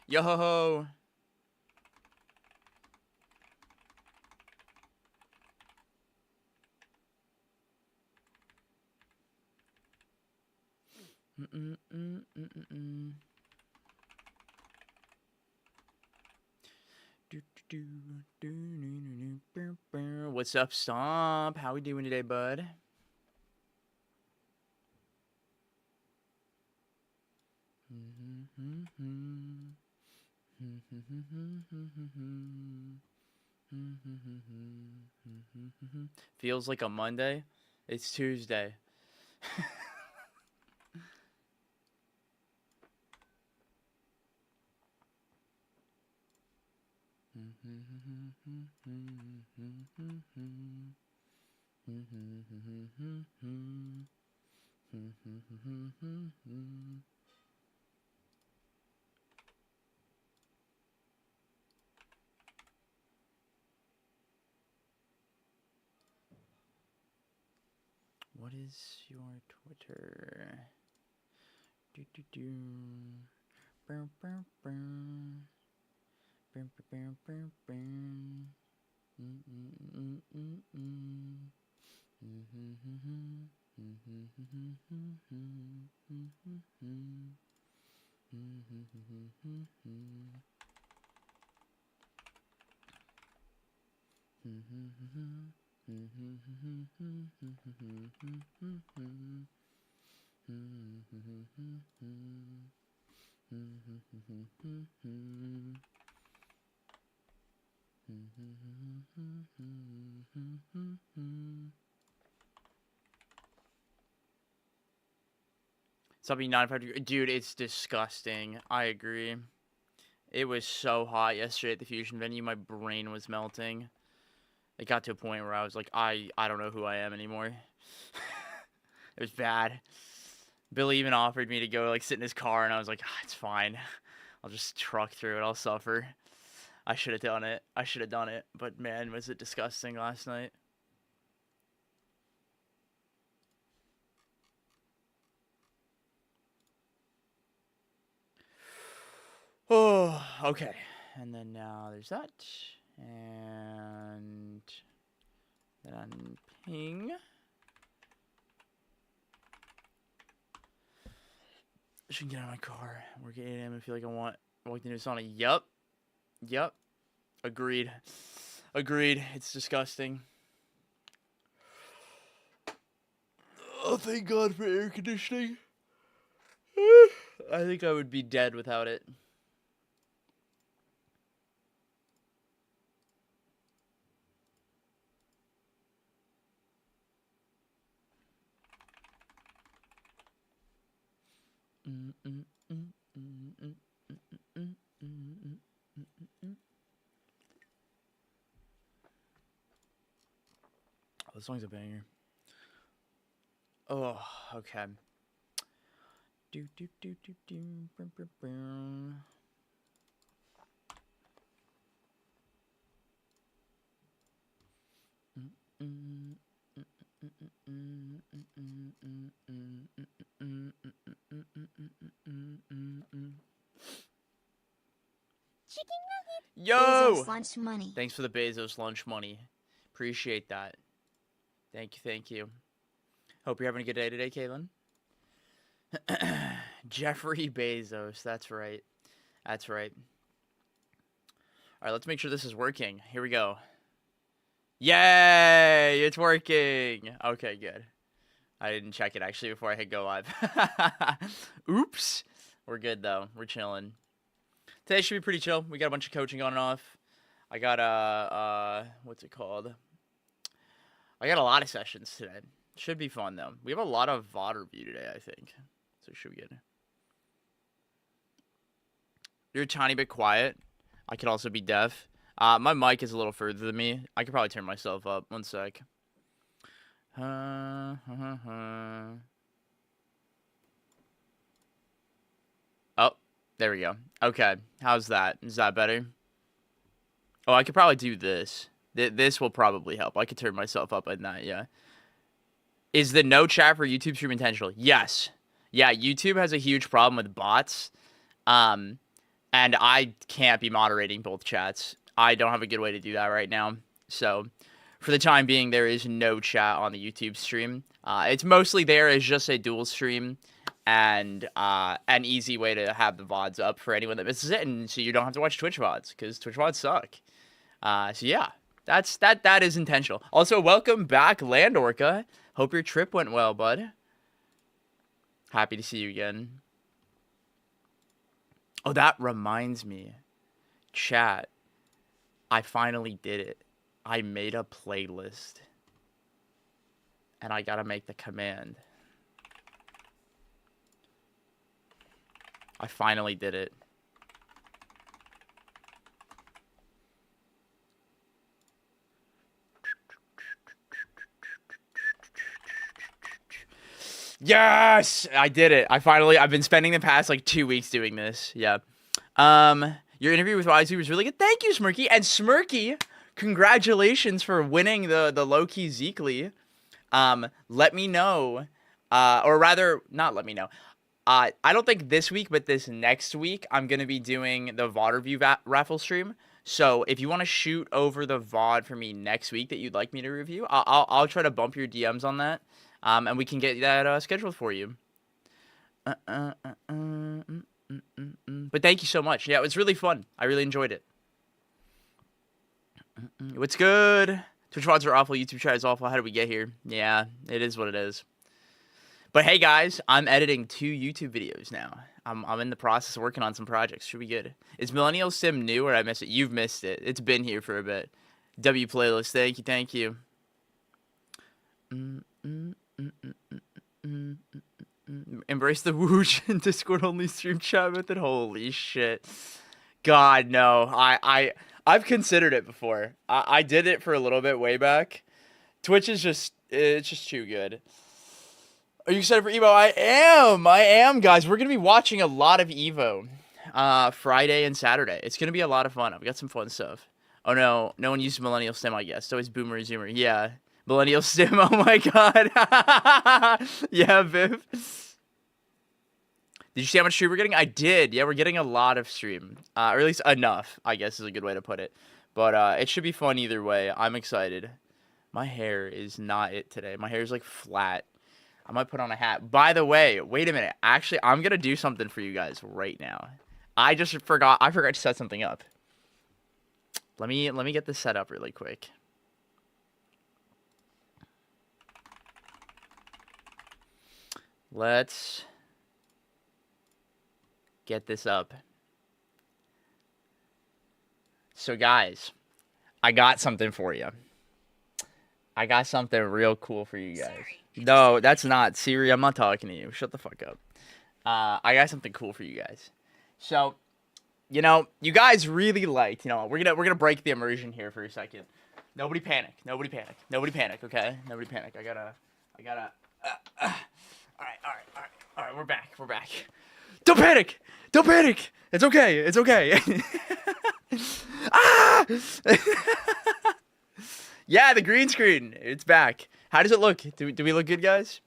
Yo ho ho. What's up, Stomp? How we doing today, bud? Feels like a Monday. It's Tuesday. What is your Twitter? Something 95 degrees. Dude, it's disgusting. I agree. It was so hot yesterday at the Fusion venue. My brain was melting. It got to a point where I was like, I don't know who I am anymore. It was bad. Billy even offered me to go like sit in his car, and I was like, it's fine. I'll just truck through it. I'll suffer. I should have done it. But man, was it disgusting last night. Oh, okay. And then now there's that. And then on ping. I should get out of my car. Work at 8 a.m. I feel like I want to do sauna. Yup. Agreed. It's disgusting. Oh, thank God for air conditioning. I think I would be dead without it. Oh, this song's a banger. Oh, okay. Yo! Bezos lunch money. Thanks for the Bezos lunch money. Appreciate that. Thank you. Hope you're having a good day today, Caitlin. Jeffrey Bezos. That's right. All right, let's make sure this is working. Here we go. Yay! It's working. Okay, good. I didn't check it actually before I hit go live. Oops. We're good though. We're chilling. Today should be pretty chill. We got a bunch of coaching on and off. I got what's it called? I got a lot of sessions today. Should be fun though. We have a lot of VOD review today, I think. So it should be good. You're a tiny bit quiet. I could also be deaf. My mic is a little further than me. I could probably turn myself up. One sec. Oh, there we go. Okay, how's that? Is that better? Oh, I could probably do this. This will probably help. I could turn myself up at that, yeah. Is the no chat for YouTube stream intentional? Yes. Yeah, YouTube has a huge problem with bots. And I can't be moderating both chats. I don't have a good way to do that right now. So, for the time being, there is no chat on the YouTube stream. It's mostly there as just a dual stream and an easy way to have the VODs up for anyone that misses it, and so you don't have to watch Twitch VODs, because Twitch VODs suck. So yeah, that is intentional. Also, welcome back, Land Orca. Hope your trip went well, bud. Happy to see you again. Oh, that reminds me. Chat. I finally did it. I made a playlist. And I gotta make the command. I finally did it. Yes! I did it. I've been spending the past like 2 weeks doing this. Yeah. Your interview with Wisey was really good. Thank you, Smirky. And Smirky, congratulations for winning the low-key Zeekly. Let me know, or rather, not let me know. I don't think this week, but this next week, I'm going to be doing the VOD review raffle stream. So if you want to shoot over the VOD for me next week that you'd like me to review, I'll try to bump your DMs on that, and we can get that scheduled for you. But thank you so much. Yeah, it was really fun. I really enjoyed it. What's good? Twitch VODs are awful. YouTube chat is awful. How did we get here? Yeah, it is what it is. But hey guys, I'm editing 2 YouTube videos now. I'm in the process of working on some projects. Should be good. Is Millennial Sim new or did I miss it? You've missed it. It's been here for a bit. W playlist. Thank you. Embrace the whoosh and Discord only stream chat method. Holy shit. God no. I've considered it before. I did it for a little bit way back. Twitch is it's just too good. Are you excited for Evo? I am, guys. We're going to be watching a lot of Evo Friday and Saturday. It's going to be a lot of fun. I've got some fun stuff. Oh, no. No one used Millennial Stim, I guess. It's always Boomer Zoomer. Yeah. Millennial Stim. Oh, my God. Yeah, Viv. Did you see how much stream we're getting? I did. Yeah, we're getting a lot of stream. Or at least enough, I guess is a good way to put it. But it should be fun either way. I'm excited. My hair is not it today. My hair is, like, flat. I might put on a hat. By the way, wait a minute. Actually, I'm going to do something for you guys right now. I forgot to set something up. Let me get this set up really quick. Let's get this up. So guys, I got something for you. I got something real cool for you guys. Sorry. No, that's not Siri. I'm not talking to you. Shut the fuck up. I got something cool for you guys. So, you know, you guys really liked. You know, we're gonna break the immersion here for a second. Nobody panic. Nobody panic. Nobody panic. Okay. Nobody panic. I gotta. All right. We're back. Don't panic. Don't panic. It's okay. It's okay. Ah! Yeah, the green screen. It's back. How does it look? Do we look good, guys?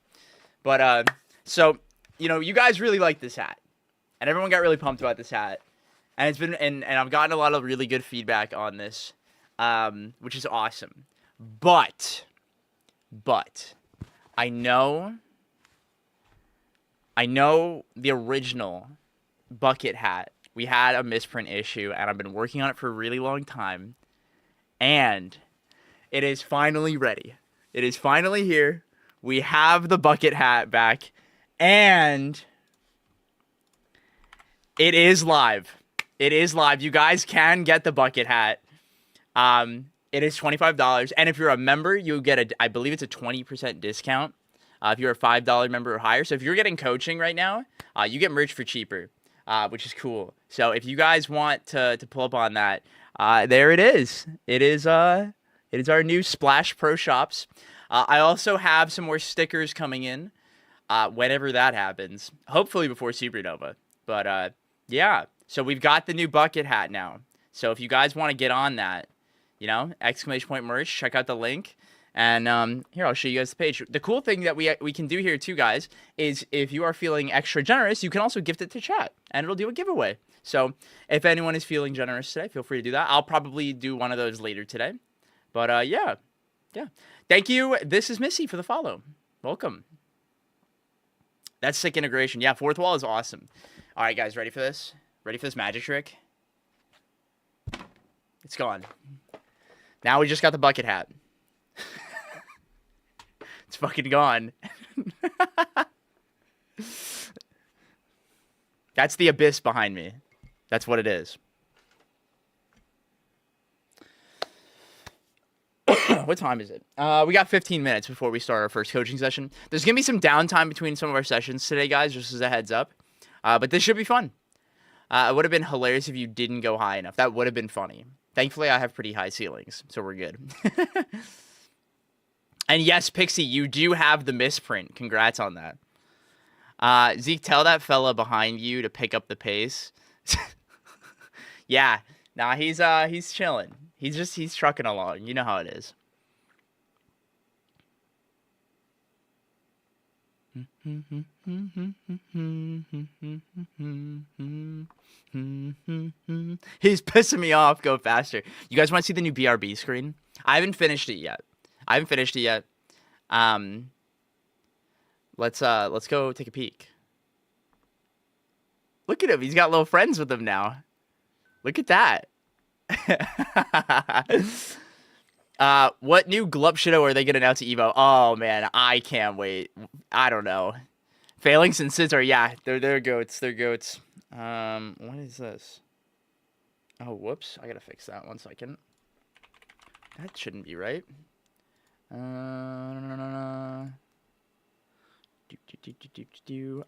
But, so, you know, you guys really like this hat. And everyone got really pumped about this hat. And it's been, and I've gotten a lot of really good feedback on this, which is awesome. But, I know the original bucket hat. We had a misprint issue, and I've been working on it for a really long time. And it is finally ready. It is finally here. We have the bucket hat back, and it is live. It is live. You guys can get the bucket hat. It is $25, and if you're a member, you get I believe it's a 20% discount. If you're a $5 member or higher. So if you're getting coaching right now, you get merch for cheaper, which is cool. So if you guys want to pull up on that, there it is. It is our new Splash Pro shops. I also have some more stickers coming in whenever that happens. Hopefully before Supernova. But yeah. So we've got the new bucket hat now. So if you guys want to get on that, you know, exclamation point merch, check out the link. And here, I'll show you guys the page. The cool thing that we can do here too, guys, is if you are feeling extra generous, you can also gift it to chat, and it'll do a giveaway. So if anyone is feeling generous today, feel free to do that. I'll probably do one of those later today. But yeah. Thank you. This is Missy for the follow. Welcome. That's sick integration. Yeah, fourth wall is awesome. All right, guys, ready for this? Ready for this magic trick? It's gone. Now we just got the bucket hat. It's fucking gone. That's the abyss behind me. That's what it is. What time is it? We got 15 minutes before we start our first coaching session. There's going to be some downtime between some of our sessions today, guys, just as a heads up. But this should be fun. It would have been hilarious if you didn't go high enough. That would have been funny. Thankfully, I have pretty high ceilings, so we're good. And yes, Pixie, you do have the misprint. Congrats on that. Zeke, tell that fella behind you to pick up the pace. Yeah, nah, he's chilling. He's trucking along. You know how it is. He's pissing me off. Go faster. You guys want to see the new BRB screen? I haven't finished it yet. Let's go take a peek. Look at him. He's got little friends with him now. Look at that. What new Glup Shadow are they gonna announce at Evo? Oh man, I can't wait. I don't know. Phalanx and Scizor, yeah, they're goats. They're goats. What is this? Oh, whoops. I gotta fix that 1 second. That shouldn't be right.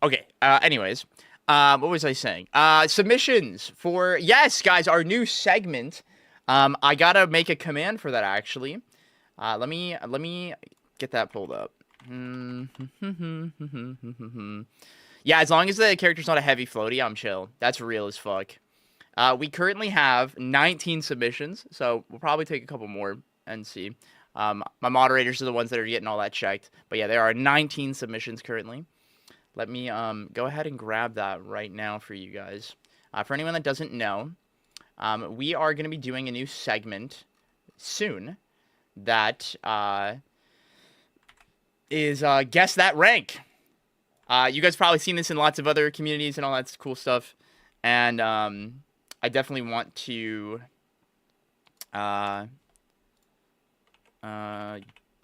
Okay. Anyways, what was I saying? Submissions for, yes, guys, our new segment. I gotta make a command for that actually. Let me get that pulled up. Yeah, as long as the character's not a heavy floaty, I'm chill. That's real as fuck. We currently have 19 submissions, so we'll probably take a couple more and see. My moderators are the ones that are getting all that checked. But yeah, there are 19 submissions currently. Let me go ahead and grab that right now for you guys. For anyone that doesn't know, we are going to be doing a new segment soon that is Guess That Rank. You guys probably seen this in lots of other communities and all that cool stuff. And I definitely want to...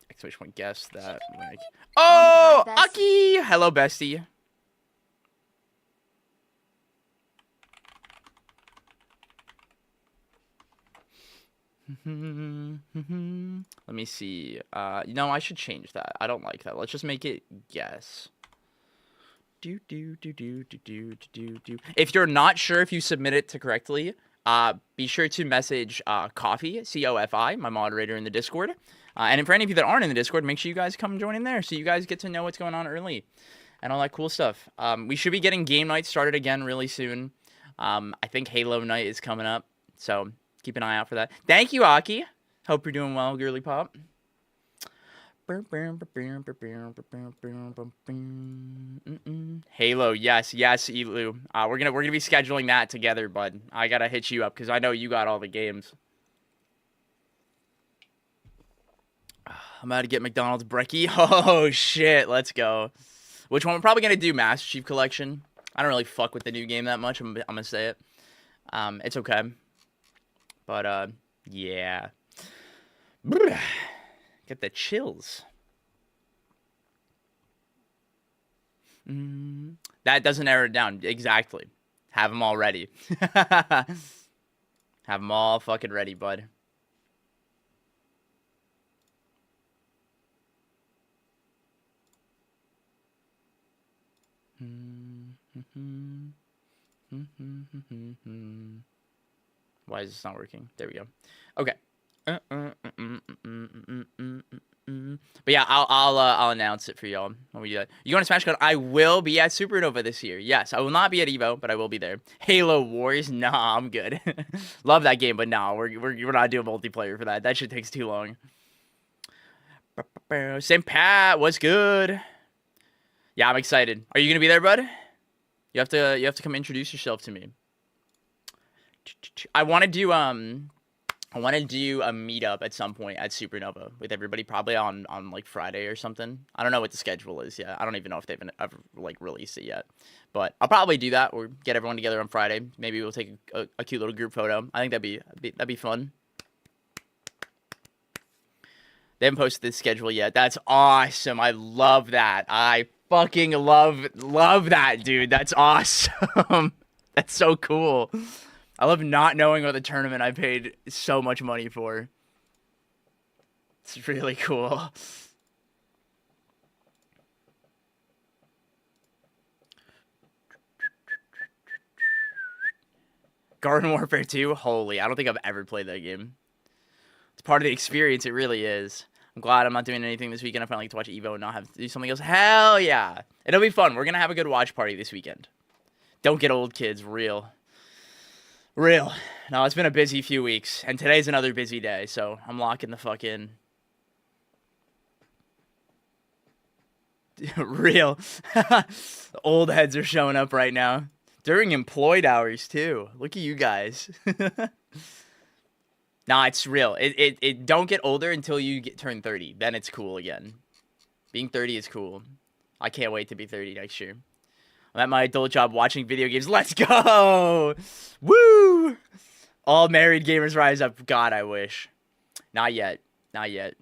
exclamation point, guess that rank. Oh, Aki! Hello, bestie. Let me see. No, I should change that. I don't like that. Let's just make it guess. If you're not sure if you submit it to correctly, be sure to message Coffee, C-O-F-I, my moderator in the Discord. And for any of you that aren't in the Discord, make sure you guys come join in there so you guys get to know what's going on early and all that cool stuff. We should be getting game night started again really soon. I think Halo night is coming up, so keep an eye out for that. Thank you, Aki. Hope you're doing well, girly pop. Halo, yes, Elu. We're gonna be scheduling that together, bud. I gotta hit you up because I know you got all the games. I'm about to get McDonald's brekkie. Oh shit, let's go. Which one? We're probably gonna do Master Chief Collection. I don't really fuck with the new game that much. I'm gonna say it. It's okay. But yeah. Get the chills. That doesn't narrow it down. Exactly. Have them all ready. Have them all fucking ready, bud. Why is this not working? There we go. Okay. But yeah, I'll announce it for y'all when we do that. You going to Smash Con? I will be at Supernova this year. Yes, I will not be at Evo, but I will be there. Halo Wars? Nah, I'm good. Love that game, but nah, we're not doing multiplayer for that. That shit takes too long. St. Pat, what's good? Yeah, I'm excited. Are you gonna be there, bud? You have to come introduce yourself to me. I want to do a meetup at some point at Supernova with everybody, probably on like Friday or something. I don't know what the schedule is yet. I don't even know if they've ever like released it yet. But I'll probably do that or get everyone together on Friday. Maybe we'll take a cute little group photo. I think that'd be fun. They haven't posted this schedule yet. That's awesome. I love that. I fucking love that, dude. That's awesome. That's so cool. I love not knowing what the tournament I paid so much money for. It's really cool. Garden Warfare 2? Holy, I don't think I've ever played that game. It's part of the experience, it really is. I'm glad I'm not doing anything this weekend. I finally get to watch Evo and not have to do something else. Hell yeah. It'll be fun. We're going to have a good watch party this weekend. Don't get old, kids. Real. No, it's been a busy few weeks. And today's another busy day, so I'm locking the fuck in. Real. Old heads are showing up right now. During employed hours, too. Look at you guys. Nah, it's real. It don't get older until you turn 30. Then it's cool again. Being 30 is cool. I can't wait to be 30 next year. I'm at my adult job watching video games. Let's go! Woo! All married gamers rise up. God, I wish. Not yet. Not yet.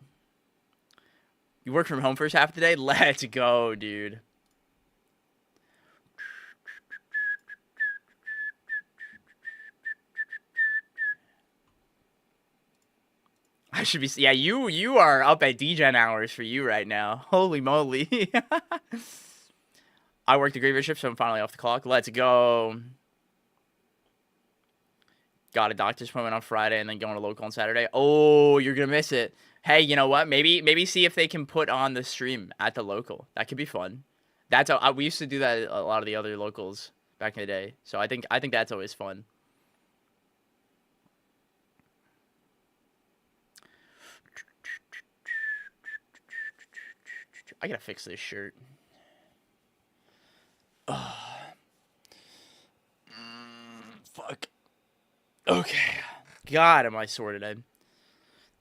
You work from home first half of the day? Let's go, dude. I should be... Yeah, you are up at DGen hours for you right now. Holy moly. I worked the graveyard shift, so I'm finally off the clock. Let's go. Got a doctor's appointment on Friday and then going to local on Saturday. Oh, you're going to miss it. Hey, you know what? Maybe see if they can put on the stream at the local. That could be fun. That's how, we used to do that at a lot of the other locals back in the day. So I think that's always fun. I gotta fix this shirt. Fuck. Okay. God, am I sore today.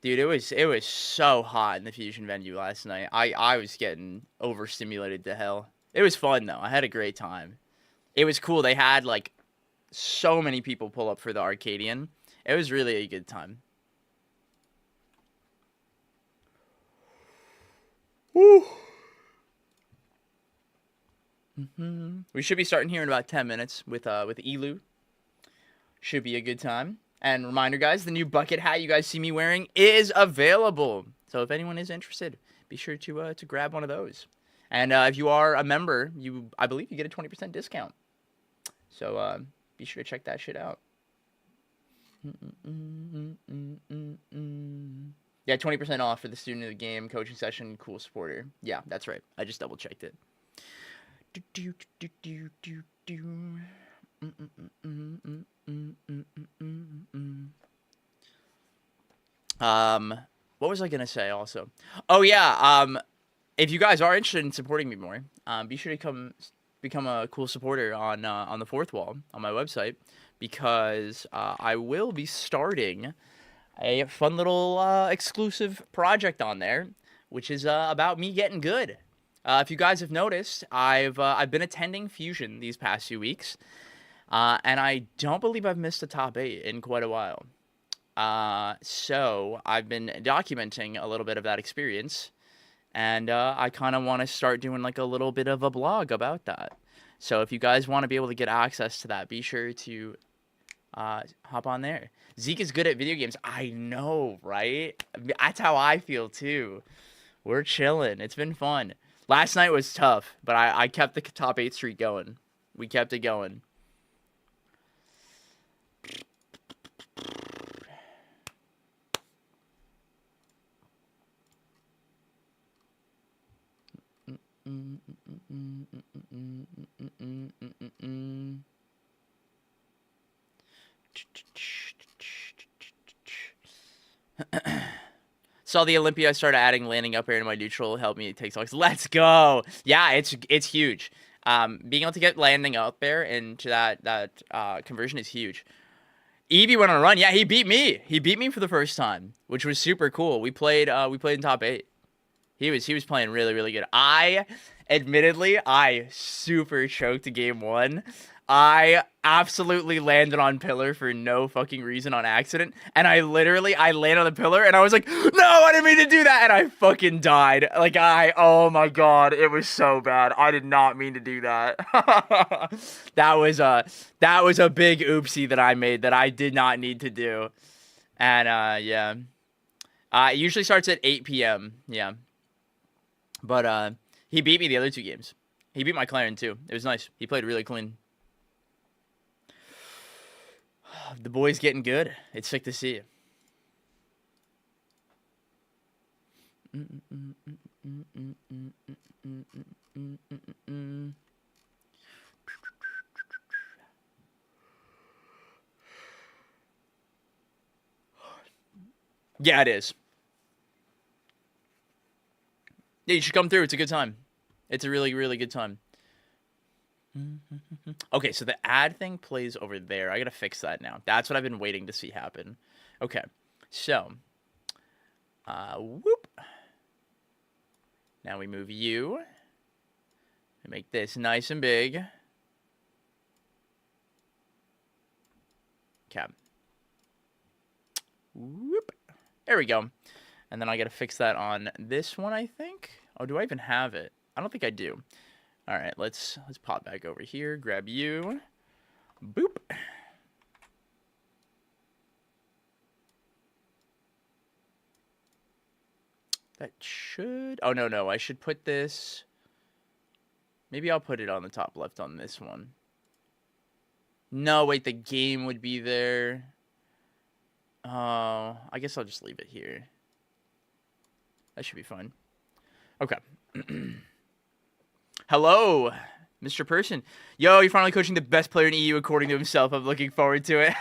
Dude, it was so hot in the Fusion venue last night. I was getting overstimulated to hell. It was fun, though. I had a great time. It was cool. They had, like, so many people pull up for the Arcadian. It was really a good time. Woo! We should be starting here in about 10 minutes with Elu. Should be a good time. And reminder, guys, the new bucket hat you guys see me wearing is available. So if anyone is interested, be sure to grab one of those. And if you are a member, I believe you get a 20% discount. So be sure to check that shit out. Yeah, 20% off for the student of the game, coaching session, cool supporter. Yeah, that's right. I just double checked it. What was I gonna say also? Oh yeah, if you guys are interested in supporting me more, be sure to become a cool supporter on the fourth wall on my website, because I will be starting a fun little exclusive project on there, which is about me getting good. If you guys have noticed, I've been attending Fusion these past few weeks, and I don't believe I've missed a top 8 in quite a while. So I've been documenting a little bit of that experience, and I kind of want to start doing like a little bit of a blog about that. So if you guys want to be able to get access to that, be sure to hop on there. Zeke is good at video games. I know, right? That's how I feel too. We're chilling. It's been fun. Last night was tough, but I kept the top 8 streak going. We kept it going. Saw the Olympia. I started adding landing up air to my neutral. Help me take stocks. Let's go. Yeah, it's huge. Being able to get landing up air into that conversion is huge. Evie went on a run. Yeah, he beat me. He beat me for the first time, which was super cool. We played in top 8. He was playing really good. Admittedly, I super choked game 1. I absolutely landed on pillar for no fucking reason on accident. And I landed on the pillar and I was like, no, I didn't mean to do that. And I fucking died. Like oh my God, it was so bad. I did not mean to do that. That was a big oopsie that I made that I did not need to do. And yeah. It usually starts at 8 p.m. Yeah. But he beat me the other 2 games. He beat my Claren too. It was nice. He played really clean. The boy's getting good. It's sick to see. Yeah, it is. Yeah, you should come through. It's a good time. It's a really good time. Okay, so the ad thing plays over there. I gotta fix that now. That's what I've been waiting to see happen. Okay, so, whoop. Now we move you. We make this nice and big. Okay. Whoop. There we go. And then I gotta fix that on this one, I think. Oh, do I even have it? I don't think I do. All right, let's pop back over here. Grab you. Boop. That should... Oh, no. I should put this... Maybe I'll put it on the top left on this one. No, wait, the game would be there. Oh, I guess I'll just leave it here. That should be fine. Okay. Hello, Mr. Person. Yo, you're finally coaching the best player in EU according to himself. I'm looking forward to it.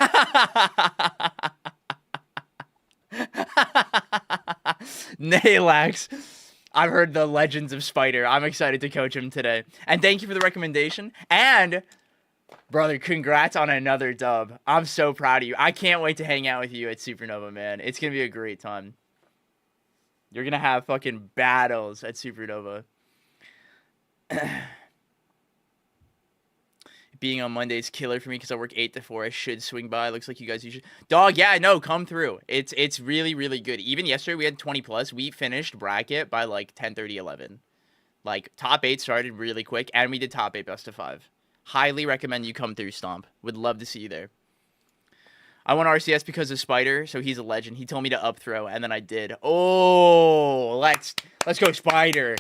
Naylax. I've heard the legends of Spider. I'm excited to coach him today. And thank you for the recommendation. And, brother, congrats on another dub. I'm so proud of you. I can't wait to hang out with you at Supernova, man. It's going to be a great time. You're going to have fucking battles at Supernova. Being on Monday is killer for me because I work 8 to 4. I should swing by. Looks like you guys usually... Dog, yeah, no, come through. It's really good. Even yesterday, we had 20 plus. We finished bracket by like 10:30, 11. Like, top 8 started really quick, and we did top 8 best of 5. Highly recommend you come through, Stomp. Would love to see you there. I won RCS because of Spider, so he's a legend. He told me to up throw, and then I did. Oh, let's go, Spider.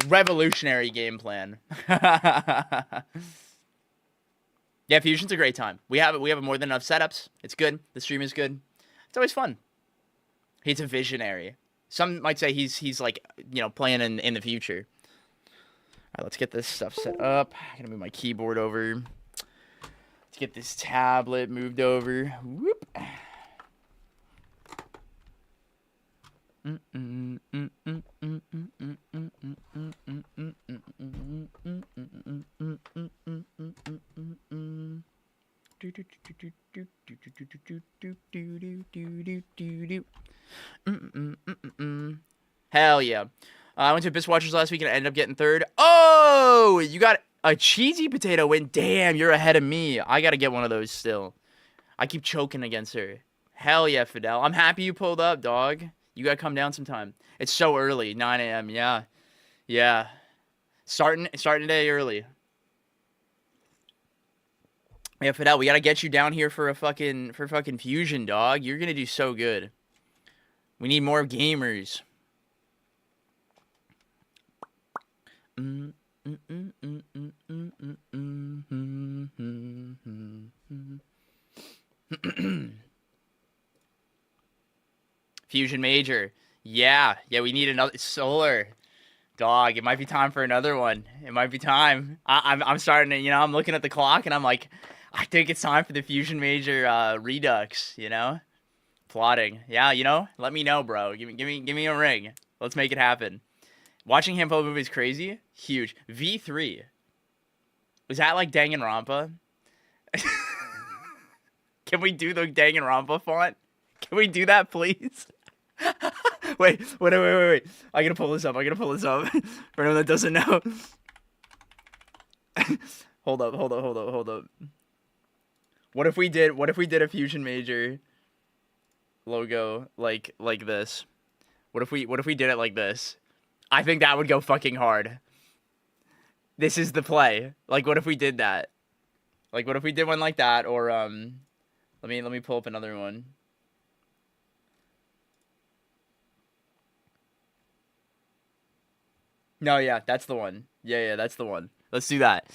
Revolutionary game plan. Yeah, Fusion's a great time. We have more than enough setups. It's good. The stream is good. It's always fun. He's a visionary. Some might say he's like, you know, playing in the future. All right, let's get this stuff set up. I'm gonna move my keyboard over. Let's get this tablet moved over. Whoop. Hell yeah. I went to Abyss Watchers last week and I ended up getting 3rd. Oh, you got a cheesy potato win. Damn, you're ahead of me. I got to get one of those still. I keep choking against her. Hell yeah, Fidel. I'm happy you pulled up, dog. You got to come down sometime. It's so early, 9 a.m. Yeah. Yeah. Starting day early. Yeah, Fidel, we gotta get you down here for fucking fusion, dog. You're gonna do so good. We need more gamers. Fusion Major. Yeah, we need another solar. Dog, it might be time for another one. It might be time. I'm starting to, I'm looking at the clock and I'm like, I think it's time for the Fusion Major Redux, Plotting. Yeah, let me know, bro. Give me a ring. Let's make it happen. Watching Hampo movie is crazy. Huge. V3. Was that like Danganronpa? Can we do the Danganronpa font? Can we do that, please? Wait. I gotta pull this up. For anyone that doesn't know. Hold up. What if we did a Fusion Major logo like this? What if we did it like this? I think that would go fucking hard. This is the play. Like, what if we did that? Like, what if we did one like that? Or let me pull up another one. No, yeah, that's the one. Yeah, that's the one. Let's do that.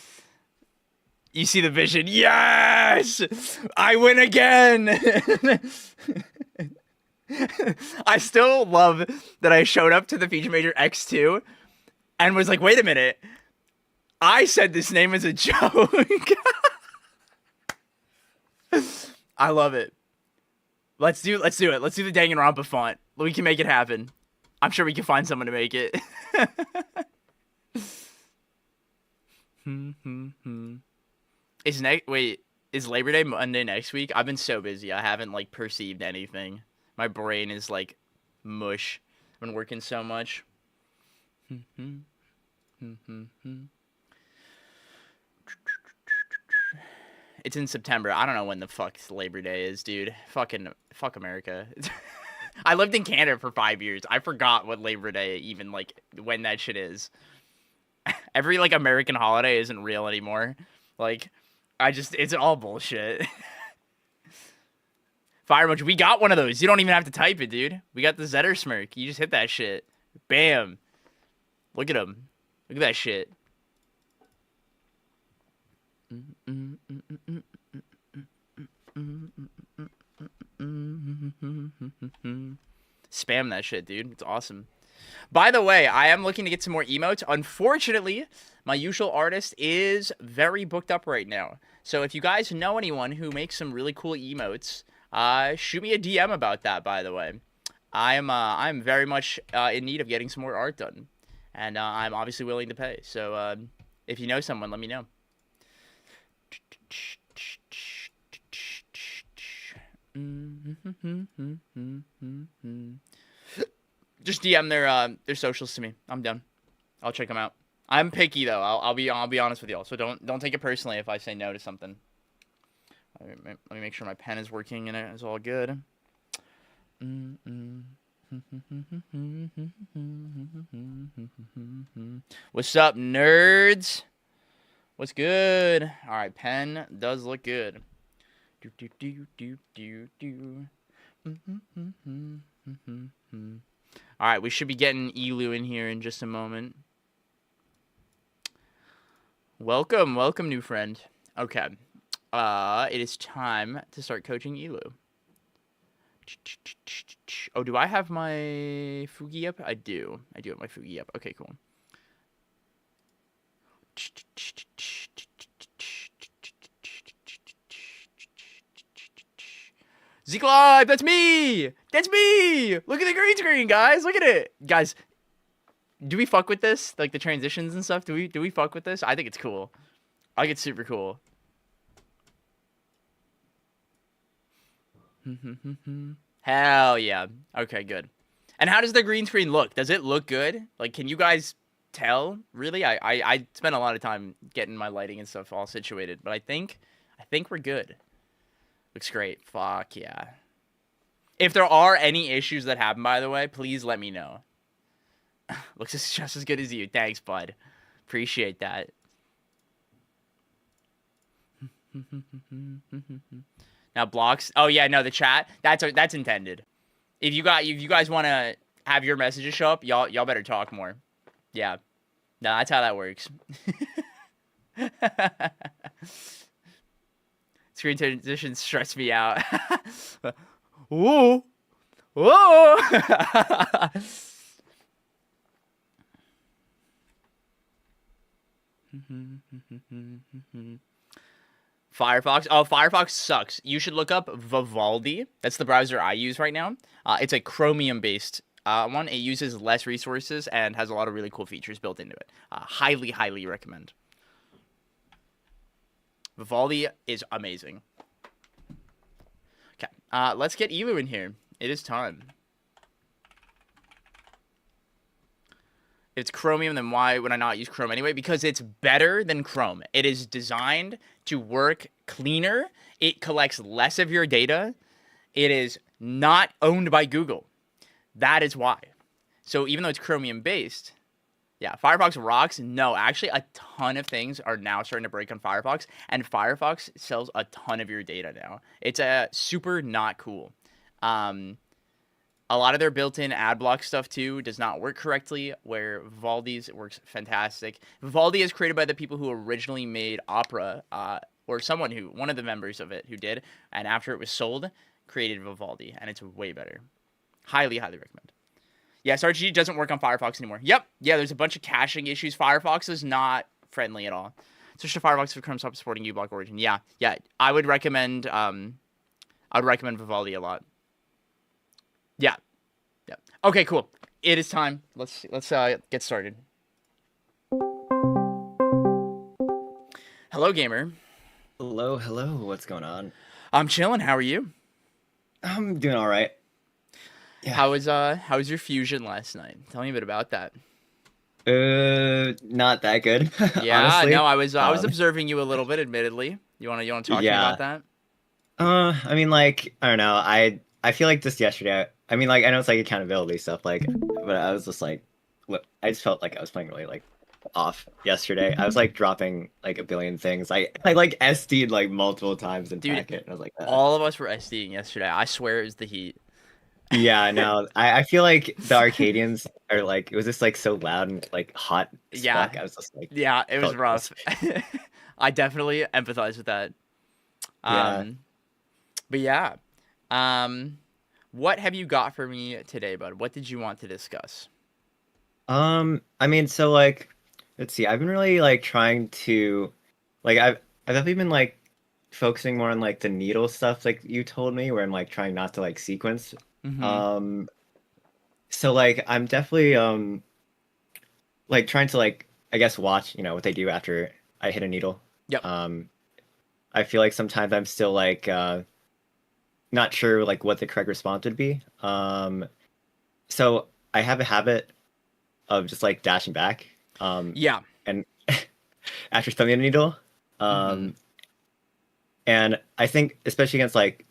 You see the vision? Yes! I win again! I still love that I showed up to the Fusion Major X2 and was like, wait a minute. I said this name as a joke. I love it. Let's do it. Let's do the Danganronpa font. We can make it happen. I'm sure we can find someone to make it. Is Labor Day Monday next week? I've been so busy. I haven't like perceived anything. My brain is like mush. I've been working so much. It's in September. I don't know when the fuck Labor Day is, dude. Fuck America. I lived in Canada for 5 years. I forgot what Labor Day even, like, when that shit is. Every, like, American holiday isn't real anymore. Like, it's all bullshit. Fire emoji. We got one of those. You don't even have to type it, dude. We got the Zetter smirk. You just hit that shit. Bam. Look at him. Look at that shit. Spam that shit, dude. It's awesome. By the way, I am looking to get some more emotes. Unfortunately, my usual artist is very booked up right now. So if you guys know anyone who makes some really cool emotes, shoot me a DM about that, by the way. I'm very much in need of getting some more art done. And I'm obviously willing to pay. So if you know someone, let me know. Just DM their socials to me. I'm done. I'll check them out. I'm picky though. I'll be honest with y'all. So don't take it personally if I say no to something. Let me make sure my pen is working and it's all good. What's up, nerds? What's good? All right, pen does look good. All right, we should be getting Elu in here in just a moment. Welcome, new friend. Okay, it is time to start coaching Elu. Oh, do I have my Fugi up? I do have my Fugi up. Okay, cool. Zeke Live, that's me! That's me! Look at the green screen, guys! Look at it! Guys, do we fuck with this? Like the transitions and stuff? Do we fuck with this? I think it's cool. I think it's super cool. Hell yeah. Okay, good. And how does the green screen look? Does it look good? Like, can you guys tell? Really? I spent a lot of time getting my lighting and stuff all situated, but I think we're good. Looks great. Fuck yeah. If there are any issues that happen, by the way, please let me know. Looks just as good as you. Thanks, bud. Appreciate that. Now blocks. Oh yeah, no, the chat. That's intended. If you guys want to have your messages show up, y'all better talk more. Yeah. No, that's how that works. Screen transitions stress me out. Ooh. Whoa! Firefox. Oh, Firefox sucks. You should look up Vivaldi. That's the browser I use right now. It's a Chromium-based one. It uses less resources and has a lot of really cool features built into it. Highly, highly recommend. Vivaldi is amazing. Okay, let's get Elu in here. It is time. If it's Chromium, then why would I not use Chrome anyway? Because it's better than Chrome. It is designed to work cleaner. It collects less of your data. It is not owned by Google. That is why. So even though it's Chromium based, yeah, Firefox rocks. No, actually a ton of things are now starting to break on Firefox, and Firefox sells a ton of your data now. It's super not cool. A lot of their built-in ad block stuff too does not work correctly, where Vivaldi's works fantastic. Vivaldi is created by the people who originally made Opera, or one of the members of it who did, and after it was sold, created Vivaldi, and it's way better. Highly, highly recommend. Yes, RGB doesn't work on Firefox anymore. Yep, yeah, there's a bunch of caching issues. Firefox is not friendly at all. Switch to Firefox if Chrome stops supporting uBlock Origin. Yeah, I would recommend Vivaldi a lot. Yeah. Okay, cool. It is time. Let's get started. Hello, gamer. Hello. What's going on? I'm chilling. How are you? I'm doing all right. Yeah. How was your fusion last night? Tell me a bit about that. Not that good. Yeah, honestly. No, I was observing you a little bit. Admittedly, you want to talk to me about that? I mean, like, I don't know. I feel like just yesterday. I mean, like, I know it's like accountability stuff, like, but I was just like, I just felt like I was playing really like off yesterday. I was like dropping like a billion things. I like SD'd like multiple times in packet. And I was like, all of us were SDing yesterday. I swear it was the heat. Yeah, no, I feel like the Arcadians are like, it was just like so loud and like hot as fuck. I was just like, yeah, it was rough. I definitely empathize with that. But yeah, what have you got for me today, bud? What did you want to discuss? I mean, so like, let's see. I've been really like trying to, like, I've definitely been like focusing more on like the needle stuff, like you told me, where I'm like trying not to like sequence. Mm-hmm. So like I'm definitely like trying to like I guess watch, you know, what they do after I hit a needle. Yep. I feel like sometimes I'm still like not sure like what the correct response would be. So I have a habit of just like dashing back. Yeah. And after thumbing a needle. And I think especially against like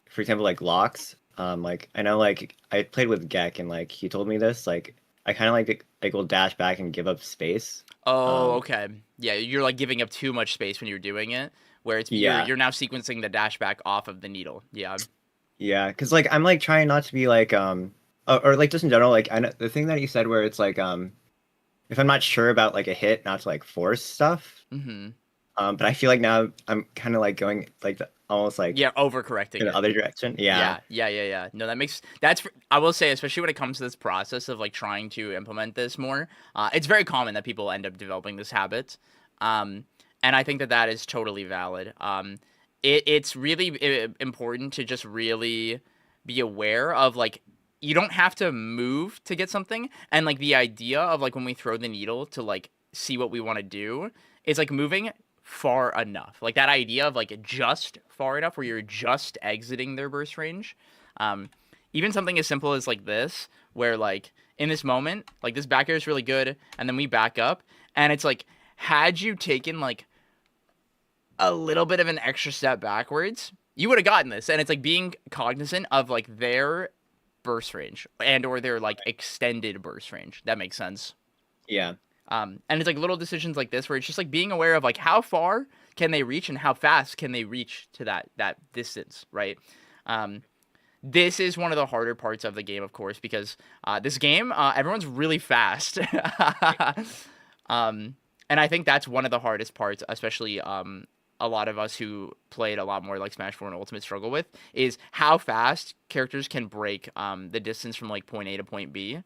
for example like locks. Like I know like I played with Gek and like he told me this, like I kind of like will dash back and give up space. Oh, okay. Yeah, you're like giving up too much space when you're doing it, where it's you're now sequencing the dash back off of the needle. Yeah. Yeah, because like I'm like trying not to be like or like just in general, like I know the thing that you said where it's like if I'm not sure about like a hit, not to like force stuff. But I feel like now I'm kind of like going like almost like overcorrecting in the other direction. Yeah. No, I will say, especially when it comes to this process of like trying to implement this more, it's very common that people end up developing this habit, and I think that is totally valid. It's really important to just really be aware of like you don't have to move to get something, and like the idea of like when we throw the needle to like see what we want to do is like moving far enough, like that idea of like just far enough where you're just exiting their burst range. Even something as simple as like this, where like in this moment, like this back air is really good, and then we back up, and it's like had you taken like a little bit of an extra step backwards, you would have gotten this. And it's like being cognizant of like their burst range and or their like extended burst range. That makes sense. Yeah. And it's like little decisions like this where it's just like being aware of like how far can they reach and how fast can they reach to that distance, right? This is one of the harder parts of the game, of course, because this game, everyone's really fast. And I think that's one of the hardest parts, especially a lot of us who played a lot more like Smash 4 and Ultimate struggle with, is how fast characters can break the distance from like point A to point B,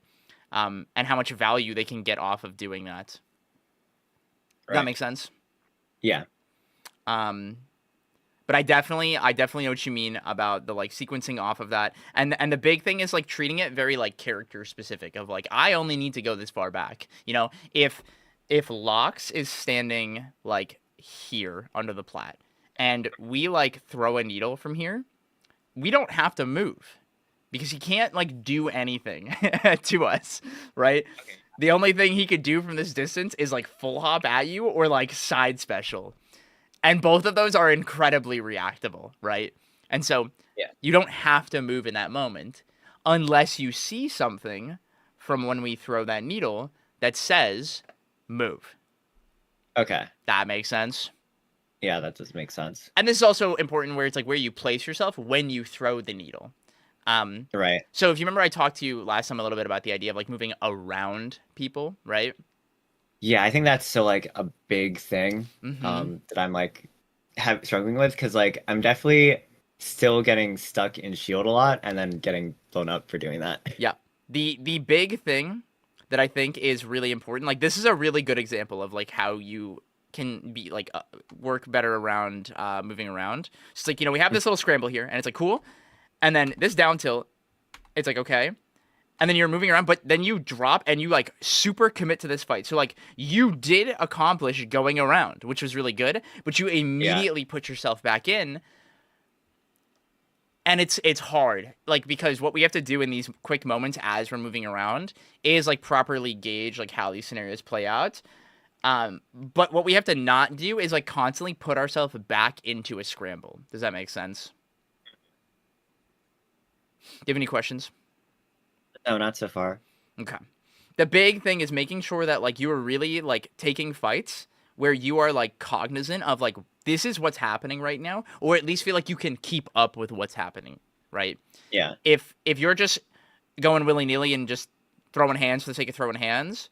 and how much value they can get off of doing that. Does that Right. make sense? Yeah. But I definitely know what you mean about the like sequencing off of that. And the big thing is like treating it very like character specific of like I only need to go this far back. You know, if Lox is standing like here under the plat and we like throw a needle from here, we don't have to move because he can't like do anything to us, right? Okay. The only thing he could do from this distance is like full hop at you or like side special. And both of those are incredibly reactable, right? And so Yeah. you don't have to move in that moment unless you see something from when we throw that needle that says move. Okay. That makes sense. Yeah, that does make sense. And this is also important where it's like where you place yourself when you throw the needle. Right. So if you remember I talked to you last time a little bit about the idea of like moving around people, right? Yeah, I think that's still like a big thing Mm-hmm. that I'm like struggling with because like I'm definitely still getting stuck in shield a lot and then getting blown up for doing that. Yeah. The big thing that I think is really important, like this is a really good example of like how you can be like work better around moving around. It's like, you know, we have this little scramble here and it's like cool. And then this down tilt, it's like okay. And then you're moving around, but then you drop and you like super commit to this fight. So like you did accomplish going around, which was really good, but you Yeah. immediately put yourself back in. And it's hard, like because what we have to do in these quick moments as we're moving around is like properly gauge like how these scenarios play out. But what we have to not do is like constantly put ourselves back into a scramble. Does that make sense? Do you have any questions? No, not so far. Okay. The big thing is making sure that like you are really like taking fights where you are like cognizant of like this is what's happening right now, or at least feel like you can keep up with what's happening, right? Yeah. If you're just going willy-nilly and just throwing hands for the sake of throwing hands,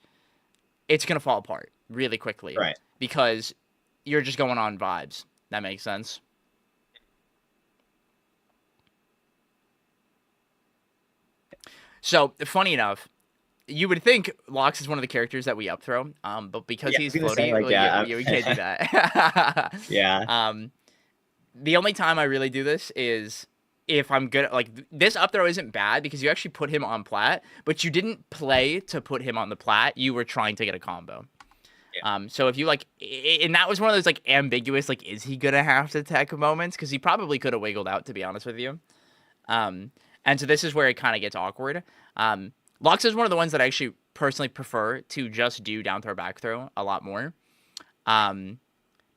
it's gonna fall apart really quickly Right. because you're just going on vibes. That makes sense. So funny enough, you would think Lox is one of the characters that we upthrow, but because Yeah, I he's was gonna say, floaty, like, well, yeah, yeah, we can't do that. yeah. The only time I really do this is if I'm good at, like, this up throw isn't bad because you actually put him on plat, but you didn't play to put him on the plat. You were trying to get a combo. Yeah. So if you like, and that was one of those like ambiguous, like, is he gonna have to tech moments? Because he probably could have wiggled out, to be honest with you. And so this is where it kind of gets awkward. Lux is one of the ones that I actually personally prefer to just do down throw back throw a lot more.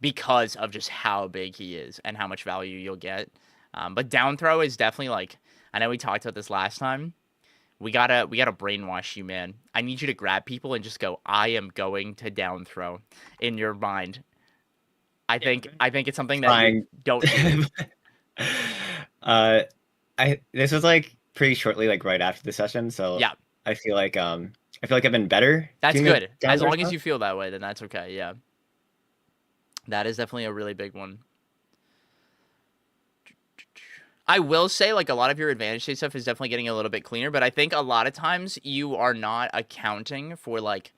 Because of just how big he is and how much value you'll get. But down throw is definitely like, I know we talked about this last time. We gotta brainwash you, man. I need you to grab people and just go, I am going to down throw in your mind. I think it's something that you Trying. don't do. This was like pretty shortly, like right after the session, so Yeah, I feel like I've been better. that's doing the good. down As throw long as stuff. you feel that way, then that's okay. Yeah. That is definitely a really big one. I will say, like, a lot of your advantage state stuff is definitely getting a little bit cleaner, but I think a lot of times you are not accounting for, like,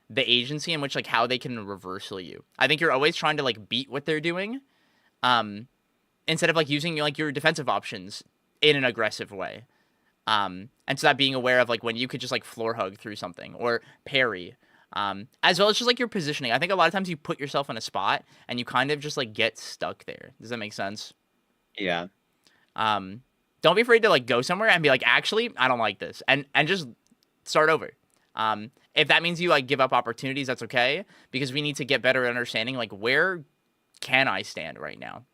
the agency in which, like, how they can reversal you. I think you're always trying to, like, beat what they're doing, instead of, like, using, like, your defensive options in an aggressive way. And so that being aware of, like, when you could just, like, floor hug through something or parry, as well as just, like, your positioning. I think a lot of times you put yourself in a spot and you kind of just, like, get stuck there. Does that make sense? Yeah. Don't be afraid to like go somewhere and be like, actually, I don't like this, and just start over. If that means you like give up opportunities, that's okay because we need to get better at understanding like where can I stand right now.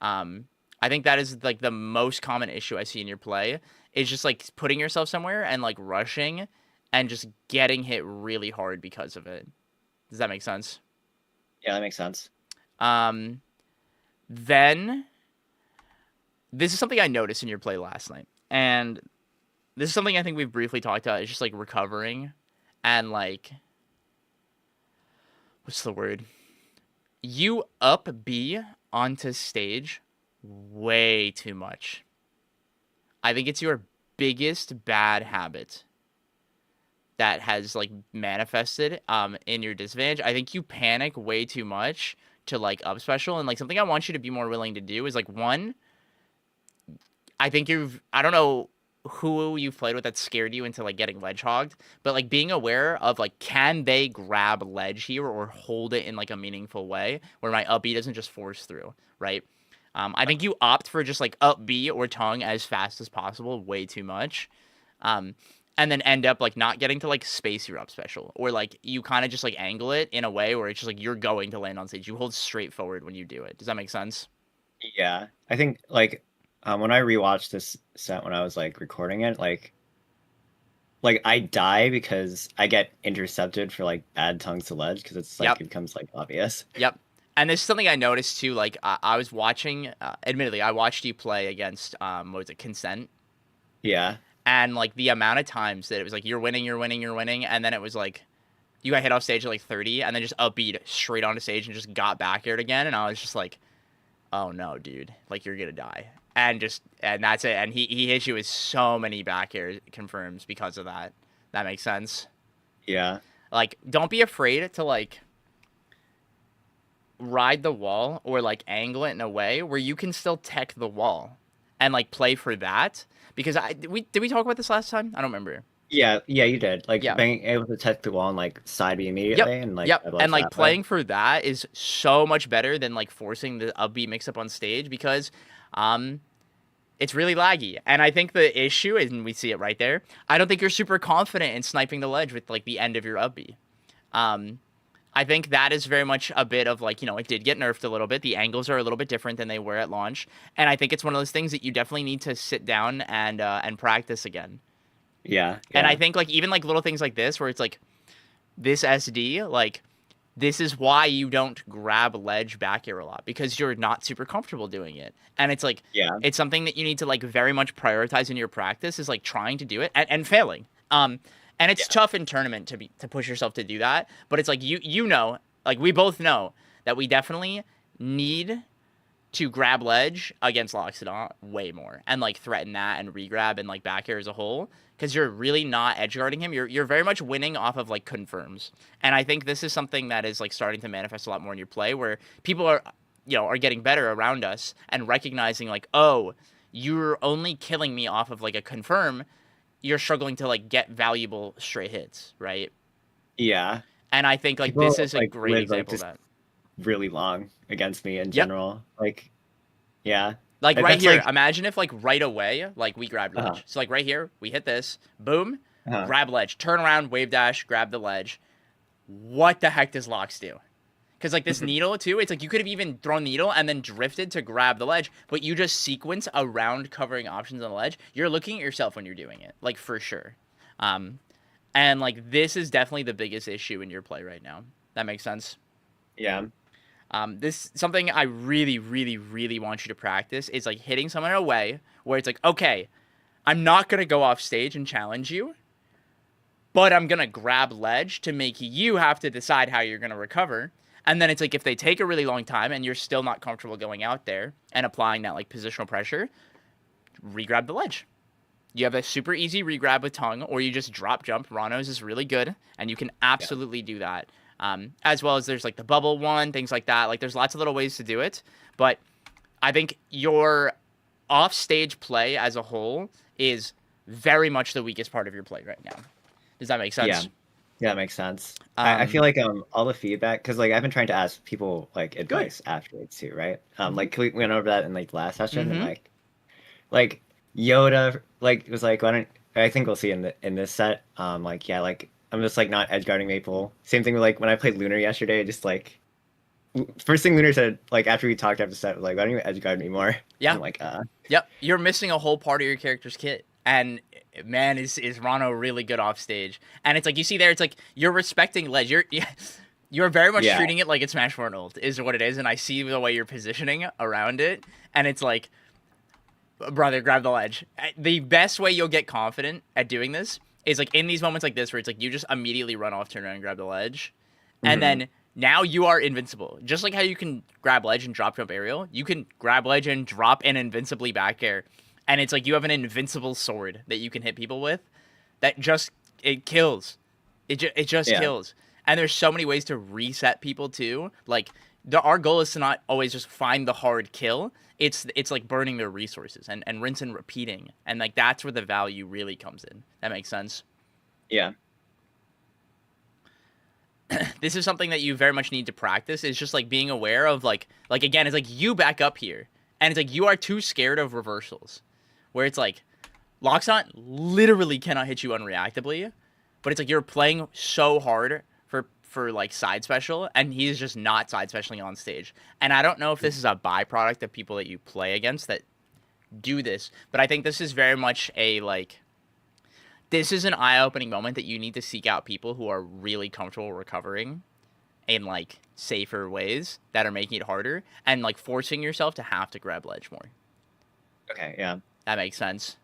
I think that is like the most common issue I see in your play is just like putting yourself somewhere and like rushing and just getting hit really hard because of it. Does that make sense? Yeah, that makes sense. Then this is something I noticed in your play last night, and this is something I think we've briefly talked about. It's just like recovering, and like, what's the word? You up B onto stage way too much. I think it's your biggest bad habit that has like manifested in your disadvantage. I think you panic way too much to like up special, and like something I want you to be more willing to do is like one, I think I don't know who you've played with that scared you into like getting ledge hogged, but like being aware of like, can they grab ledge here or hold it in like a meaningful way where my up B doesn't just force through, right? I think you opt for just like up B or tongue as fast as possible way too much. And then end up like not getting to like space your up special, or like you kind of just like angle it in a way where it's just like you're going to land on stage. You hold straight forward when you do it. Does that make sense? Yeah, I think like when I rewatched this set when I was like recording it, like I die because I get intercepted for like bad tongues to ledge because it's like Yep. it becomes like obvious. Yep. And this is something I noticed too. Like I was watching. Admittedly, I watched you play against what was it, Consent, Yeah. and like the amount of times that it was like you're winning, you're winning, you're winning, and then it was like you got hit off stage at like 30, and then just upbeat straight onto stage and just got back aired again, and I was just like, oh no, dude, like you're gonna die, and that's it. And he hit you with so many back air confirms because of that. That makes sense. Yeah. Like, don't be afraid to like ride the wall or like angle it in a way where you can still tech the wall and like play for that. Because did we talk about this last time? I don't remember. Yeah, yeah, you did. Like Yeah. being able to touch the wall and like side B Yep. immediately and like Yep. I And love like that way. playing for that is so much better than like forcing the upbeat mix up on stage because it's really laggy. And I think the issue is, and we see it right there, I don't think you're super confident in sniping the ledge with like the end of your upbeat. I think that is very much a bit of like, it did get nerfed a little bit. The angles are a little bit different than they were at launch. And I think it's one of those things that you definitely need to sit down and practice again. Yeah, And I yeah. think like even like little things like this where it's like this SD, like this is why you don't grab ledge back air a lot because you're not super comfortable doing it. And it's like Yeah. it's something that you need to like very much prioritize in your practice is like trying to do it and failing. And it's Yeah. tough in tournament to push yourself to do that, but it's like you know, like we both know that we definitely need to grab ledge against Loxodon way more and like threaten that and regrab and like back air as a whole because you're really not edge guarding him. You're very much winning off of like confirms, and I think this is something that is like starting to manifest a lot more in your play where people are getting better around us and recognizing like, oh, you're only killing me off of like a confirm. You're struggling to like get valuable straight hits, right? Yeah. And I think like this People is a like great live like example of just that. really long against me in Yep. general. Like, yeah. Like right That's here, like imagine if like right away, like we grabbed uh-huh. ledge. So like right here, we hit this, boom, Uh-huh. grab ledge, turn around, wave dash, grab the ledge. What the heck does Lox do? Because like this needle too, it's like you could have even thrown needle and then drifted to grab the ledge, but you just sequence around covering options on the ledge. You're looking at yourself when you're doing it, like for sure. Um, and like this is definitely the biggest issue in your play right now. That makes sense. Yeah. This something I really, really, really want you to practice is like hitting someone in a way where it's like, okay, I'm not gonna go off stage and challenge you, but I'm gonna grab ledge to make you have to decide how you're gonna recover. And then it's like if they take a really long time and you're still not comfortable going out there and applying that like positional pressure, regrab the ledge. You have a super easy regrab with tongue, or you just drop jump. Rano's is really good, and you can Yeah. absolutely do that. As well as there's like the bubble one, things like that. Like there's lots of little ways to do it, but I think your off-stage play as a whole is very much the weakest part of your play right now. Does that make Yeah. sense? Yeah, that makes sense. I feel like all the feedback because like I've been trying to ask people like Good. advice afterwards too, right? Mm-hmm. Like we went over that in like the last session and Mm-hmm. like Yoda like was like why don't I think we'll see in this set like yeah like I'm just like not edge guarding Maple. Same thing with like when I played Lunar yesterday, just like first thing Lunar said like after we talked after the set was like why don't you edge guard me more? Yeah. I'm like Yep. You're missing a whole part of your character's kit. And man, is Rano really good off stage. And it's like you see there, it's like you're respecting ledge. Yeah, You're very much Yeah. treating it like it's Smash 4 ult is what it is, and I see the way you're positioning around it, and it's like, brother, grab the ledge. The best way you'll get confident at doing this is like in these moments like this where it's like you just immediately run off, turn around, and grab the ledge, and Hmm. then now you are invincible. Just like how you can grab ledge and drop jump aerial, you can grab ledge and drop an invincibly back air, and it's like you have an invincible sword that you can hit people with that just it kills. It just Yeah. kills. And there's so many ways to reset people too. Like our goal is to not always just find the hard kill. It's like burning their resources and rinse and repeating. And like that's where the value really comes in. That makes sense. Yeah. This is something that you very much need to practice. Is just like being aware of like again, it's like you back up here. And it's like you are too scared of reversals. Where it's like Loxot literally cannot hit you unreactably, but it's like you're playing so hard for like side special, and he's just not side specialing on stage. And I don't know if this is a byproduct of people that you play against that do this, but I think this is very much a like this is an eye-opening moment that you need to seek out people who are really comfortable recovering in like safer ways that are making it harder and like forcing yourself to have to grab ledge more. Okay. Yeah. That makes sense.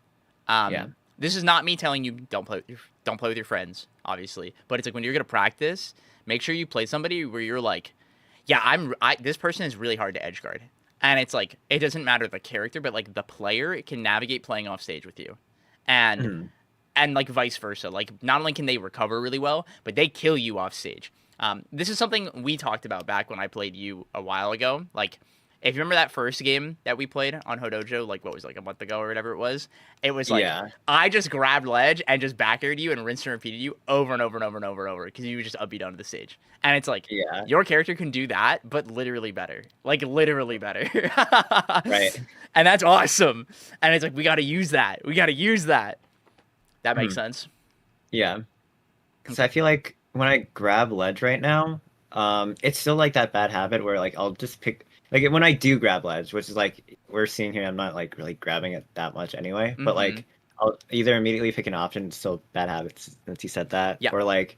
Yeah. This is not me telling you don't play with your friends, obviously, but it's like when you're gonna practice, make sure you play somebody where you're like, yeah, this person is really hard to edge guard, and it's like it doesn't matter the character, but like the player it can navigate playing off stage with you, and Mhm. and like vice versa. Like not only can they recover really well, but they kill you off stage. This is something we talked about back when I played you a while ago. Like if you remember that first game that we played on Hodojo, like what was like a month ago or whatever it was like Yeah. I just grabbed ledge and just back aired you and rinsed and repeated you over and over and over and over and over because you just upbeat onto the stage. And it's like Yeah. your character can do that, but literally better. Like literally better. Right. And that's awesome. And it's like we gotta use that. We gotta use that. That makes Mhm. sense. Yeah. Because I Okay. feel like when I grab ledge right now, it's still like that bad habit where like I'll just pick like when I do grab ledge, which is like we're seeing here, I'm not like really grabbing it that much anyway, but Mm-hmm. like I'll either immediately pick an option, still bad habits since you said that, Yeah. or like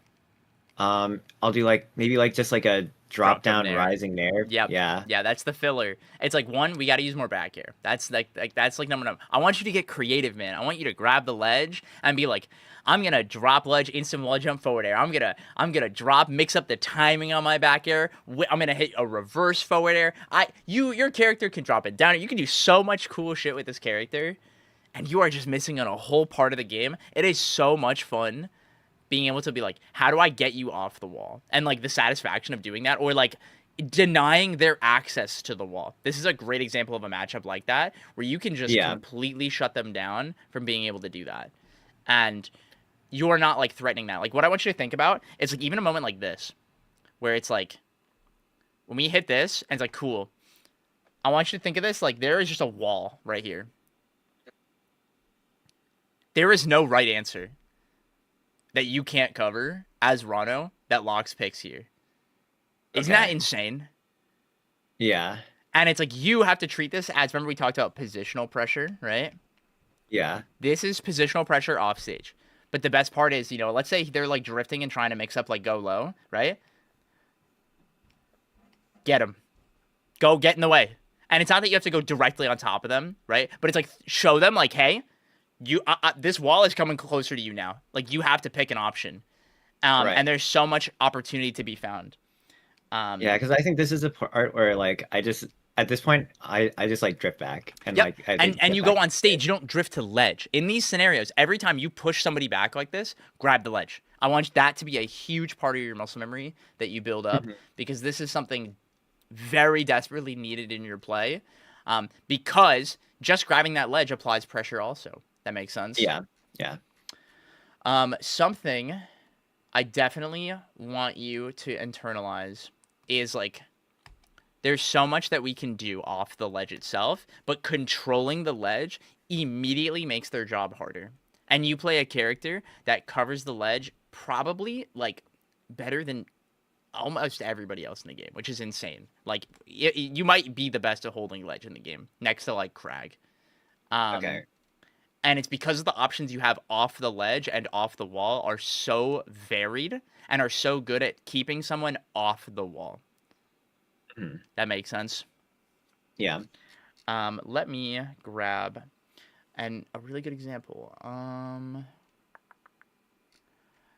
I'll do like maybe like just like a drop Drop jump down there. rising there. Yep. Yeah. Yeah, that's the filler. It's like one, we got to use more back air. That's like that's like number 1. I want you to get creative, man. I want you to grab the ledge and be like, I'm gonna drop ledge, instant wall jump forward air. I'm gonna drop, mix up the timing on my back air. I'm gonna hit a reverse forward air. Your character can drop it down. You can do so much cool shit with this character, and you are just missing on a whole part of the game. It is so much fun being able to be like, how do I get you off the wall? And like the satisfaction of doing that, or like denying their access to the wall. This is a great example of a matchup like that, where you can just Yeah. completely shut them down from being able to do that. And you're not like threatening that. Like what I want you to think about is like even a moment like this, where it's like, when we hit this, and it's like, cool. I want you to think of this like there is just a wall right here. There is no right answer that you can't cover as Rano that Lox picks here. Isn't that Okay. insane? Yeah. And it's like you have to treat this as, remember we talked about positional pressure, right? Yeah. This is positional pressure off stage. But the best part is, let's say they're like drifting and trying to mix up like go low, right? Get them. Go get in the way. And it's not that you have to go directly on top of them, right? But it's like show them like, hey, this wall is coming closer to you now. Like you have to pick an option. Right. And there's so much opportunity to be found. Yeah, because I think this is a part where like I just at this point I just like drift back and Yep. like I And think and get you back. go on stage, you don't drift to ledge. In these scenarios, every time you push somebody back like this, grab the ledge. I want that to be a huge part of your muscle memory that you build up Mhm. because this is something very desperately needed in your play. Because just grabbing that ledge applies pressure also. That makes sense. Yeah. Yeah. Something I definitely want you to internalize is like there's so much that we can do off the ledge itself, but controlling the ledge immediately makes their job harder. And you play a character that covers the ledge probably like better than almost everybody else in the game, which is insane. Like you might be the best at holding ledge in the game, next to like Crag. Um, Okay. And it's because of the options you have off the ledge and off the wall are so varied and are so good at keeping someone off the wall. Mhm. That makes sense. Yeah. Let me grab and a really good example.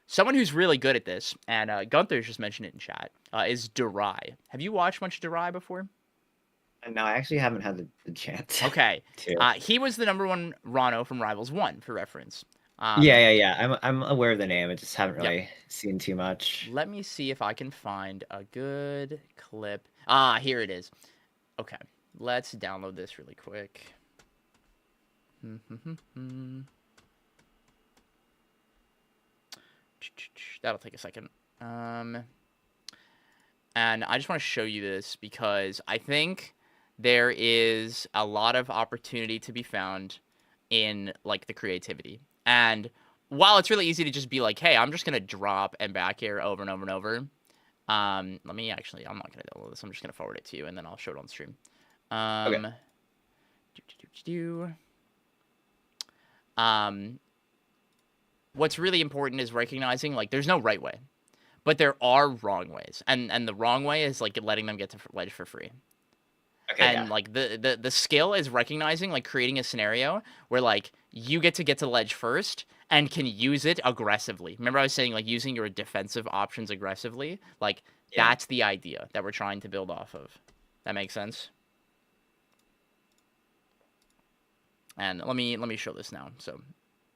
Someone who's really good at this, and Gunther's just mentioned it in chat, is Durai. Have you watched much Durai before? No, I actually haven't had the chance Okay. to. He was the number one Rano from Rivals 1, for reference. Yeah. I'm aware of the name. I just haven't Yep. really seen too much. Let me see if I can find a good clip. Here it is. Okay. Let's download this really quick. That'll take a second. And I just want to show you this because I think there is a lot of opportunity to be found in like the creativity. And while it's really easy to just be like, hey, I'm just gonna drop and back air over and over and over. Let me actually, I'm not gonna download this. I'm just gonna forward it to you and then I'll show it on stream. Okay. What's really important is recognizing like there's no right way, but there are wrong ways, and the wrong way is like letting them get to ledge for free. Okay. And Yeah. like the skill is recognizing like creating a scenario where like you get to ledge first and can use it aggressively. Remember I was saying like using your defensive options aggressively? Like Yeah. that's the idea that we're trying to build off of. That makes sense? And let me show this now so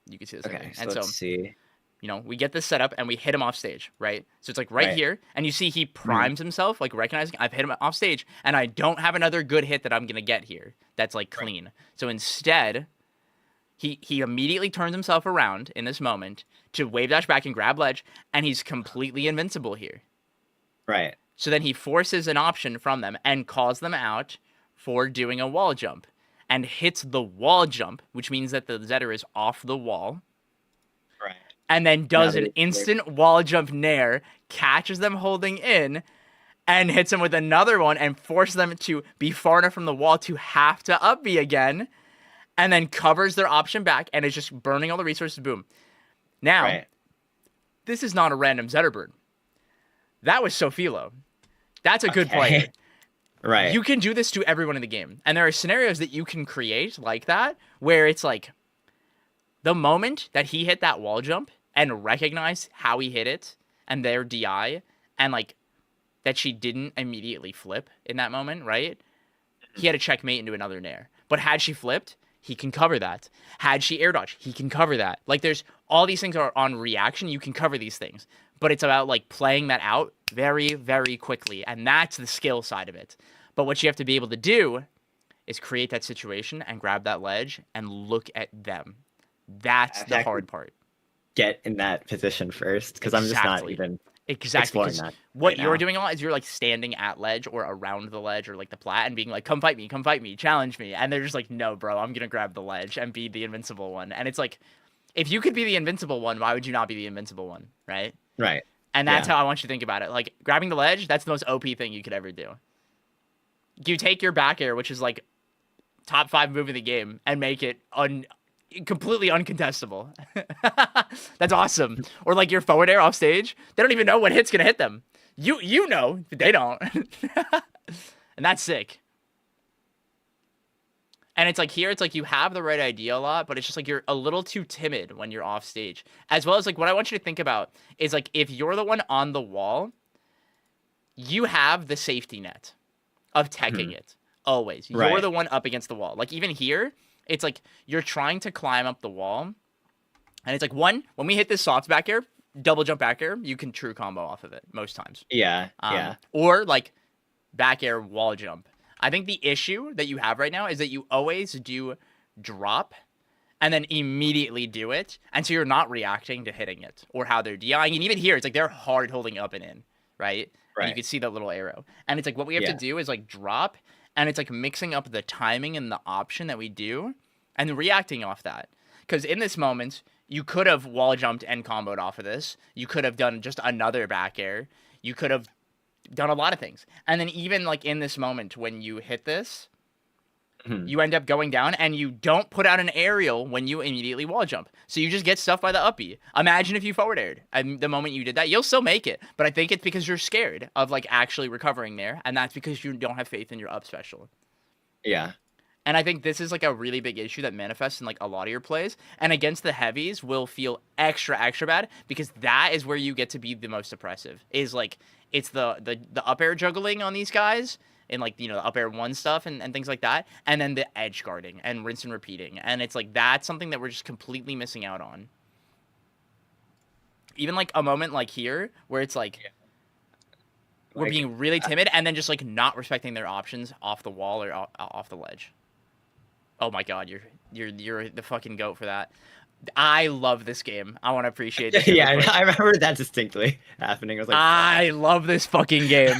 you can see this. Okay. So And let's see. you know, we get this set up and we hit him off stage, right? So it's like right Right. here, and you see he Mhm. primes himself, like recognizing I've hit him off stage, and I don't have another good hit that I'm gonna get here that's like Right. clean. So instead, he immediately turns himself around in this moment to wave dash back and grab ledge, and he's completely invincible here. Right. So then he forces an option from them and calls them out for doing a wall jump, and hits the wall jump, which means that the Zetter is off the wall. Right. And then Now does an they're instant wall jump nair, catches them holding in, and hits them with another one and forces them to be far enough from the wall to have to up B again, and then covers their option back and is just burning all the resources. Boom. Now, right. this is not a random Zetterbird. That was Sofilo. That's a good Okay. player. Right. You can do this to everyone in the game. And there are scenarios that you can create like that where it's like the moment that he hit that wall jump and recognized how he hit it and their DI and like that she didn't immediately flip in that moment, right? He had a checkmate into another nair. But had she flipped, he can cover that. Had she air dodge, he can cover that. Like there's all these things are on reaction, you can cover these things. But it's about like playing that out very, very quickly. And that's the skill side of it. But what you have to be able to do is create that situation and grab that ledge and look at them. That's the hard part. Get in that position first because I'm just not Exactly. even Exactly. exploring 'Cause that. what right you're now. doing a lot is you're like standing at ledge or around the ledge or like the plat and being like, come fight me, challenge me. And they're just like, no, bro, I'm going to grab the ledge and be the invincible one. And it's like, if you could be the invincible one, why would you not be the invincible one? Right. Right. And that's Yeah. how I want you to think about it. Like grabbing the ledge, that's the most OP thing you could ever do. You take your back air, which is like top 5 move in the game, and make it completely uncontestable. That's awesome. Or like your forward air off stage, they don't even know what hit's gonna hit them. You know, but they don't. And that's sick. And it's like here, it's like you have the right idea a lot, but it's just like you're a little too timid when you're off stage. As well as like what I want you to think about is like if you're the one on the wall, you have the safety net of teching it. Always. You're Right. the one up against the wall. Like even here, it's like you're trying to climb up the wall. And it's like when we hit this soft back air, double jump back air, you can true combo off of it most times. Yeah. Yeah. Or like back air wall jump. I think the issue that you have right now is that you always do drop and then immediately do it. And so you're not reacting to hitting it or how they're DIing. And even here, it's like they're hard holding up and in, right? And you can see that little arrow. And it's like what we have to do is like drop, and it's like mixing up the timing and the option that we do and reacting off that. Because in this moment, you could have wall jumped and comboed off of this. You could have done just another back air. You could have done a lot of things. And then even like in this moment when you hit this, Mhm. you end up going down and you don't put out an aerial when you immediately wall jump. So you just get stuffed by the uppie. Imagine if you forward aired. And the moment you did that, you'll still make it. But I think it's because you're scared of like actually recovering there. And that's because you don't have faith in your up special. Yeah. And I think this is like a really big issue that manifests in like a lot of your plays. And against the heavies will feel extra, extra bad because that is where you get to be the most oppressive. Is like it's the up air juggling on these guys and like the up air one stuff and things like that. And then the edge guarding and rinse and repeating. And it's like that's something that we're just completely missing out on. Even like a moment like here where it's like we're Like, being really timid and then just like not respecting their options off the wall or off the ledge. Oh my god, you're the fucking goat for that. I love this game. I want to appreciate this. yeah, I remember that distinctly happening. I was like, I love this fucking game.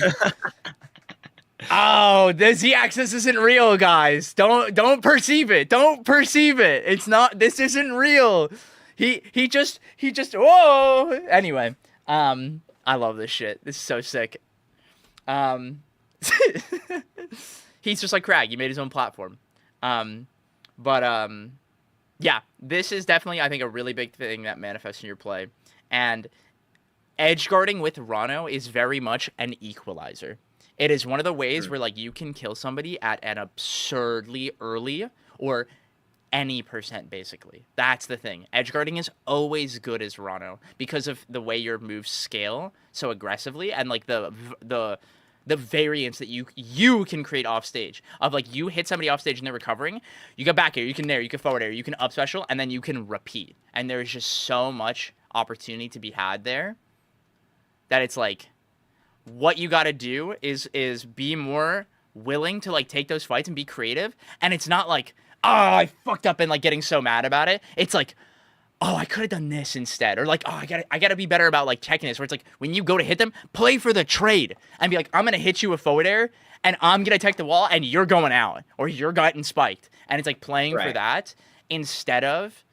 Oh, the Z-axis isn't real, guys. Don't perceive it. Don't perceive it. It's not. This isn't real. He just whoa. Anyway, I love this shit. This is so sick. He's just like Crag. He made his own platform. Yeah, this is definitely, I think, a really big thing that manifests in your play. And edge guarding with Rano is very much an equalizer. It is one of the ways where, like, you can kill somebody at an absurdly early or any percent, basically. That's the thing. Edge guarding is always good as Rano because of the way your moves scale so aggressively and, like, the variance that you can create off stage of like you hit somebody off stage and they're recovering, you go back air, you can nair, you can forward air, you can up special, and then you can repeat. And there's just so much opportunity to be had there that it's like what you got to do is be more willing to like take those fights and be creative. And it's not like, oh, I fucked up and like getting so mad about it. It's like, oh, I could have done this instead. Or like, oh, I gotta be better about like checking this. Where it's like, when you go to hit them, play for the trade. And be like, I'm gonna hit you with forward air, and I'm gonna tech the wall, and you're going out. Or you're getting spiked. And it's like playing for that instead of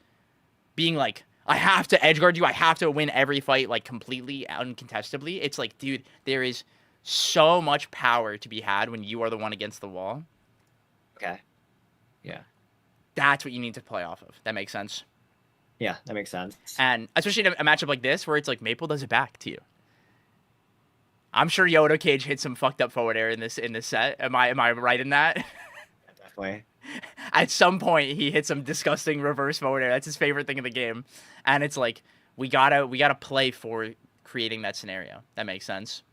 being like, I have to edge guard you. I have to win every fight like completely uncontestably. It's like, dude, there is so much power to be had when you are the one against the wall. okay. Yeah. That's what you need to play off of. That makes sense. Yeah, that makes sense. And especially in a matchup like this, where it's like Maple does it back to you. I'm sure Yoda Cage hit some fucked up forward air in this set. Am I right in that? Yeah, definitely. At some point, he hit some disgusting reverse forward air. That's his favorite thing in the game, and it's like we gotta play for creating that scenario. That makes sense.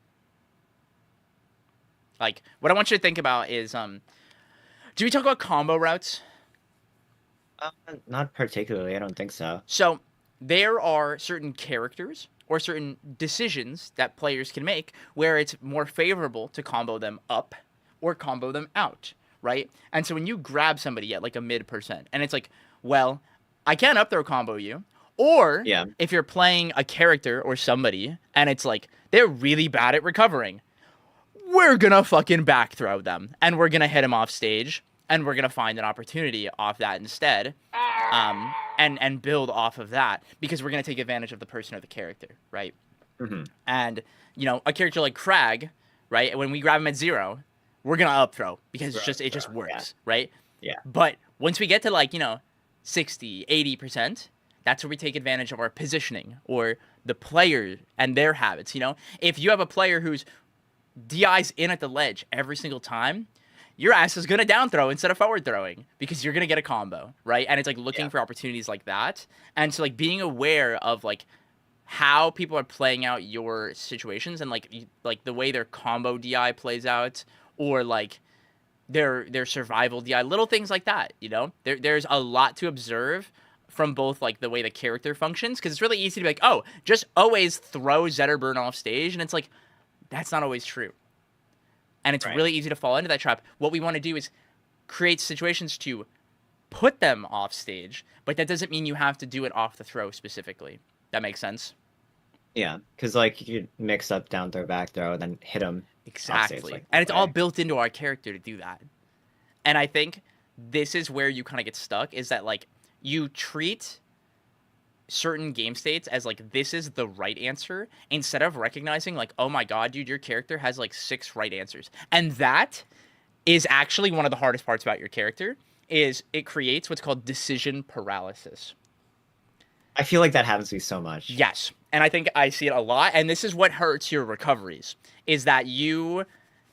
Like what I want you to think about is do we talk about combo routes? Not particularly. I don't think so. So there are certain characters or certain decisions that players can make where it's more favorable to combo them up or combo them out, right? And so when you grab somebody at like a mid percent and it's like, well, I can't up throw combo you. Or if you're playing a character or somebody and it's like they're really bad at recovering, we're gonna fucking back throw them and we're gonna hit them off stage. And we're going to find an opportunity off that instead and build off of that because we're going to take advantage of the person or the character, right? Mm-hmm. And, a character like Crag, right? When we grab him at 0, we're going to up throw because it just works, right? Yeah. But once we get to like, 60, 80%, that's where we take advantage of our positioning or the player and their habits, If you have a player who's DI's in at the ledge every single time, your ass is going to down throw instead of forward throwing because you're going to get a combo, right? And it's like looking for opportunities like that. And so like being aware of like how people are playing out your situations and like the way their combo DI plays out or like their survival DI, little things like that, There's a lot to observe from both like the way the character functions because it's really easy to be like, oh, just always throw Zetterburn off stage. And it's like, that's not always true. And it's really easy to fall into that trap. What we want to do is create situations to put them off stage, but that doesn't mean you have to do it off the throw specifically. That makes sense? Yeah, because like you could mix up down throw, back throw, and then hit them. Exactly. Like, and it's all built into our character to do that. And I think this is where you kind of get stuck is that like you treat certain game states as like this is the right answer instead of recognizing like, oh my god, dude, your character has like 6 right answers. And that is actually one of the hardest parts about your character. Is it creates what's called decision paralysis. I feel like that happens to me so much. Yes. And I think I see it a lot. And this is what hurts your recoveries, is that you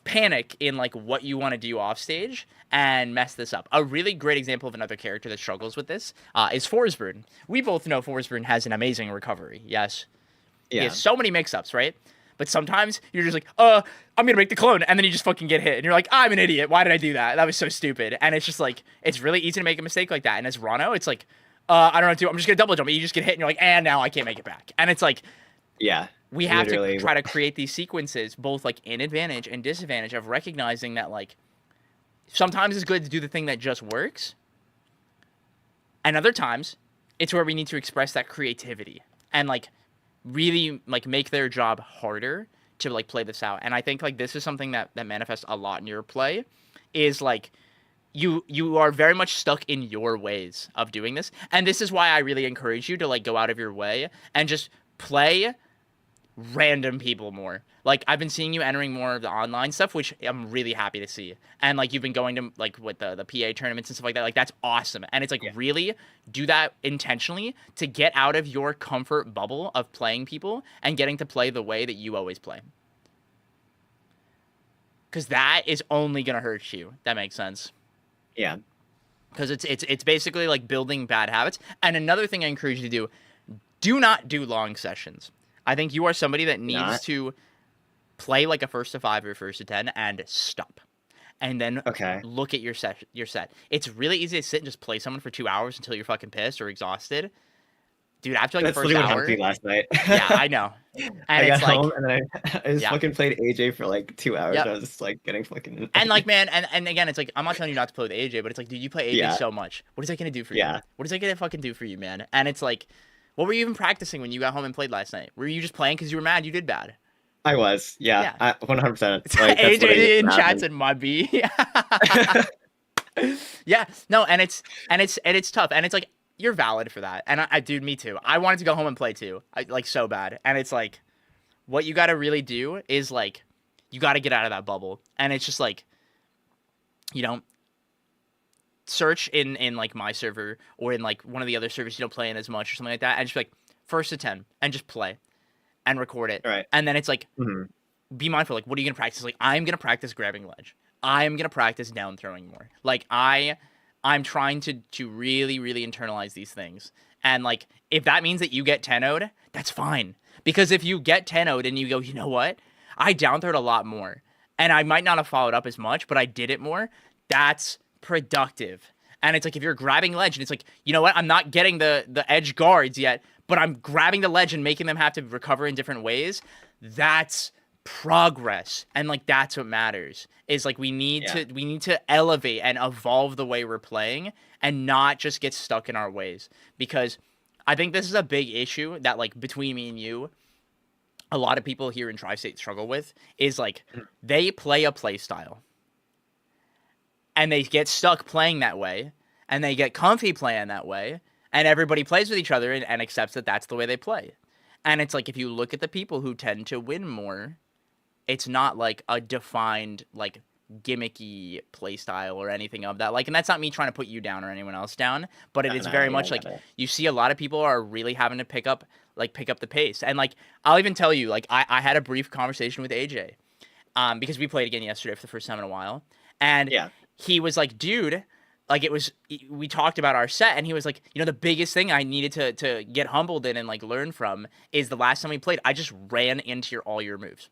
panic in like what you want to do off stage and mess this up. A really great example of another character that struggles with this is Forsberg. We both know Forsberg has an amazing recovery. Yes. He Yeah. has so many mix-ups, right? But sometimes you're just like, I'm gonna make the clone, and then you just fucking get hit, and you're like, I'm an idiot. Why did I do that? That was so stupid. And it's just like, it's really easy to make a mistake like that. And as Rano, it's like, I don't know what to do. I'm just gonna double jump. And you just get hit, and you're like, and now I can't make it back. And it's like, Yeah. we have Literally. to try to create these sequences, both like in advantage and disadvantage, of recognizing that like sometimes it's good to do the thing that just works, and other times it's where we need to express that creativity and like really like make their job harder to like play this out. And I think like this is something that manifests a lot in your play, is like you are very much stuck in your ways of doing this. And this is why I really encourage you to like go out of your way and just play random people more. Like I've been seeing you entering more of the online stuff, which I'm really happy to see. And like you've been going to like with the PA tournaments and stuff like that. Like that's awesome. And it's like really do that intentionally to get out of your comfort bubble of playing people and getting to play the way that you always play. Because that is only gonna hurt you. That makes sense. Yeah. Because it's basically like building bad habits. And another thing I encourage you to do not do long sessions. I think you are somebody that needs to play like a first to 5 or first to 10 and stop. And then look at your set. It's really easy to sit and just play someone for 2 hours until you're fucking pissed or exhausted. Dude, after like That's the first literally what hour. happened to me last night. Yeah, I know. And I it's got like, home and then I just fucking played AJ for like 2 hours. Yep. I was just like getting fucking. And like, man, and again, it's like, I'm not telling you not to play with AJ, but it's like, dude, you play AJ so much. What is that gonna do for you? What is that gonna fucking do for you, man? And it's like, what were you even practicing when you got home and played last night? Were you just playing because you were mad you did bad? I was, yeah. 100%. Like, AJ in chat said Mudby. Yeah, no, and it's tough, and it's like you're valid for that, and I dude, me too. I wanted to go home and play too, like so bad, and it's like, what you got to really do is like, you got to get out of that bubble, and it's just like, you know, search in like my server or in like one of the other servers you don't play in as much or something like that, and just be like first to 10 and just play and record it. Right. And then it's like, be mindful, like, what are you gonna practice? Like, I'm gonna practice grabbing ledge. I'm gonna practice down throwing more. Like I'm trying to really, really internalize these things. And like, if that means that you get 10-0'd, that's fine. Because if you get 10-0'd and you go, you know what? I down throwed a lot more. And I might not have followed up as much, but I did it more. That's productive. And it's like, if you're grabbing ledge and it's like, you know what? I'm not getting the edge guards yet, but I'm grabbing the ledge and making them have to recover in different ways. That's progress. And like, that's what matters, is like, we need to elevate and evolve the way we're playing and not just get stuck in our ways. Because I think this is a big issue that like between me and you, a lot of people here in Tri-State struggle with, is like, they play a play style and they get stuck playing that way and they get comfy playing that way, and everybody plays with each other and accepts that that's the way they play. And it's like, if you look at the people who tend to win more, it's not like a defined like gimmicky play style or anything of that. Like, and that's not me trying to put you down or anyone else down, but it is very much like, you see a lot of people are really having to pick up the pace. And like, I'll even tell you, like, I had a brief conversation with AJ, because we played again yesterday for the first time in a while. And he was like, dude, like, we talked about our set, and he was like, you know, the biggest thing I needed to get humbled in and like learn from is the last time we played, I just ran into all your moves.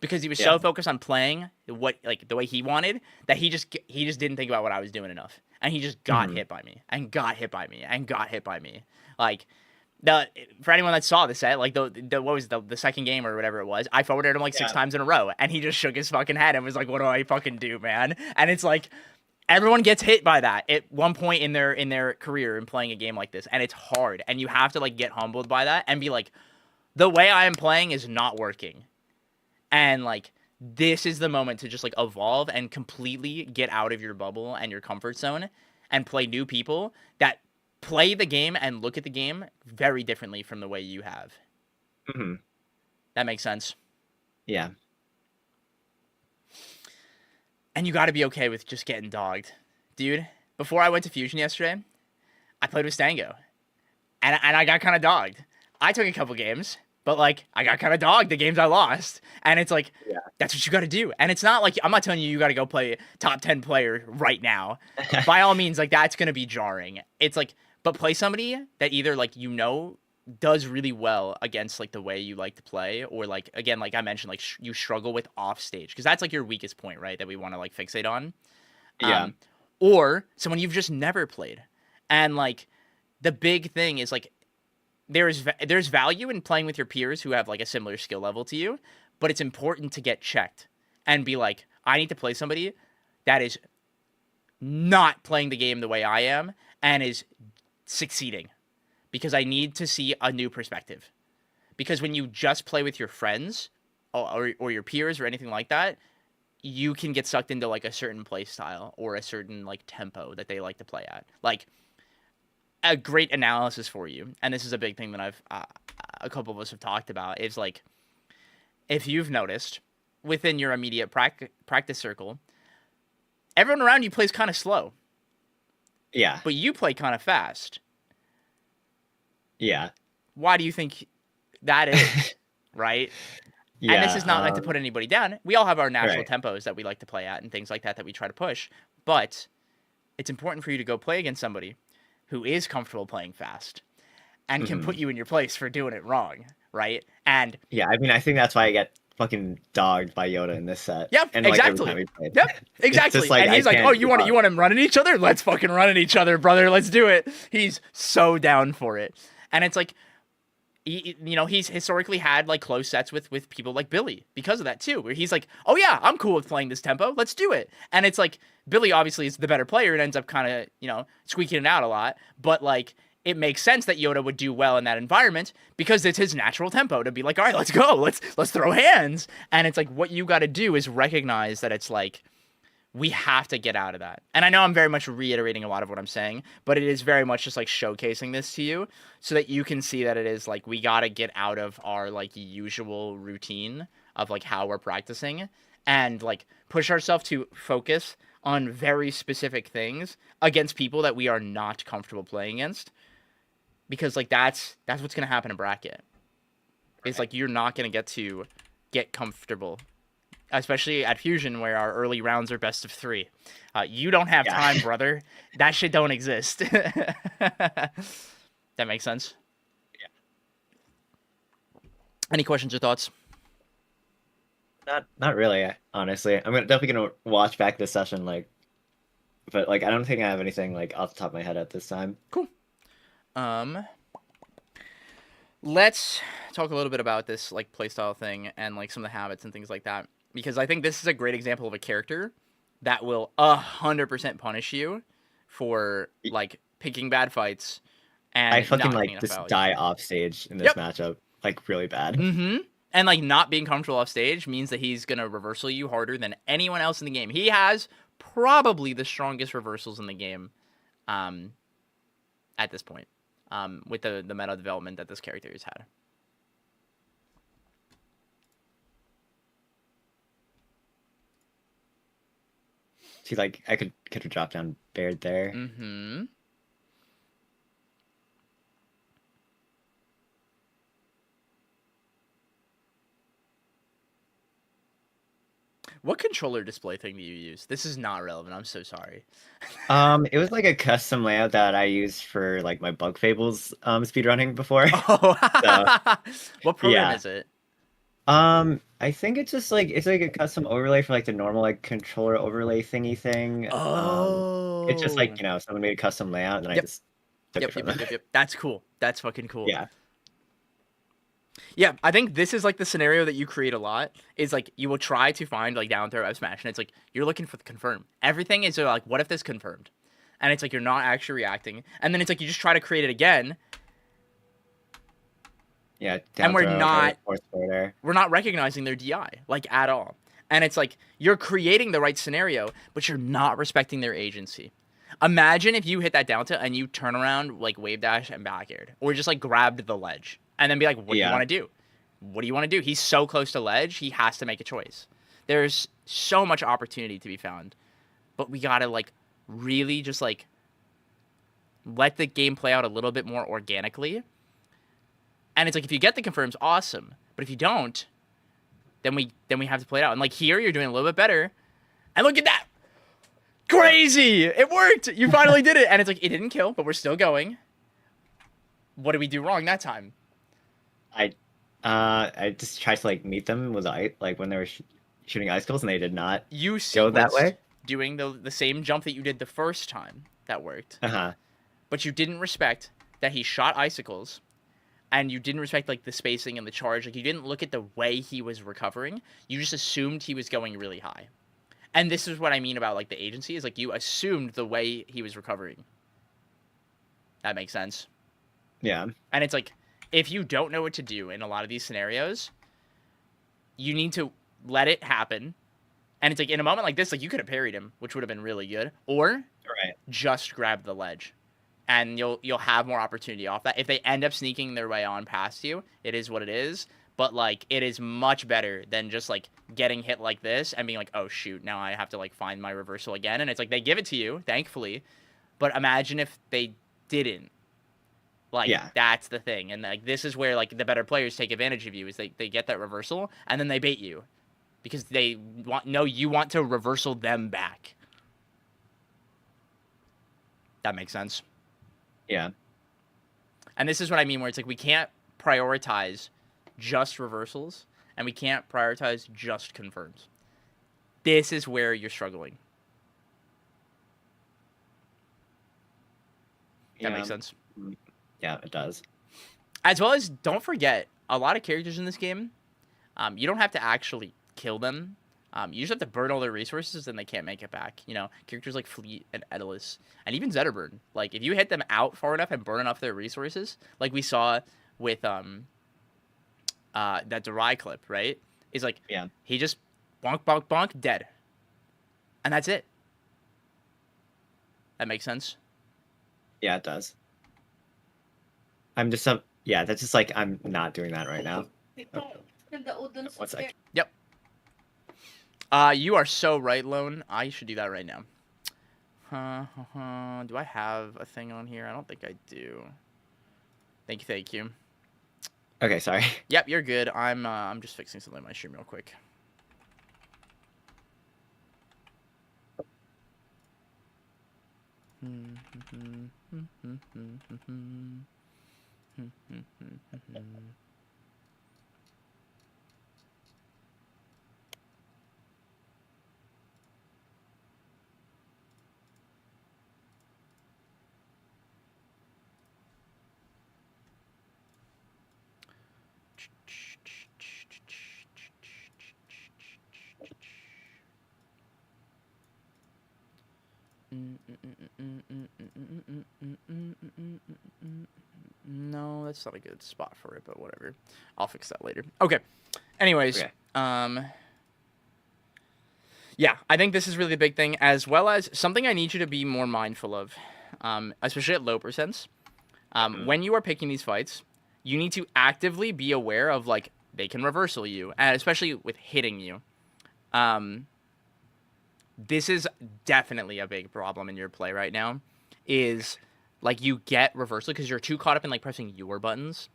Because he was so focused on playing what, like, the way he wanted, that he just didn't think about what I was doing enough, and he just got hit by me and got hit by me and got hit by me. Like, for anyone that saw the set, like the what was the second game or whatever it was, I forwarded him like 6 times in a row, and he just shook his fucking head and was like, "What do I fucking do, man?" And it's like, everyone gets hit by that at one point in their career in playing a game like this, and it's hard, and you have to like get humbled by that and be like, the way I am playing is not working. And like, this is the moment to just like evolve and completely get out of your bubble and your comfort zone and play new people that play the game and look at the game very differently from the way you have. That makes sense. Yeah. And you got to be okay with just getting dogged. Dude, before I went to Fusion yesterday, I played with Stango. And I got kind of dogged. I took a couple games, but like I got kind of dogged the games I lost. And it's like, Yeah. that's what you got to do. And it's not like I'm not telling you got to go play top 10 player right now. By all means, like that's going to be jarring. It's like, but play somebody that either like, does really well against like the way you like to play, or like, again, like I mentioned, like you struggle with off stage, because that's like your weakest point, right? That we want to like fixate on. Yeah. Or someone you've just never played. And like, the big thing is like there's value in playing with your peers who have like a similar skill level to you, but it's important to get checked and be like, I need to play somebody that is not playing the game the way I am and is succeeding, because I need to see a new perspective. Because when you just play with your friends or your peers or anything like that, you can get sucked into like a certain play style or a certain like tempo that they like to play at. Like, a great analysis for you, and this is a big thing that I've a couple of us have talked about, is like, if you've noticed within your immediate practice circle, everyone around you plays kind of slow. Yeah. But you play kind of fast. Yeah. Why do you think that is? Right? Yeah. And this is not meant to put anybody down. We all have our natural Right. tempos that we like to play at and things like that we try to push. But it's important for you to go play against somebody who is comfortable playing fast and can put you in your place for doing it wrong, right? And yeah, I mean, I think that's why I get fucking dogged by Yoda in this set. Yep, and, like, exactly. every time we played. Yep, exactly. Just, like, and he's I like, can't "Oh, you want keep up. him running each other? Let's fucking run at each other, brother. Let's do it." He's so down for it, and it's like, he's historically had like close sets with people like Billy because of that too, where he's like, "Oh yeah, I'm cool with playing this tempo. Let's do it." And it's like Billy obviously is the better player and ends up kind of squeaking it out a lot, but like, it makes sense that Yoda would do well in that environment because it's his natural tempo to be like, all right, let's go. Let's throw hands. And it's like, what you got to do is recognize that it's like, we have to get out of that. And I know I'm very much reiterating a lot of what I'm saying, but it is very much just like showcasing this to you so that you can see that it is like, we got to get out of our like usual routine of like how we're practicing and like push ourselves to focus on very specific things against people that we are not comfortable playing against. Because like that's what's gonna happen in bracket. It's like you're not gonna get comfortable, especially at Fusion where our early rounds are best of 3. You don't have time, brother. That shit don't exist. That makes sense. Yeah. Any questions or thoughts? Not really, honestly. I'm definitely gonna watch back this session, like, but like I don't think I have anything like off the top of my head at this time. Cool. Let's talk a little bit about this like playstyle thing and like some of the habits and things like that, because I think this is a great example of a character that will 100% punish you for like picking bad fights and I fucking not like getting enough just value. die off stage in this Yep. matchup, like really bad. And like not being comfortable off stage means that he's gonna reversal you harder than anyone else in the game. He has probably the strongest reversals in the game, at this point, with the meta development that this character has had. See, like I could have dropped down Baird there. What controller display thing do you use? This is not relevant. I'm so sorry. It was like a custom layout that I used for like my Bug Fables speedrunning before. Oh, what program is it? I think it's just like it's like a custom overlay for like the normal like controller overlay thingy thing. It's just like someone made a custom layout and I just took it from them. Yep. That's cool. That's fucking cool. Yeah. Yeah, I think this is like the scenario that you create a lot. Is like you will try to find like down throw up smash, and it's like you're looking for the confirm. Everything is like, what if this confirmed? And it's like you're not actually reacting, and then it's like you just try to create it again. Yeah, and we're not there. We're not recognizing their DI like at all. And it's like you're creating the right scenario, but you're not respecting their agency. Imagine if you hit that down tilt and you turn around like wave dash and back aired, or just like grabbed the ledge. And then be like, what do you want to do? What do you want to do? He's so close to ledge, he has to make a choice. There's so much opportunity to be found, but we gotta like really just like let the game play out a little bit more organically. And it's like if you get the confirms, awesome. But if you don't, then we have to play it out. And like here, you're doing a little bit better. And look at that, crazy! It worked. You finally did it. And it's like it didn't kill, but we're still going. What did we do wrong that time? I just tried to like meet them with like when they were shooting icicles, and they did not You go that way. doing the same jump that you did the first time. That worked. Uh-huh. But you didn't respect that he shot icicles, and you didn't respect like the spacing and the charge. Like you didn't look at the way he was recovering. You just assumed he was going really high. And this is what I mean about like the agency is like you assumed the way he was recovering. That makes sense. Yeah. And it's like if you don't know what to do in a lot of these scenarios, you need to let it happen. And it's like in a moment like this, like you could have parried him, which would have been really good, or Right. just grab the ledge, and you'll have more opportunity off that. If they end up sneaking their way on past you, it is what it is. But like it is much better than just like getting hit like this and being like, oh shoot, now I have to like find my reversal again. And it's like they give it to you, thankfully. But imagine if they didn't. Like Yeah. that's the thing. And like this is where like the better players take advantage of you is they get that reversal and then they bait you. Because they you want to reversal them back. That makes sense. Yeah. And this is what I mean where it's like we can't prioritize just reversals and we can't prioritize just confirms. This is where you're struggling. That makes sense. Yeah, it does. As well as don't forget a lot of characters in this game, you don't have to actually kill them. You just have to burn all their resources and they can't make it back. You know, characters like Fleet and Edalus and even Zetterburn. Like if you hit them out far enough and burn enough their resources, like we saw with that Durai clip, right? Is like he just bonk bonk bonk dead. And that's it. That makes sense? Yeah, it does. I'm just that's just like I'm not doing that right now. One sec. Yep. You are so right, Lone. I should do that right now. Do I have a thing on here? I don't think I do. Thank you. Okay, sorry. Yep, you're good. I'm just fixing something on my stream real quick. No, that's not a good spot for it, but whatever. I'll fix that later. Okay. Anyways, yeah, I think this is really the big thing, as well as something I need you to be more mindful of, especially at low percents. When you are picking these fights, you need to actively be aware of, like, they can reversal you, and especially with hitting you. This is definitely a big problem in your play right now, is, like, you get reversal because you're too caught up in, like, pressing your buttons,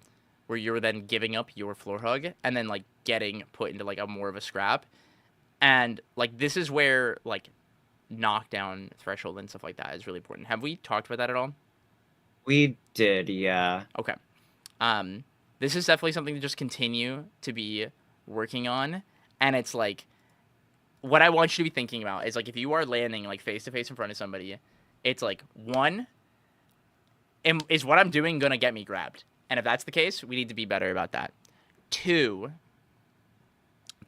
where you're then giving up your floor hug, and then, like, getting put into, like, a more of a scrap. And, like, this is where, like, knockdown threshold and stuff like that is really important. Have we talked about that at all? We did, yeah. Okay. This is definitely something to just continue to be working on. And it's, like, what I want you to be thinking about is, like, if you are landing, like, face-to-face in front of somebody, it's, like, one, is what I'm doing going to get me grabbed? And if that's the case, we need to be better about that. Two,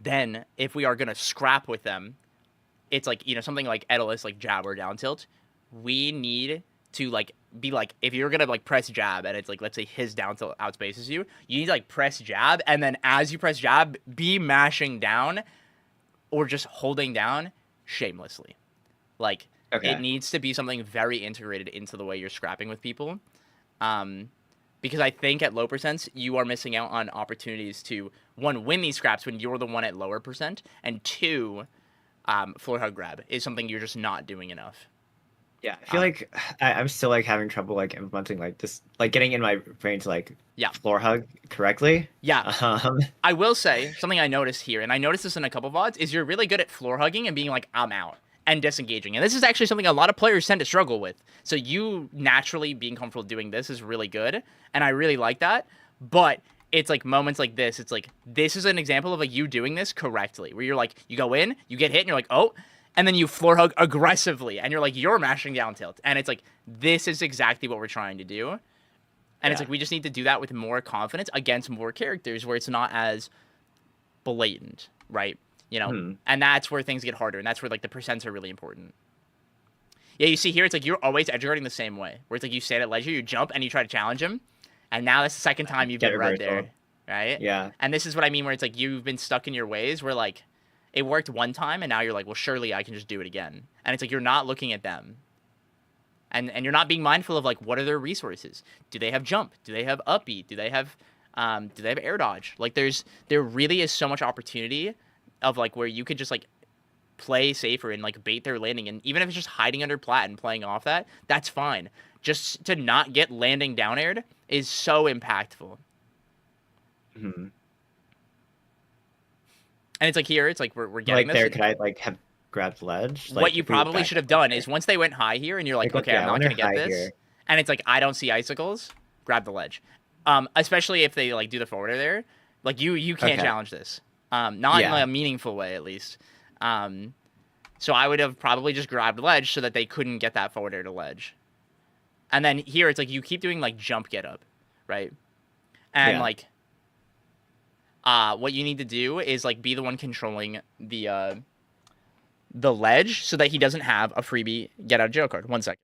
then if we are going to scrap with them, it's like, you know, something like Edalus, like jab or down tilt, we need to, like, be like, if you're going to, like, press jab and it's like, let's say his down tilt outspaces you, you need to, like, press jab, and then as you press jab, be mashing down or just holding down shamelessly. Like, it needs to be something very integrated into the way you're scrapping with people. Because I think at low percents, you are missing out on opportunities to, one, win these scraps when you're the one at lower percent, and two, floor hug grab is something you're just not doing enough. Yeah, I feel like I'm still like having trouble like implementing like this, like getting in my brain to like Yeah, floor hug correctly. yeah. Um, I will say something I noticed here, and I noticed this in a couple VODs, is you're really good at floor hugging and being like, I'm out, and disengaging. And this is actually something a lot of players tend to struggle with. So you naturally being comfortable doing this is really good, and I really like that. But it's like moments like this, it's like, this is an example of like you doing this correctly, where you're like, you go in, you get hit, and you're like, oh, and then you floor hug aggressively, and you're like, you're mashing down tilt. And it's like, this is exactly what we're trying to do. And it's yeah. like we just need to do that with more confidence against more characters where it's not as blatant, right? You know, Hmm. and that's where things get harder, and that's where like the percents are really important. Yeah, you see here, it's like you're always edge guarding the same way, where it's like you stand at leisure, you jump, and you try to challenge him, and now that's the second time you've Get been red there, reversal. right? Yeah. And this is what I mean, where it's like you've been stuck in your ways, where like it worked one time, and now you're like, well, surely I can just do it again, and it's like you're not looking at them. And you're not being mindful of like what are their resources? Do they have jump? Do they have up B? Do they have air dodge? Like there really is so much opportunity of like where you could just like play safer and like bait their landing, and even if it's just hiding under plat and playing off that, that's fine. Just to not get landing down aired is so impactful. Hmm. And it's like here, it's like we're getting Like this. there, could I like have grabbed ledge? What Like you if we went probably back should have like done there. is once they went high here and you're like, Like okay, okay, I'm I not went gonna get high this, here. and it's like I don't see icicles, grab the ledge. Especially if they like do the forwarder there, like you can't Okay. challenge this. Not in like, Yeah. a meaningful way at least. Um, so I would have probably just grabbed ledge so that they couldn't get that forwarder to ledge. And then here it's like you keep doing like jump get up, right? And Yeah. like what you need to do is like be the one controlling the ledge so that he doesn't have a freebie get out of jail card. 1 second.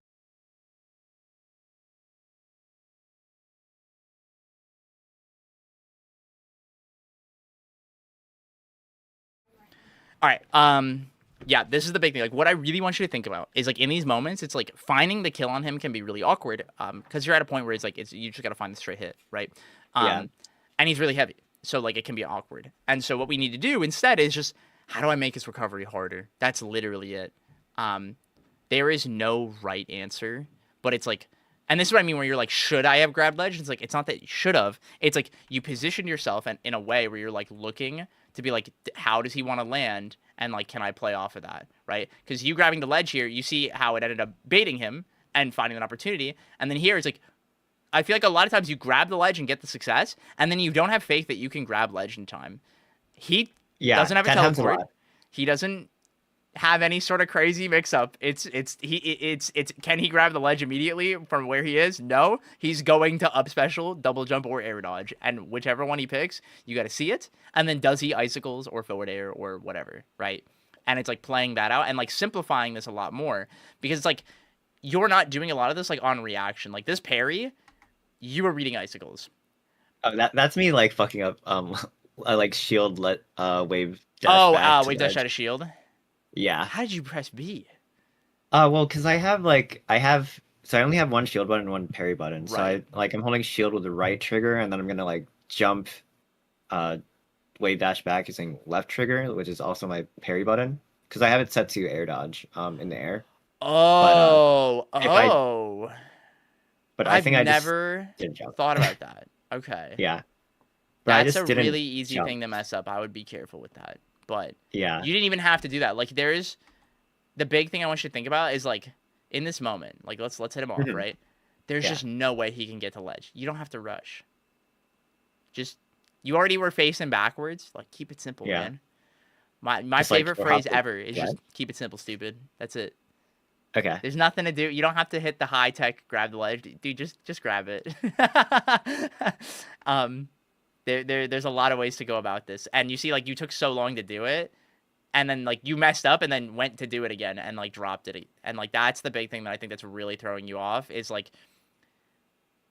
All right. Yeah, this is the big thing. Like, what I really want you to think about is like in these moments, it's like finding the kill on him can be really awkward. Because you're at a point where it's like you just gotta find the straight hit, right? Yeah. And he's really heavy, so like it can be awkward. And so what we need to do instead is just how do I make his recovery harder? That's literally it. Um, there is no right answer, but it's like, and this is what I mean where you're like, should I have grabbed ledge? It's like it's not that you should have. It's like you positioned yourself in a way where you're like looking to be like, how does he want to land? And like, can I play off of that? Right? Because you grabbing the ledge here, you see how it ended up baiting him and finding an opportunity. And then here it's like, I feel like a lot of times you grab the ledge and get the success, and then you don't have faith that you can grab ledge in time. He Yeah. doesn't have a That happens a teleport. lot. He doesn't have any sort of crazy mix up. It's can he grab the ledge immediately from where he is? No. He's going to up special, double jump, or air dodge. And whichever one he picks, you gotta see it. And then does he icicles or forward air or whatever, right? And it's like playing that out and like simplifying this a lot more. Because it's like you're not doing a lot of this like on reaction. Like this parry, you were reading icicles. Oh, that's me like fucking up like shield let wave dash Oh, back to wave dash ledge. out of shield. Yeah. How did you press B? Well, because I have so I only have one shield button and one parry button. So Right. I'm holding shield with the right trigger, and then I'm gonna like jump, uh, wave dash back using left trigger, which is also my parry button. Because I have it set to air dodge in the air. But Oh, if I oh. but I I've think I just never didn't jump. thought about that. Okay. Yeah, but I That's just a didn't really easy jump. thing to mess up. I would be careful with that. But Yeah. you didn't even have to do that. Like there's the big thing I want you to think about is like in this moment, like let's hit him off, Mhm. right? There's Yeah. just no way he can get to ledge. You don't have to rush. Just you already were facing backwards. Like keep it simple, Yeah. man. My Just like favorite go phrase hop to ever is just ledge. keep it simple, stupid. That's it. Okay. There's nothing to do. You don't have to hit the high tech grab the ledge. Dude, just grab it. um there's a lot of ways to go about this. And you see like you took so long to do it and then like you messed up and then went to do it again and like dropped it. And like that's the big thing that I think that's really throwing you off is like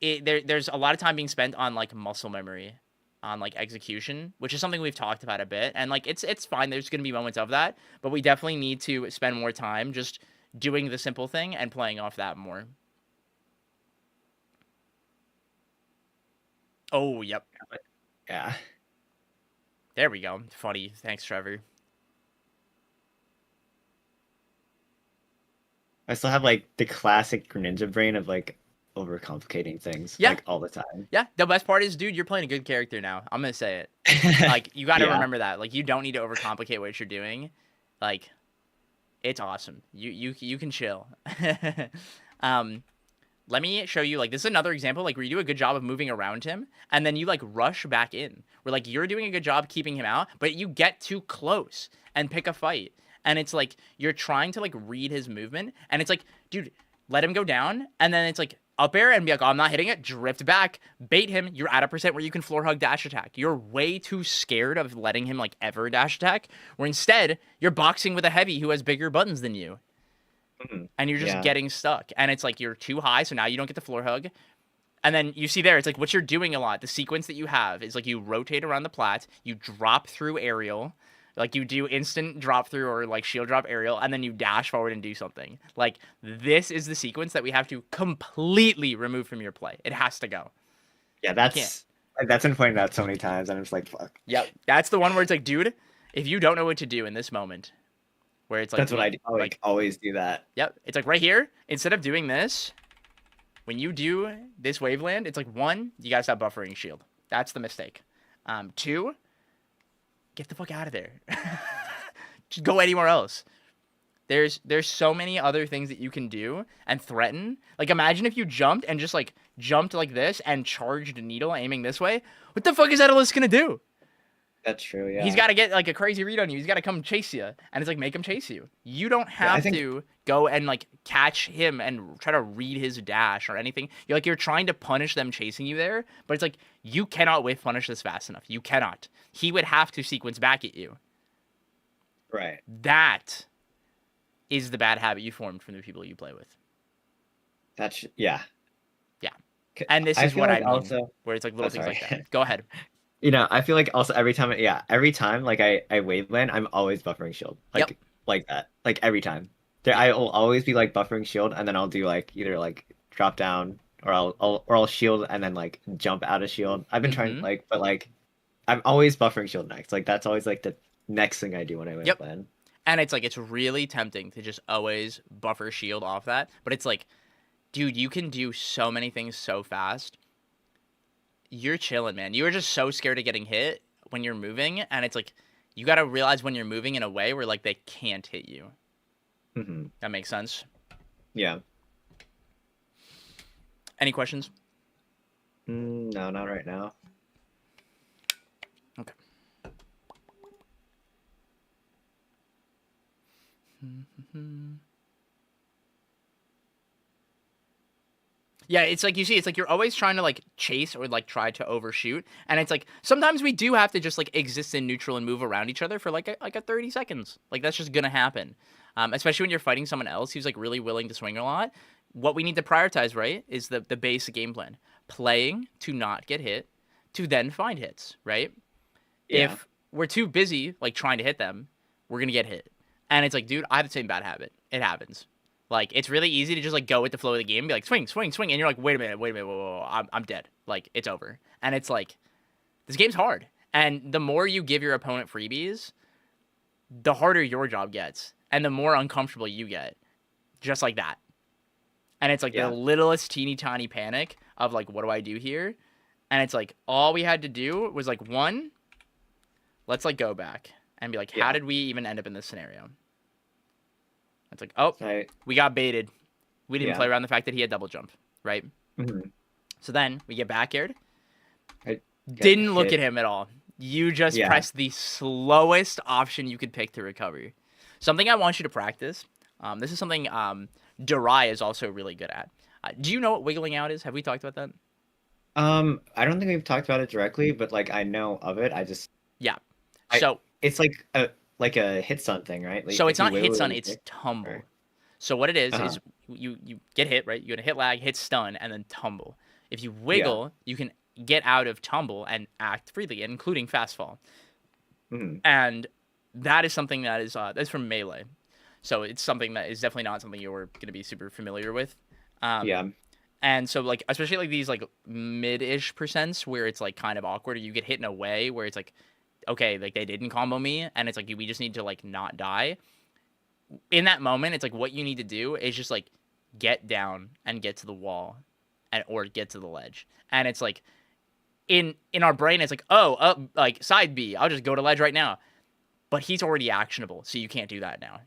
there's a lot of time being spent on like muscle memory on like execution, which is something we've talked about a bit. And like it's fine. There's going to be moments of that, but we definitely need to spend more time just doing the simple thing and playing off that more. Oh, yep. Yeah. There we go. Funny. Thanks, Trevor. I still have like the classic ninja brain of like overcomplicating things Yeah, like all the time. yeah. The best part is, dude, you're playing a good character now. I'm gonna say it. Like, you got to Yeah. remember that. Like, you don't need to overcomplicate what you're doing. Like, it's awesome. You can chill. um, Let me show you. Like, this is another example. Like, where you do a good job of moving around him, and then you like rush back in. Where like you're doing a good job keeping him out, but you get too close and pick a fight. And it's like you're trying to like read his movement, and it's like, dude, let him go down, and then it's like up air and be like, oh, I'm not hitting it. Drift back, bait him. You're at a percent where you can floor hug dash attack. You're way too scared of letting him like ever dash attack. Where instead you're boxing with a heavy who has bigger buttons than you, Mhm. and you're just Yeah. getting stuck. And it's like you're too high, so now you don't get the floor hug. And then you see there, it's like what you're doing a lot. The sequence that you have is like you rotate around the plat, you drop through aerial, like you do instant drop through or like shield drop aerial, and then you dash forward and do something. Like, this is the sequence that we have to completely remove from your play. It has to go. Yeah, You can't. that's been pointed out so many times, and I'm just like, fuck. Yep. That's the one where it's like, dude, if you don't know what to do in this moment, where it's like, That's what I do. I like, always do that. yep, it's like right here, instead of doing this, when you do this waveland, it's like, one, you gotta stop buffering shield. That's the mistake. Two, get the fuck out of there. Just go anywhere else. There's so many other things that you can do and threaten. Like, imagine if you jumped and just like jumped like this and charged a needle aiming this way. What the fuck is Edelus gonna do? That's true. Yeah. He's got to get like a crazy read on you. He's got to come chase you, and it's like, make him chase you. You don't I have think to go and like catch him and try to read his dash or anything. You're trying to punish them chasing you there, but it's like you cannot whiff punish this fast enough. You cannot. He would have to sequence back at you. right. That is the bad habit you formed from the people you play with. That's yeah. Yeah. And this I is feel what like I mean, also. where it's like little Oh, things sorry. like that. Go ahead. I feel like also every time like I waveland, I'm always buffering shield. Yep. Like that. Like every time. I will always be like buffering shield, and then I'll do like either like drop down or I'll shield and then like jump out of shield. I've been trying Mhm. like but like I'm always buffering shield next. Like that's always like the next thing I do when I Yep. waveland. And it's like, it's really tempting to just always buffer shield off that. But it's like, dude, you can do so many things so fast. You're chilling, man. You are just so scared of getting hit when you're moving. And it's like, you got to realize when you're moving in a way where like they can't hit you. Hmm. That makes sense. Yeah. Any questions? No, not right now. Okay. Yeah, it's like, you see, it's like you're always trying to like chase or like try to overshoot, and it's like sometimes we do have to just like exist in neutral and move around each other for like a 30 seconds. Like, that's just gonna happen, especially when you're fighting someone else who's like really willing to swing a lot. What we need to prioritize, right, is the base game plan: playing to not get hit, to then find hits. Right? Yeah. If we're too busy like trying to hit them, we're gonna get hit. And it's like, dude, I have the same bad habit. It happens. Like, it's really easy to just like go with the flow of the game and be like, swing, swing, swing, and you're like, wait a minute, whoa, whoa, whoa, I'm dead. Like, it's over. And it's like, this game's hard. And the more you give your opponent freebies, the harder your job gets, and the more uncomfortable you get, just like that. And it's like Yeah. the littlest teeny tiny panic of like, what do I do here? And it's like, all we had to do was like, one, let's like go back and be like, how Yeah. did we even end up in this scenario? It's like, oh, I, we got baited. We didn't Yeah. play around the fact that he had double jump, right? mhm. So then we get back aired. I Didn't look hit. at him at all. You just Yeah. pressed the slowest option you could pick to recover. Something I want you to practice. This is something Durai is also really good at. Do you know what wiggling out is? Have we talked about that? I don't think we've talked about it directly, but like I know of it. Yeah. I- So It's like a hit stun thing, right? Like, so it's if you not hit wiggle stun, and it's kick- tumble. or- So what it is Uh-huh. you get hit, right? You get a hit lag, hit stun, and then tumble. If you wiggle, you can get out of tumble and act freely, including fast fall. Mhm. And that is something that is that's from Melee. So it's something that is definitely not something you're going to be super familiar with. Yeah. And so like, especially like these like mid-ish percents where it's like kind of awkward, or you get hit in a way where it's like, okay, like they didn't combo me, and it's like we just need to like not die. in that moment, it's like what you need to do is just like get down and get to the wall, and or get to the ledge. And it's like in our brain, it's like, oh, like side B, I'll just go to ledge right now. But he's already actionable, so you can't do that now.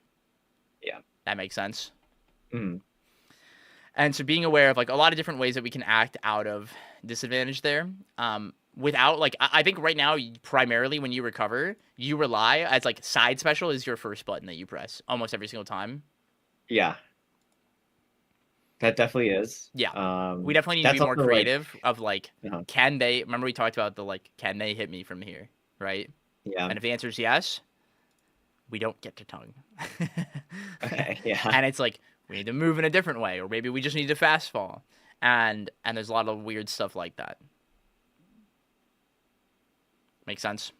Yeah. That makes sense. Mm. And so being aware of like a lot of different ways that we can act out of disadvantage there, without like I think right now primarily when you recover, you rely as like side special is your first button that you press almost every single time. Yeah. That definitely is. Yeah, we definitely need to be That's more also like, creative of like, uh can they? Remember we talked about the like, can they hit me from here, right? yeah. And if the answer is yes, we don't get to tongue. Okay. Yeah. And it's like we need to move in a different way, or maybe we just need to fast fall. And there's a lot of weird stuff like that. Make sense?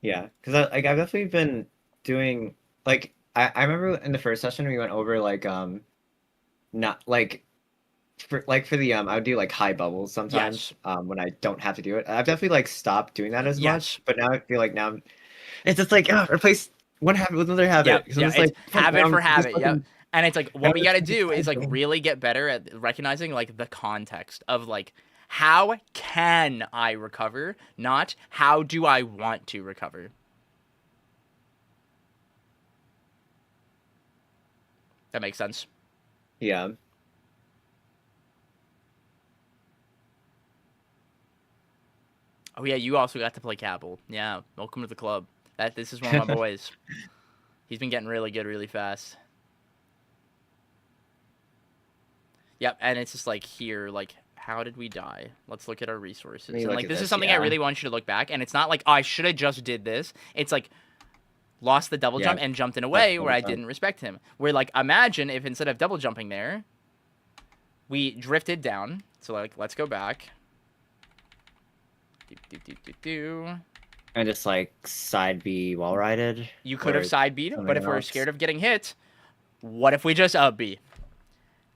Yeah. Because like I've definitely been doing like I remember in the first session we went over like not like for the I would do like high bubbles Yes. sometimes when I don't have to do it. I've definitely like stopped doing that as Yes. much, but now I feel like now it's just like replace one habit with another Yeah. habit because I'm Yeah. just It's like fuck, now habit for I'm just habit. Yep. fucking And it's like now what I'm we got just to fucking do is like cycling. really get better at recognizing like the context of like how can I recover, not how do I want to recover. That makes sense. Yeah. Oh yeah, you also got to play Cabal. Yeah, welcome to the club. This is one of my boys. He's been getting really good really fast. Yep, and it's just like here, like how did we die? Let's look at our Let resources. me And look like at this is this. something I Yeah. really want you to look back. And it's not like, oh, I should have just did this. It's like lost the double Yeah. jump and jumped in a That's way all where the I time. didn't respect him. Where like imagine if instead of double jumping there, we drifted down. So like let's go back. Do. And just like side B wall rided You could have or side beat, but something if we're else. scared of getting hit, what if we just up B?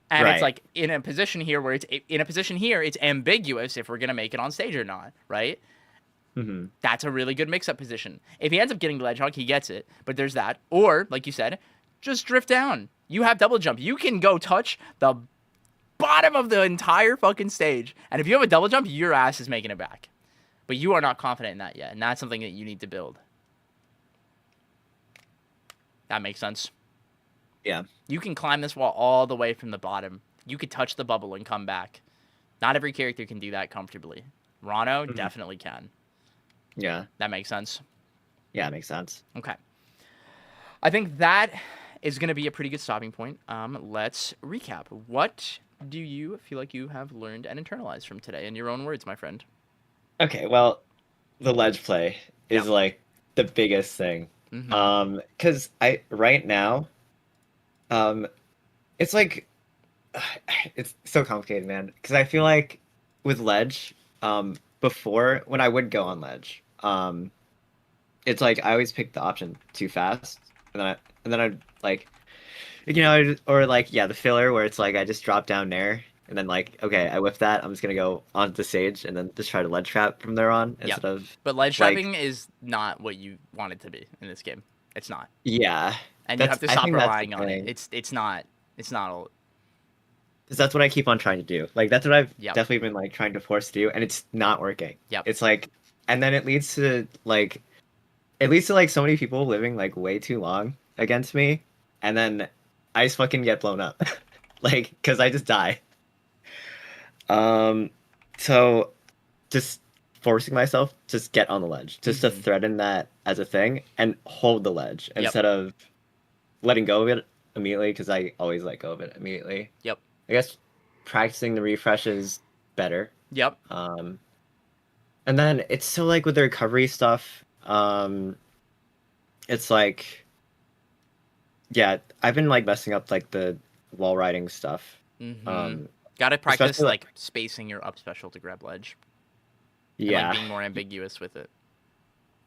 And it's Right. like in a position here where it's ambiguous if we're gonna make it on stage or not, right? Mm-hmm. That's a really good mix-up position. If he ends up getting the ledge hog, he gets it. But there's that. Or, like you said, just drift down. You have double jump. You can go touch the bottom of the entire fucking stage. And if you have a double jump, your ass is making it back. But you are not confident in that yet. And that's something that you need to build. That makes sense. Yeah. You can climb this wall all the way from the bottom. You could touch the bubble and come back. Not every character can do that comfortably. Rano Mm-hmm. definitely can. Yeah. That makes sense. Yeah, it makes sense. Okay. I think that is going to be a pretty good stopping point. Let's recap. What do you feel like you have learned and internalized from today in your own words, my friend? Okay, well, the ledge play Yeah. is like the biggest thing. Because I right now, um, it's like it's so complicated, man. Because I feel like with ledge, before when I would go on ledge, it's like I always pick the option too fast, and then I'd like, or like yeah, the filler where it's like I just drop down there. And then like, okay, I whip that. I'm just gonna go onto the stage and then just try to ledge trap from there on Yep. instead of But ledge like trapping is not what you want it to be in this game. It's not. yeah. And you have to I stop think that's the relying on it. thing. It's not all. Because that's what I keep on trying to do. Like that's what I've Yep. definitely been like trying to force to do, and it's not working. Yep. It's like, and then it leads to like so many people living like way too long against me, and then I just fucking get blown up, like because I just die. So just forcing myself just get on the ledge, just to Mhm. threaten that as a thing and hold the ledge Yep. instead of letting go of it immediately because I always let go of it immediately. Yep. I guess practicing the refresh is better. Yep. And then it's so like with the recovery stuff, it's like, yeah, I've been like messing up like the wall riding stuff. Gotta practice especially, like spacing your up special to grab ledge. And, Yeah, like being more ambiguous with it.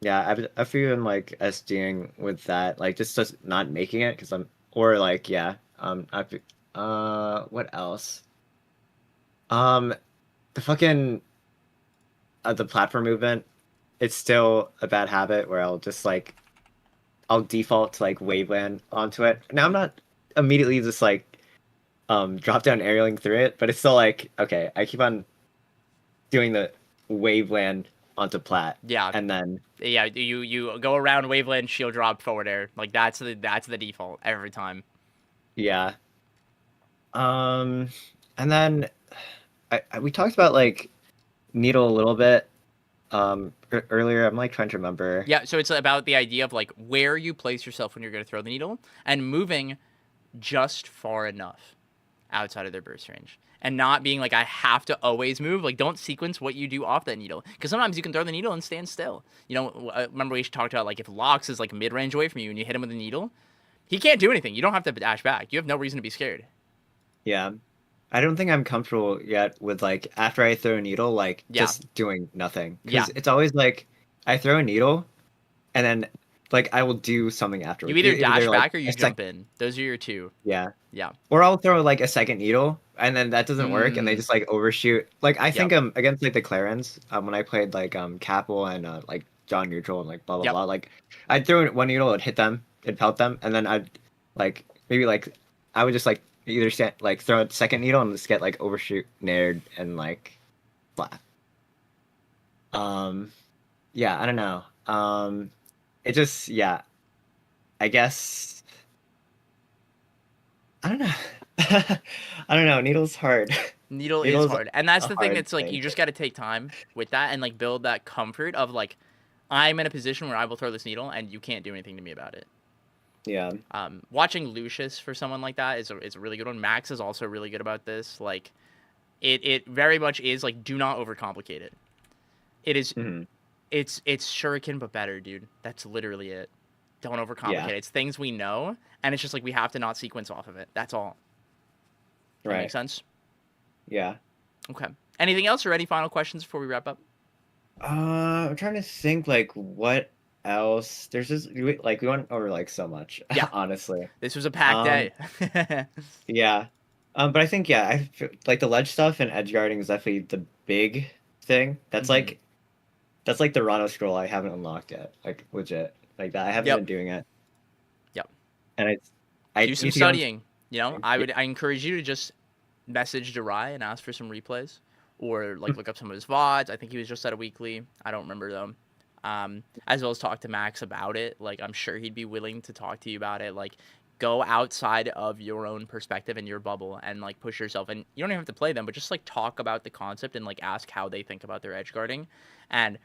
yeah, I've been like SDing with that, like just not making it because or like yeah, what else? The fucking the platform movement, it's still a bad habit where I'll just like I'll default to like waveland onto it. Now I'm not immediately just like drop down aerialing through it, but it's still like okay, I keep on doing the waveland onto plat, Yeah, and then yeah. You go around waveland, shield drop, forward air. Like that's the default every time. yeah. Um, and then we talked about like needle a little bit earlier. I'm like trying to remember. Yeah, so it's about the idea of like where you place yourself when you're going to throw the needle and moving just far enough outside of their burst range. And not being like, I have to always move. Like, don't sequence what you do off that needle. Because sometimes you can throw the needle and stand still. You know, remember we talked about, like, if Lox is, like, mid-range away from you and you hit him with a needle, he can't do anything. You don't have to dash back. You have no reason to be scared. Yeah. I don't think I'm comfortable yet with like after I throw a needle, like Yeah. just doing nothing. Yeah. Because it's always like I throw a needle and then like I will do something You afterwards. either dash Like back or you jump in. Those are your two. yeah. Yeah. Or I'll throw like a second needle and then that doesn't work and they Mm. just like overshoot. Like I think Yep. against like the Clarence, when I played like Capel and like John Neutral and like blah blah Yep. blah, like I'd throw in one needle, it'd hit them, it'd pelt them, and then I'd like maybe like I would just like either like throw a second needle and just get like overshoot nared and like blah. Um yeah, I don't know. It just yeah, I guess I don't know. I don't know. Needle's hard. Needle is Needle's hard. And that's a the thing hard that's like, thing. you just got to take time with that and like build that comfort of like, I'm in a position where I will throw this needle and you can't do anything to me about it. Yeah. Watching Lucius for someone like that is a really good one. Max is also really good about this. Like, it very much is like, do not overcomplicate it. It is, Mhm. it's shuriken but better, dude. That's literally it. Don't overcomplicate Yeah. it. It's things we know, and it's just like we have to not sequence off of it. That's all. That Right. makes sense. Yeah. Okay. Anything else or any final questions before we wrap up? I'm trying to think like what else. There's just like we went over like so much, Yeah. honestly. This was a packed Um, day. yeah. But I think yeah, like the ledge stuff and edge guarding is definitely the big thing. That's Mhm. like the Rano scroll I haven't unlocked yet. Like legit. Like that I haven't Yep. been doing it. Yep. And I Do some need to get on. studying. You know, I encourage you to just message Durai and ask for some replays, or like look up some of his VODs. I think he was just at a weekly. I don't remember them. As well as talk to Max about it. Like, I'm sure he'd be willing to talk to you about it. Like, go outside of your own perspective and your bubble and like push yourself. And you don't even have to play them, but just like talk about the concept and like ask how they think about their edge guarding. And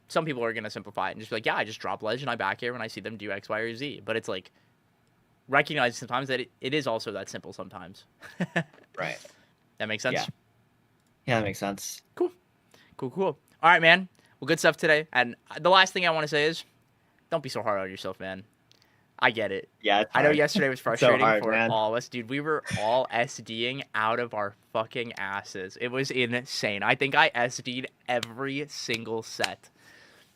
some people are gonna simplify it and just be like, yeah, I just drop ledge and I back here when I see them do X, Y, or Z. But it's like, recognize sometimes that it is also that simple sometimes. Right. That makes sense? Yeah. Yeah, that makes sense. Cool. All right, man. Well, good stuff today. And the last thing I want to say is, don't be so hard on yourself, man. I get it. Yeah, it's I know hard. yesterday was It's so frustrating hard, for man. all of us, dude. We were all SDing out of our fucking asses. It was insane. I think I SD'd every single set.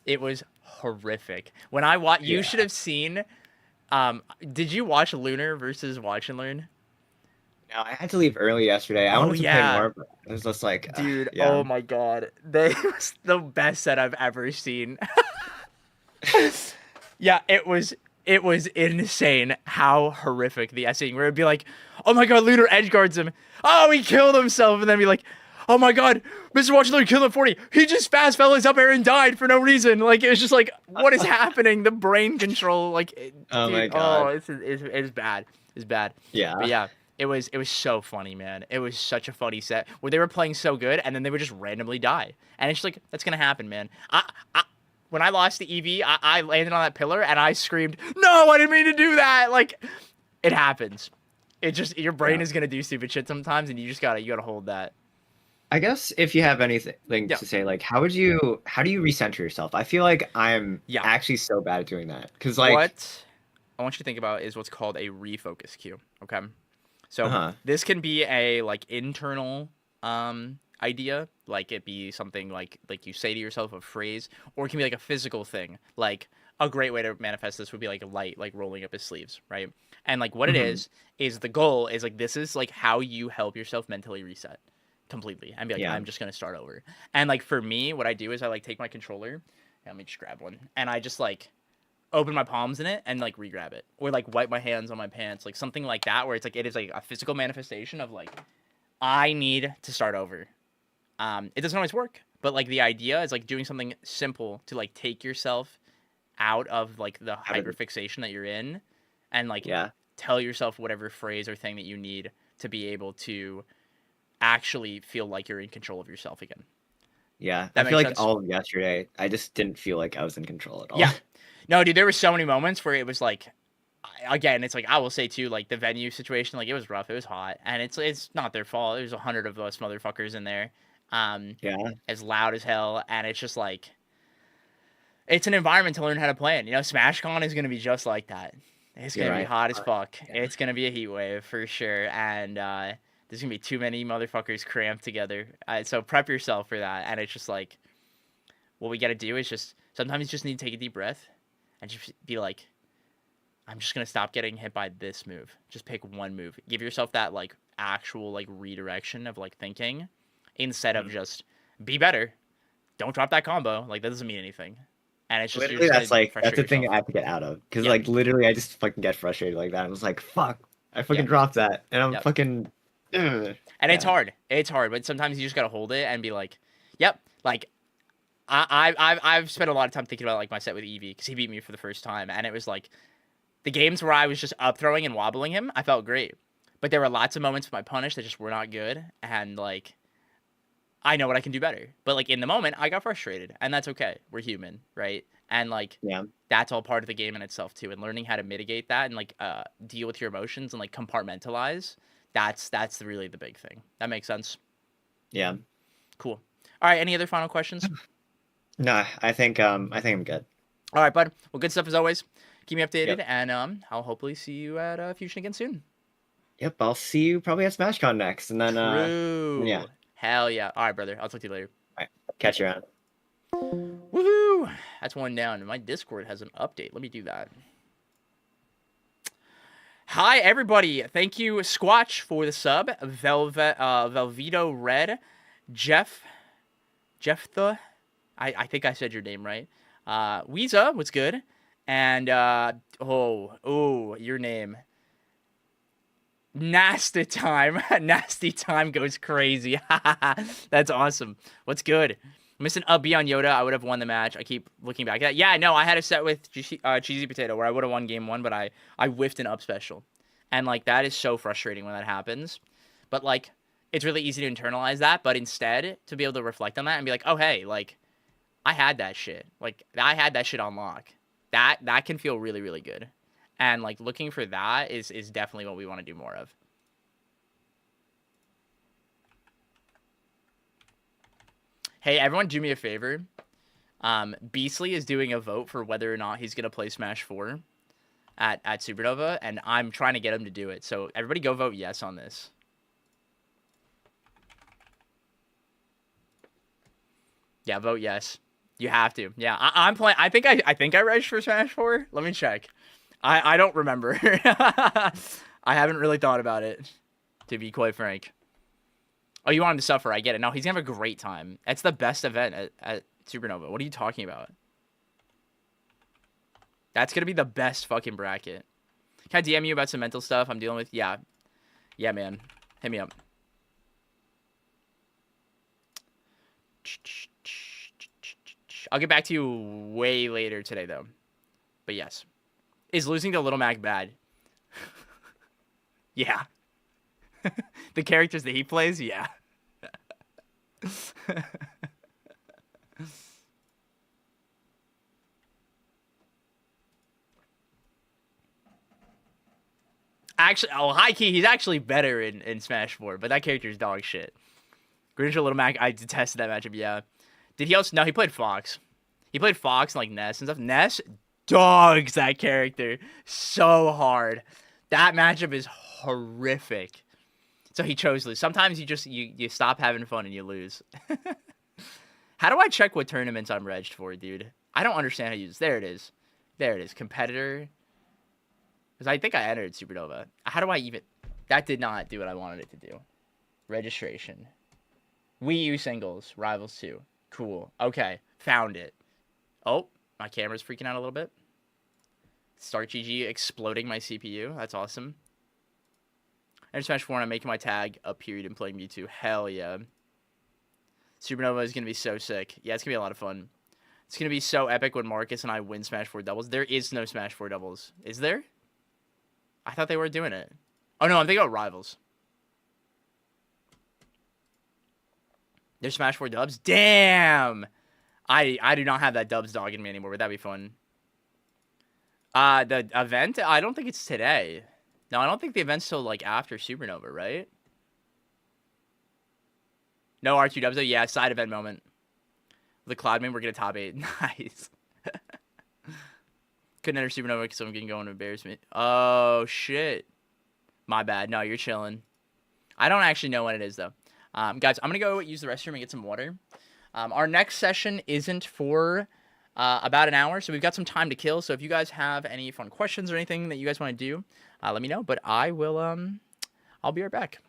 It was horrific. When I watched, you Yeah. should have seen. Did you watch Lunar versus Watch and Learn? No, I had to leave early yesterday. I Oh, wanted to play yeah. more, but it was just like, Dude, yeah. oh my god. They was the best set I've ever seen. Yeah, it was insane how horrific the SEing where it'd be like, oh my god, Lunar edge guards him. Oh, he killed himself, and then be like, oh my god, Mr. Watch Lunar killed him 40. He just fast fell his up air and died for no reason. Like, it was just like, what is happening? The brain control, like, Oh dude, my god. oh, it's bad. It's bad. Yeah. But yeah, it was so funny, man. It was such a funny set where they were playing so good and then they would just randomly die. And it's just like, that's gonna happen, man. When I lost the EV, I landed on that pillar and I screamed, "No, I didn't mean to do that!" Like, it happens. It just, your brain is gonna do stupid shit sometimes, and you gotta hold that. I guess if you have anything Yeah. to say, like, how do you recenter yourself? I feel like I'm Yeah. actually so bad at doing that. Because, like, What I want you to think about is what's called a refocus cue. Okay, so this can be a like internal idea, like it be something like you say to yourself a phrase, or it can be like a physical thing. Like, a great way to manifest this would be like a light, like rolling up his sleeves, right? And like what it is the goal is like, this is like how you help yourself mentally reset completely and be like, Yeah. I'm just gonna start over. And like for me, what I do is I like take my controller, and let me just grab one, and I just like open my palms in it and like re-grab it, or like wipe my hands on my pants, like something like that, where it's like it is like a physical manifestation of like I need to start over. It doesn't always work, but like the idea is like doing something simple to like take yourself out of like the hyperfixation that you're in, and like Yeah. tell yourself whatever phrase or thing that you need to be able to actually feel like you're in control of yourself again. Yeah. I That feel makes like sense? all of yesterday, I just didn't feel like I was in control at all. Yeah. No, dude, there were so many moments where it was like, again, it's like I will say too, like the venue situation, like it was rough, it was hot, and it's not their fault. There's 100 of us motherfuckers in there, Yeah. as loud as hell, and it's just like it's an environment to learn how to play in. You know, SmashCon is gonna be just like that. It's You're gonna be right. hot as fuck. Yeah. It's gonna be a heat wave for sure, and there's gonna be too many motherfuckers cramped together. So prep yourself for that, and it's just like what we gotta do is just sometimes you just need to take a deep breath and just be like, I'm just gonna stop getting hit by this move. Just pick one move. Give yourself that like actual like redirection of like thinking instead of just be better. Don't drop that combo. Like that doesn't mean anything. And it's just you're Literally, just gonna that's frustrate the thing yourself. I have to get out of. Because, Yep. like, literally, I just fucking get frustrated like that. I was like, fuck, I fucking Yep. dropped that. And I'm Yep. fucking. Ugh. And it's Yeah. hard. It's hard, but sometimes you just gotta hold it and be like, yep. Like I've spent a lot of time thinking about like my set with Eevee because he beat me for the first time, and it was like the games where I was just up throwing and wobbling him, I felt great. But there were lots of moments with my punish that just were not good, and like I know what I can do better. But like in the moment, I got frustrated, and that's okay. We're human, right? And like Yeah. that's all part of the game in itself too. And learning how to mitigate that and like deal with your emotions and like compartmentalize. That's really the big thing. That makes sense. Yeah. Cool. All right. Any other final questions? No, I think I'm good. All right, bud. Well, good stuff as always. Keep me Yep. updated, and I'll hopefully see you at Fusion again soon. Yep. I'll see you probably at SmashCon next. And then, yeah. True. Hell yeah. All right, brother. I'll talk to you later. All right. Catch you around. Woohoo! That's one down. My Discord has an update. Let me do that. Hi, everybody. Thank you, Squatch, for the sub. Velveto Red. Jeff I think I said your name right. Weeza, what's good? And, your name. Nasty Time. Nasty Time goes crazy. That's awesome. What's good? Missing a B on Yoda. I would have won the match. I keep looking back at that. Yeah, no, I had a set with Cheesy Potato where I would have won game one, but I whiffed an up special. And, like, that is so frustrating when that happens. But, like, it's really easy to internalize that. But instead, to be able to reflect on that and be like, oh, hey, like, I had that shit. Like, I had that shit on lock. That can feel really, really good. And, like, looking for that is definitely what we want to do more of. Hey, everyone, do me a favor. Beastly is doing a vote for whether or not he's going to play Smash 4 at Supernova, and I'm trying to get him to do it. So everybody go vote yes on this. Yeah, vote yes. You have to. Yeah, I'm playing. I think I registered for Smash 4. Let me check. I don't remember. I haven't really thought about it, to be quite frank. Oh, you want him to suffer? I get it. No, he's gonna have a great time. It's the best event at Supernova. What are you talking about? That's gonna be the best fucking bracket. Can I DM you about some mental stuff I'm dealing with? Yeah. Yeah, man. Hit me up. I'll get back to you way later today, though. But yes. Is losing to Little Mac bad? Yeah. The characters that he plays? Yeah. Actually, oh, high key, he's actually better in Smash 4, but that character is dog shit. Greninja Little Mac, I detested that matchup, yeah. Did he also? No, he played Fox. He played Fox and like Ness and stuff. Ness dogs that character so hard. That matchup is horrific. So he chose to lose. Sometimes you stop having fun and you lose. How do I check what tournaments I'm regged for, dude? I don't understand how to use this. There it is. There it is. Competitor. Because I think I entered Supernova. How do I even... That did not do what I wanted it to do. Registration. Wii U singles. Rivals 2. Cool. Okay. Found it. Oh, my camera's freaking out a little bit. Start GG exploding my CPU. That's awesome. Enter Smash 4 and I'm making my tag a period and playing Mewtwo. Hell yeah. Supernova is going to be so sick. Yeah, it's going to be a lot of fun. It's going to be so epic when Marcus and I win Smash 4 doubles. There is no Smash 4 doubles. Is there? I thought they were doing it. Oh, no, I'm thinking about Rivals. There's Smash 4 dubs? Damn! I do not have that dubs dog in me anymore, but that'd be fun. The event? I don't think it's today. No, I don't think the event's till, like, after Supernova, right? No R2 dubs, though? Yeah, side event moment. The Cloudman, we're gonna top 8. Nice. Couldn't enter Supernova because I'm getting going to embarrass me. Oh, shit. My bad. No, you're chilling. I don't actually know when it is, though. Guys, I'm going to go use the restroom and get some water. Our next session isn't for about an hour, so we've got some time to kill. So if you guys have any fun questions or anything that you guys want to do, let me know. But I will, I'll be right back.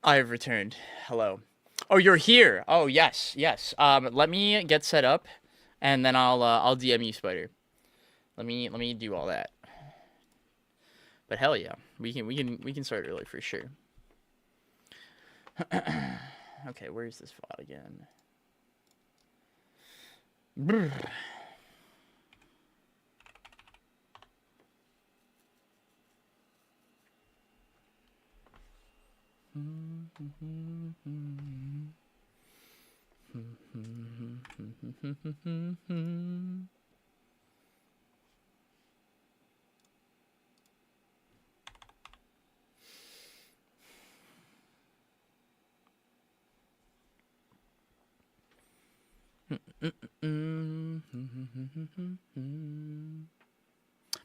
I have returned. Hello. Oh, you're here. Oh, yes, yes. Let me get set up, and then I'll DM you, Spider. Let me do all that. But hell yeah, we can start early for sure. Okay, where's this file again? Brr.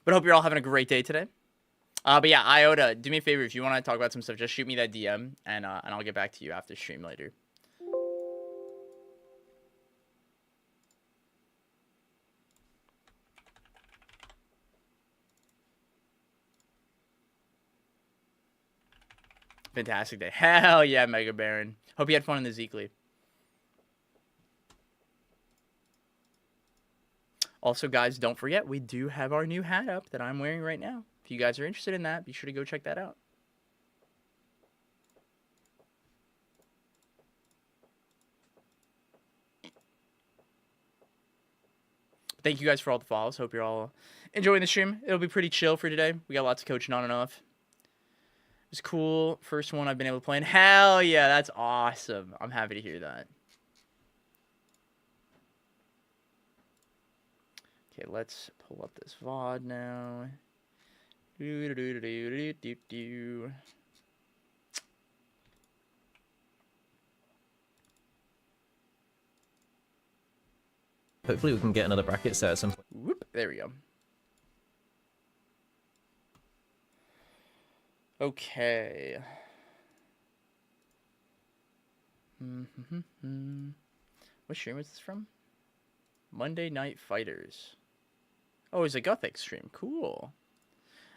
But I hope you're all having a great day today. But yeah, Iota, do me a favor if you want to talk about some stuff, just shoot me that DM, and I'll get back to you after stream later. Fantastic day. Hell yeah, Mega Baron. Hope you had fun in the Zeekly. Also, guys, don't forget, we do have our new hat up that I'm wearing right now. If you guys are interested in that, be sure to go check that out. Thank you guys for all the follows. Hope you're all enjoying the stream. It'll be pretty chill for today. We got lots of coaching on and off. It was cool. First one I've been able to play in. Hell yeah, that's awesome. I'm happy to hear that. Okay, let's pull up this VOD now. Hopefully we can get another bracket set at some point. Whoop, there we go. Okay. What stream is this from? Monday Night Fighters. Oh, it's a Gothic stream. Cool.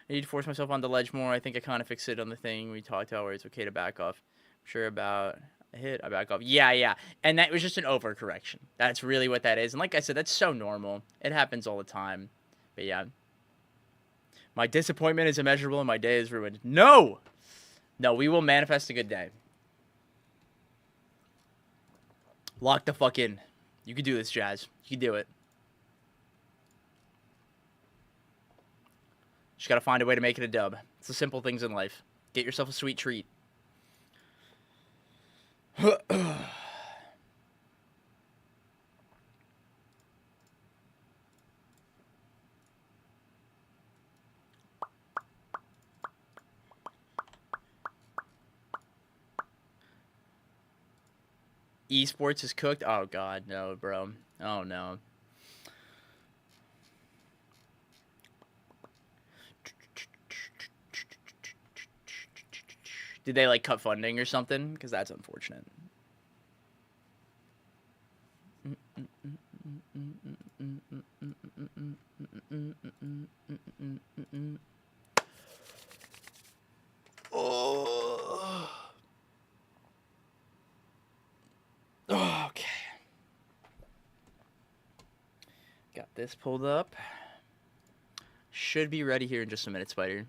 I need to force myself on the ledge more. I think I kind of fixed it on the thing we talked about where it's okay to back off. I'm sure about a hit, I back off. Yeah. And that was just an overcorrection. That's really what that is. And like I said, that's so normal. It happens all the time. But yeah. My disappointment is immeasurable and my day is ruined. No! No, we will manifest a good day. Lock the fuck in. You can do this, Jazz. You can do it. Just gotta find a way to make it a dub. It's the simple things in life. Get yourself a sweet treat. Esports is cooked? Oh god, no, bro. Oh no. Did they like cut funding or something? Because that's unfortunate. Oh. Okay. Got this pulled up. Should be ready here in just a minute, Spider.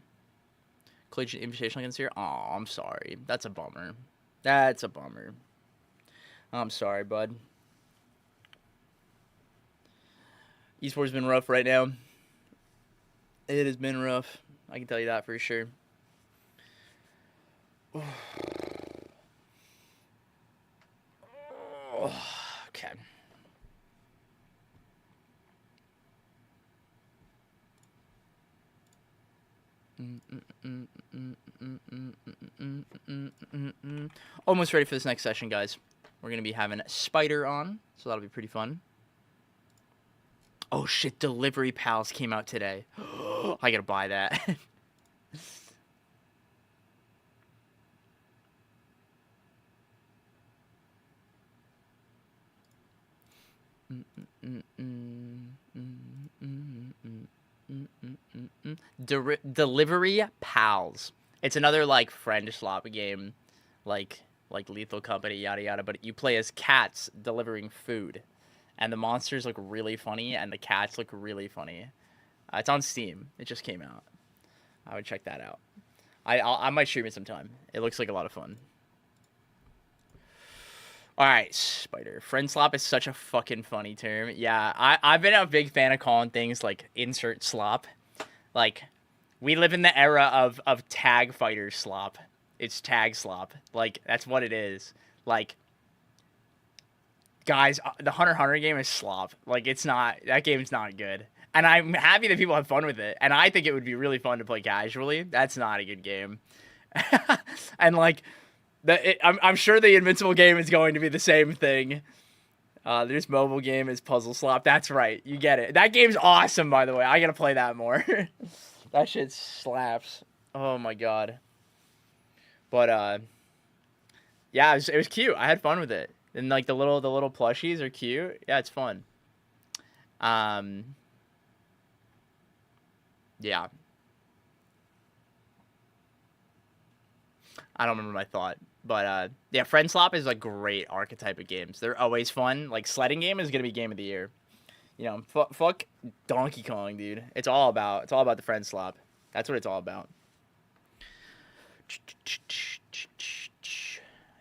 Collegiate Invitational against here. Oh, I'm sorry. That's a bummer. That's a bummer. I'm sorry, bud. Esports has been rough right now. It has been rough. I can tell you that for sure. Okay. Almost ready for this next session, guys. We're going to be having Spider on, so that'll be pretty fun. Oh shit, Delivery Pals came out today. I gotta buy that. Delivery Pals. It's another like friend swap game. like Lethal Company, yada yada. But you play as cats delivering food, and the monsters look really funny, and the cats look really funny. It's on Steam. It just came out. I would check that out. I might stream it sometime. It looks like a lot of fun. All right, Spider. Friend slop is such a fucking funny term. Yeah, I've been a big fan of calling things like insert slop. Like, we live in the era of tag fighter slop. It's tag slop. Like, that's what it is. Like, guys, the Hunter x Hunter game is slop. Like, it's not, that game's not good. And I'm happy that people have fun with it. And I think it would be really fun to play casually. That's not a good game. And, like, I'm sure the Invincible game is going to be the same thing. This mobile game is Puzzle Slop. That's right. You get it. That game's awesome, by the way. I gotta play that more. That shit slaps. Oh, my God. But, yeah, it was cute. I had fun with it. And, like, the little plushies are cute. Yeah, it's fun. Yeah. I don't remember my thought. But, yeah, Friend Slop is a great archetype of games. They're always fun. Like, sledding game is going to be game of the year. You know, fuck Donkey Kong, dude. It's all about the Friend Slop. That's what it's all about.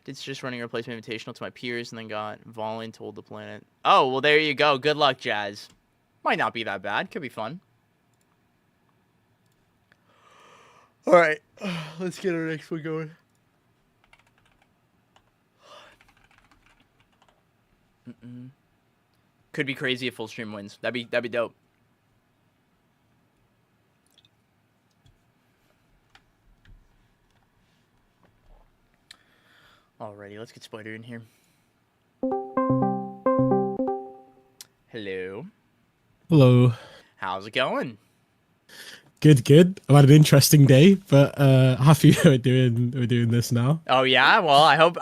Did just running a replacement invitational to my peers and then got voluntold the planet. Oh, well, there you go. Good luck, Jazz. Might not be that bad. Could be fun. All right. Let's get our next one going. Could be crazy if full stream wins. That'd be dope. Alrighty, let's get Spider in here. Hello. Hello. How's it going? Good. I've had an interesting day, but happy we're doing this now. Oh yeah, well I hope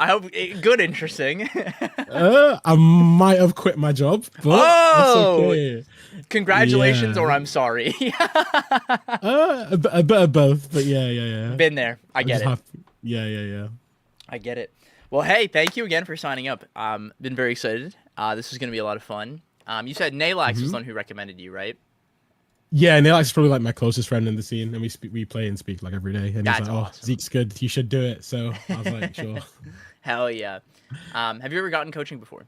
good interesting. I might have quit my job, but that's okay. Congratulations, Yeah. or I'm sorry. A bit of both, but yeah. Been there. I get it. Yeah. I get it. Well, hey, thank you again for signing up. Been very excited. This is gonna be a lot of fun. You said Nalax was the one who recommended you, right? Yeah, Neil is probably like my closest friend in the scene, and we play and speak like every day. And That's he's like, awesome. "Oh, Zeke's good. You should do it." So I was like, "Sure." Hell yeah. Have you ever gotten coaching before?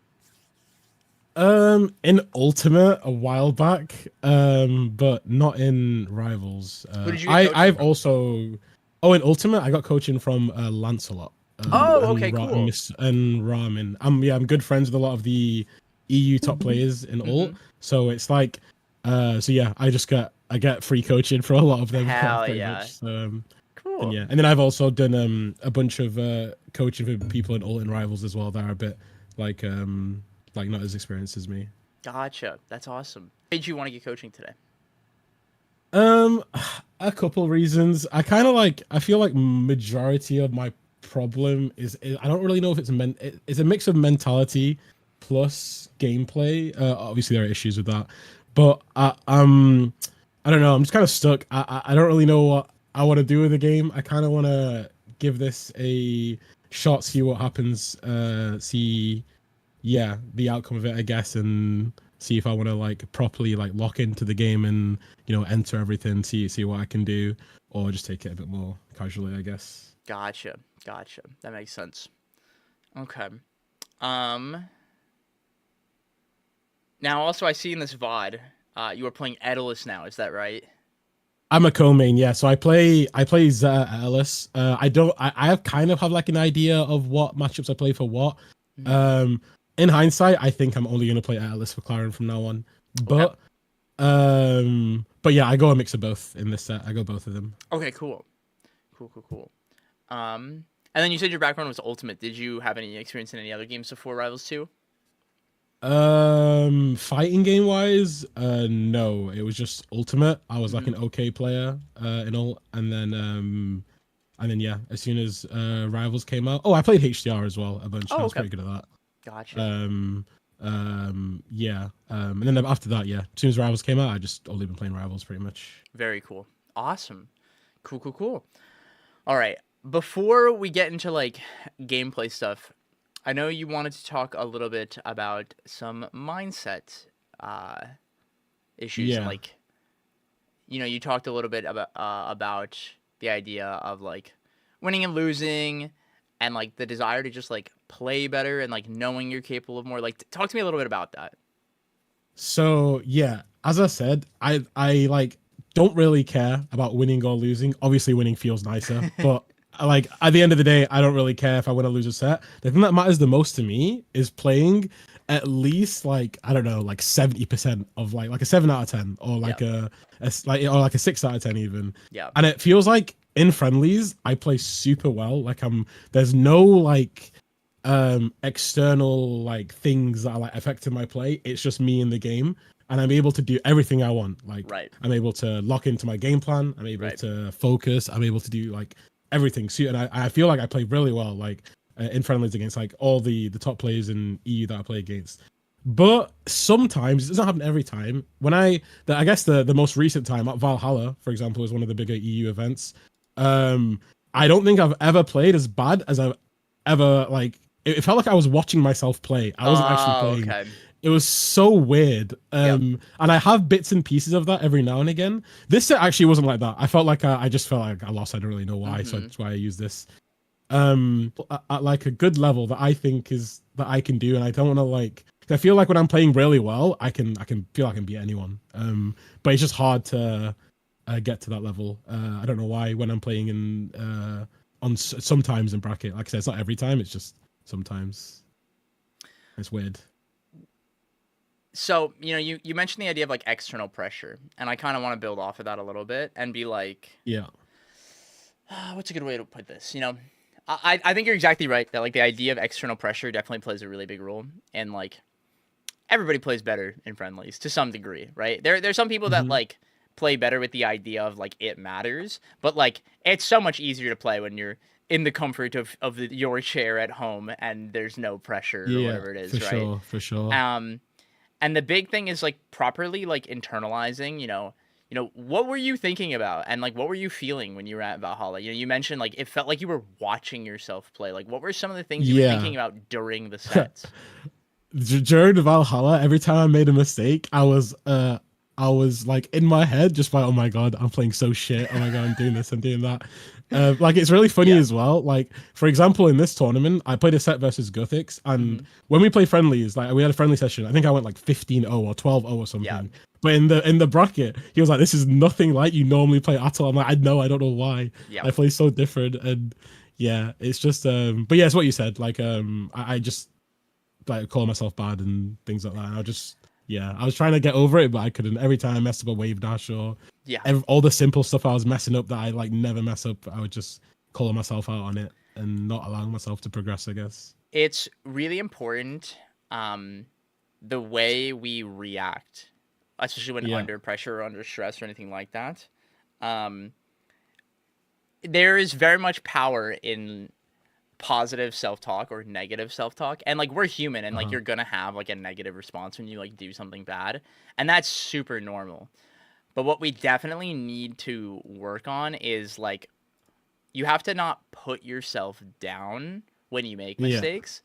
In Ultimate a while back, but not in Rivals. Who did you get coaching I've from? also, in Ultimate I got coaching from Lancelot. Oh, okay, cool. And Ramin. I'm good friends with a lot of the EU top players in Ult, so it's like, so yeah, I get free coaching for a lot of them. Hell pretty yeah. much. Cool. And yeah, and then I've also done a bunch of coaching for people in Ult and Rivals as well that are a bit like not as experienced as me. Gotcha. That's awesome. Why did you want to get coaching today? A couple reasons. I feel like majority of my problem is I don't really know if it's it's a mix of mentality plus gameplay. Obviously there are issues with that, but I don't know. I'm just kind of stuck. I don't really know what I want to do with the game. I kind of want to give this a shot, see what happens, see the outcome of it, I guess, and see if I want to like properly like lock into the game and enter everything, see what I can do, or just take it a bit more casually, I guess. Gotcha. That makes sense. Okay. Now also I see in this VOD, you are playing Edalus now, is that right? I'm a co-main, yeah. So I play Zeta Ellis. I have kind of have like an idea of what matchups I play for what. In hindsight, I think I'm only gonna play Atlas for Claren from now on. But yeah, I go a mix of both in this set. I go both of them. Okay, cool. And then you said your background was Ultimate. Did you have any experience in any other games before Rivals 2? Fighting game wise, no. It was just Ultimate. I was like an okay player in Ult, and then yeah, as soon as Rivals came out, I played HDR as well a bunch. I was pretty good at that. Gotcha. Yeah. And then after that, yeah, as soon as Rivals came out, I just only been playing Rivals pretty much. Very cool. Awesome. Cool. All right. before we get into like gameplay stuff, I know you wanted to talk a little bit about some mindset issues and Yeah. like, you talked a little bit about the idea of like winning and losing and like the desire to just like play better and like knowing you're capable of more. Like, talk to me a little bit about that. So yeah, as I said, I like don't really care about winning or losing. Obviously, winning feels nicer, but like at the end of the day, I don't really care if I win or lose a set. The thing that matters the most to me is playing at least like I don't know, like 70% of like a 7 out of 10 or like a 6 out of 10 even. Yeah. And it feels like in friendlies, I play super well. Like there's no like external like things that are like affecting my play. It's just me in the game, and I'm able to do everything I want. Like Right. I'm able to lock into my game plan. I'm able Right. to focus. I'm able to do like everything. So, and I feel like I play really well like in friendlies against like all the top players in EU that I play against. But sometimes it doesn't happen every time. When I guess the most recent time at Valhalla, for example, was one of the bigger EU events. I don't think I've ever played as bad as I've ever like. It felt like I was watching myself play. I wasn't actually playing. Okay. It was so weird. And I have bits and pieces of that every now and again. This set actually wasn't like that. I felt like I just felt like I lost. I don't really know why. So that's why I use this. At like a good level that I think is that I can do, and I don't want to like. I feel like when I'm playing really well, I can feel I can beat anyone. But it's just hard to get to that level. I don't know why when I'm playing in sometimes in bracket. Like I said, it's not every time. It's just sometimes. It's weird. So, you mentioned the idea of like external pressure, and I kind of want to build off of that a little bit and be like, Yeah. what's a good way to put this? I think you're exactly right that like the idea of external pressure definitely plays a really big role, and like everybody plays better in friendlies to some degree, right? There's some people that like play better with the idea of like it matters, but like it's so much easier to play when you're in the comfort of your chair at home and there's no pressure or whatever it is, right? For sure. And the big thing is like properly like internalizing, what were you thinking about and like what were you feeling when you were at Valhalla? You mentioned like it felt like you were watching yourself play. Like what were some of the things you were thinking about during the sets? During the Valhalla, every time I made a mistake, I was like in my head just like, oh my god, I'm playing so shit. Oh my god, I'm doing this, I'm doing that. Like it's really funny as well. Like for example, in this tournament, I played a set versus Gothics, and when we play friendlies, like we had a friendly session, I think I went like 15-0 or 12-0 or something. Yeah. But in the bracket, he was like, "This is nothing like you normally play at all." I'm like, I don't know why. Yeah. I play so different, and yeah, it's just. But yeah, it's what you said. Like I just like call myself bad and things like that. And I was trying to get over it, but I couldn't. Every time I messed up a wave dash or all the simple stuff I was messing up that I like never mess up, I would just call myself out on it and not allowing myself to progress, I guess. It's really important the way we react, especially when under pressure or under stress or anything like that. There is very much power in positive self-talk or negative self-talk, and like we're human, and like you're gonna have like a negative response when you like do something bad, and that's super normal. But what we definitely need to work on is like you have to not put yourself down when you make mistakes.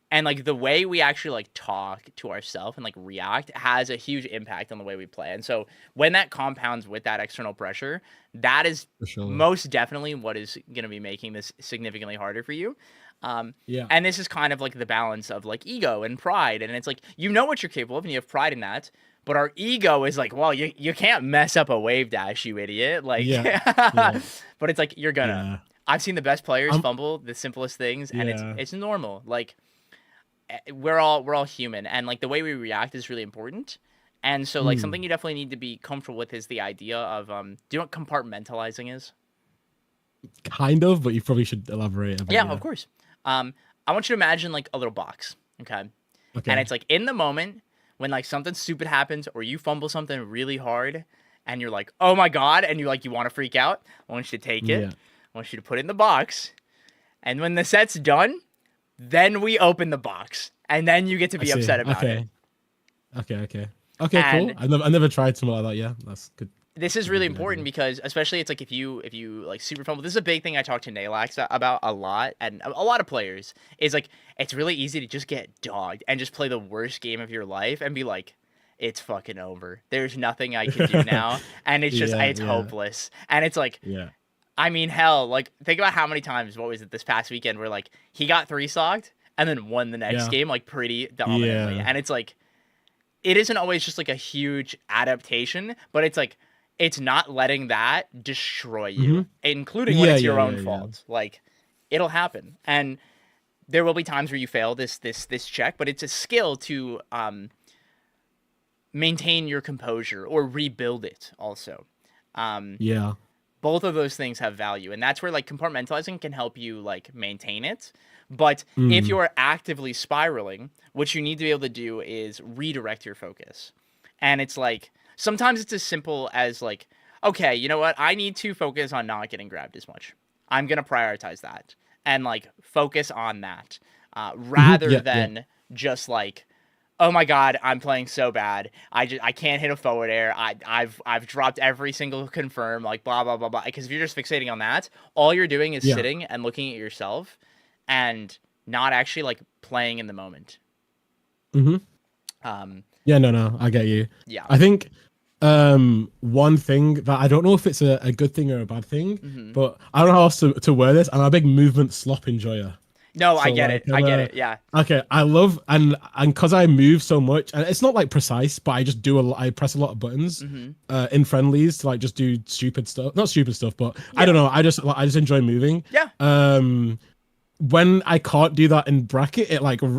And like the way we actually like talk to ourselves and like react has a huge impact on the way we play. And so when that compounds with that external pressure, that is most definitely what is going to be making this significantly harder for you. And this is kind of like the balance of like ego and pride. And it's like, what you're capable of and you have pride in that. But our ego is like, well, you can't mess up a wave dash, you idiot. Like, but it's like, you're gonna. I've seen the best players fumble the simplest things, and it's normal. Like, we're all human, and like the way we react is really important. And so like something you definitely need to be comfortable with is the idea of do you know what compartmentalizing is? Kind of, but you probably should elaborate a bit. Yeah, of course. I want you to imagine like a little box, okay? And it's like in the moment when like something stupid happens or you fumble something really hard and you're like, oh my god, and you want to freak out. I want you to take it. I want you to put it in the box, and when the set's done, then we open the box, and then you get to be upset about it. Okay, cool. I never tried something like that. Yeah, that's good. this is really Good important idea. because especially it's like if you like super fumble, this is a big thing I talk to Nalax about a lot, and a lot of players is like it's really easy to just get dogged and just play the worst game of your life and be like, it's fucking over. There's nothing I can do now, and it's just Yeah, it's yeah. hopeless. And it's like, Yeah. I mean, hell, like think about how many times, what was it this past weekend where like he got 3-stocked and then won the next Yeah. game like pretty dominantly, Yeah. and it's like it isn't always just like a huge adaptation, but it's like it's not letting that destroy you, including when Yeah, it's your yeah, own yeah, yeah. fault. Like it'll happen, and there will be times where you fail this check, but it's a skill to maintain your composure or rebuild it. Also, Yeah. both of those things have value, and that's where like compartmentalizing can help you like maintain it. But if Mm. you're actively spiraling, what you need to be able to do is redirect your focus. And it's like sometimes it's as simple as like, okay, you know what? I need to focus on not getting grabbed as much. I'm gonna prioritize that and like focus on that rather Yeah, yeah. than just like, oh my god, I'm playing so bad. I can't hit a forward air. I've dropped every single confirm, like blah blah blah blah. Because if you're just fixating on that, all you're doing is Yeah. sitting and looking at yourself and not actually like playing in the moment. Mm-hmm. Um, Yeah, no, I get you. yeah. I think one thing that I don't know if it's a good thing or a bad thing, Mhm. but I don't know how else to word this. I'm a big movement slop enjoyer. No, I So, get like, it. I get it. Yeah. Okay, I love and because I move so much, and it's not like precise, but I just do a lot. I press a lot of buttons Mhm. in friendlies to like just do stupid stuff. Not stupid stuff, but I Yeah. don't know. I just enjoy moving. Yeah. When I can't do that in bracket,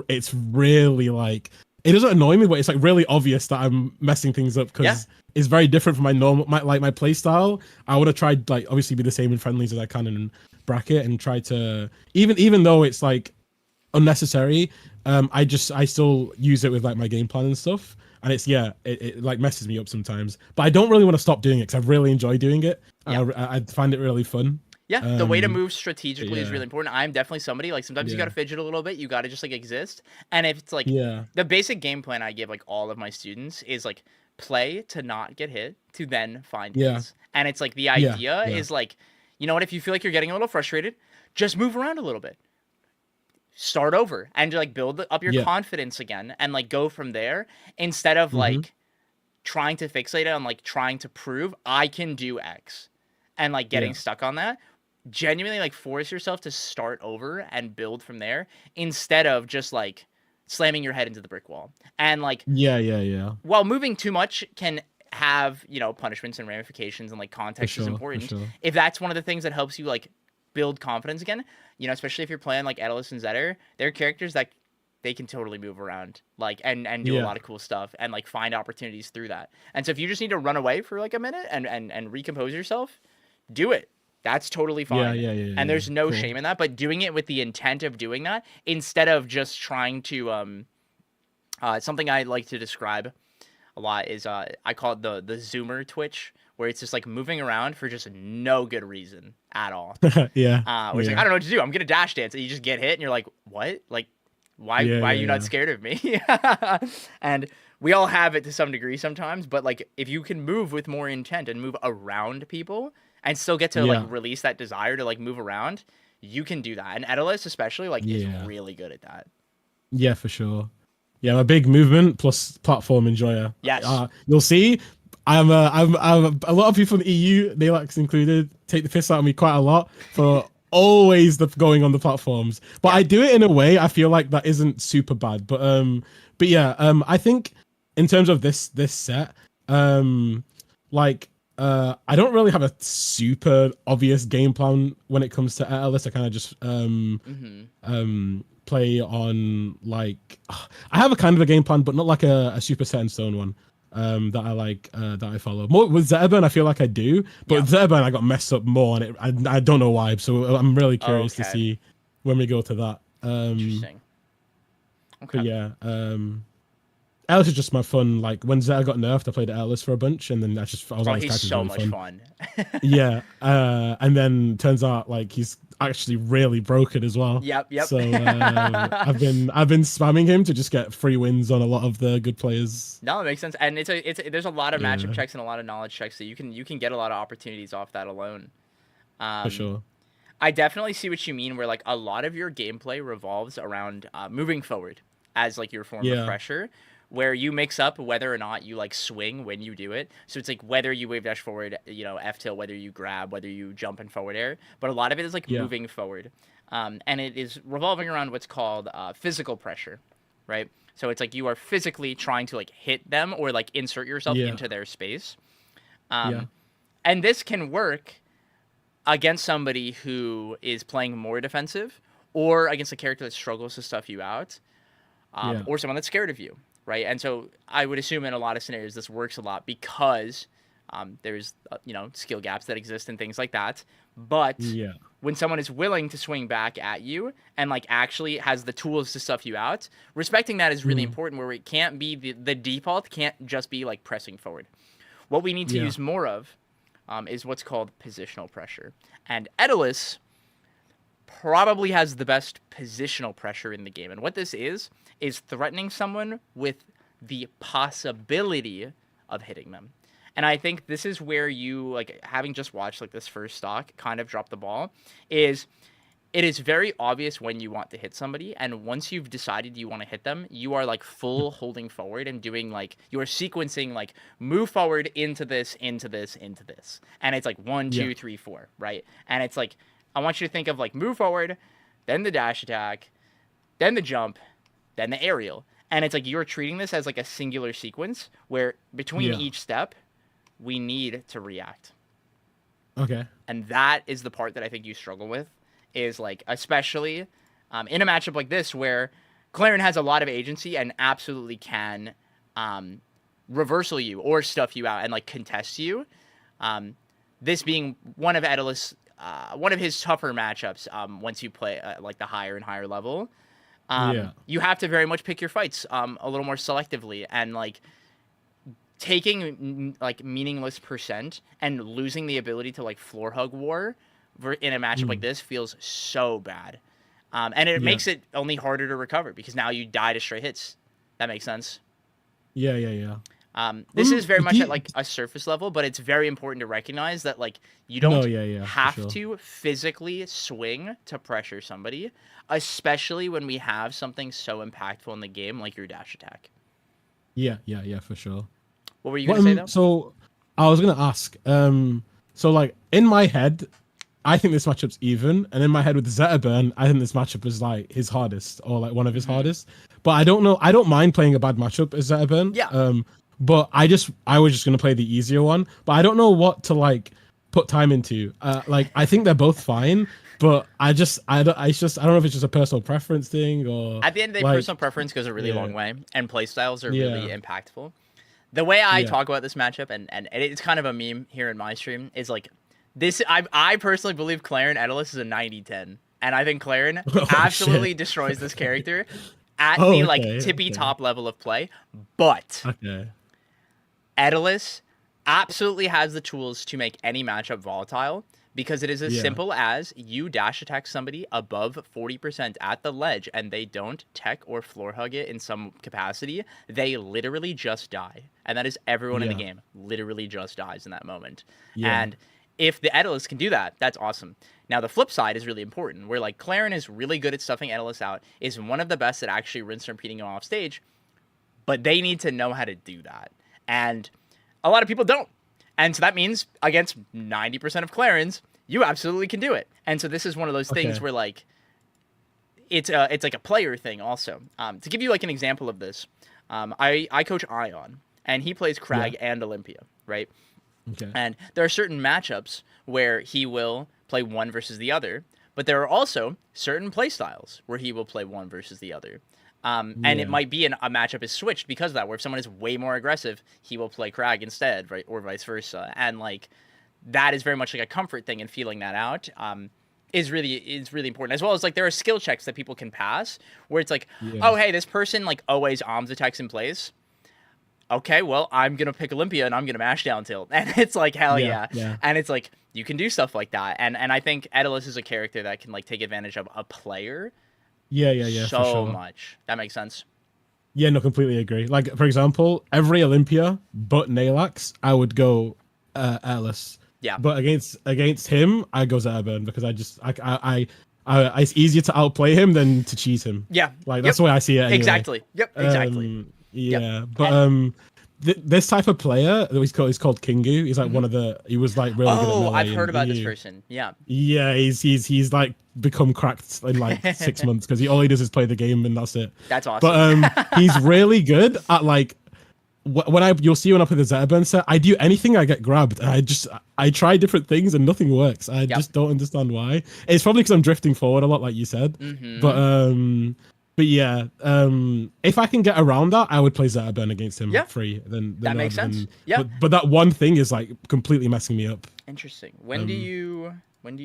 it's really like it doesn't annoy me, but it's like really obvious that I'm messing things up because Yeah. it's very different from my play style. I want to try like obviously be the same in friendlies as I can in bracket and try to even though it's like unnecessary, I still use it with like my game plan and stuff, and it like messes me up sometimes, but I don't really want to stop doing it because I really enjoy doing it. Yeah. I find it really fun. Yeah, the way to Um, move strategically is yeah. really important. I'm definitely somebody like sometimes you Yeah. got to fidget a little bit. You got to just like exist. And if it's like Yeah. the basic game plan I give like all of my students is like play to not get hit to then find Yeah. hits. And it's like the Yeah, idea yeah. is like, you know what, if you feel like you're getting a little frustrated, just move around a little bit. Start over and like build up your Yeah. confidence again and like go from there instead of like trying to fixate it on like trying to prove I can do X and like getting Yeah. stuck on that. Genuinely like force yourself to start over and build from there instead of just like slamming your head into the brick wall. And like Yeah. while moving too much can have, you know, punishments and ramifications and like For context sure. is For important. sure. If that's one of the things that helps you like build confidence again, you know, especially if you're playing like Edelus and Zetter, they're characters that they can totally move around like and do a Yeah. lot of cool stuff and like find opportunities through that. And so if you just need to run away for like a minute and recompose yourself, do it. That's totally fine. Yeah. And there's no Cool. shame in that, but doing it with the intent of doing that instead of just trying to something I like to describe a lot is I call it the zoomer twitch, where it's just like moving around for just no good reason at all. Yeah. Where it's like, Yeah. I don't know what to do. I'm gonna dash dance, and you just get hit, and you're like, what? Like, why? Yeah, why are yeah, you not yeah. scared of me? And we all have it to some degree sometimes, but like if you can move with more intent and move around people and still get to Yeah. like release that desire to like move around, you can do that. And Edelus especially like is Yeah. really good at that. Yeah, for sure. Yeah, I'm a big movement plus platform enjoyer. Yes. You'll see. I'm a lot of people in the EU, Nalax included, take the piss out of me quite a lot for always going on the platforms. But Yeah. I do it in a way I feel like that isn't super bad. But yeah, I think in terms of this set, like I don't really have a super obvious game plan when it comes to Atlas. I kind of just play on like I have a kind of a game plan, but not like a super set in stone one that I like that I follow. More with Zetterburn, I feel like I do, but Yeah. with Zetterburn I got messed up more on it. I don't know why, so I'm really curious to Okay. see when we go to that. Interesting. Okay. But yeah, Atlas is just my fun. Like when Zeta got nerfed, I played Atlas for a bunch, and then I was Oh, on his he's character. so Really much fun. Yeah, and then turns out like he's actually really broken as well. Yep. So I've been spamming him to just get free wins on a lot of the good players. No, it makes sense, and there's a lot of matchup Yeah. checks and a lot of knowledge checks, so you can get a lot of opportunities off that alone. For sure. I definitely see what you mean, where like a lot of your gameplay revolves around moving forward as like your form of Yeah. pressure, where you mix up whether or not you like swing when you do it. So it's like whether you wave dash forward, F tilt, whether you grab, whether you jump and forward air. But a lot of it is like Yeah. moving forward, and it is revolving around what's called physical pressure, right? So it's like you are physically trying to like hit them or like insert yourself Yeah. into their space, Yeah. and this can work against somebody who is playing more defensive, or against a character that struggles to stuff you out, Yeah. or someone that's scared of you, right? And so I would assume in a lot of scenarios this works a lot because there's skill gaps that exist and things like that. But Yeah. when someone is willing to swing back at you and like actually has the tools to stuff you out, respecting that is really important. Where it can't be the default can't just be like pressing forward. What we need to Yeah. use more of is what's called positional pressure. And Daedalus probably has the best positional pressure in the game. And what this is threatening someone with the possibility of hitting them. And I think this is where you, like, having just watched like this first stock kind of drop the ball, is it is very obvious when you want to hit somebody, and once you've decided you want to hit them, you are like full holding forward and doing like you're sequencing like move forward into this, into this, into this, and it's like 1, 2, 3, 4, right? And it's like I want you to think of like move forward, then the dash attack, then the jump, then the aerial, and it's like you're treating this as like a singular sequence where between each step we need to react. Okay. And that is the part that I think you struggle with. Is like, especially in a matchup like this where Claren has a lot of agency and absolutely can reversal you or stuff you out and like contest you. This being one of Daedalus, one of his tougher matchups. Once you play like the higher and higher level, you have to very much pick your fights a little more selectively, and like taking like meaningless percent and losing the ability to like floor hug war in a matchup like this feels so bad. And it makes it only harder to recover because now you die to straight hits. That makes sense. Yeah. This is very much at like a surface level, but it's very important to recognize that like you don't have to physically swing to pressure somebody, especially when we have something so impactful in the game like your dash attack. Yeah, for sure. What were you going to say though? So I was going to ask, so like in my head, I think this matchup's even, and in my head with Zetaburn, I think this matchup is like his hardest or like one of his hardest. But I don't know. I don't mind playing a bad matchup as Zetaburn. Yeah. But I was just gonna play the easier one. But I don't know what to like put time into. Like I think they're both fine, but I don't know if it's just a personal preference thing or. At the end of the day, like, personal preference goes a really long way, and playstyles are really impactful. The way I talk about this matchup, and it's kind of a meme here in my stream, is like. This I personally believe Claren Daedalus is a 90-10, and I think Claren absolutely destroys this character at the like tippy top level of play. But Daedalus absolutely has the tools to make any matchup volatile because it is as simple as you dash attack somebody above 40% at the ledge and they don't tech or floor hug it in some capacity, they literally just die, and that is everyone in the game literally just dies in that moment. And if the Daedalus can do that, that's awesome. Now, the flip side is really important, where like Claren is really good at stuffing Daedalus out, is one of the best at actually rinse and repeating him off stage, but they need to know how to do that. And a lot of people don't. And so that means against 90% of Clarens, you absolutely can do it. And so this is one of those things where like it's like a player thing also. To give you like an example of this, I coach Ion, and he plays Crag and Olympia, right? Okay. And there are certain matchups where he will play one versus the other, but there are also certain play styles where he will play one versus the other. And it might be a matchup is switched because of that, where if someone is way more aggressive, he will play Crag instead, right? Or vice versa. And like that is very much like a comfort thing, and feeling that out is really important. As well as like there are skill checks that people can pass where it's like, oh hey, this person like always arms attacks in place. okay, well, I'm gonna pick Olympia and I'm gonna mash down tilt, and it's like hell yeah. And it's like you can do stuff like that, and I think Edalus is a character that can like take advantage of a player. Yeah, so for sure. much. That makes sense. Yeah, no, completely agree. Like, for example, every Olympia but Nalax, I would go Atlas. Yeah. But against him, I go Zetaburn because it's easier to outplay him than to cheese him. Yeah. Like that's the way I see it. Anyway. Exactly. Yep. Exactly. Yeah, but this type of player, he's called Kingu. He's like he was like really good at melee. Oh, I've heard about this person. Yeah. Yeah, he's like become cracked in like 6 months because all he does is play the game and that's it. That's awesome. But he's really good at like you'll see when I play the Zetaburn set, I do anything, I get grabbed. And I try different things and nothing works. I just don't understand why. It's probably because I'm drifting forward a lot, like you said. But yeah, if I can get around that, I would play Zetaburn against him free. Then that makes sense. Yeah. But that one thing is like completely messing me up. Interesting. When do you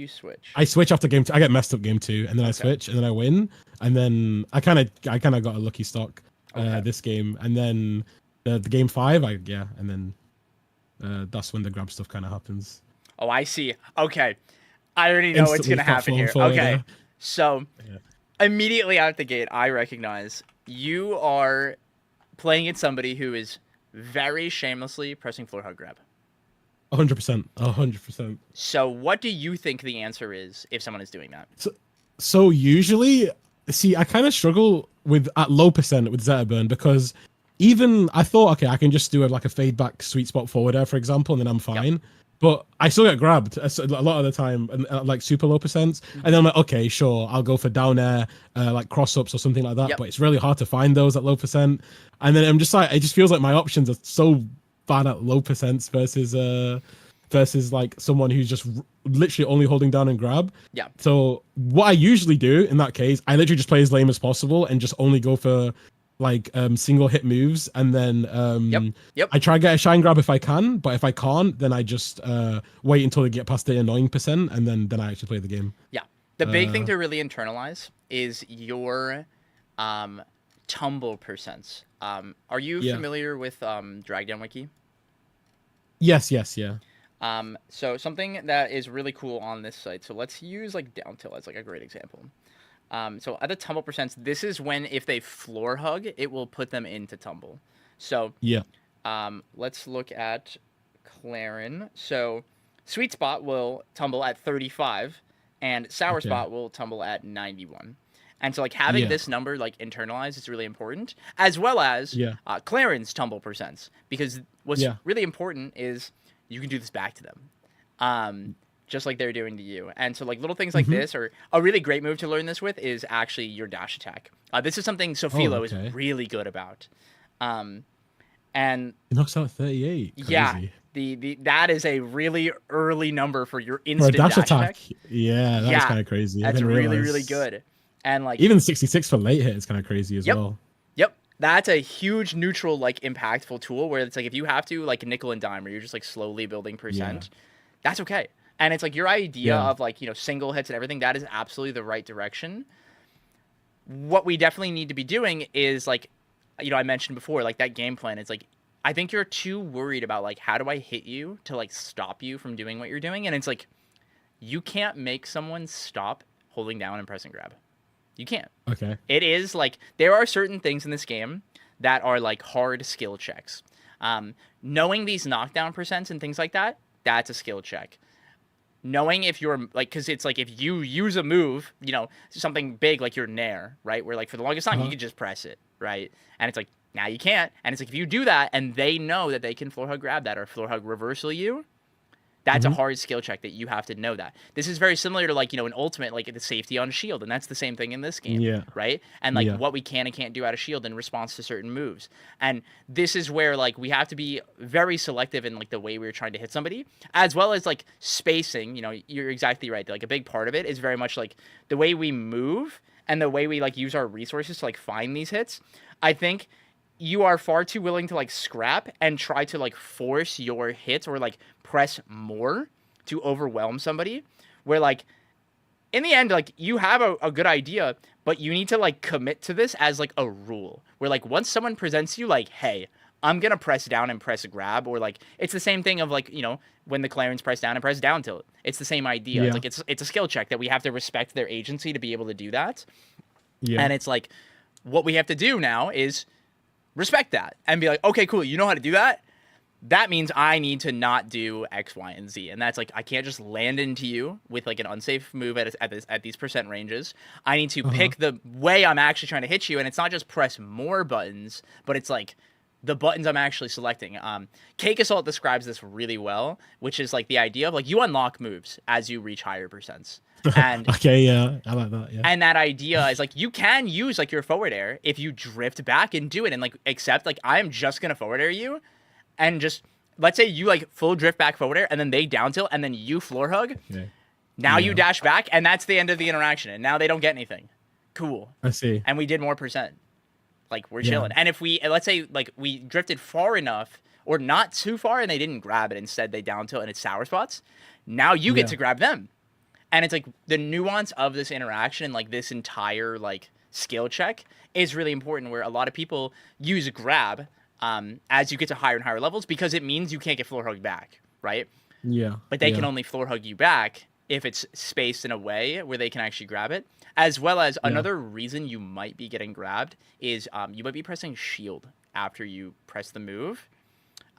switch? I switch after game 2. I get messed up game 2, and then I switch, and then I win, and then I kind of got a lucky stock this game, and then the game 5, and then that's when the grab stuff kind of happens. Oh, I see. Okay, I already know what's gonna happen here. Okay, so. Yeah. Immediately out the gate, I recognize you are playing against somebody who is very shamelessly pressing floor hug grab. 100%. 100%. So what do you think the answer is if someone is doing that? So usually, see, I kind of struggle at low percent with Zetaburn because even I thought, okay, I can just do like a fade back sweet spot forward air, for example, and then I'm fine. Yep. But I still get grabbed a lot of the time, and like super low percents. And then I'm like, okay, sure, I'll go for down air, like cross ups or something like that. Yep. But it's really hard to find those at low percent. And then I'm just like, it just feels like my options are so bad at low percents versus like someone who's just literally only holding down and grab. Yeah. So what I usually do in that case, I literally just play as lame as possible and just only go for like single hit moves, and then I try to get a shine grab if I can, but if I can't, then I just wait until they get past the annoying percent, and then I actually play the game. Yeah, the big thing to really internalize is your tumble percents. Are you familiar with Dragdown Wiki? Yes, yeah. So something that is really cool on this site, so let's use like down tilt as like a great example. So at the tumble percents, this is when if they floor hug, it will put them into tumble. So let's look at Clarin. So sweet spot will tumble at 35, and sour spot will tumble at 91. And so like having this number like internalized is really important, as well as Clarin's tumble percents, because what's really important is you can do this back to them. Just like they're doing to you. And so like little things like this, or a really great move to learn this with is actually your dash attack. This is something Sofilo is really good about. And it knocks out 38. Crazy. Yeah. That is a really early number for your instant dash attack. Yeah, that's kind of crazy. That's really good. And like even 66 for late hit is kind of crazy as well. Yep. That's a huge neutral, like impactful tool where it's like if you have to like nickel and dime, where you're just like slowly building percent, that's okay. And it's like your idea of like, you know, single hits and everything, that is absolutely the right direction. What we definitely need to be doing is like, you know, I mentioned before, like that game plan. It's like, I think you're too worried about like, how do I hit you to like stop you from doing what you're doing? And it's like, you can't make someone stop holding down and press and grab. You can't. Okay. It is like, there are certain things in this game that are like hard skill checks. Knowing these knockdown percents and things like that, that's a skill check. Knowing if you're like, because it's like if you use a move, you know, something big like your nair, right? Where like for the longest time you could just press it, right? And it's like now you can't. And it's like if you do that and they know that they can floor hug grab that or floor hug reversal you, that's a hard skill check that you have to know that. This is very similar to like, you know, an ultimate, like the safety on shield. And that's the same thing in this game, right? And like what we can and can't do out of shield in response to certain moves. And this is where like we have to be very selective in like the way we're trying to hit somebody, as well as like spacing. You know, you're exactly right. Like a big part of it is very much like the way we move and the way we like use our resources to like find these hits. I think you are far too willing to like scrap and try to like force your hits or like press more to overwhelm somebody, where like in the end, like you have a good idea, but you need to like commit to this as like a rule where like once someone presents you like, hey, I'm gonna press down and press grab, or like it's the same thing of like, when the Clarons press down and press down tilt. It's the same idea. Yeah. It's like it's a skill check that we have to respect their agency to be able to do that. Yeah. And it's like what we have to do now is respect that and be like, okay, cool, you know how to do that? That means I need to not do X, Y, and Z. And that's like, I can't just land into you with like an unsafe move at these percent ranges. I need to pick the way I'm actually trying to hit you. And it's not just press more buttons, but it's like the buttons I'm actually selecting. Cake Assault describes this really well, which is like the idea of like you unlock moves as you reach higher percents. And okay, yeah, I like that. Yeah. And that idea is like you can use like your forward air if you drift back and do it and like accept like I'm just gonna forward air you, and just let's say you like full drift back forward air and then they down tilt and then you floor hug. Okay. Now you dash back and that's the end of the interaction and now they don't get anything. Cool. I see. And we did more percent. Like we're chilling. And if we let's say like we drifted far enough or not too far and they didn't grab it, instead they down tilt and it's sour spots. Now you get to grab them. And it's like the nuance of this interaction, like this entire like skill check is really important, where a lot of people use grab as you get to higher and higher levels because it means you can't get floor hugged back, right? Yeah. But they can only floor hug you back if it's spaced in a way where they can actually grab it. As well as another reason you might be getting grabbed is you might be pressing shield after you press the move.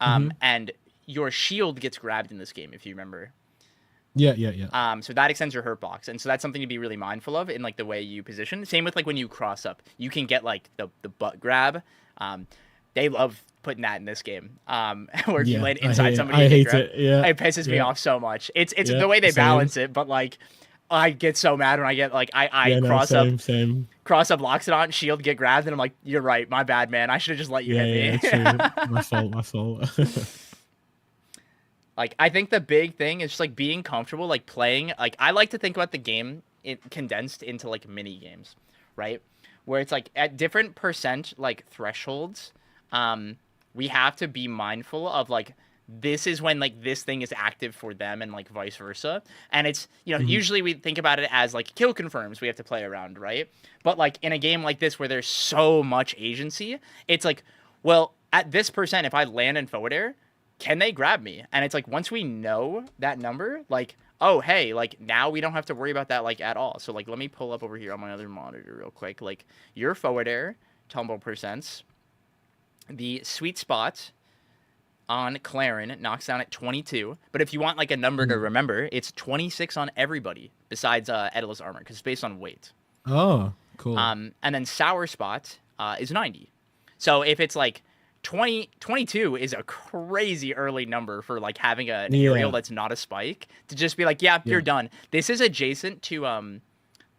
And your shield gets grabbed in this game, if you remember. Yeah. So that extends your hurt box, and so that's something to be really mindful of in like the way you position. Same with like when you cross up, you can get like the butt grab. They love putting that in this game. Where if you land inside somebody, I hate grab, it. Yeah, it pisses me off so much. It's the way they balance it, but like I get so mad when I get like I cross up, locks it on, shield, get grabbed, and I'm like, you're right, my bad, man. I should have just let you hit me. True. My fault. Like, I think the big thing is just, like, being comfortable, like, playing. Like, I like to think about the game condensed into, like, mini games, right? Where it's, like, at different percent, like, thresholds, we have to be mindful of, like, this is when, like, this thing is active for them and, like, vice versa. And it's, usually we think about it as, like, kill confirms we have to play around, right? But, like, in a game like this where there's so much agency, it's like, well, at this percent, if I land in forward air, can they grab me? And it's like, once we know that number, like, oh, hey, like, now we don't have to worry about that, like, at all. So, like, let me pull up over here on my other monitor real quick. Like, your forward air tumble percents, the sweet spot on Clarin knocks down at 22. But if you want, like, a number to remember, it's 26 on everybody besides Edla's armor, because it's based on weight. Oh, cool. And then sour spot is 90. So if it's, like, 22 is a crazy early number for like having an aerial that's not a spike to just be like, you're done. This is adjacent to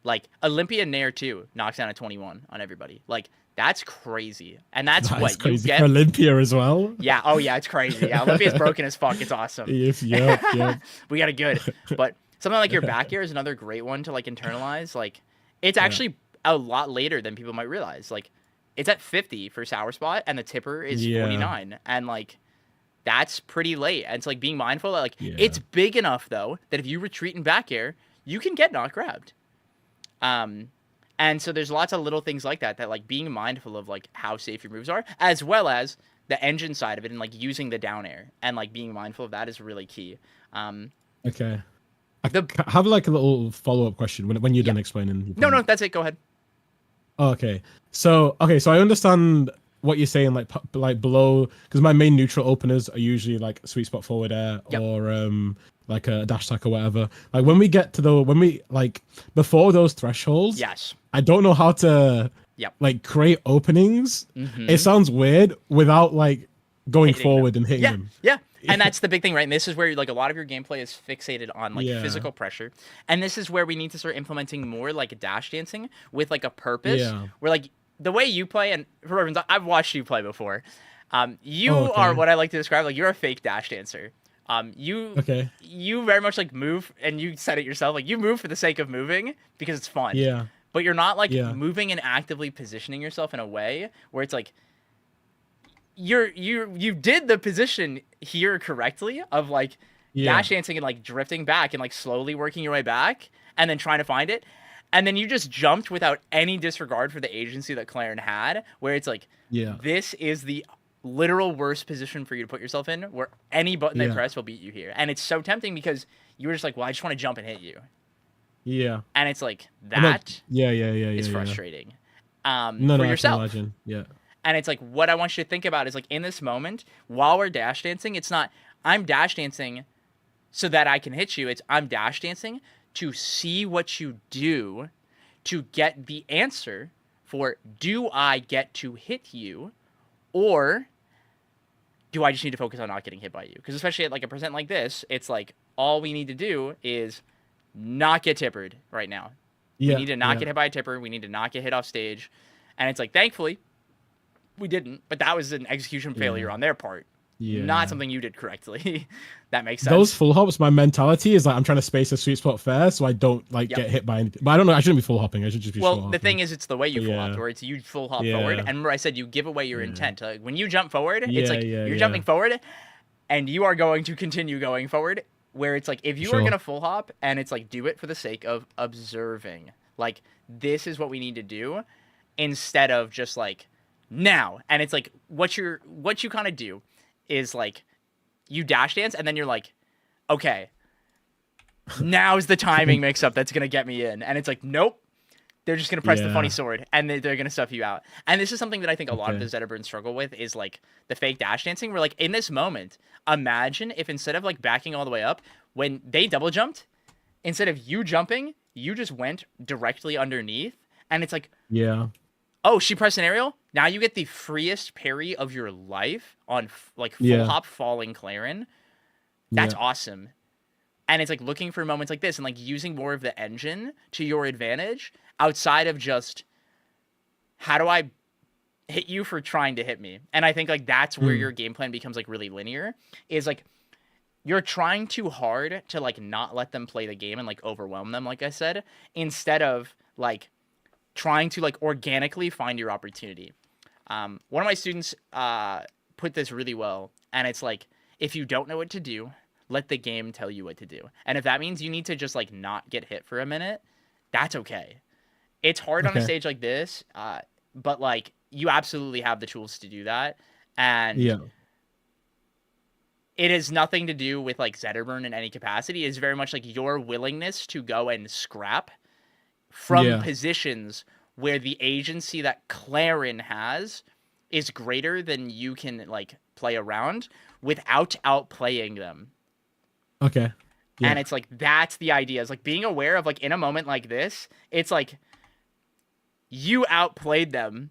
like Olympia Nair 2 knocks down a 21 on everybody. Like that's crazy. And that's what crazy. You get For Olympia as well. Yeah. Oh yeah, it's crazy. Yeah, Olympia's broken as fuck. It's awesome. Yep. We got it good. But something like your back air is another great one to like internalize. Like it's actually a lot later than people might realize. Like it's at 50 for sour spot, and the tipper is 49, and like that's pretty late. And it's like being mindful that like it's big enough though that if you retreat in back air, you can get not grabbed. And so there's lots of little things like that like being mindful of like how safe your moves are, as well as the engine side of it and like using the down air and like being mindful of that is really key. Okay. I have like a little follow-up question when you're done explaining. No, that's it. Go ahead. Okay, so I understand what you're saying, like below, because my main neutral openers are usually like sweet spot forward air or like a dash attack or whatever. Like when we get to before those thresholds, I don't know how to like create openings. It sounds weird without like going forward and hitting them. Yeah. And that's the big thing, right? And this is where like a lot of your gagameplay is fixated on like physical pressure. And this is where we need to start implementing more like dash dancing with like a purpose. Where like the way you play, and for reference, I've watched you play before. You are what I like to describe, like you're a fake dash dancer. You very much like move, and you said it yourself, like you move for the sake of moving because it's fun. Yeah. But you're not like moving and actively positioning yourself in a way where it's like you did the position here correctly of like dash dancing and like drifting back and like slowly working your way back and then trying to find it, and then you just jumped without any disregard for the agency that Clarin had, where it's like this is the literal worst position for you to put yourself in, where any button they Yeah. press will beat you here. And it's so tempting because you were just like, well, I just want to jump and hit you. Yeah. And it's like I'm not- that yeah. is Yeah. frustrating. No, For I can yourself. imagine. Yeah. And it's like, what I want you to think about is like, in this moment, while we're dash dancing, it's not, I'm dash dancing so that I can hit you. It's, I'm dash dancing to see what you do to get the answer for, do I get to hit you, or do I just need to focus on not getting hit by you? Because especially at like a percent like this, it's like, all we need to do is not get tippered right now. Yeah. We need to not get hit by a tipper. We need to not get hit off stage. And it's like, thankfully, we didn't. But that was an execution failure on their part. Yeah. Not something you did correctly. That makes sense. Those full hops, my mentality is like I'm trying to space a sweet spot first, so I don't like Yep. get hit by anything. But I don't know. I shouldn't be full hopping. I should just be. Well, short the hopping. thing is, it's the way you full Yeah. hop, where it's you full hop Yeah. forward. And remember, I said you give away your intent. Like, when you jump forward, it's Yeah, like yeah, you're yeah. jumping forward, and you are going to continue going forward. Where it's like, if you are Sure. gonna full hop, and it's like, do it for the sake of observing. Like, this is what we need to do, instead of just like now. And it's like, what you kind of do is like, you dash dance, and then you're like, okay, now's the timing mix up that's gonna get me in. And it's like, nope. They're just gonna press the funny Yeah. sword, and they're gonna stuff you out. And this is something that I think a lot of Okay. the Zetterburns struggle with, is like the fake dash dancing. Where like, in this moment, imagine if instead of like backing all the way up, when they double jumped, instead of you jumping, you just went directly underneath, and it's like, Yeah. oh, she pressed an aerial. Now you get the freest parry of your life on like full Yeah. hop falling Clarin. That's Yeah. awesome. And it's like looking for moments like this and like using more of the engine to your advantage outside of just, how do I hit you for trying to hit me? And I think like that's where your game plan becomes like really linear, is like you're trying too hard to like not let them play the game and like overwhelm them, like I said, instead of like trying to like organically find your opportunity. One of my students put this really well, and it's like, if you don't know what to do, let the game tell you what to do. And if that means you need to just like not get hit for a minute, that's okay. It's hard on a Okay. stage like this, but like you absolutely have the tools to do that. And Yeah. it has nothing to do with like Zetterburn in any capacity. It's very much like your willingness to go and scrap from Yeah. positions where the agency that Clarin has is greater than you can like play around without outplaying them. Okay. Yeah. And it's like, that's the idea. It's like being aware of like, in a moment like this, it's like you outplayed them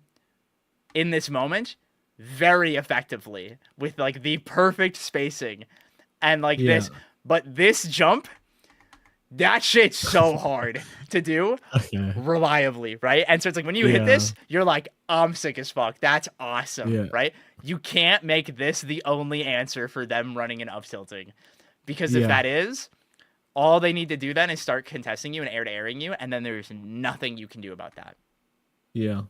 in this moment very effectively with like the perfect spacing and like this. Yeah. But this jump, that shit's so hard to do Okay. reliably, right? And so it's like, when you hit Yeah. this, you're like, I'm sick as fuck. That's awesome, Yeah. right? You can't make this the only answer for them running and up tilting. Because if Yeah. that is, all they need to do then is start contesting you and air to airing you, and then there's nothing you can do about that. Yeah.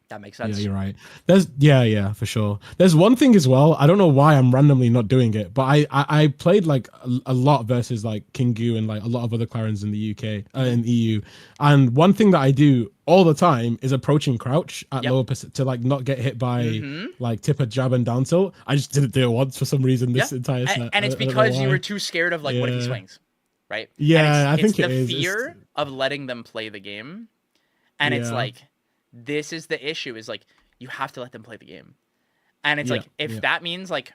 That makes sense. Yeah, you're right. There's yeah, for sure. There's one thing as well. I don't know why I'm randomly not doing it, but I played like a lot versus like Kingu and like a lot of other Clarins in the UK in EU. And one thing that I do all the time is approaching crouch at Yep. lower percent to like not get hit by Mhm. like tipper, jab, and down tilt. I just didn't do it once for some reason this Yeah. entire set. And it's I don't know because you why. were too scared of like, what if he Yeah. swings, right? Yeah, and I think it's it the is. It's- fear of letting them play the game, and it's Yeah. like, this is the issue, is like, you have to let them play the game. And it's Yeah, like, if yeah. that means like,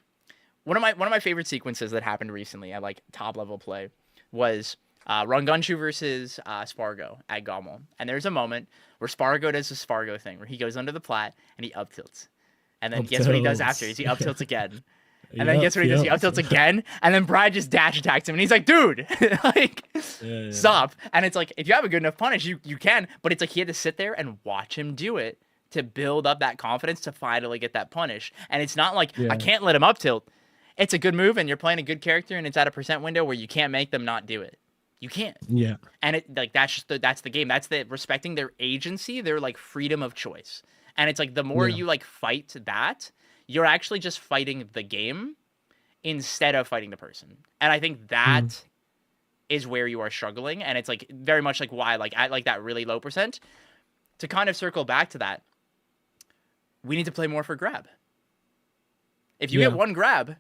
one of my favorite sequences that happened recently at like top level play was Rongunchu versus Spargo at Gommel. And there's a moment where Spargo does the Spargo thing where he goes under the plat and he up tilts. And then guess what he does Up after? Is he up tilts again. And then Yep, guess what he does? He yep. up tilts again. And then Brad just dash attacks him. And he's like, dude, like, Yeah. stop. And it's like, if you have a good enough punish, you can. But it's like, he had to sit there and watch him do it to build up that confidence to finally get that punish. And it's not like, Yeah. I can't let him up tilt. It's a good move, and you're playing a good character, and it's at a percent window where you can't make them not do it. You can't. Yeah. And it like that's just that's the game. That's the respecting their agency, their like freedom of choice. And it's like, the more Yeah. you like fight that, you're actually just fighting the game instead of fighting the person. And I think that is where you are struggling. And it's like very much like why like at like that really low percent, to kind of circle back to that, we need to play more for grab. If you get one grab,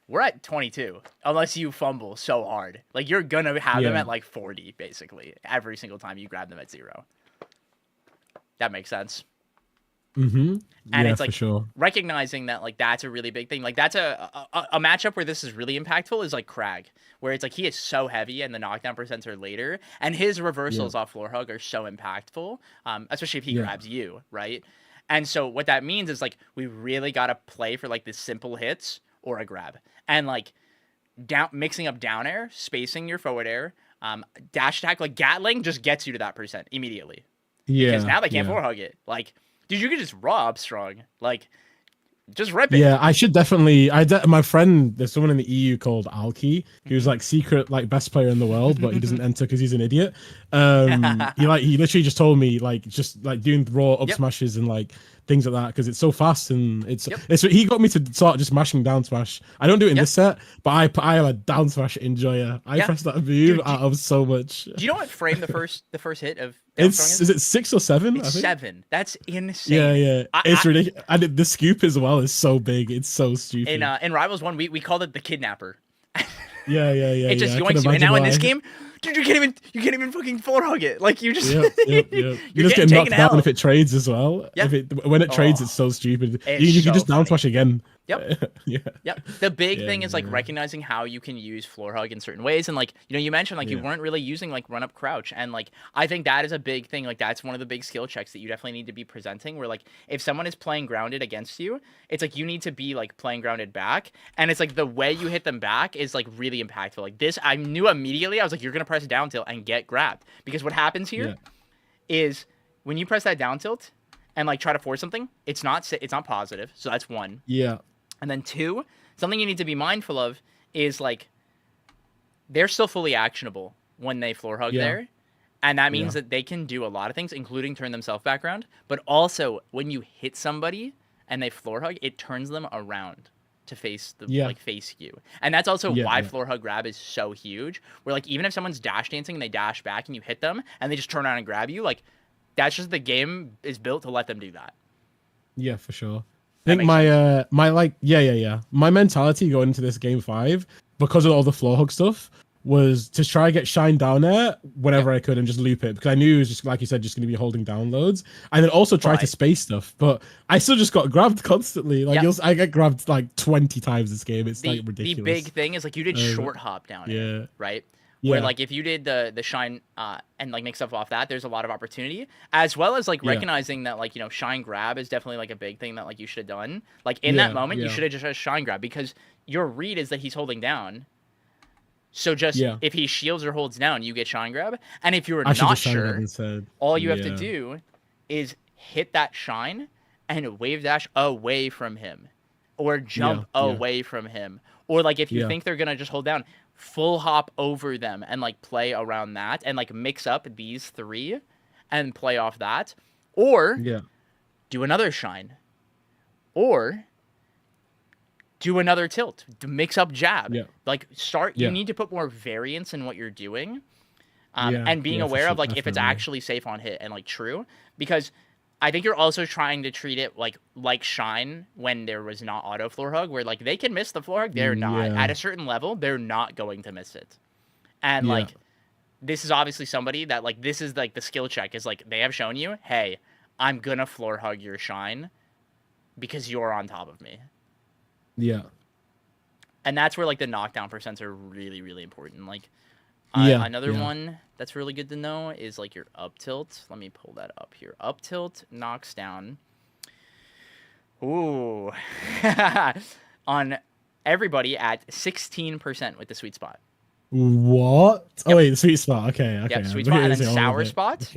we're at 22, unless you fumble so hard. Like, you're gonna have them at like 40, basically, every single time you grab them at 0. That makes sense. And it's like for sure. recognizing that like that's a really big thing. Like that's a matchup where this is really impactful is like Crag, where it's like he is so heavy and the knockdown percents are later, and his reversals off floor hug are so impactful, especially if he grabs you, right? And so what that means is like we really gotta play for like the simple hits or a grab, and like mixing up down air, spacing your forward air, dash attack. Like Gatling just gets you to that percent immediately. Because now they can't floor hug it. Like, dude, you could just raw up strong. Like, just rip it. Yeah, I should definitely. My friend, there's someone in the EU called Alki, who's like secret like best player in the world, but he doesn't enter because he's an idiot. He literally just told me like just like doing raw up smashes and like things like that because it's so fast and it's he got me to start just mashing down smash. I don't do it in this set, but I am a down smash enjoyer. I press that move out of so much. Do you know what frame the first hit of is it 6 or 7? It's I think? 7. That's insane. Yeah. It's ridiculous. And the scoop as well is so big. It's so stupid. In Rivals 1, we called it the kidnapper. Yeah. It just yoinks you. And now in this game, dude, you can't even fucking floor hug it. Like you just you just get knocked down if it trades as well. Yep. When it trades, it's so stupid. You so can just down smash again. Yep. Yep. The big thing is like recognizing how you can use floor hug in certain ways, and like you mentioned like you weren't really using like run up crouch, and like I think that is a big thing. Like that's one of the big skill checks that you definitely need to be presenting. Where like if someone is playing grounded against you, it's like you need to be like playing grounded back, and it's like the way you hit them back is like really impactful. Like this, I knew immediately. I was like, you're gonna press down tilt and get grabbed, because what happens here is when you press that down tilt and like try to force something, it's not positive. So that's 1. Yeah. And then 2, something you need to be mindful of is like they're still fully actionable when they floor hug there. And that means that they can do a lot of things, including turn themselves back around. But also when you hit somebody and they floor hug, it turns them around to face the like face you. And that's also why floor hug grab is so huge. Where like even if someone's dash dancing and they dash back and you hit them and they just turn around and grab you, like that's just the game is built to let them do that. Yeah, for sure. I think my mentality going into this game 5 because of all the floor hug stuff was to try and get shine down there whenever I could and just loop it, because I knew it was just like you said, just going to be holding down loads, and then also try to space stuff. But I still just got grabbed constantly. Like I get grabbed like 20 times this game. It's like ridiculous. The big thing is like you did short hop down it, right? Where like if you did the shine and like make stuff off that, there's a lot of opportunity, as well as like recognizing that like shine grab is definitely like a big thing that like you should have done. Like in that moment, you should have just shine grab, because your read is that he's holding down. So just if he shields or holds down, you get shine grab. And if you're not sure, all you have to do is hit that shine and wave dash away from him, or jump away from him, or like if you think they're gonna just hold down, full hop over them and like play around that and like mix up these 3 and play off that, or do another shine, or do another tilt to mix up jab. Like you need to put more variance in what you're doing, and being aware of like if it's actually safe on hit and like true, because I think you're also trying to treat it like shine when there was not auto floor hug, where like they can miss the floor hug. They're not at a certain level. They're not going to miss it. And like, this is obviously somebody that like, this is like the skill check is like, they have shown you, hey, I'm going to floor hug your shine because you're on top of me. Yeah. And that's where like the knockdown percents are really, really important. Like, another one that's really good to know is like your up tilt. Let me pull that up here. Up tilt knocks down. Ooh. On everybody at 16% with the sweet spot. What? Oh wait, the sweet spot. Okay. Yep, sweet spot. And then sour spot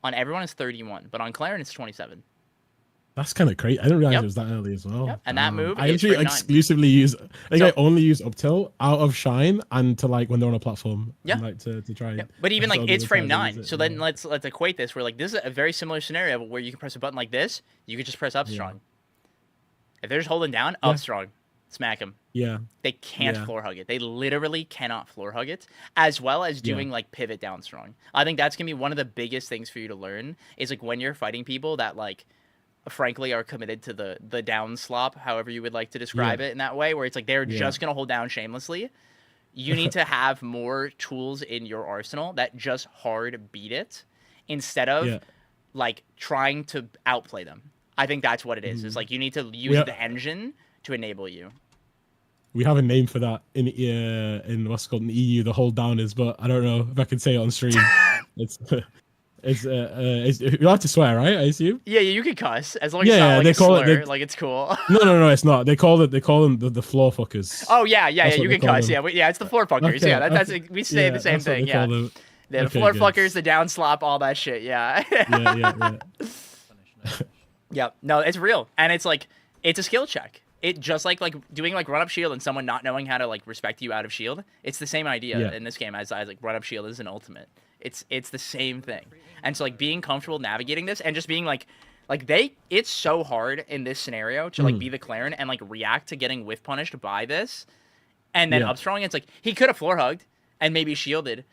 on everyone is 31, but on Claren it's 27. That's kind of crazy. I didn't realize it was that early as well. Yep. And that move, I actually exclusively use. I only use up tilt out of shine and to like when they're on a platform. Yeah. Like to try. Yeah. But even like it's frame 9. So then let's equate this where like this is a very similar scenario where you can press a button like this. You could just press up strong. If they're just holding down, up strong, smack them. Yeah. They can't floor hug it. They literally cannot floor hug it, as well as doing like pivot down strong. I think that's gonna be one of the biggest things for you to learn is like when you're fighting people that like frankly are committed to the down slop, however you would like to describe it in that way, where it's like they're just gonna hold down shamelessly. You need to have more tools in your arsenal that just hard beat it, instead of like trying to outplay them. I think that's what it is. It's like you need to use the engine to enable you. We have a name for that in what's called in the EU. The hold down is, but I don't know if I can say it on stream. It's you have to swear, right? I assume. Yeah, you can cuss as long as it's not like they a call slur. it. Like it's cool. No, it's not. They call them the floor fuckers. Oh yeah. That's You what can they call cuss. them. Yeah, it's the floor fuckers. Okay, Yeah, that's we say the same that's what thing. they Yeah, call them. the Okay, floor good. fuckers, the down slop, all that shit. Yeah. Yeah. Yeah. No, it's real, and it's like it's a skill check. It just like doing like run up shield and someone not knowing how to like respect you out of shield. It's the same idea in this game as like run up shield is an ultimate. It's the same thing. And so like being comfortable navigating this and just being like it's so hard in this scenario to like be the Claren and like react to getting whiff punished by this, and then upstrong. It's like he could have floor hugged and maybe shielded,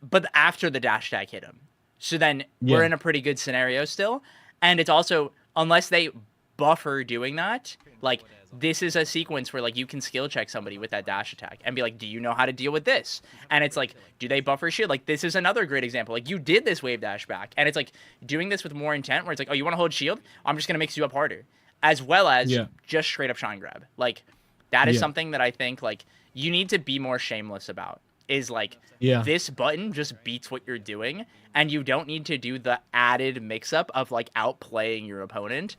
but after the dash tag hit him. So then we're in a pretty good scenario still. And it's also, unless they buffer doing that, like this is a sequence where like you can skill check somebody with that dash attack and be like, do you know how to deal with this? And it's like, do they buffer shield? Like this is another great example. Like you did this wave dash back, and it's like doing this with more intent where it's like, oh, you want to hold shield? I'm just gonna mix you up harder, as well as just straight up shine grab. Like that is something that I think like you need to be more shameless about. Is like this button just beats what you're doing, and you don't need to do the added mix-up of like outplaying your opponent.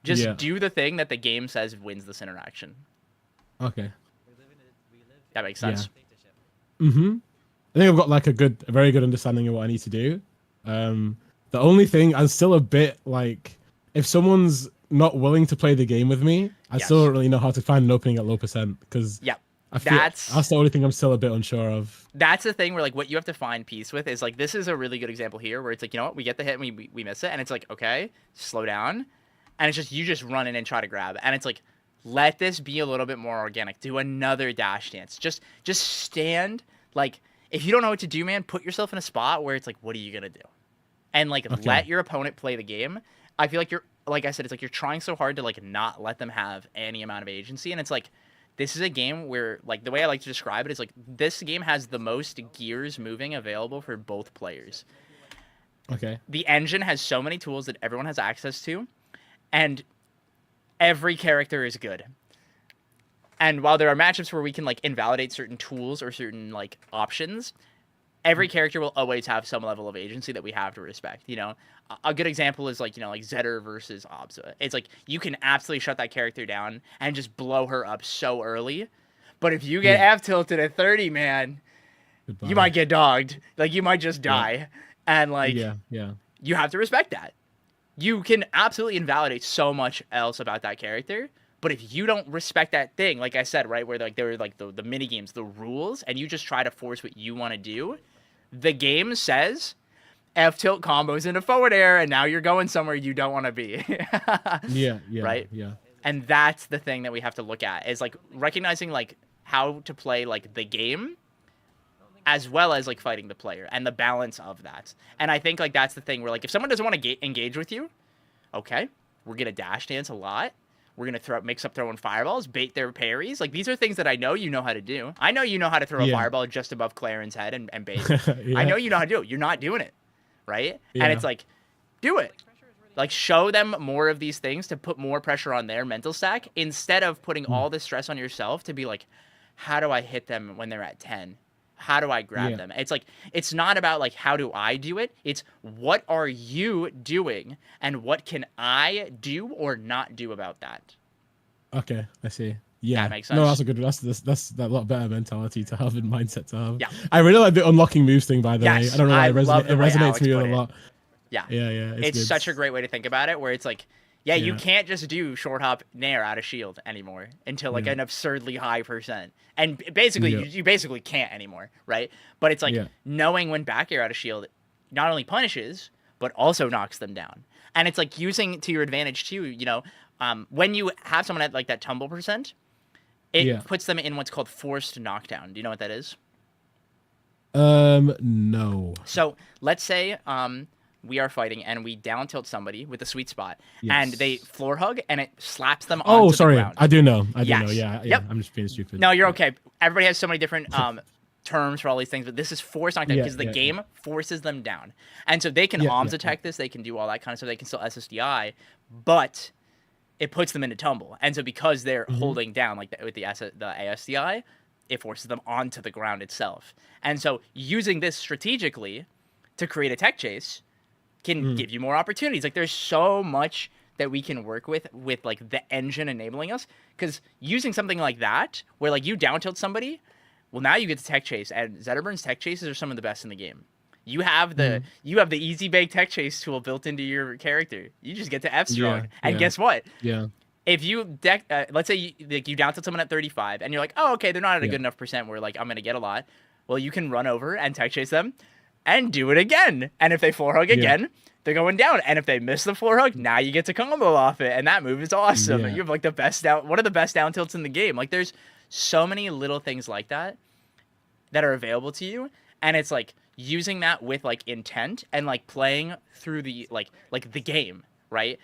Just do the thing that the game says wins this interaction. Okay. That makes sense. I think I've got like a very good understanding of what I need to do. The only thing I'm still a bit like, if someone's not willing to play the game with me, I still don't really know how to find an opening at low percent, because that's the only thing I'm still a bit unsure of. That's the thing where like what you have to find peace with is like, this is a really good example here where it's like, you know what, we get the hit and we miss it, and it's like, okay, slow down, and it's just you just run in and try to grab, and it's like, let this be a little bit more organic. Do another dash dance. Just stand. Like if you don't know what to do, man, put yourself in a spot where it's like, what are you gonna do? And like let your opponent play the game. I feel like like I said, it's like you're trying so hard to like not let them have any amount of agency, and it's like, this is a game where, like, the way I like to describe it is, like, this game has the most gears moving available for both players. Okay. The engine has so many tools that everyone has access to, and every character is good. And while there are matchups where we can, like, invalidate certain tools or certain, like, options, every character will always have some level of agency that we have to respect, you know? A good example is, like, you know, like Zedder versus Obza. It's like, you can absolutely shut that character down and just blow her up so early. But if you get F-tilted at 30, man, you might get dogged. Like, you might just die. And, like, you have to respect that. You can absolutely invalidate so much else about that character, but if you don't respect that thing, like I said, right, where, like, there were, like, the mini-games, the rules, and you just try to force what you want to do, the game says F-tilt combos into forward air, and now you're going somewhere you don't want to be. Right? Yeah. And that's the thing that we have to look at, is, like, recognizing, like, how to play, like, the game, as well as, like, fighting the player, and the balance of that. And I think, like, that's the thing where, like, if someone doesn't want to engage with you, okay, we're going to dash dance a lot. We're going to mix up throwing fireballs, bait their parries. Like, these are things that I know you know how to do. I know you know how to throw a fireball just above Claren's head and bait. I know you know how to do it. You're not doing it, right? And it's like, do it. Like, show them more of these things to put more pressure on their mental stack, instead of putting all the stress on yourself to be like, how do I hit them when they're at 10? How do I grab them? It's like, it's not about, like, how do I do it? It's what are you doing, and what can I do or not do about that? Okay, I see. Yeah, that makes sense. No, that's a good. That's a lot better mentality to have and mindset to have. Yeah, I really like the unlocking moves thing. By the way, I don't know why it resonates with me a lot. Yeah, it's good. Such a great way to think about it. Where it's like, you can't just do short hop nair out of shield anymore until like an absurdly high percent, and basically you basically can't anymore, right? But it's like knowing when back air out of shield not only punishes but also knocks them down, and it's like using to your advantage too. You know, when you have someone at like that tumble percent, it puts them in what's called forced knockdown. Do you know what that is? No. So let's say we are fighting and we down tilt somebody with a sweet spot, and they Yes. floor hug and it slaps them Oh, onto the sorry. ground. I do know. I do know. Yes. Yeah. Yep. I'm just being stupid. No, you're Yeah. okay. Everybody has so many different terms for all these things, but this is force knockdown Yeah, because the yeah, game forces them down, and so they can Yeah, arms yeah, attack this. They can do all that kind of stuff. They can still SSDI, but it puts them into tumble, and so because they're holding down like with the ASDI, it forces them onto the ground itself. And so using this strategically to create a tech chase can give you more opportunities. Like there's so much that we can work with like the engine enabling us, because using something like that where like you down tilt somebody, well, now you get to tech chase, and Zetterburn's tech chases are some of the best in the game. You have the easy bake tech chase tool built into your character. You just get to F strong, Yeah, and yeah. guess what? Yeah. If you let's say you down tilt someone at 35, and you're like, oh, okay, they're not at a good enough percent where like I'm gonna get a lot. Well, you can run over and tech chase them, and do it again. And if they floor hug again, they're going down. And if they miss the floor hug, now you get to combo off it, and that move is awesome. Yeah. You have like one of the best down tilts in the game. Like there's so many little things like that are available to you, and it's like using that with like intent and like playing through the like the game, right?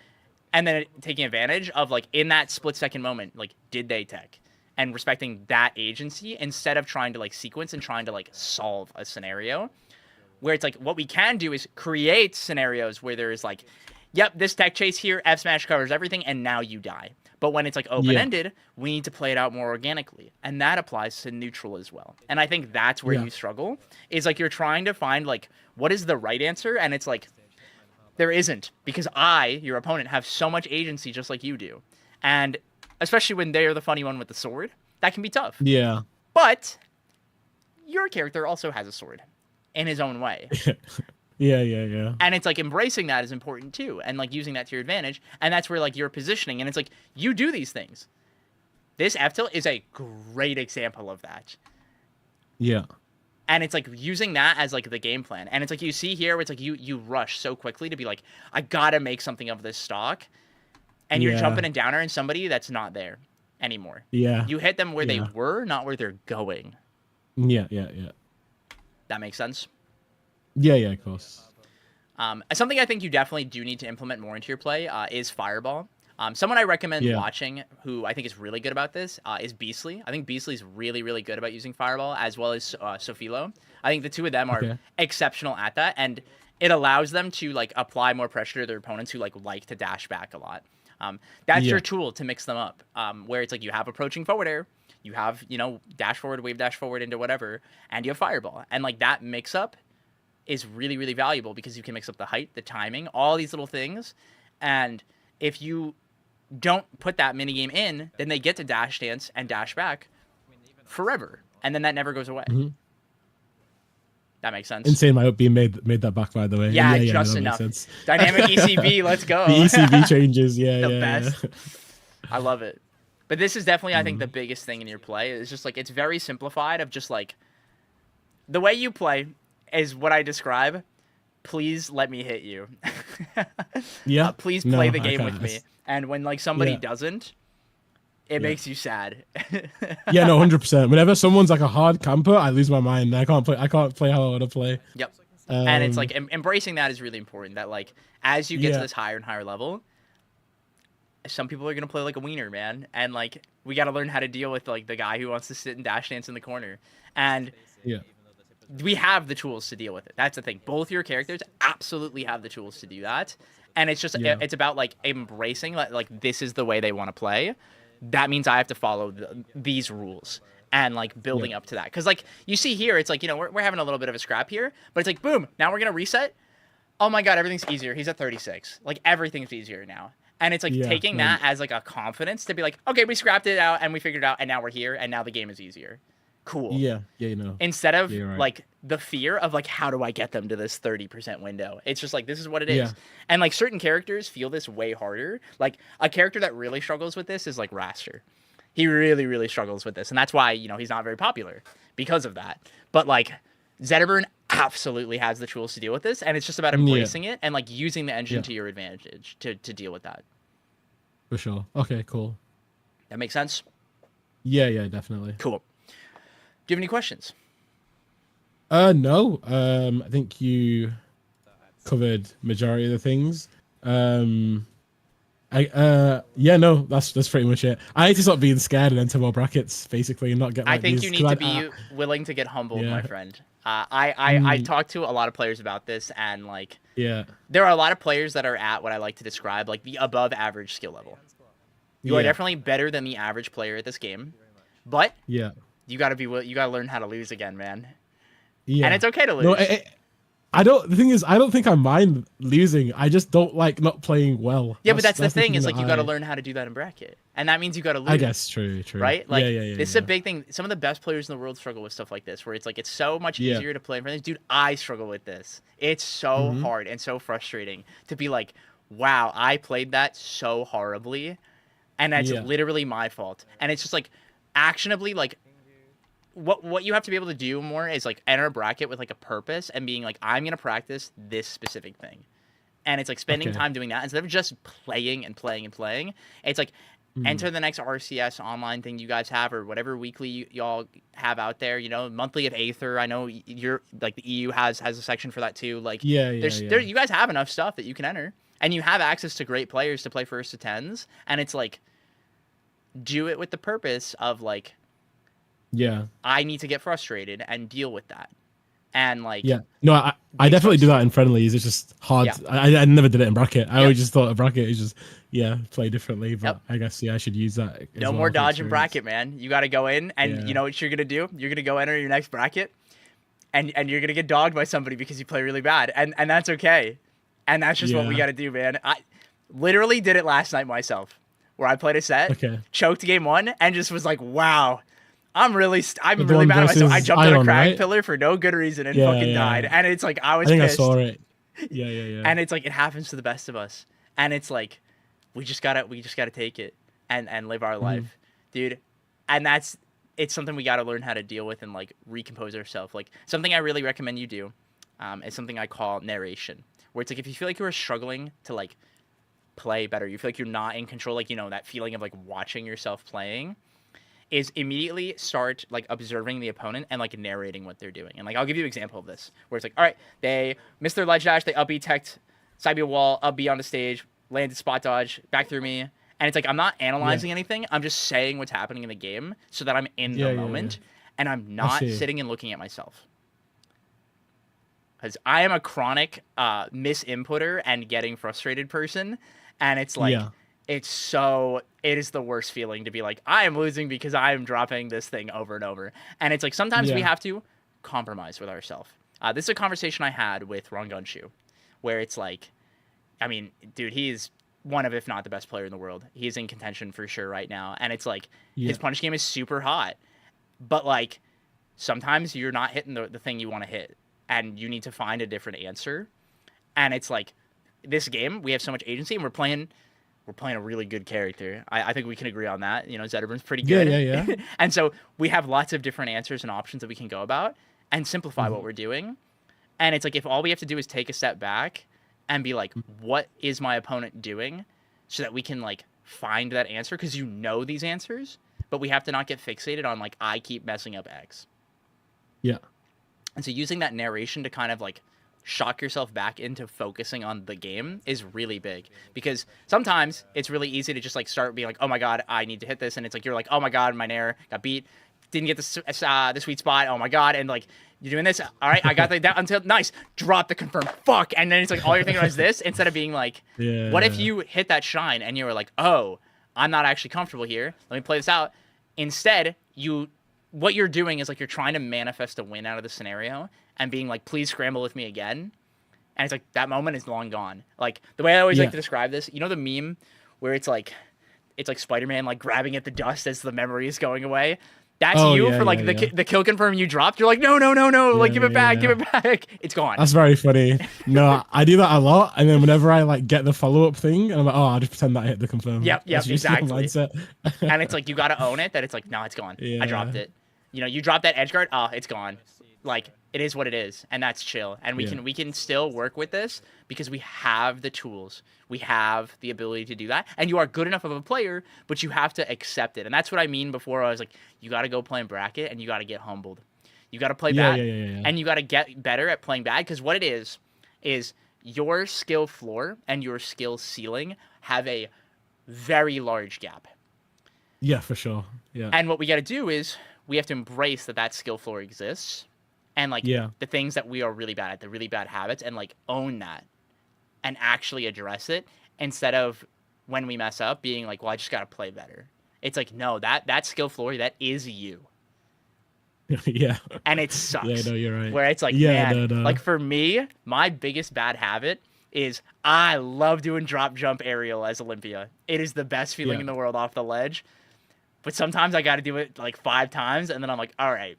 And then taking advantage of like in that split second moment, like did they tech, and respecting that agency instead of trying to like sequence and trying to like solve a scenario, where it's like what we can do is create scenarios where there is like, yep, this tech chase here, F smash covers everything, and now you die. But when it's like open-ended, we need to play it out more organically, and that applies to neutral as well. And I think that's where you struggle, is like you're trying to find like what is the right answer, and it's like there isn't, because your opponent, have so much agency just like you do. And especially when they're the funny one with the sword, that can be tough. Yeah. But your character also has a sword in his own way. Yeah. And it's like embracing that is important too, and like using that to your advantage. And that's where like your positioning, and it's like you do these things. This F tilt is a great example of that. Yeah. And it's like using that as like the game plan. And it's like you see here, where it's like you rush so quickly to be like, I gotta make something of this stock, and you're jumping and downer and somebody that's not there anymore. Yeah. You hit them where they were, not where they're going. Yeah. That makes sense. Yeah, of course. Something I think you definitely do need to implement more into your play is Fireball. Someone I recommend watching who I think is really good about this is Beastly. I think Beastly's really, really good about using Fireball, as well as Sofilo. I think the two of them are exceptional at that, and it allows them to like apply more pressure to their opponents who like to dash back a lot. That's your tool to mix them up, where it's like you have approaching forward air, you have, dash forward, wave dash forward into whatever, and you have Fireball. And like that mix up is really, really valuable, because you can mix up the height, the timing, all these little things. And if you don't put that minigame in, then they get to dash dance and dash back forever. And then that never goes away. That makes sense. Insane my being made that back, by the way. Yeah, just enough. Dynamic ECB, let's go. The ECB changes, The best. I love it. But this is definitely, I think, the biggest thing in your play. It's just like, it's very simplified of just like, the way you play is what I describe. Please let me hit you. Please play the game with me. And when like somebody doesn't, it makes you sad. Yeah, no, 100%. Whenever someone's like a hard camper, I lose my mind. I can't play how I want to play. Yep. And it's like embracing that is really important. That like as you get to this higher and higher level, some people are gonna play like a wiener, man. And like we got to learn how to deal with like the guy who wants to sit and dash dance in the corner. And we have the tools to deal with it. That's the thing. Both your characters absolutely have the tools to do that. And it's just it's about like embracing like this is the way they want to play. That means I have to follow these rules, and like building up to that. Because like you see here, it's like, we're having a little bit of a scrap here, but it's like, boom, now we're going to reset. Oh my God, everything's easier. He's at 36. Like everything's easier now. And it's like taking that as like a confidence to be like, okay, we scrapped it out and we figured it out, and now we're here, and now the game is easier. Cool. Yeah, Instead of right. like the fear of like, how do I get them to this 30% window? It's just like, this is what it is. And like certain characters feel this way harder. Like a character that really struggles with this is like Raster. He really, really struggles with this. And that's why, he's not very popular because of that. But like Zetterburn absolutely has the tools to deal with this. And it's just about embracing it and like using the engine to your advantage to deal with that. For sure. Okay, cool. That makes sense? Yeah, definitely. Cool. Do you have any questions? No. I think you covered majority of the things. Yeah, no, that's pretty much it. I need to stop being scared and enter more brackets, basically, and not get I like think these. you need to be willing to get humbled, my Yeah. friend. I talked to a lot of players about this, and like Yeah, there are a lot of players that are at what I like to describe like the above average skill level. You are Yeah. definitely better than the average player at this game, but yeah, you gotta learn how to lose again, man. yeah. And it's okay to lose. No, I don't. The thing is, I don't think I mind losing. I just don't like not playing well. Yeah, but that's the thing is that like you got to learn how to do that in bracket, and that means you got to lose. I guess true, Right? Like yeah, this is a big thing. Some of the best players in the world struggle with stuff like this, where it's like it's so much easier to play in front of this. Dude, I struggle with this. It's so hard and so frustrating to be like, wow, I played that so horribly, and that's literally my fault. And it's just like actionably like. What you have to be able to do more is like enter a bracket with like a purpose and being like, I'm gonna practice this specific thing, and it's like spending time doing that instead of just playing and playing and playing. It's like enter the next RCS online thing you guys have or whatever weekly y'all have out there. You know, monthly of Aether. I know you're like the EU has a section for that too. Like there you guys have enough stuff that you can enter, and you have access to great players to play first to tens, and it's like do it with the purpose of like. Yeah. I need to get frustrated and deal with that. And like no, I definitely do that in friendlies. It's just hard. Yeah. I never did it in bracket. I always just thought a bracket is just play differently. But Yep. I guess I should use that. No more dodge in bracket, man. You got to go in, and you know what you're gonna do? You're gonna go enter your next bracket, and you're gonna get dogged by somebody because you play really bad, and that's okay, and that's just what we got to do, man. I literally did it last night myself, where I played a set, choked game one, and just was like, wow. I'm really bad at myself. I jumped on a crack pillar for no good reason and fucking died. And it's like I was pissed. I saw it. Yeah. And it's like it happens to the best of us. And it's like we just gotta take it and live our life, dude. And it's something we gotta learn how to deal with and like recompose ourselves. Like something I really recommend you do is something I call narration, where it's like if you feel like you are struggling to like play better, you feel like you're not in control, like you know that feeling of like watching yourself playing. Is immediately start like observing the opponent and like narrating what they're doing. And like I'll give you an example of this, where it's like, all right, they missed their ledge dash, they up B teched, side B wall, up B on the stage, landed spot dodge, back through me. And it's like I'm not analyzing anything, I'm just saying what's happening in the game so that I'm in the moment and I'm not sitting and looking at myself. Because I am a chronic misinputter and getting frustrated person, and it's like it is the worst feeling to be like, I am losing because I am dropping this thing over and over. And it's like, sometimes we have to compromise with ourselves. This is a conversation I had with Ron Gunshu, where it's like, I mean, dude, he's one of, if not the best player in the world. He's in contention for sure right now. And it's like, his punch game is super hot. But like, sometimes you're not hitting the thing you want to hit. And you need to find a different answer. And it's like, this game, we have so much agency, and we're playing a really good character. I think we can agree on that. You know, Zetterburn's pretty good. Yeah. And so we have lots of different answers and options that we can go about and simplify what we're doing. And it's like, if all we have to do is take a step back and be like, what is my opponent doing? So that we can like find that answer, because you know these answers, but we have to not get fixated on like, I keep messing up X. Yeah. And so using that narration to kind of like shock yourself back into focusing on the game is really big, because sometimes it's really easy to just like start being like, oh my god, I need to hit this, and it's like you're like, oh my god, my nair got beat, didn't get the sweet spot, oh my god, and like you're doing this, all right, I got that down until nice, drop the confirm, fuck, and then it's like all you're thinking about is this, instead of being like, what if you hit that shine and you were like, oh, I'm not actually comfortable here, let me play this out. Instead, what you're doing is like you're trying to manifest a win out of the scenario and being like, please scramble with me again. And it's like that moment is long gone. Like the way I always like to describe this, you know the meme where it's like Spider-Man like grabbing at the dust as the memory is going away? That's for like the kill confirm you dropped. You're like, no, like give it back. It's gone. That's very funny. No, I do that a lot, and then whenever I like get the follow-up thing, and I'm like, oh, I'll just pretend that I hit the confirm. Yep, exactly. Mindset. And it's like you got to own it that it's like, no, it's gone. I dropped it. You know, you drop that edge guard, it's gone. Like it is what it is, and that's chill. And we can still work with this because we have the tools. We have the ability to do that. And you are good enough of a player, but you have to accept it. And that's what I mean before I was like, you got to go play in bracket and you got to get humbled. You got to play bad. And you got to get better at playing bad, because what it is your skill floor and your skill ceiling have a very large gap. Yeah, for sure. Yeah. And what we got to do is we have to embrace that skill floor exists, and like Yeah. the things that we are really bad at, the really bad habits, and like own that and actually address it, instead of when we mess up being like, well, I just got to play better. It's like, no, that skill floor, that is you. Yeah. And it sucks. Yeah, no, you're right. Where it's like, Yeah, man, no. like for me, my biggest bad habit is I love doing drop jump aerial as Olympia. It is the best feeling Yeah. in the world off the ledge. But sometimes I got to do it like 5 times, and then I'm like, all right,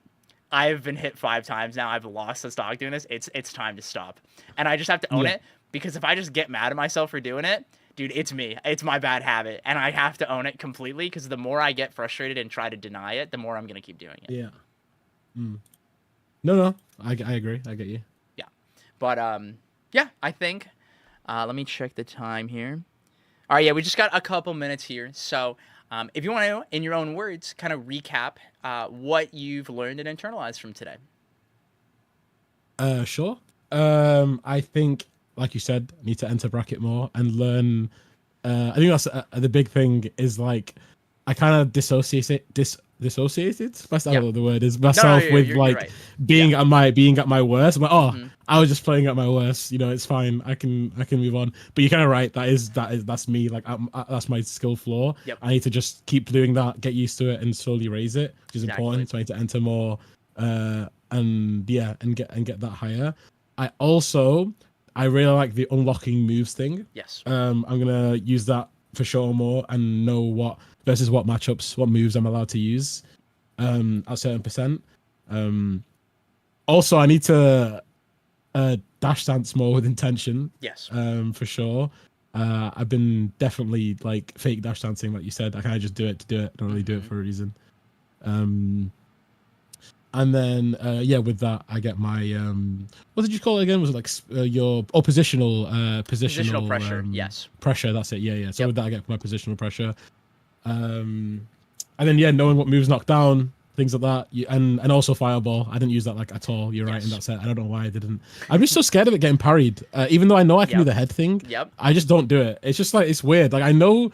I've been hit 5 times now. I've lost the stock doing this. It's time to stop. And I just have to own it, because if I just get mad at myself for doing it, dude, it's me. It's my bad habit, and I have to own it completely, because the more I get frustrated and try to deny it, the more I'm going to keep doing it. Yeah. No, I agree. I get you. Yeah. But yeah, I think let me check the time here. All right, yeah, we just got a couple minutes here. So if you want to, in your own words, kind of recap what you've learned and internalized from today. Sure. I think, like you said, I need to enter bracket more and learn. I think that's the big thing is like I kind of dissociated. That's not what the word is. Myself with you're like right. being at my worst. I'm like, I was just playing at my worst. You know, it's fine. I can move on. But you're kind of right. That's me. Like that's my skill floor. Yep. I need to just keep doing that, get used to it, and slowly raise it, which is important. So I need to enter more, and get that higher. I really like the unlocking moves thing. Yes. I'm gonna use that for sure more and know what matchups, what moves I'm allowed to use at a certain percent. Also, I need to dash dance more with intention. Yes. For sure. I've been definitely like fake dash dancing, like you said. I kind of just do it to do it. Don't really do it for a reason. And then with that I get my what did you call it again? Was it like your positional pressure? Yes. Pressure. That's it. Yeah. So with that I get my positional pressure. And then knowing what moves knock down, things like that, and also fireball. I didn't use that like at all. You're right in that set. I don't know why I didn't. I'm just so scared of it getting parried. Even though I know I can do the head thing. Yep. I just don't do it. It's just like it's weird. Like I know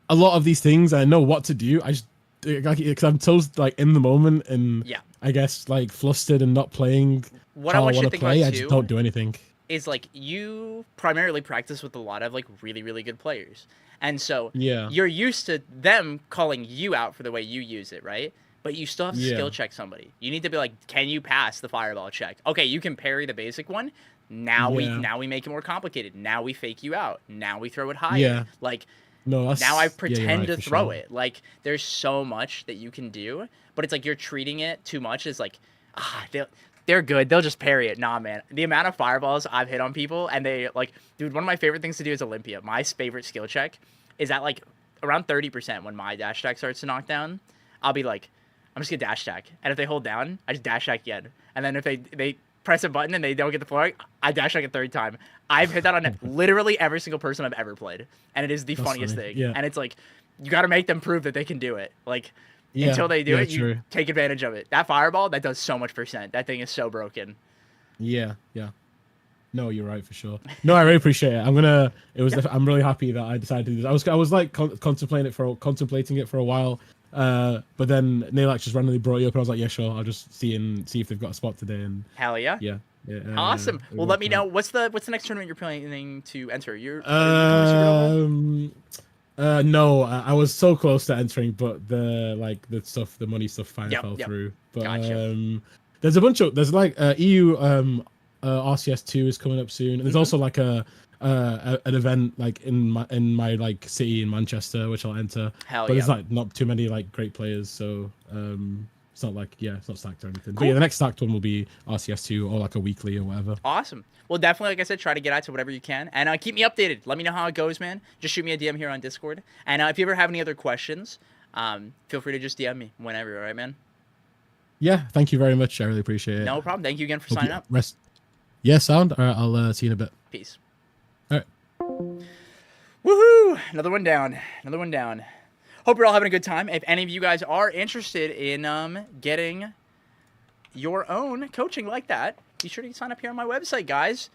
a lot of these things. I know what to do. I just because I'm so like in the moment and I guess like flustered and not playing what how I want you want to to think play. about I just don't do anything. Is like you primarily practice with a lot of like really, really good players. And so you're used to them calling you out for the way you use it, right? But you still have to skill check somebody. You need to be like, can you pass the fireball check? Okay, you can parry the basic one. Now we make it more complicated. Now we fake you out. Now we throw it higher. Yeah. Like now I pretend right, to throw sure. it. Like there's so much that you can do, but it's like you're treating it too much as like, they're good. They'll just parry it. Nah, man. The amount of fireballs I've hit on people, and they like, dude, one of my favorite things to do is Olympia. My favorite skill check is at like around 30% when my dash attack starts to knock down. I'll be like, I'm just gonna dash attack, and if they hold down, I just dash attack again. And then if they press a button and they don't get the floor, I dash attack a third time. I've hit that on literally every single person I've ever played, and it is the funniest thing. Yeah. And it's like, you got to make them prove that they can do it. Like. Until they do it, you true. take advantage of it. That fireball, that does so much percent. That thing is so broken. Yeah. No, you're right for sure. No, I really appreciate it. I'm really happy that I decided to do this. I was like contemplating it for a while, but then Nailak just randomly brought you up, and I was like, yeah, sure. I'll just see if they've got a spot today. And hell yeah. Yeah. Awesome. Well, let me know what's the next tournament you're planning to enter. No, I was so close to entering, but the money stuff finally fell through. But gotcha. there's EU RCS 2 is coming up soon, and there's also like an event like in my like city in Manchester, which I'll enter. Hell but there's like not too many like great players, so it's not like it's not stacked or anything. Cool. But the next stacked one will be RCS 2 or like a weekly or whatever. Awesome. Well, definitely, like I said, try to get out to whatever you can. And keep me updated. Let me know how it goes, man. Just shoot me a DM here on Discord. And if you ever have any other questions, feel free to just DM me whenever, all right, man? Yeah, thank you very much. I really appreciate it. No problem. Thank you again for signing up. Yeah, sound. All right, I'll see you in a bit. Peace. All right. Woohoo! Another one down. Hope you're all having a good time. If any of you guys are interested in getting your own coaching like that, be sure to sign up here on my website, guys.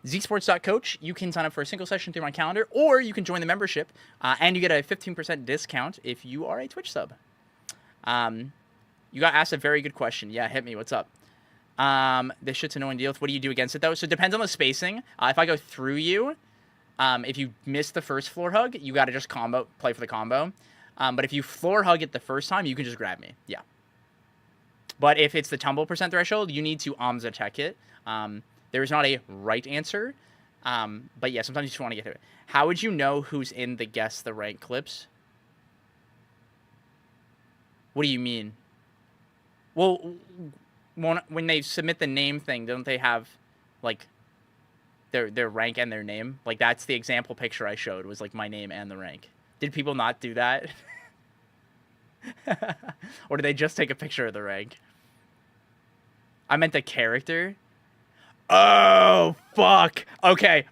Zsports.coach. You can sign up for a single session through my calendar, or you can join the membership, and you get a 15% discount if you are a Twitch sub. You got asked a very good question. Yeah, hit me. What's up? This shit's annoying to deal with. What do you do against it, though? So it depends on the spacing. If I go through you, if you miss the first floor hug, you got to just play for the combo. But if you floor hug it the first time, you can just grab me. Yeah. But if it's the tumble percent threshold, you need to Amza check it. There is not a right answer. But yeah, sometimes you just want to get to it. How would you know who's in the guess the rank clips? What do you mean? Well, when they submit the name thing, don't they have, like, their rank and their name? Like, that's the example picture I showed, was, like, my name and the rank. Did people not do that? Or did they just take a picture of the rank? I meant the character. Oh, fuck. Okay.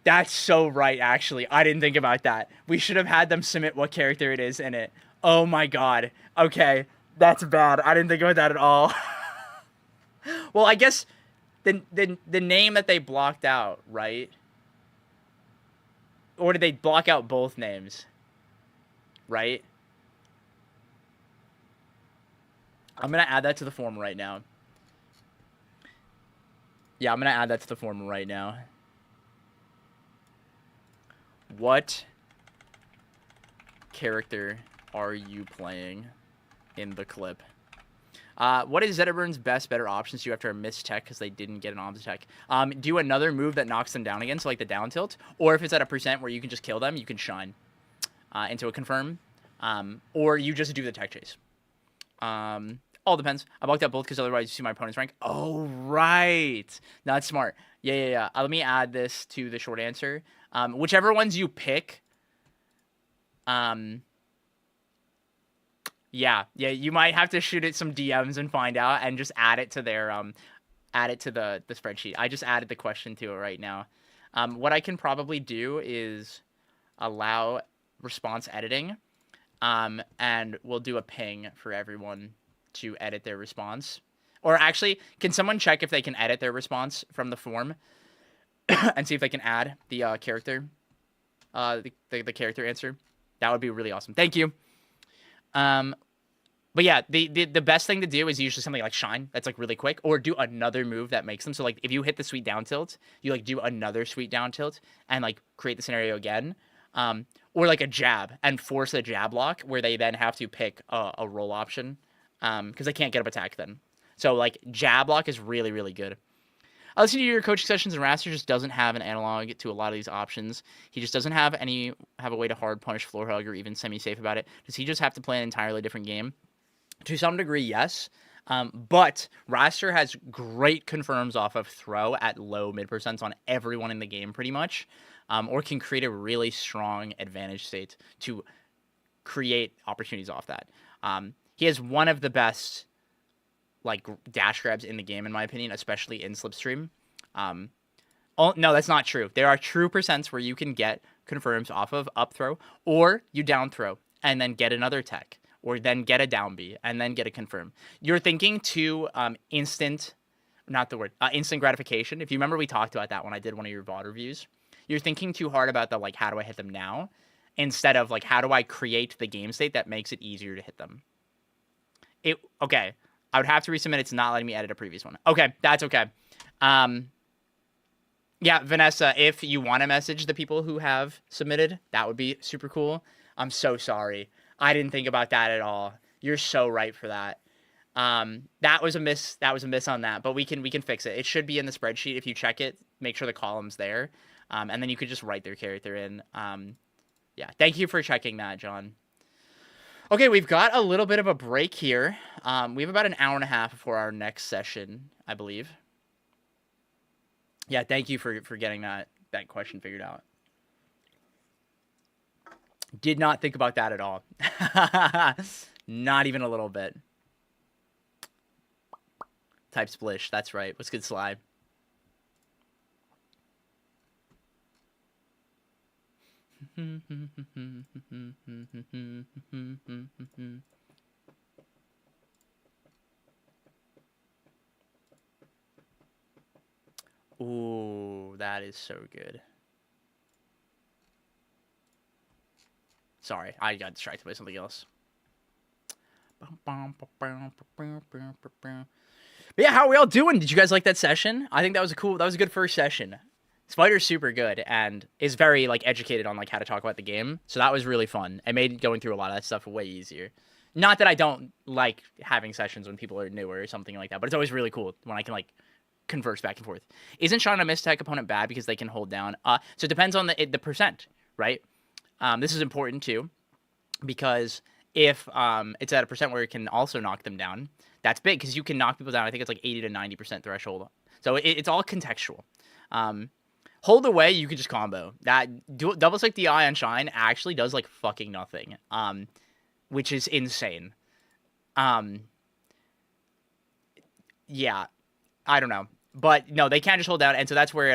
That's so right, actually. I didn't think about that. We should have had them submit what character it is in it. Oh, my God. Okay. That's bad. I didn't think about that at all. Well, I guess the name that they blocked out, right? Or did they block out both names? Right? I'm going to add that to the form right now. Yeah, I'm going to add that to the form right now. What character are you playing in the clip? What is Zetterburn's better options to after a missed tech because they didn't get an Omza tech? Do another move that knocks them down again, so like the down tilt. Or if it's at a percent where you can just kill them, you can shine into a confirm. Or you just do the tech chase. All depends. I blocked out both because otherwise you see my opponent's rank. Oh, right. No, that's smart. Yeah. Let me add this to the short answer. Whichever ones you pick, yeah, you might have to shoot it some DMs and find out, and just add it to their add it to the spreadsheet. I just added the question to it right now. What I can probably do is allow response editing, and we'll do a ping for everyone to edit their response. Or actually, can someone check if they can edit their response from the form and see if they can add the character, the character answer? That would be really awesome. Thank you. But yeah, the best thing to do is usually something like shine. That's like really quick, or do another move that makes them. So like if you hit the sweet down tilt, you like do another sweet down tilt and like create the scenario again. Or like a jab and force a jab lock where they then have to pick a roll option. Because they can't get up attack then. So, like, jab lock is really, really good. I listen to your coaching sessions, and Raster just doesn't have an analog to a lot of these options. He just doesn't have a way to hard punish floor hug or even semi-safe about it. Does he just have to play an entirely different game? To some degree, yes. But Raster has great confirms off of throw at low mid percents on everyone in the game, pretty much. Or can create a really strong advantage state to create opportunities off that. He has one of the best, like, dash grabs in the game, in my opinion, especially in Slipstream. No, that's not true. There are true percents where you can get confirms off of up throw, or you down throw, and then get another tech, or then get a down B, and then get a confirm. You're thinking too instant gratification. If you remember, we talked about that when I did one of your VOD reviews. You're thinking too hard about the, like, how do I hit them now, instead of, like, how do I create the game state that makes it easier to hit them. Okay, I would have to resubmit. It's not letting me edit a previous one. Okay, that's okay. Yeah, Vanessa, if you want to message the people who have submitted, that would be super cool. I'm so sorry. I didn't think about that at all. You're so right for that. That was a miss. That was a miss on that, but we can fix it. It should be in the spreadsheet. If you check it, make sure the column's there, and then you could just write their character in. Yeah, thank you for checking that, John. Okay, we've got a little bit of a break here. We have about an hour and a half before our next session, I believe. Yeah, thank you for getting that question figured out. Did not think about that at all. Not even a little bit. Type splish, that's right. What's good, Sly? Ooh, that is so good. Sorry, I got distracted by something else. But yeah, how are we all doing? Did you guys like that session? I think that was a good first session. Spider's super good and is very like educated on like how to talk about the game. So that was really fun. It made going through a lot of that stuff way easier. Not that I don't like having sessions when people are newer or something like that, but it's always really cool when I can like converse back and forth. Isn't Sean a mistech opponent bad because they can hold down? So it depends on the percent, right? This is important too, because if it's at a percent where it can also knock them down, that's big because you can knock people down. I think it's like 80 to 90% threshold. So it's all contextual. Hold away, you could just combo. That double click the eye on Shine actually does like fucking nothing, which is insane. Yeah, I don't know, but no, they can't just hold down, and so that's where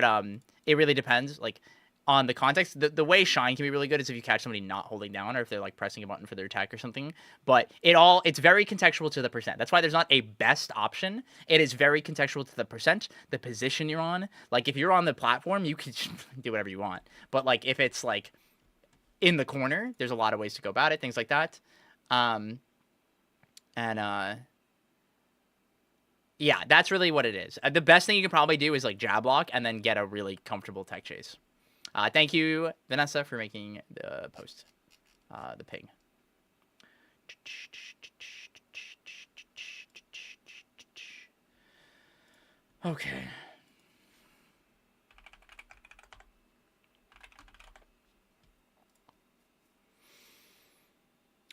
it really depends. Like on the context, the way Shine can be really good is if you catch somebody not holding down or if they're like pressing a button for their attack or something. But it's very contextual to the percent. That's why there's not a best option. It is very contextual to the percent, the position you're on. Like if you're on the platform, you can do whatever you want. But like if it's like in the corner, there's a lot of ways to go about it, things like that. Yeah, that's really what it is. The best thing you can probably do is like jab block and then get a really comfortable tech chase. Thank you, Vanessa, for making the post, the ping. Okay.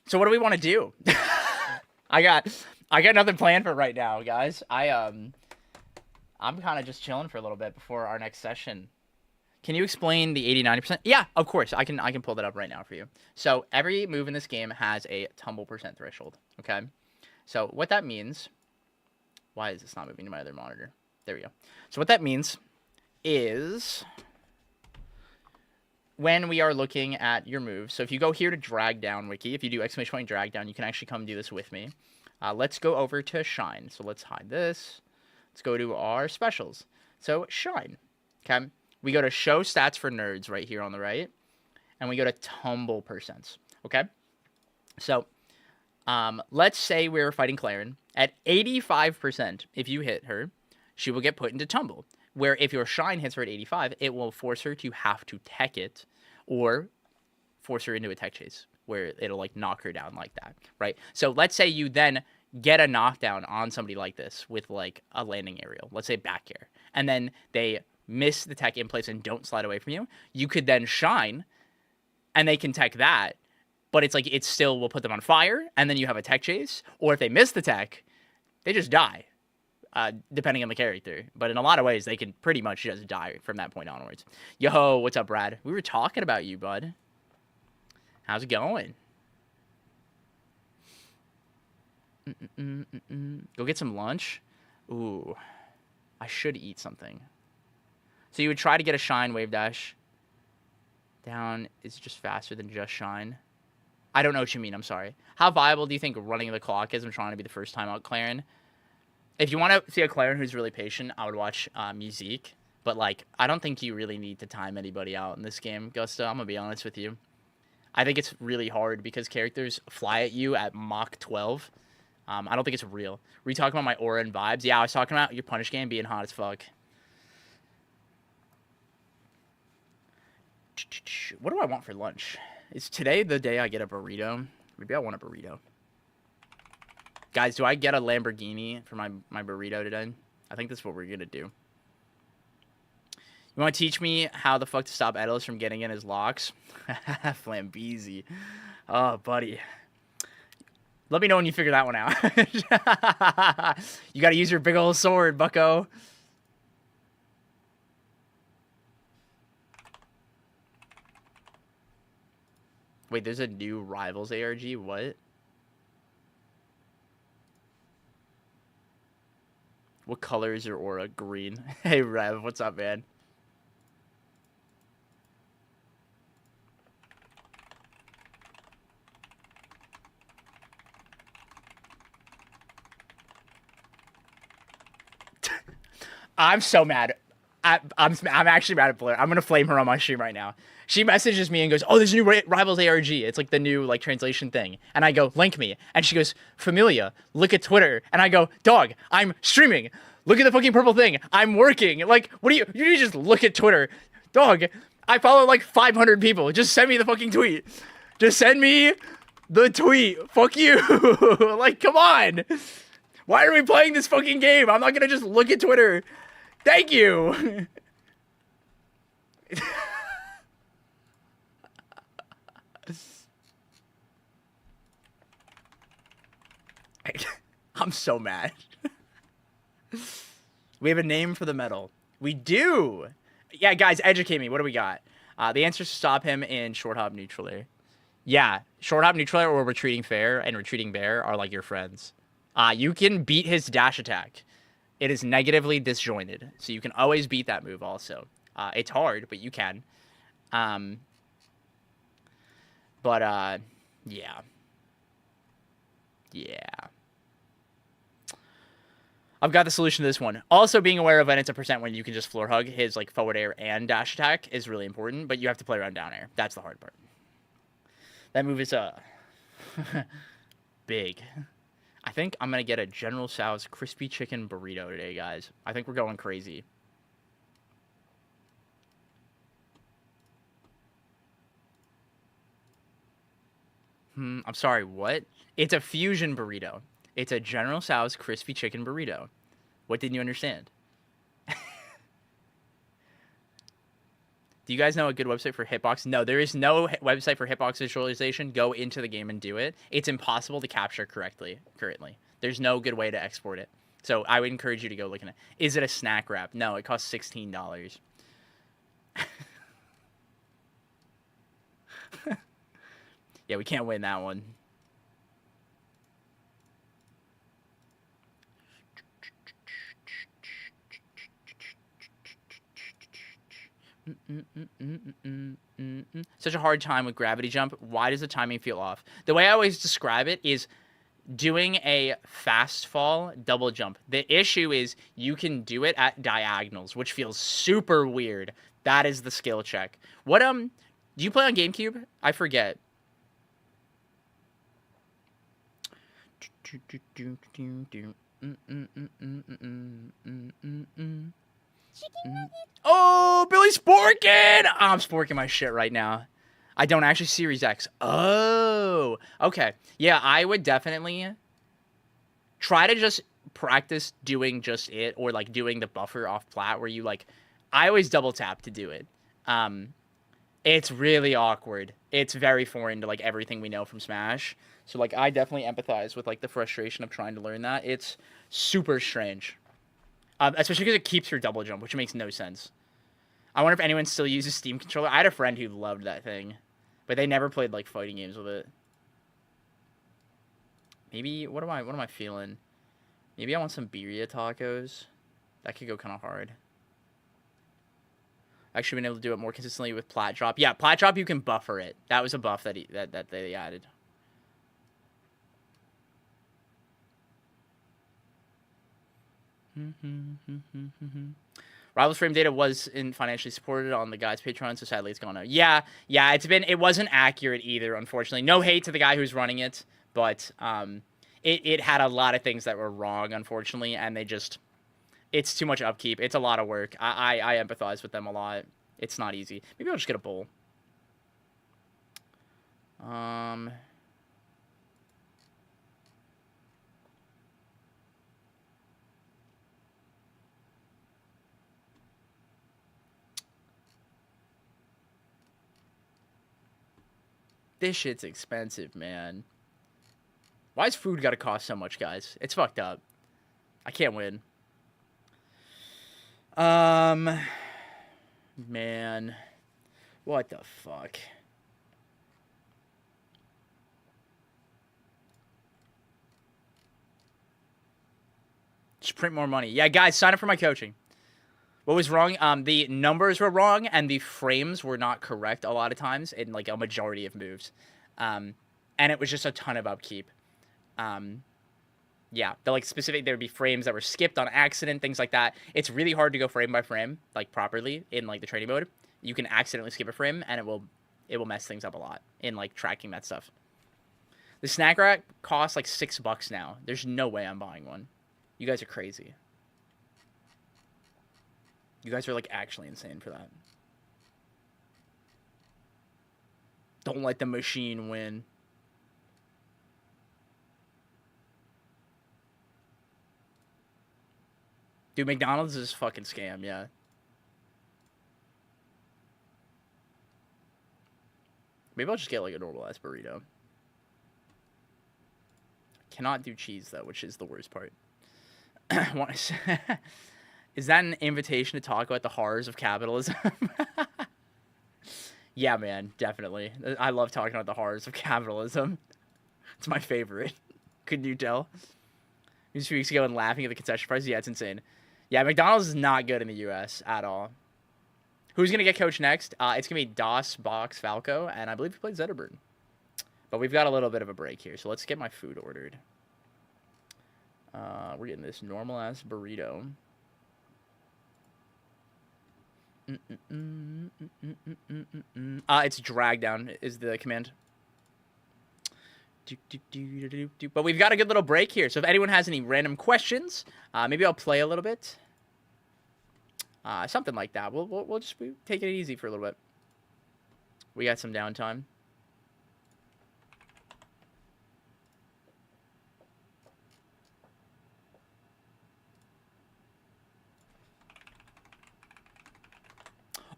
So what do we want to do? I got nothing planned for right now, guys. I'm kind of just chilling for a little bit before our next session. Can you explain the 80-90%? Yeah, of course. I can pull that up right now for you. So every move in this game has a tumble percent threshold. Okay. So what that means, why is this not moving to my other monitor? There we go. So what that means is when we are looking at your moves. So if you go here to drag down wiki, if you do ! drag down, you can actually come do this with me. Let's go over to Shine. So let's hide this. Let's go to our specials. So Shine. Okay. We go to show stats for nerds right here on the right. And we go to tumble percents. Okay. So let's say we're fighting Claren. At 85%, if you hit her, she will get put into tumble. Where if your Shine hits her at 85, it will force her to have to tech it or force her into a tech chase where it'll like knock her down like that, right? So let's say you then get a knockdown on somebody like this with like a landing aerial, let's say back air, and then they miss the tech in place and don't slide away from you. You could then Shine and they can tech that, but it's like it still will put them on fire and then you have a tech chase, or if they miss the tech, they just die. Depending on the character. But in a lot of ways, they can pretty much just die from that point onwards. Yo, what's up, Brad? We were talking about you, bud. How's it going? Go get some lunch? Ooh. I should eat something. So you would try to get a Shine wave dash. Down is just faster than just Shine. I don't know what you mean, I'm sorry. How viable do you think running the clock is? I'm trying to be the first time out Claren. If you want to see a Claren who's really patient, I would watch Musique. But, like, I don't think you really need to time anybody out in this game, Gusta. I'm going to be honest with you. I think it's really hard because characters fly at you at Mach 12. I don't think it's real. Were you talking about my aura and vibes? Yeah, I was talking about your punish game being hot as fuck. What do I want for lunch? Is today the day I get a burrito? Maybe I want a burrito. Guys, do I get a Lamborghini for my burrito today? I think that's what we're going to do. You want to teach me how the fuck to stop Edelis from getting in his locks? Flambeezy. Oh, buddy. Let me know when you figure that one out. You got to use your big old sword, bucko. Wait, there's a new Rivals ARG? What? What color is your aura? Green. Hey, Rev, what's up, man? I'm so mad. I'm actually mad at Blair. I'm gonna flame her on my stream right now. She messages me and goes, "Oh, there's a new Rivals ARG. It's like the new like translation thing." And I go, "Link me." And she goes, "Familia, look at Twitter." And I go, "Dog, I'm streaming. Look at the fucking purple thing. I'm working. Like, what do you need to just look at Twitter, dog? I follow like 500 people. Just send me the fucking tweet. Just send me the tweet. Fuck you. Like, come on. Why are we playing this fucking game? I'm not gonna just look at Twitter. Thank you." I'm so mad. We have a name for the medal. We do. Yeah, guys, educate me. What do we got? The answer is to stop him in short hop neutral air. Yeah, short hop neutral air or retreating fair and retreating bear are like your friends. You can beat his dash attack. It is negatively disjointed, so you can always beat that move also. It's hard, but you can. Yeah. Yeah. I've got the solution to this one. Also, being aware of when it's a percent when you can just floor hug his like forward air and dash attack is really important, but you have to play around down air. That's the hard part. That move is big. I think I'm gonna get a General Tso's crispy chicken burrito today, guys. I think we're going crazy. I'm sorry, what? It's a fusion burrito. It's a General Tso's crispy chicken burrito. What didn't you understand? Do you guys know a good website for hitbox? No, there is no website for hitbox visualization. Go into the game and do it. It's impossible to capture correctly currently. There's no good way to export it. So I would encourage you to go look at it. Is it a snack wrap? No, it costs $16. Yeah, we can't win that one. Such a hard time with gravity jump. Why does the timing feel off? The way I always describe it is doing a fast fall double jump. The issue is you can do it at diagonals, which feels super weird. That is the skill check. What do you play on GameCube? I forget. Oh, Billy Sporkin! Oh, I'm sporking my shit right now. I don't actually Series X. Oh, okay. Yeah, I would definitely try to just practice doing just it, or like doing the buffer off plat where you like, I always double tap to do it. It's really awkward. It's very foreign to like everything we know from Smash. So like I definitely empathize with like the frustration of trying to learn that. It's super strange. Especially because it keeps your double jump, which makes no sense. I wonder if anyone still uses Steam controller. I had a friend who loved that thing, but they never played like fighting games with it. Maybe what am I feeling? Maybe I want some birria tacos. That could go kind of hard. Actually, been able to do it more consistently with plat drop. Yeah, plat drop you can buffer it. That was a buff that that they added. Rivals frame data was financially supported on the guy's Patreon, so sadly it's gone out. Yeah, it wasn't accurate either, unfortunately. No hate to the guy who's running it, but it had a lot of things that were wrong, unfortunately, and it's too much upkeep. It's a lot of work. I empathize with them a lot. It's not easy. Maybe I'll just get a bowl. This shit's expensive, man. Why's food gotta cost so much, guys? It's fucked up. I can't win. Man. What the fuck? Just print more money. Yeah, guys, sign up for my coaching. What was wrong? The numbers were wrong, and the frames were not correct a lot of times in like a majority of moves. And it was just a ton of upkeep. Yeah, the like specific there would be frames that were skipped on accident, things like that. It's really hard to go frame by frame like properly in like the training mode. You can accidentally skip a frame and it will mess things up a lot in like tracking that stuff. The snack rack costs like $6 now. There's no way I'm buying one. You guys are crazy. You guys are like actually insane for that. Don't let the machine win. Dude, McDonald's is a fucking scam, yeah. Maybe I'll just get like a normal ass burrito. Cannot do cheese though, which is the worst part. Is that an invitation to talk about the horrors of capitalism? Yeah, man, definitely. I love talking about the horrors of capitalism. It's my favorite. Couldn't you tell? A few weeks ago and laughing at the concession prices. Yeah, it's insane. Yeah, McDonald's is not good in the U.S. at all. Who's going to get coached next? It's going to be dosboxfalco, and I believe he played Zetterberg. But we've got a little bit of a break here, so let's get my food ordered. We're getting this normal-ass burrito. It's drag down is the command. But we've got a good little break here, so if anyone has any random questions, maybe I'll play a little bit. Something like that. We'll just take it easy for a little bit. We got some downtime.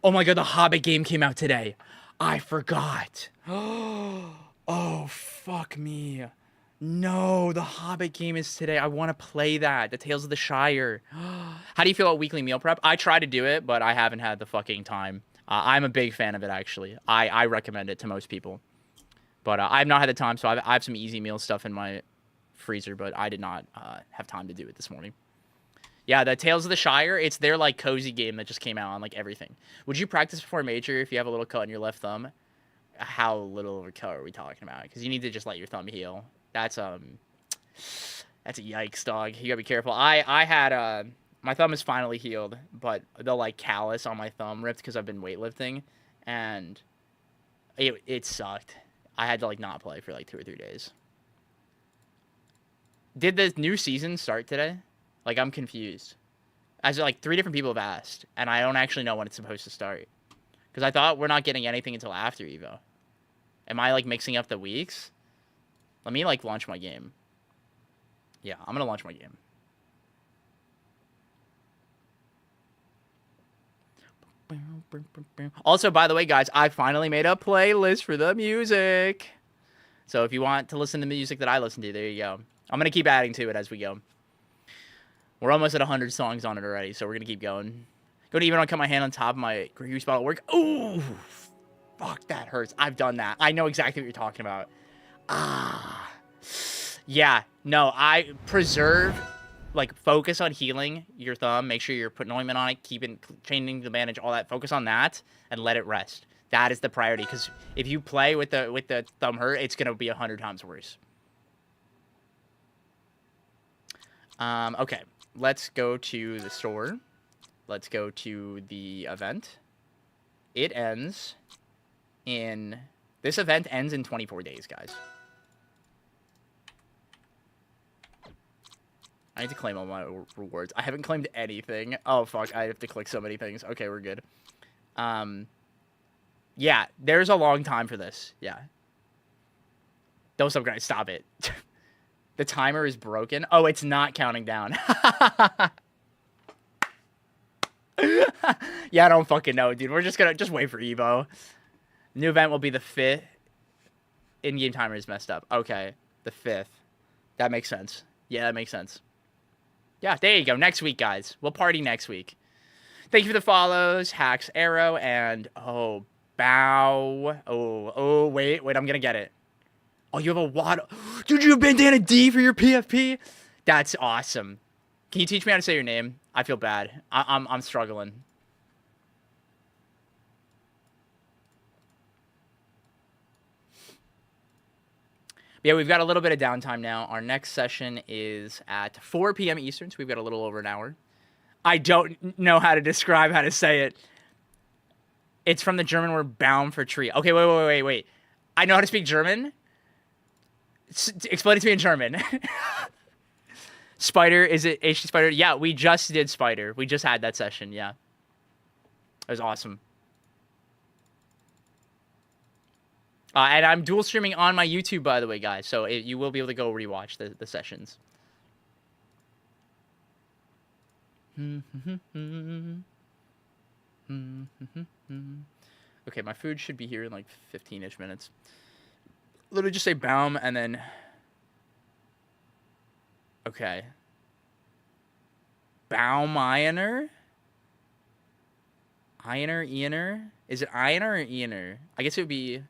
Oh my god, the Hobbit game came out today. I forgot. Oh, fuck me. No, the Hobbit game is today. I want to play that. The Tales of the Shire. How do you feel about weekly meal prep? I try to do it, but I haven't had the fucking time. I'm a big fan of it, actually. I recommend it to most people. But I've not had the time, so I have some easy meal stuff in my freezer, but I did not have time to do it this morning. Yeah, the Tales of the Shire, it's their, like, cozy game that just came out on, like, everything. Would you practice before a major if you have a little cut on your left thumb? How little of a cut are we talking about? Because you need to just let your thumb heal. That's a yikes, dog. You gotta be careful. I had, my thumb is finally healed, but the, like, callus on my thumb ripped because I've been weightlifting, and it sucked. I had to, like, not play for, like, 2 or 3 days. Did the new season start today? Like, I'm confused. As like 3 different people have asked, and I don't actually know when it's supposed to start. Because I thought we're not getting anything until after Evo. Am I, like, mixing up the weeks? Let me, like, launch my game. Yeah, I'm gonna launch my game. Also, by the way, guys, I finally made a playlist for the music. So if you want to listen to the music that I listen to, there you go. I'm gonna keep adding to it as we go. We're almost at 100 songs on it already, so we're going to keep going. Don't even want to cut my hand on top of my grease bottle at work. Ooh, fuck, that hurts. I've done that. I know exactly what you're talking about. Yeah, no, I preserve, like, focus on healing your thumb. Make sure you're putting ointment on it, changing the bandage, all that. Focus on that and let it rest. That is the priority, because if you play with the thumb hurt, it's going to be 100 times worse. Okay. Let's go to the store. Let's go to the event. It ends in... This event ends in 24 days, guys. I need to claim all my rewards. I haven't claimed anything. Oh, fuck. I have to click so many things. Okay, we're good. Yeah, there's a long time for this. Yeah. Don't stop, guys. Stop it. The timer is broken. Oh, it's not counting down. Yeah, I don't fucking know, dude. We're just gonna wait for Evo. New event will be the 5th. In-game timer is messed up. Okay, the 5th. That makes sense. Yeah, that makes sense. Yeah, there you go. Next week, guys. We'll party next week. Thank you for the follows, Hacks Arrow, and Bow. Oh, wait, I'm gonna get it. Oh, you have a Waddle. Dude, you have Bandana D for your PFP? That's awesome. Can you teach me how to say your name? I feel bad. I'm struggling. Yeah, we've got a little bit of downtime now. Our next session is at 4 p.m. Eastern, so we've got a little over an hour. I don't know how to describe how to say it. It's from the German word "baum" for tree. Okay, wait. I know how to speak German. Explain it to me in German. Spider, is it HD Spider? Yeah, we just did Spider. We just had that session, yeah. It was awesome. And I'm dual streaming on my YouTube, by the way, guys. So you will be able to go rewatch the sessions. Okay, my food should be here in like 15-ish minutes. Literally just say Baum and then... Okay. Bauminer? Iner? Is it Iner or Iner? I guess it would be...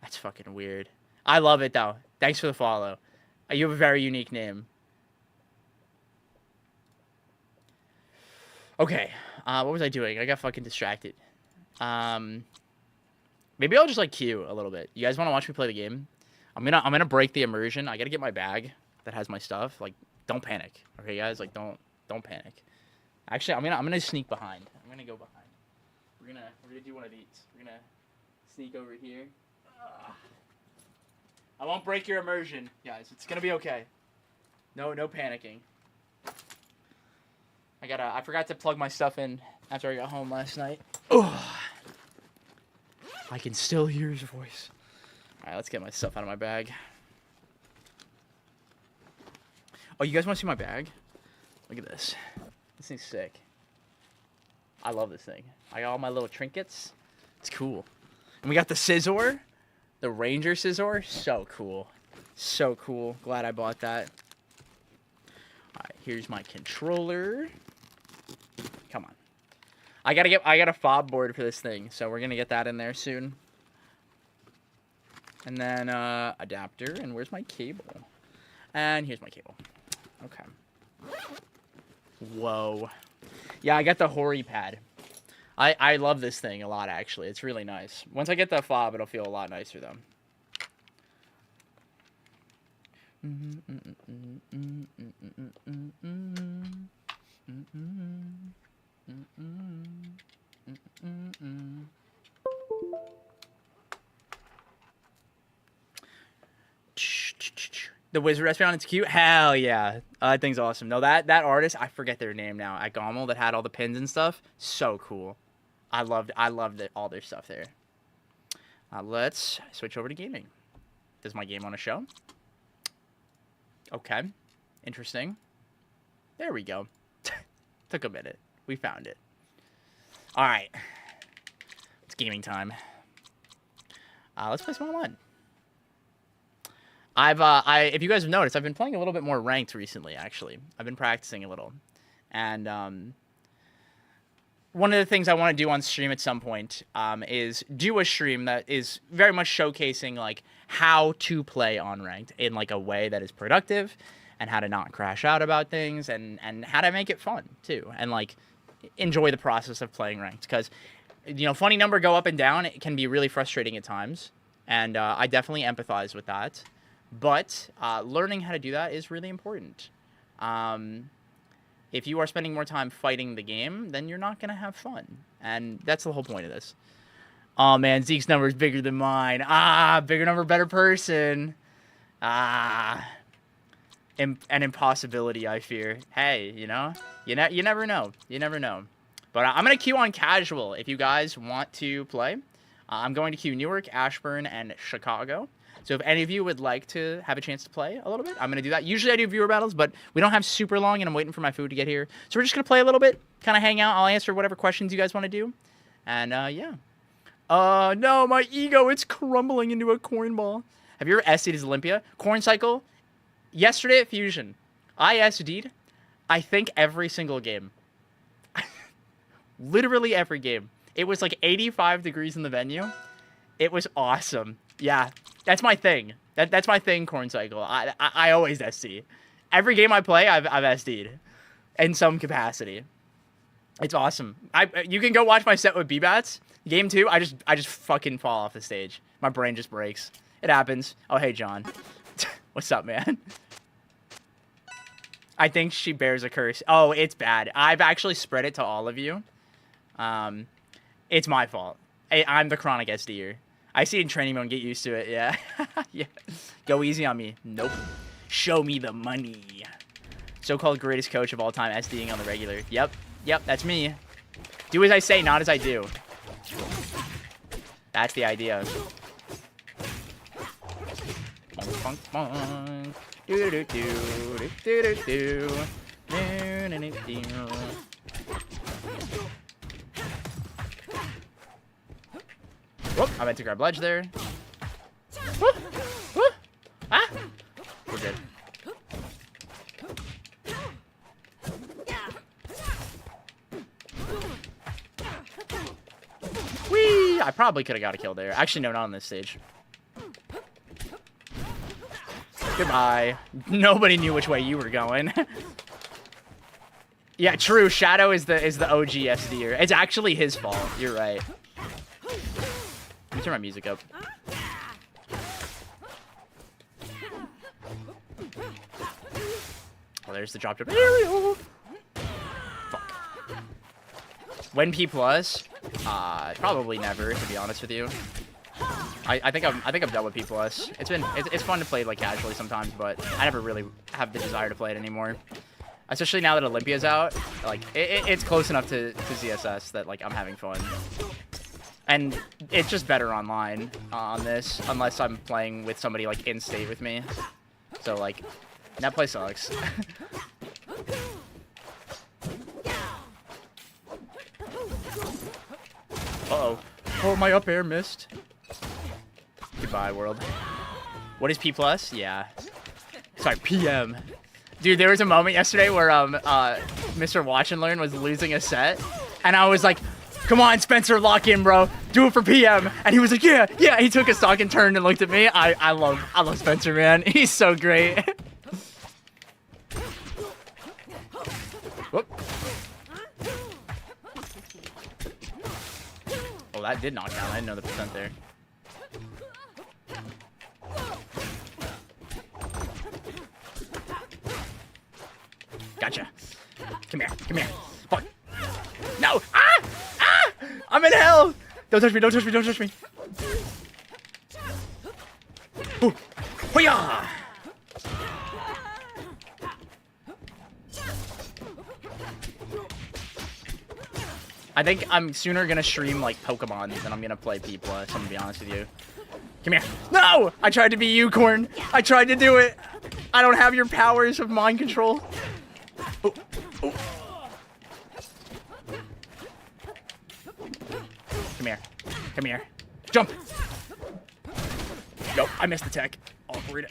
That's fucking weird. I love it, though. Thanks for the follow. You have a very unique name. Okay. What was I doing? I got fucking distracted. Maybe I'll just, like, queue a little bit. You guys want to watch me play the game? I'm gonna break the immersion. I gotta get my bag that has my stuff. Like, don't panic. Okay, guys? Like, don't panic. Actually, I'm gonna sneak behind. I'm gonna go behind. We're gonna do one of these. We're gonna sneak over here. I won't break your immersion, guys. It's gonna be okay. No panicking. I forgot to plug my stuff in after I got home last night. Oh, I can still hear his voice. All right, let's get my stuff out of my bag. Oh, you guys want to see my bag? Look at this. This thing's sick. I love this thing. I got all my little trinkets. It's cool. And we got the scissor. The Ranger scissor. So cool. So cool. Glad I bought that. Alright, here's my controller. Come on. I got a fob board for this thing, so we're gonna get that in there soon. And then adapter, and where's my cable? And here's my cable. Okay. Whoa. Yeah, I got the Hori pad. I love this thing a lot, actually. It's really nice. Once I get the fob, it'll feel a lot nicer, though. The Wizard Restaurant, it's cute. Hell yeah. That thing's awesome. No, that artist, I forget their name now, at Gommel, that had all the pins and stuff. So cool. I loved it, all their stuff there. Let's switch over to gaming. Does my game want to show? Okay. Interesting. There we go. Took a minute. We found it. All right. It's gaming time. Let's play some online. If you guys have noticed, I've been playing a little bit more ranked recently, actually. I've been practicing a little. And one of the things I want to do on stream at some point is do a stream that is very much showcasing, like, how to play on ranked in, like, a way that is productive and how to not crash out about things and how to make it fun, too. And, like, enjoy the process of playing ranked. Because, you know, funny number go up and down. It can be really frustrating at times. And I definitely empathize with that. But learning how to do that is really important. If you are spending more time fighting the game, then you're not going to have fun. And that's the whole point of this. Oh, man, Zeke's number is bigger than mine. Bigger number, better person. An impossibility, I fear. Hey, you know, you never know. You never know. But I'm going to queue on casual if you guys want to play. I'm going to queue Newark, Ashburn, and Chicago. So if any of you would like to have a chance to play a little bit, I'm going to do that. Usually I do viewer battles, but we don't have super long, and I'm waiting for my food to get here. So we're just going to play a little bit, kind of hang out. I'll answer whatever questions you guys want to do. And, yeah. No, my ego, it's crumbling into a cornball. Have you ever SD'd as Olympia? Corn Cycle, yesterday at Fusion, I SD'd, I think, every single game. Literally every game. It was like 85 degrees in the venue. It was awesome. Yeah. That's my thing. That's my thing, Corn Cycle. I always SD. Every game I play, I've SD'd in some capacity. It's awesome. You can go watch my set with B-Bats. Game 2, I just fucking fall off the stage. My brain just breaks. It happens. Oh, hey, John. What's up, man? I think she bears a curse. Oh, it's bad. I've actually spread it to all of you. It's my fault. I'm the chronic SDer. I see it in training mode. Get used to it. Yeah. Yeah. Go easy on me. Nope. Show me the money. So-called greatest coach of all time, SDing on the regular. Yep. Yep, that's me. Do as I say, not as I do. That's the idea. Funk, funk, funk. Do do do do do do do. Whoop! I meant to grab ledge there. Whoop! Whoop! Ah! We're good. Whee! I probably could have got a kill there. Actually, no, not on this stage. Goodbye. Nobody knew which way you were going. Yeah, true. Shadow is the OG SDer. It's actually his fault. You're right. Let me turn my music up. Oh, there's the drop. Fuck. When P+? Probably never, to be honest with you. I think I'm done with P+. It's fun to play like casually sometimes, but I never really have the desire to play it anymore. Especially now that Olympia's out, like it's close enough to ZSS that like I'm having fun. And it's just better online on this, unless I'm playing with somebody like in state with me. So like, that play sucks. Uh-oh. Oh, my up air missed. Goodbye, world. What is P+? Yeah. Sorry, PM. Dude, there was a moment yesterday where Mr. Watch and Learn was losing a set, and I was like, come on, Spencer, lock in, bro. Do it for PM. And he was like, yeah, yeah. He took a stock and turned and looked at me. I love Spencer, man. He's so great. Whoop. Oh, that did knock down. I didn't know the percent there. Gotcha. Come here. Come here. Fuck. No. Ah! Ah! I'm in hell. Don't touch me. Don't touch me. Don't touch me. Ooh. Hoo-yah! I think I'm sooner gonna stream like Pokemon than I'm gonna play P+. I'm gonna be honest with you. Come here. No! I tried to be Unicorn. I tried to do it. I don't have your powers of mind control. Ooh. Ooh. Come here. Come here. Jump. Nope, I missed the tech. Awkward.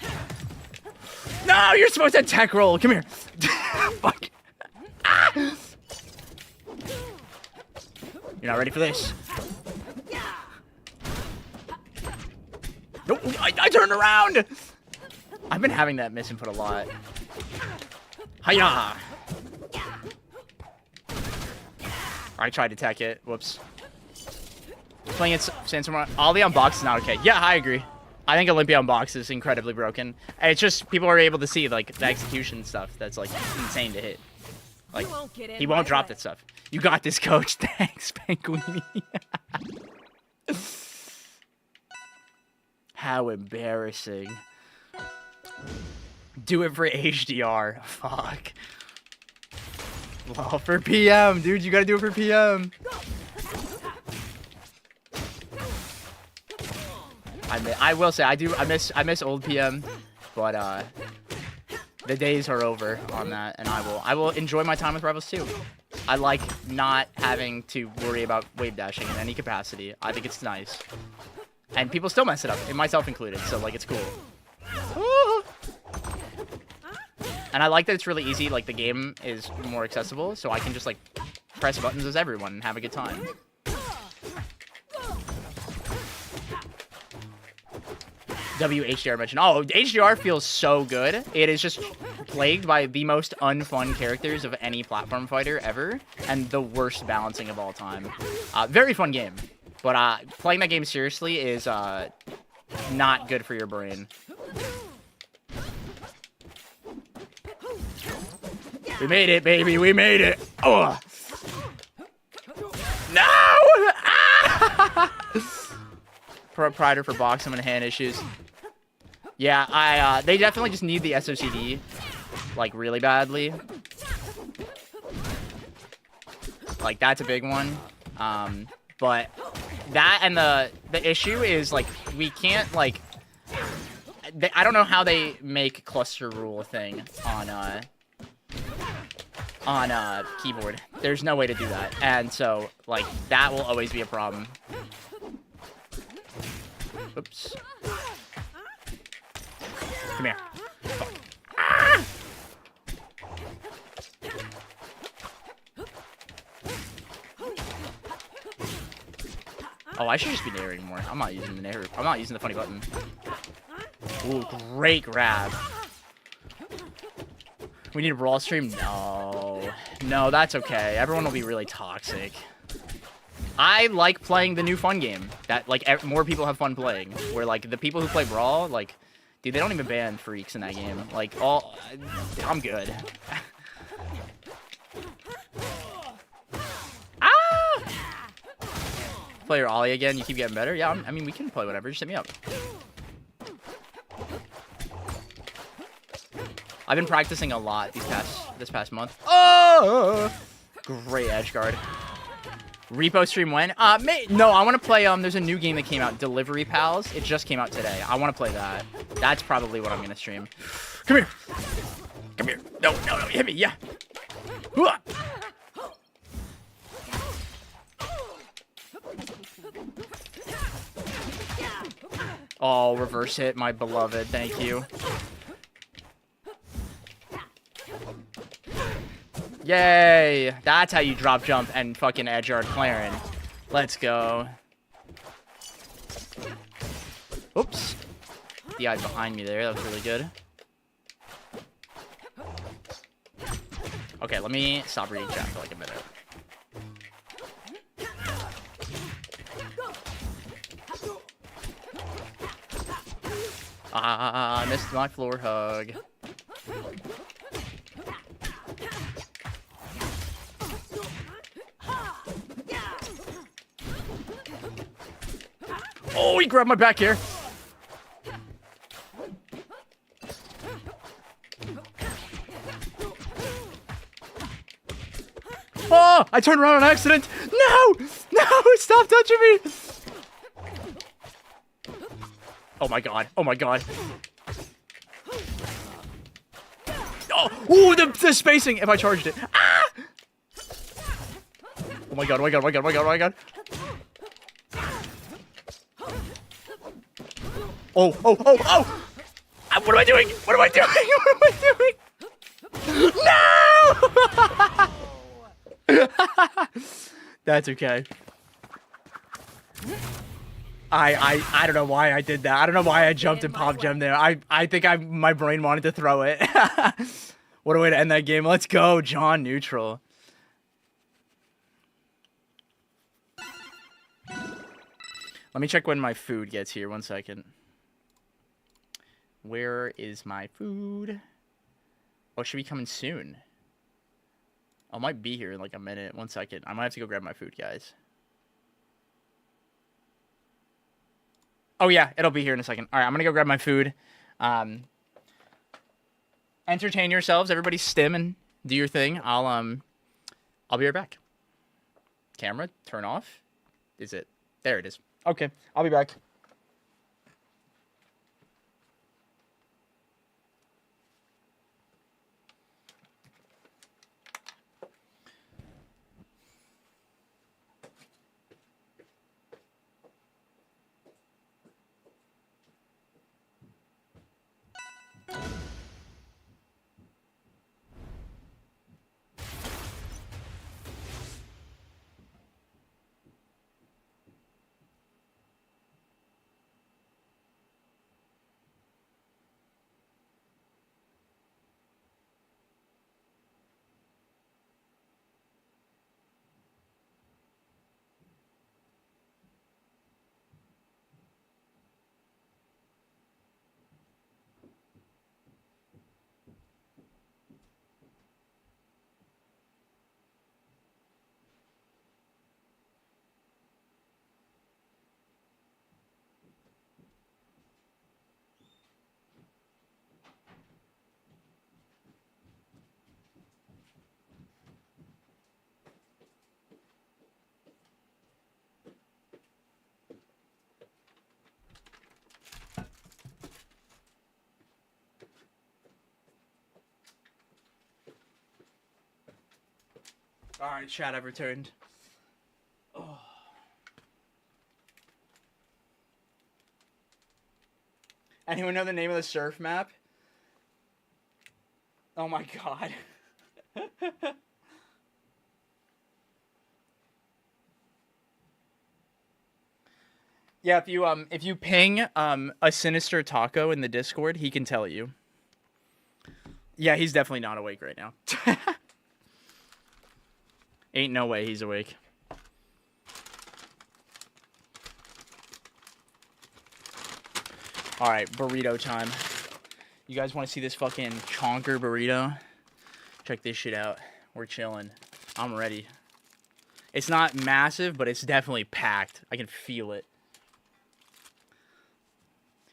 No, you're supposed to tech roll. Come here. Fuck. Ah! You're not ready for this. Nope, I turned around. I've been having that misinput a lot. Hiya! I tried to tech it. Whoops. Playing it Sandstorm. Ollie on box is not okay. Yeah, I agree. I think Olympia on box is incredibly broken. And it's just people are able to see like the execution stuff that's like insane to hit. Like he won't drop that stuff. You got this, coach. Thanks, Penguini. How embarrassing. Do it for HDR. Fuck. Well, for PM, dude, you gotta do it for PM. I will say I miss old PM, but the days are over on that, and I will enjoy my time with Rebels too. I like not having to worry about wave dashing in any capacity. I think it's nice, and people still mess it up, and myself included. So like it's cool. And I like that it's really easy. Like the game is more accessible, so I can just like press buttons as everyone and have a good time. WHDR mentioned. Oh, HDR feels so good. It is just plagued by the most unfun characters of any platform fighter ever, and the worst balancing of all time. Very fun game, but playing that game seriously is not good for your brain. We made it, baby. We made it. Oh. No! Ah! Prider for box. I'm gonna hand issues. Yeah, they definitely just need the SOCD, like, really badly. Like, that's a big one. But that and the issue is, like, we can't, like... I don't know how they make cluster rule a thing on keyboard. There's no way to do that. And so, like, that will always be a problem. Oops. Come here. Fuck. Ah! Oh, I should just be narrating more. I'm not using the narrator. I'm not using the funny button. Ooh, great grab. We need a brawl stream? No. No, that's okay. Everyone will be really toxic. I like playing the new fun game that, like, more people have fun playing. Where, like, the people who play Brawl, like, dude, they don't even ban freaks in that game. Like, I'm good. Ah! Play your Ollie again, you keep getting better? Yeah, I mean, we can play whatever, just hit me up. I've been practicing a lot this past month. Oh! Great edge guard. Repo stream when? No, I want to play, there's a new game that came out, Delivery Pals. It just came out today. I want to play that. That's probably what I'm going to stream. Come here. Come here. No, hit me, yeah. Oh, reverse hit, my beloved. Thank you. Yay! That's how you drop jump and fucking edge guard Claren. Let's go. Oops. The eye behind me there. That was really good. Okay, let me stop reading chat for like a minute. I missed my floor hug. Oh, he grabbed my back here. Oh, I turned around on accident. No, stop touching me. Oh my god. Oh my god. Oh, ooh, the spacing. If I charged it. Ah! Oh my god. Oh my god. Oh my god. Oh my god. Oh my god. Oh! What am I doing? What am I doing? What am I doing? No! That's okay. I don't know why I did that. I don't know why I jumped and popped gem there. I think my brain wanted to throw it. What a way to end that game. Let's go, John Neutral. Let me check when my food gets here. 1 second. Where is my food? Oh, it should be coming soon. I might be here in like a minute. 1 second. I might have to go grab my food, guys. Oh, yeah. It'll be here in a second. All right. I'm going to go grab my food. Entertain yourselves. Everybody stim and do your thing. I'll be right back. Camera, turn off. Is it? There it is. Okay. I'll be back. All right, chat. I've returned. Oh. Anyone know the name of the surf map? Oh my god. Yeah, if you ping a sinister taco in the Discord, he can tell you. Yeah, he's definitely not awake right now. Ain't no way he's awake. All right, burrito time. You guys want to see this fucking chonker burrito? Check this shit out. We're chilling. I'm ready. It's not massive, but it's definitely packed. I can feel it.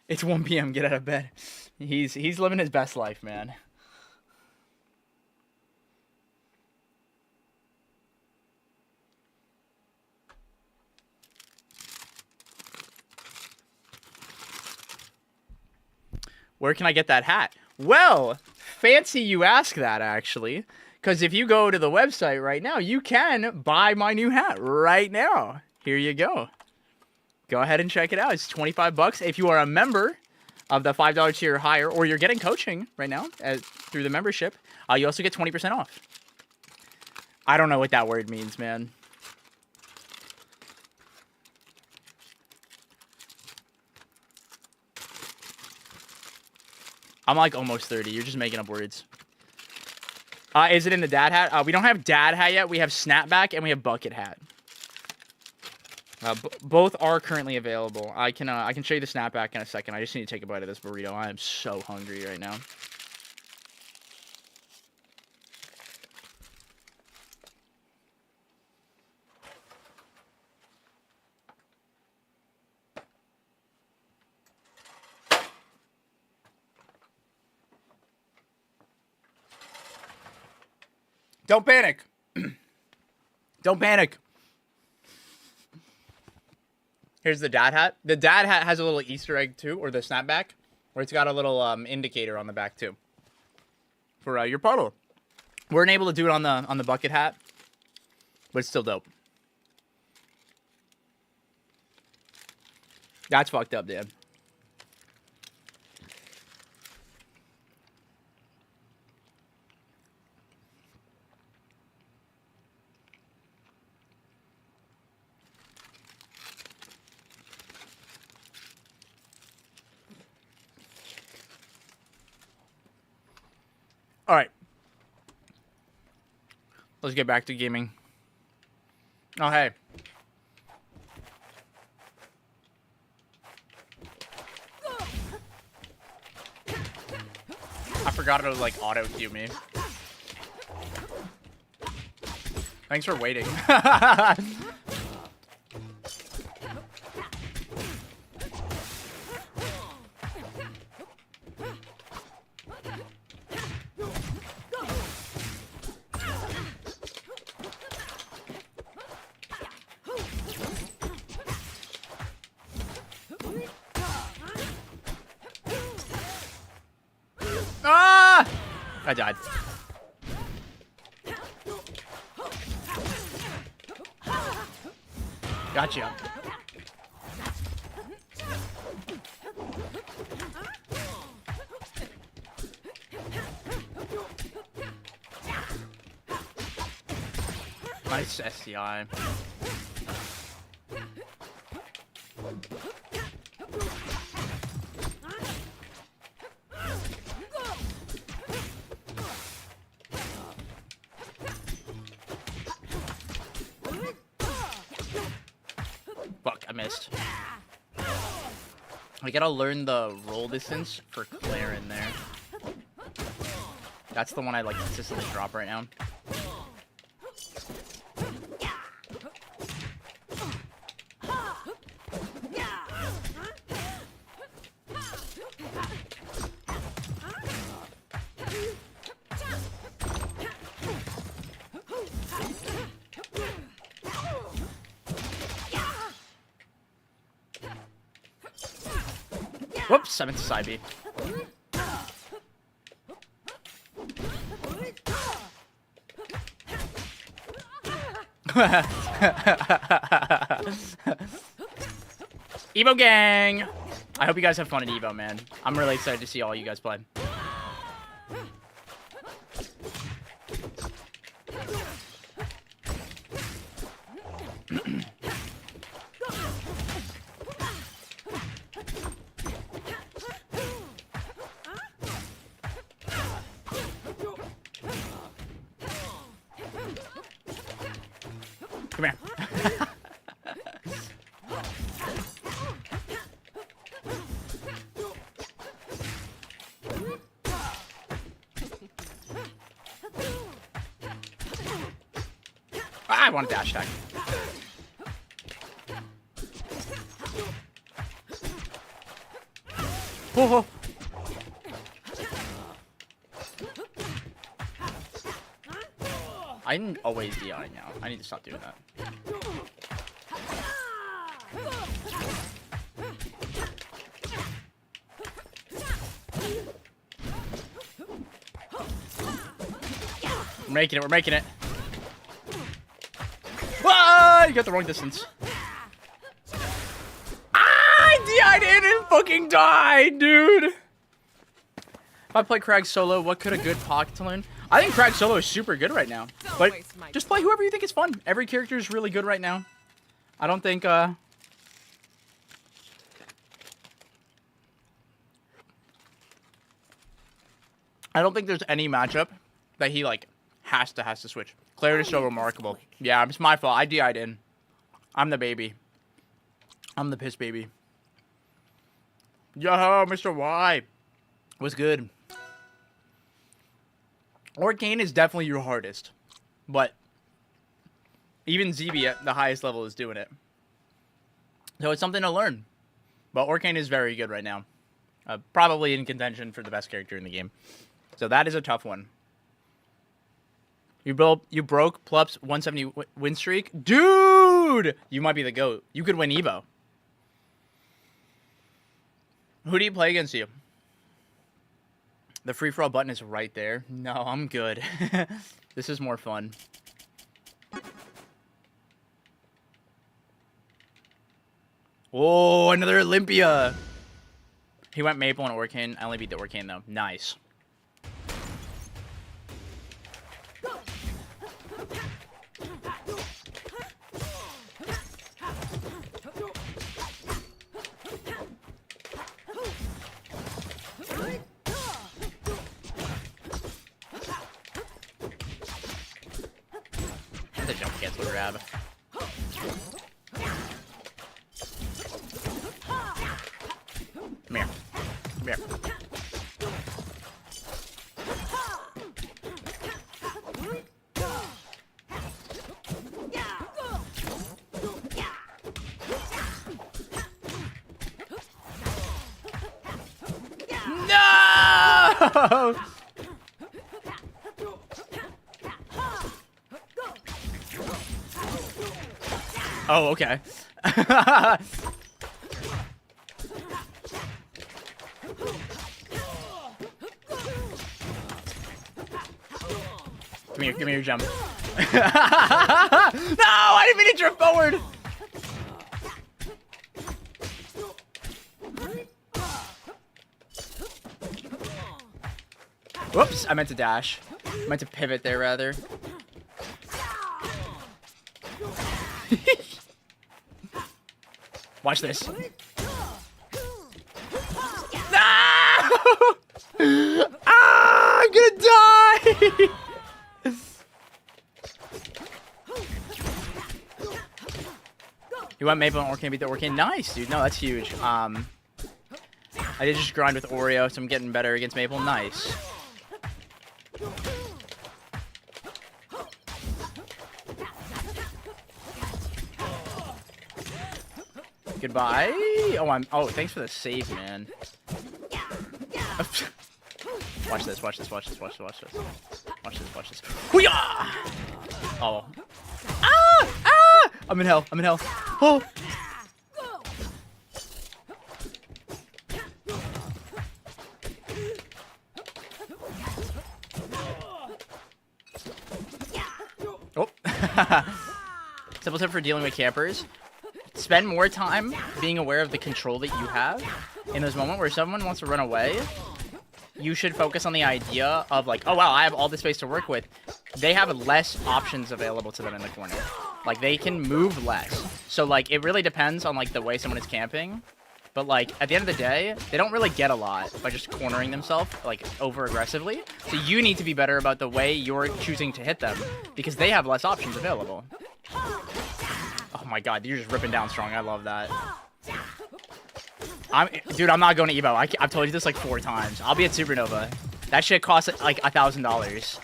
It's 1 p.m. Get out of bed. He's living his best life, man. Where can I get that hat? Well, fancy you ask that, actually. Because if you go to the website right now, you can buy my new hat right now. Here you go. Go ahead and check it out. It's 25 bucks. If you are a member of the $5 tier or higher, or you're getting coaching right now through the membership, you also get 20% off. I don't know what that word means, man. I'm like almost 30. You're just making up words. Is it in the dad hat? We don't have dad hat yet. We have snapback and we have bucket hat. Both are currently available. I can show you the snapback in a second. I just need to take a bite of this burrito. I am so hungry right now. Don't panic. Don't panic. Here's the dad hat. The dad hat has a little Easter egg too, or the snapback, where it's got a little indicator on the back too for your puddle. Weren't able to do it on the bucket hat, but it's still dope. That's fucked up, Dan. All right. Let's get back to gaming. Oh, hey. I forgot it would, like, auto-cue me. Thanks for waiting. I died. Gotcha. Nice SDI. Fuck, I missed. I gotta learn the roll distance for Claire in there. That's the one I like consistently drop right now. Whoops, I meant to side B. Evo gang! I hope you guys have fun at Evo, man. I'm really excited to see all you guys play. Come here. I want a dash attack. Oh. I'm always DIing now. I need to stop doing that. We're making it. We're making it. Ah, you got the wrong distance. I didn't fucking die, dude. If I play Crag solo, what could a good pocket to learn? I think Crag solo is super good right now. But just play whoever you think is fun. Every character is really good right now. I don't think I don't think there's any matchup that he like has to switch. Claire is so remarkable. Yeah, it's my fault. I DI'd in. I'm the baby. I'm the piss baby. Yo, Mr. Y. What's good? Arcane is definitely your hardest. But even ZB at the highest level is doing it. So it's something to learn. But Arcane is very good right now. Probably in contention for the best character in the game. So that is a tough one. You broke Plup's 170 win streak? Dude! You might be the GOAT. You could win Evo. Who do you play against you? The free-for-all button is right there. No, I'm good. This is more fun. Oh, another Olympia. He went Maple and Orcane. I only beat the Orcane, though. Nice. That's a jump cancel grab. Come here. Come here. No! Oh, okay. Give me your jump. No, I didn't mean to drift forward. Whoops, I meant to dash. I meant to pivot there, rather. Watch this. No! Ah, I'm gonna die! You went Maple and Orcane beat the Orcane. Nice, dude. No, that's huge. I did just grind with Oreo, so I'm getting better against Maple. Nice. Goodbye. Oh, thanks for the save, man. Watch this, watch this, watch this, watch this, watch this. Watch this, watch this. Hoo-yah! Oh. Ah! Ah! I'm in hell. I'm in hell. Oh. Oh. Simple tip for dealing with campers. Spend more time being aware of the control that you have. In those moments where someone wants to run away, you should focus on the idea of like, oh wow, I have all this space to work with. They have less options available to them in the corner. Like, they can move less. So, like, it really depends on, like, the way someone is camping. But, like, at the end of the day, they don't really get a lot by just cornering themselves, like, over-aggressively. So you need to be better about the way you're choosing to hit them, because they have less options available. Oh my god, you're just ripping down strong. I love that. Dude, I'm not going to Evo. I've told you this, like, 4 times. I'll be at Supernova. That shit costs, like, $1,000.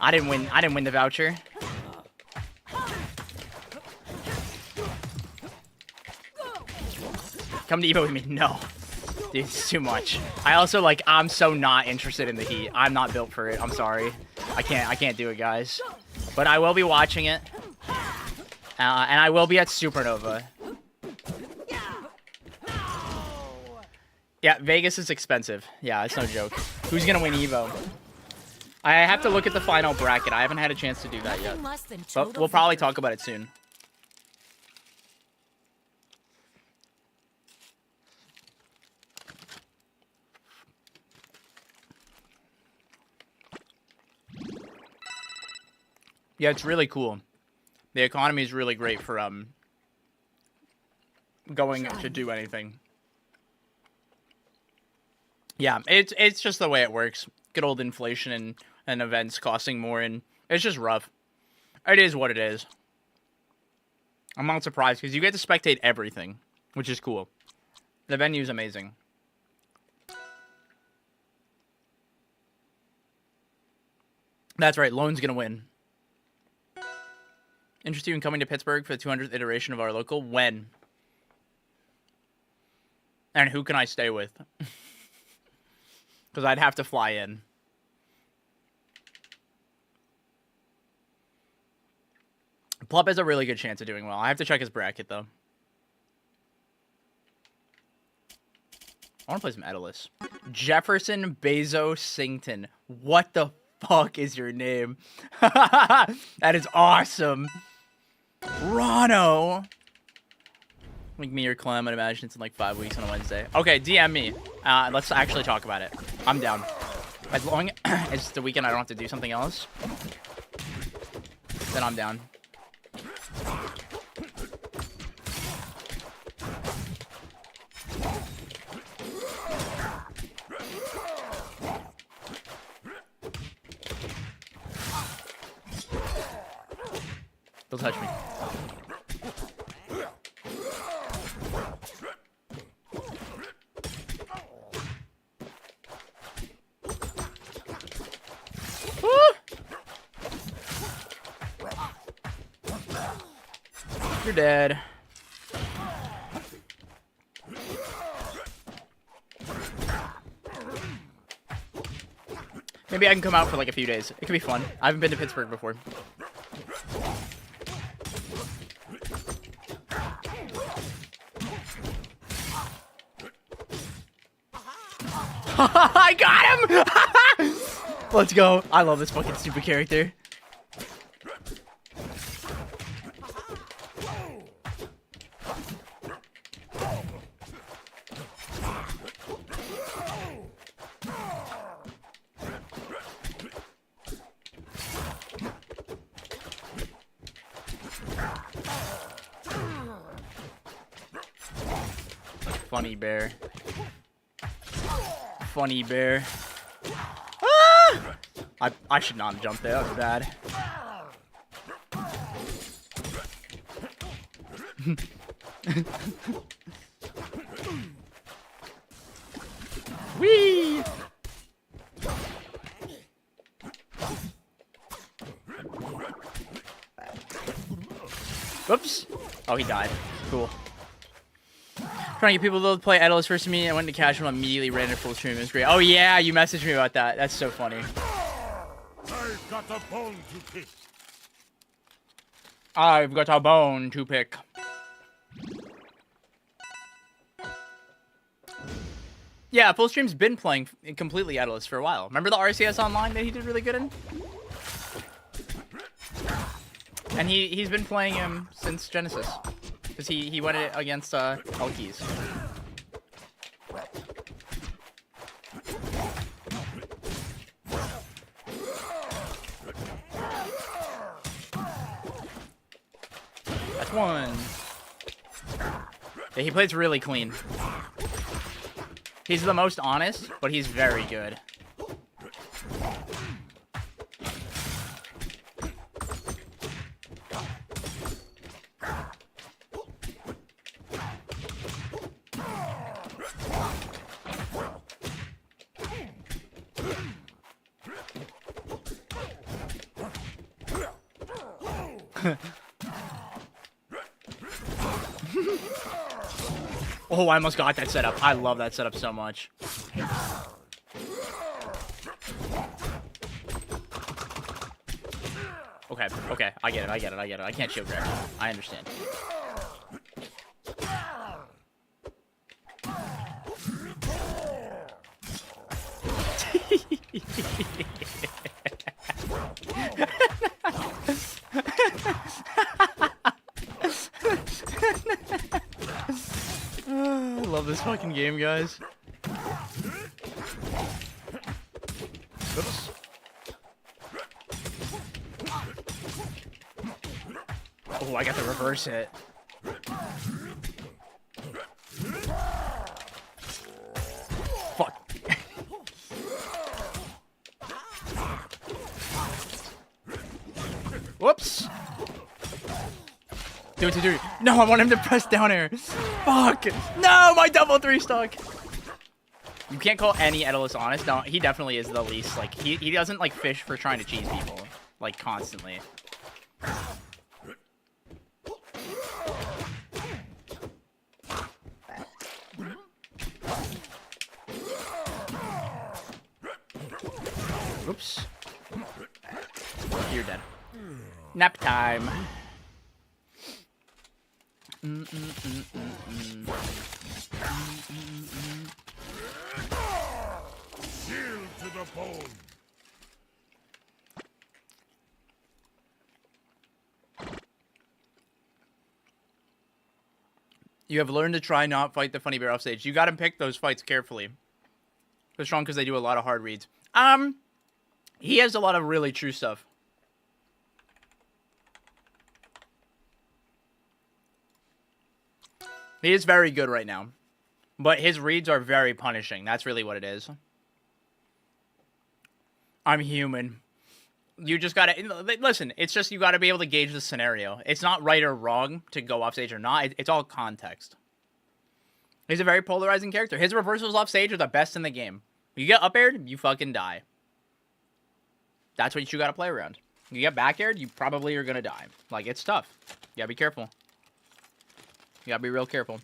I didn't win the voucher. Come to Evo with me. No. Dude, it's too much. I also, like, I'm so not interested in the heat. I'm not built for it. I'm sorry. I can't do it, guys. But I will be watching it. And I will be at Supernova. Yeah, Vegas is expensive. Yeah, it's no joke. Who's gonna win Evo? I have to look at the final bracket. I haven't had a chance to do that yet. But we'll probably talk about it soon. Yeah, it's really cool. The economy is really great for going to do anything. Yeah, it's just the way it works. Good old inflation and events costing more, and it's just rough. It is what it is. I'm not surprised because you get to spectate everything, which is cool. The venue's amazing. That's right, Lone's gonna win. Interested in coming to Pittsburgh for the 200th iteration of our local? When? And who can I stay with? Because I'd have to fly in. Plup has a really good chance of doing well. I have to check his bracket, though. I want to play some Edalus. Jefferson Bezos Sington. What the fuck is your name? That is awesome. Rano. Like me or Clem, I'd imagine it's in like 5 weeks on a Wednesday. Okay, DM me. Let's actually talk about it. I'm down. As long as it's the weekend I don't have to do something else, then I'm down. Don't touch me. You're dead. Maybe I can come out for like a few days. It could be fun. I haven't been to Pittsburgh before. I got him! Let's go. I love this fucking stupid character. Funny bear. Funny bear. Ah! I should not have jumped there. That was bad. Whee! Whoops. Oh, he died. Cool. Trying to get people to play Edalus first to me. I went to casual and immediately ran into full stream. It was great. Oh yeah, you messaged me about that. That's so funny. I've got a bone to pick. I've got a bone to pick. Yeah, full stream's been playing completely Edalus for a while. Remember the RCS online that he did really good in? And he's been playing him since Genesis. Because he went it against Elkies. That's one. Yeah, he plays really clean. He's the most honest, but he's very good. Oh, I almost got that setup. I love that setup so much. Okay, okay. I get it. I can't shield grab. I understand. I love this fucking game, guys. Oops. Oh, I got the reverse hit. Fuck. Whoops. Dude. No, I want him to press down air. Fuck. No, my double 3 stuck. You can't call any Edalus honest. No, he definitely is the least. Like, he doesn't, like, fish for trying to cheese people. Like, constantly. Oops. You're dead. Nap time. Shield to the bone. You have learned to try not fight the funny bear off stage. You gotta pick those fights carefully. They're strong because they do a lot of hard reads. He has a lot of really true stuff. He is very good right now. But his reads are very punishing. That's really what it is. I'm human. You just gotta... Listen, it's just you gotta be able to gauge the scenario. It's not right or wrong to go off stage or not. It's all context. He's a very polarizing character. His reversals off stage are the best in the game. You get up aired, you fucking die. That's what you gotta play around. You get back aired, you probably are gonna die. Like, it's tough. You gotta be careful. You gotta be real careful.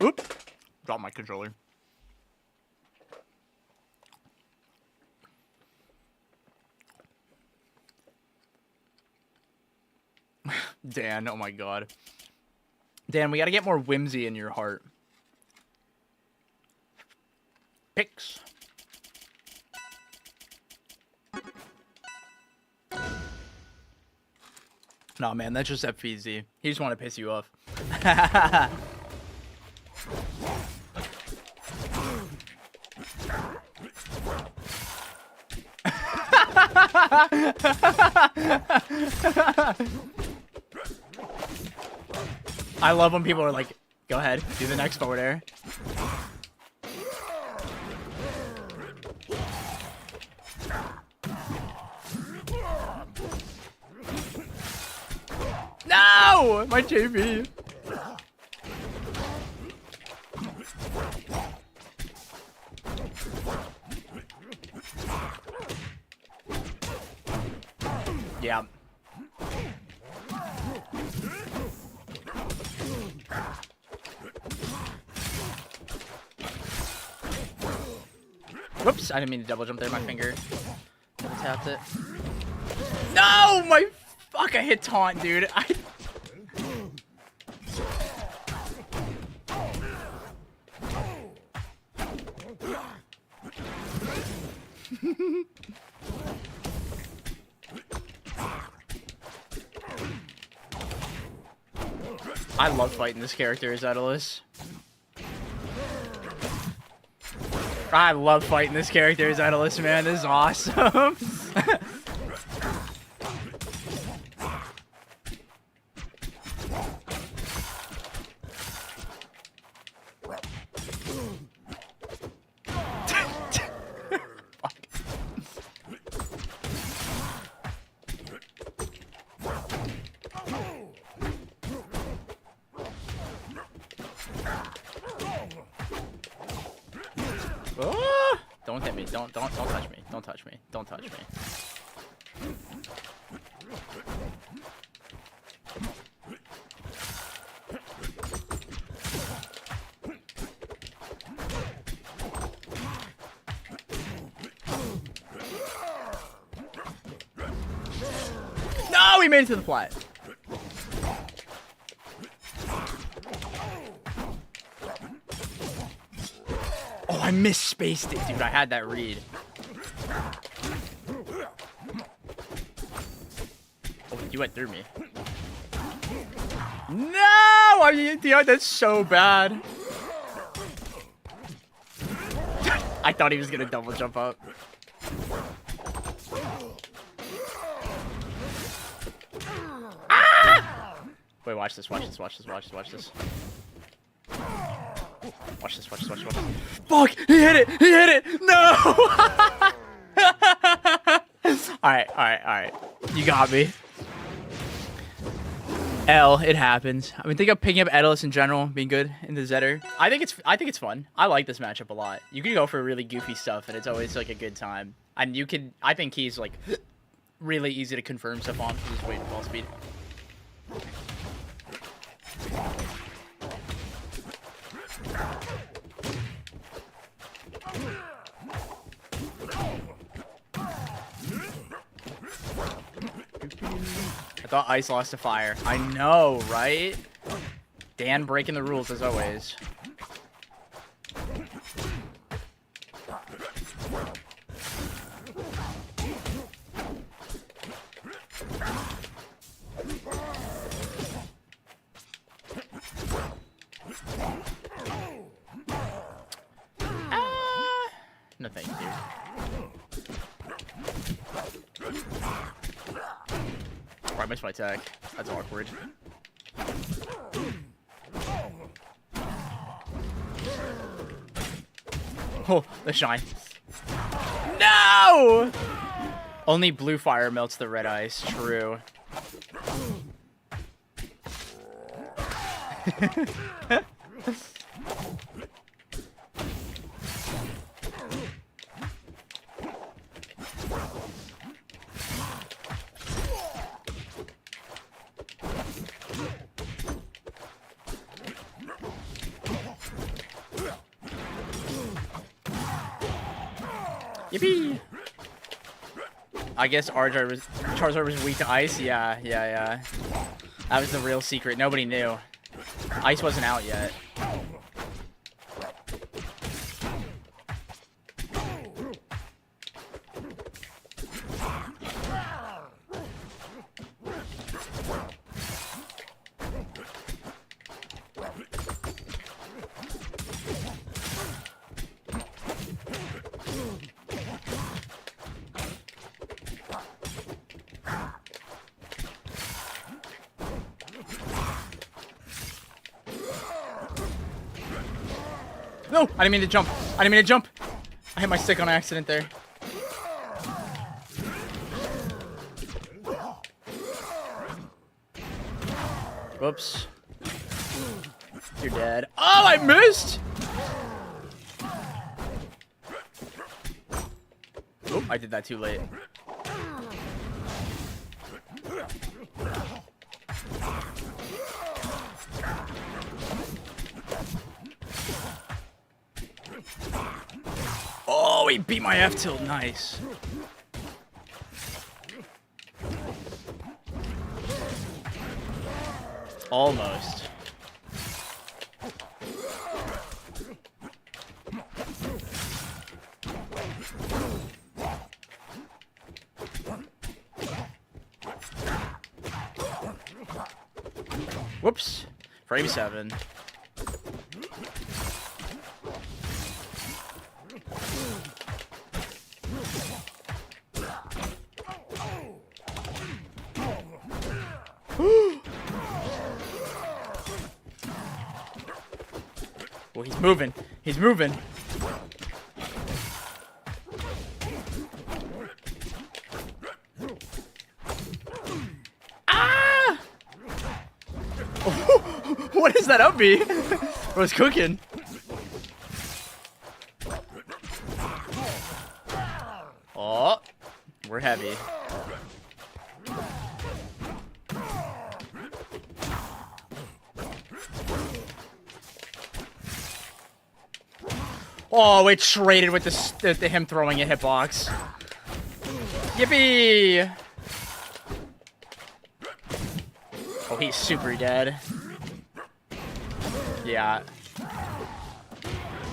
Oop! Drop my controller. Dan, oh my god. Dan, we gotta get more whimsy in your heart. Picks. Nah, man, that's just FPZ. He just want to piss you off. I love when people are like, go ahead, do the next forward air. No! My JP. Yeah. Whoops, I didn't mean to double jump there, my finger double tapped it. No! My fuck, I hit taunt, dude. I love fighting this character as Daedalus. I love fighting this character as Daedalus, man. This is awesome. Oh, don't hit me. Don't touch me. Don't touch me. Don't touch me. No, we made it to the flat. Oh, I misspaced it, dude. I had that read. Oh, you went through me. No! I mean, dude, that's so bad. I thought he was gonna double jump up. Ah! Wait, watch this, watch this, watch this, watch this, watch this. Watch this, watch this, watch this, watch this. Fuck! He hit it! He hit it! No! Alright, alright, alright. You got me. L, it happens. I mean, think of picking up Daedalus in general, being good in the Zetter. I think it's fun. I like this matchup a lot. You can go for really goofy stuff, and it's always like a good time. And you can, I think he's like really easy to confirm stuff on. Just wait for ball speed. I thought Ice lost to Fire. I know, right? Dan breaking the rules as always. No thank you. Oh, I missed my attack. That's awkward. Oh, the shine. No! Only blue fire melts the red ice. True. Yippee! I guess Charizard was weak to ice. Yeah. That was the real secret. Nobody knew. Ice wasn't out yet. No! I didn't mean to jump. I didn't mean to jump. I hit my stick on accident there. Whoops. You're dead. Oh, I missed! Oh, I did that too late. Oh, he beat my F-tilt. Nice. Almost. Whoops. Frame 7. Oh, he's moving. He's moving. Ah! Oh, what is that up me? I was cooking. Oh, we're heavy. Oh, it traded with the him throwing a hitbox. Yippee! Oh, he's super dead. Yeah.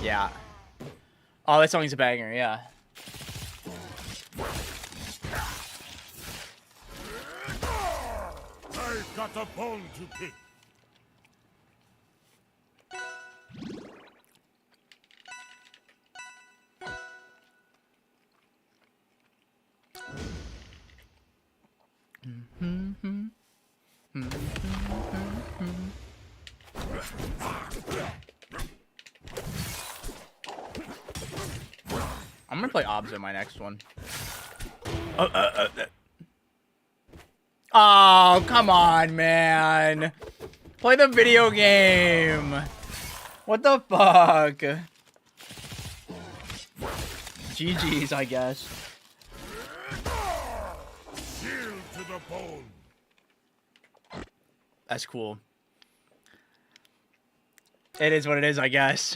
Yeah. Oh, that song's a banger, yeah. I've got a bone to pick. I'm gonna play Obs in my next one. Oh, come on, man. Play the video game. What the fuck? GG's, I guess. Shield to the bone. That's cool. It is what it is, I guess.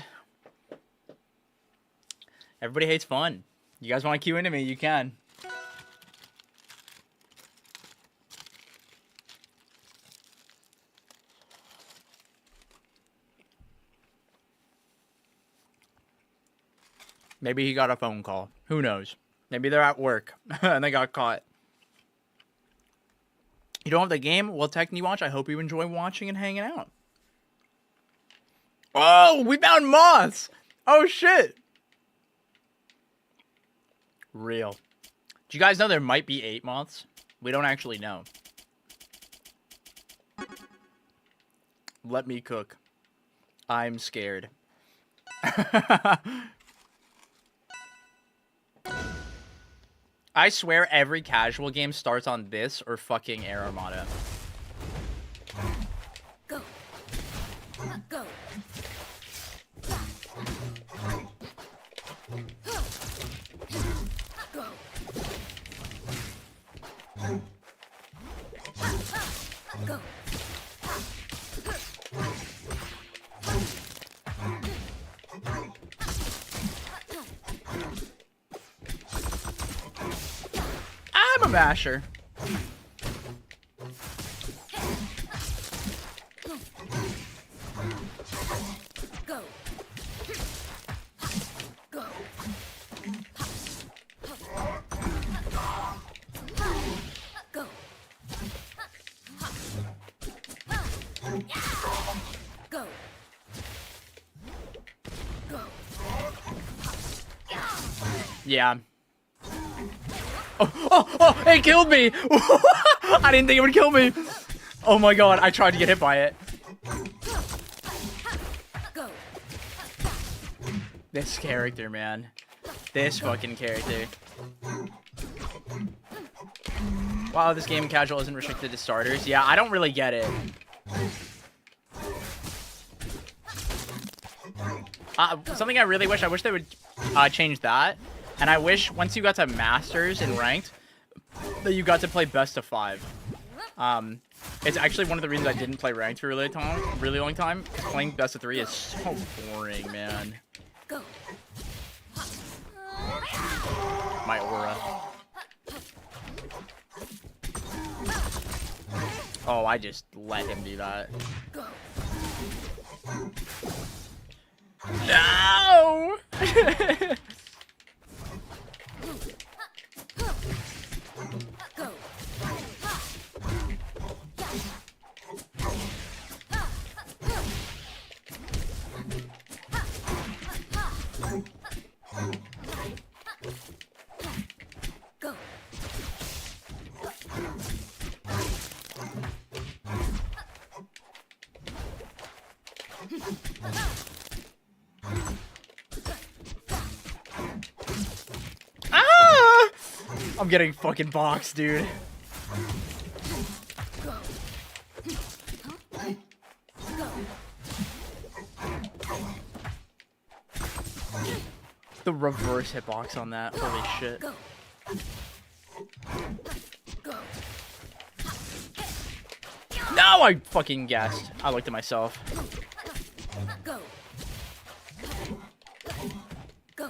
Everybody hates fun. You guys want to queue into me? You can. Maybe he got a phone call. Who knows? Maybe they're at work and they got caught. You don't have the game? Well, technically watch. I hope you enjoy watching and hanging out. Oh, we found moths. Oh, shit. Real. Do you guys know there might be 8 moths? We don't actually know. Let me cook. I'm scared. I swear every casual game starts on this or fucking Air Armada. Go. Go. Go. Go. I'm a masher. Go. Go. Go. Go. Go. Yeah. Oh, it killed me! I didn't think it would kill me. Oh my god, I tried to get hit by it. Go. This character, man. This fucking character. Wow, this game casual isn't restricted to starters. Yeah, I don't really get it. Something I really wish they would change that. And I wish once you got to Masters and Ranked, that you got to play Best of 5. It's actually one of the reasons I didn't play Ranked for a really long time. Playing Best of 3 is so boring, man. Go. My aura. Oh, I just let him do that. Go. No! Go. Ah! I'm getting fucking boxed, dude. The reverse hitbox on that. Holy shit. Go. Go. No, I fucking guessed. I looked at myself. Go. Go.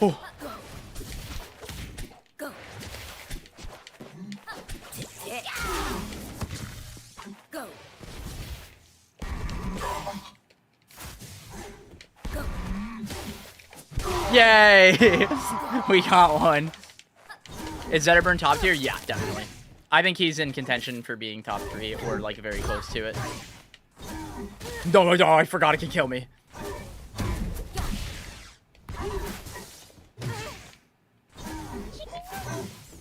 Oh. Go. Go. Go. Yay! We got one. Is Zetterburn top tier? Yeah, definitely. I think he's in contention for being top 3 or like very close to it. No, I forgot it can kill me.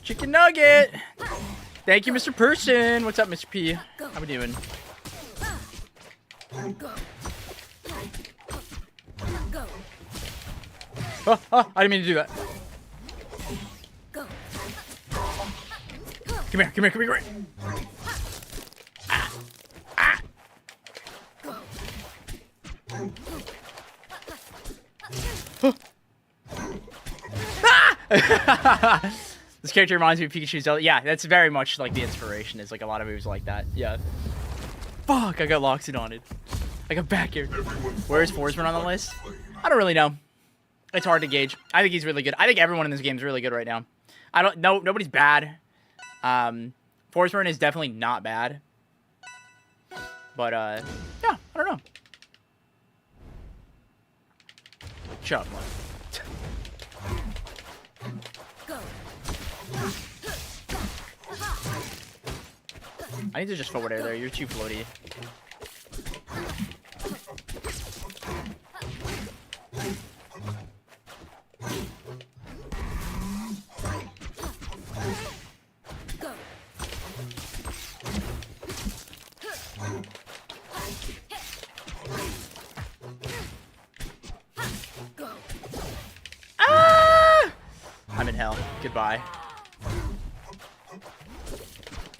Chicken nugget! Thank you, Mr. Person. What's up, Mr. P? How we doing? Go. Go. Oh, I didn't mean to do that. Go. Come here, come here, come here, come here. This character reminds me of Pikachu Zelda. Yeah, that's very much like the inspiration. Is like a lot of moves like that. Yeah. Fuck, I got Loxodon on it. I got back here. Where's Forsman on the list? I don't really know. It's hard to gauge. I think he's really good. I think everyone in this game is really good right now. I don't know. Nobody's bad. Forsman is definitely not bad. But, yeah, I don't know. Shut up, man. Go. I need to just forward air there. You're too floaty. Go. Go. Ah! I'm in hell. Goodbye.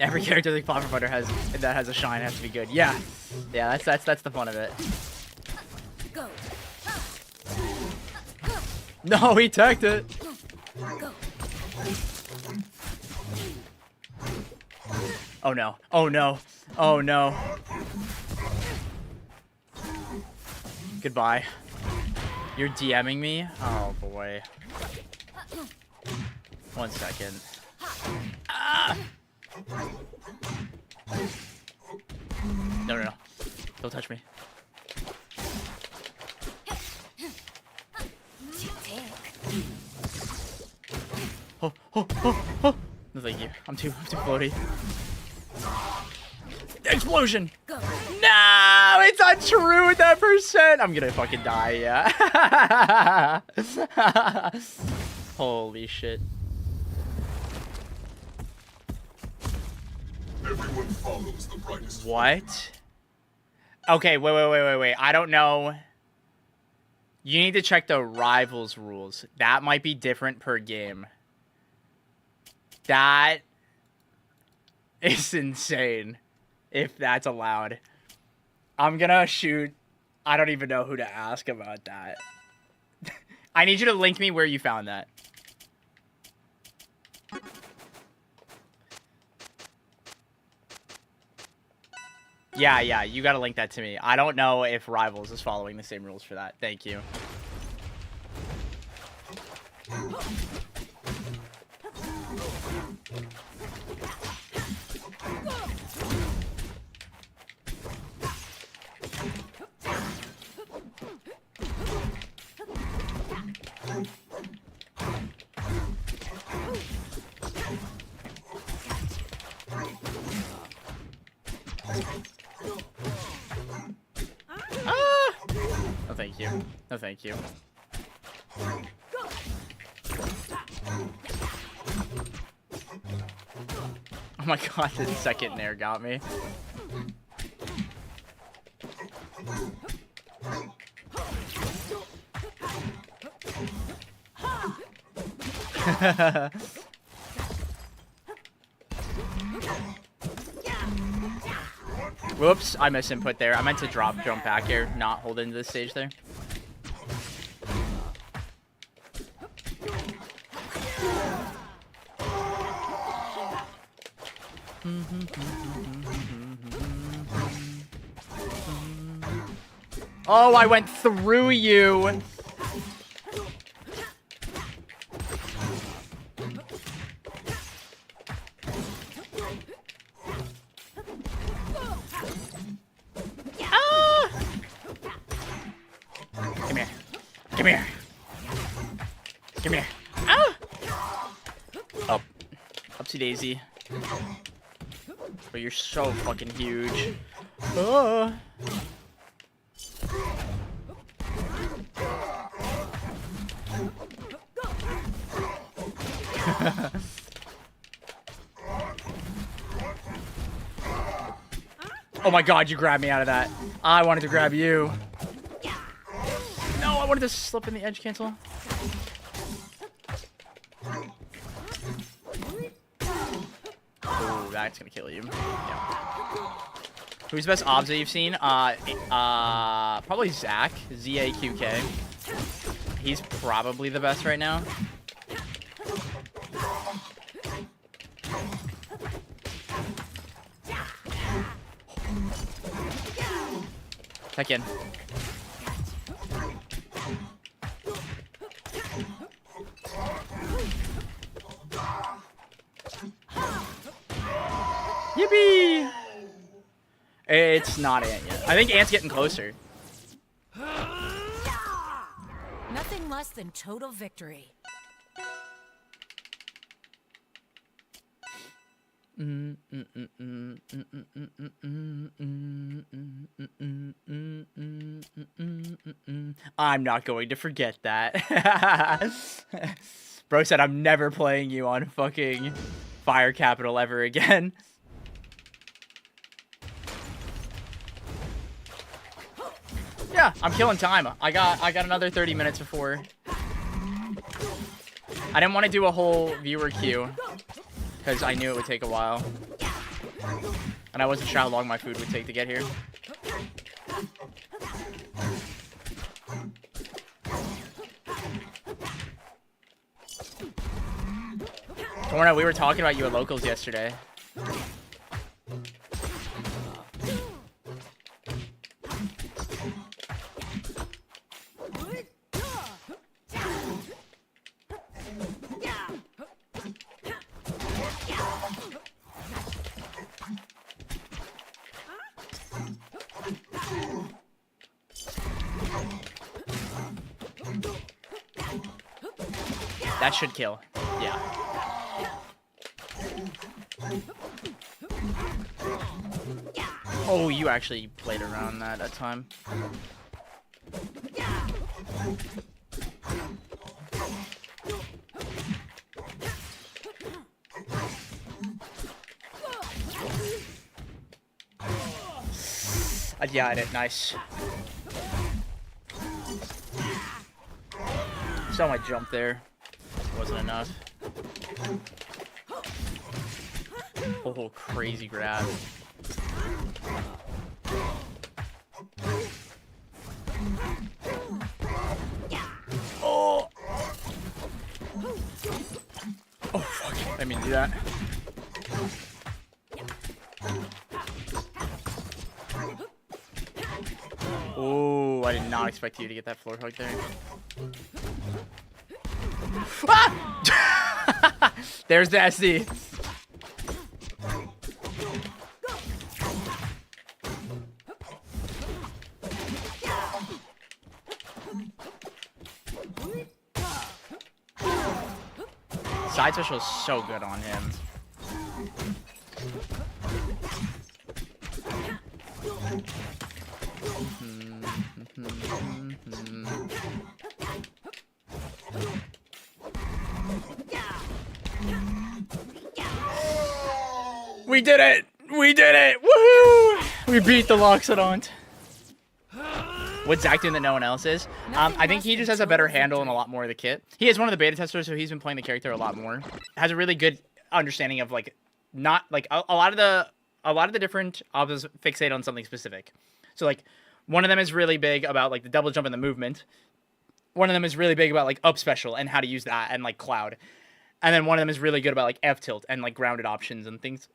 Every character like Popper Butter has that has a shine has to be good. Yeah. Yeah, that's the fun of it. Go. No, he teched it. Go. Oh no. Oh no. Oh no. Goodbye. You're DMing me? Oh boy. 1 second. Ah! No. Don't touch me. Oh. No, thank you. I'm too floaty. Explosion! Go. No, it's untrue with that percent. I'm gonna fucking die, yeah. Holy shit. Everyone follows the brightest. What? Okay, wait. I don't know. You need to check the rivals rules. That might be different per game. That is insane. If that's allowed. I'm gonna shoot. I don't even know who to ask about that. I need you to link me where you found that. Yeah, you gotta link that to me. I don't know if Rivals is following the same rules for that. Thank you. Ah! No, thank you. No, thank you. Oh my god, the second nair got me. Whoops, I misinput there. I meant to jump back here, not hold into this stage there. Oh, I went through you. Ah! Come here. Come here. Come here. Ah! Up. Upsy daisy. But you're so fucking huge. Ah. Oh my god, you grabbed me out of that. I wanted to grab you. No, I wanted to slip in the edge cancel. Oh, that's gonna kill you. Yeah. Who's the best obs that you've seen? Probably Zach. Z-A-Q-K. He's probably the best right now. Check in. Yippee! It's not Ant yet. I think Ant's getting closer. Nothing less than total victory. I'm not going to forget that. Bro said I'm never playing you on fucking Fire Capital ever again. Yeah, I'm killing time. I got another 30 minutes before. I didn't want to do a whole viewer queue because I knew it would take a while. And I wasn't sure how long my food would take to get here. Torna, we were talking about you at locals yesterday. That should kill. Yeah. Oh, you actually played around that time. Yeah, I did. Nice. Saw my jump there. Wasn't enough. Oh, crazy grab. Oh! Oh, fuck. I didn't mean to do that. Oh, I did not expect you to get that floor hug there. Ah! There's the SD. Side special is so good on him. We did it! We did it! Woohoo! We beat the Loxodont. What's Zach doing that no one else is? I think he just has a better handle on a lot more of the kit. He is one of the beta testers, so he's been playing the character a lot more. Has a really good understanding of like not like a lot of the different obs fixate on something specific. So like one of them is really big about like the double jump and the movement. One of them is really big about like up special and how to use that and like cloud. And then one of them is really good about like F tilt and like grounded options and things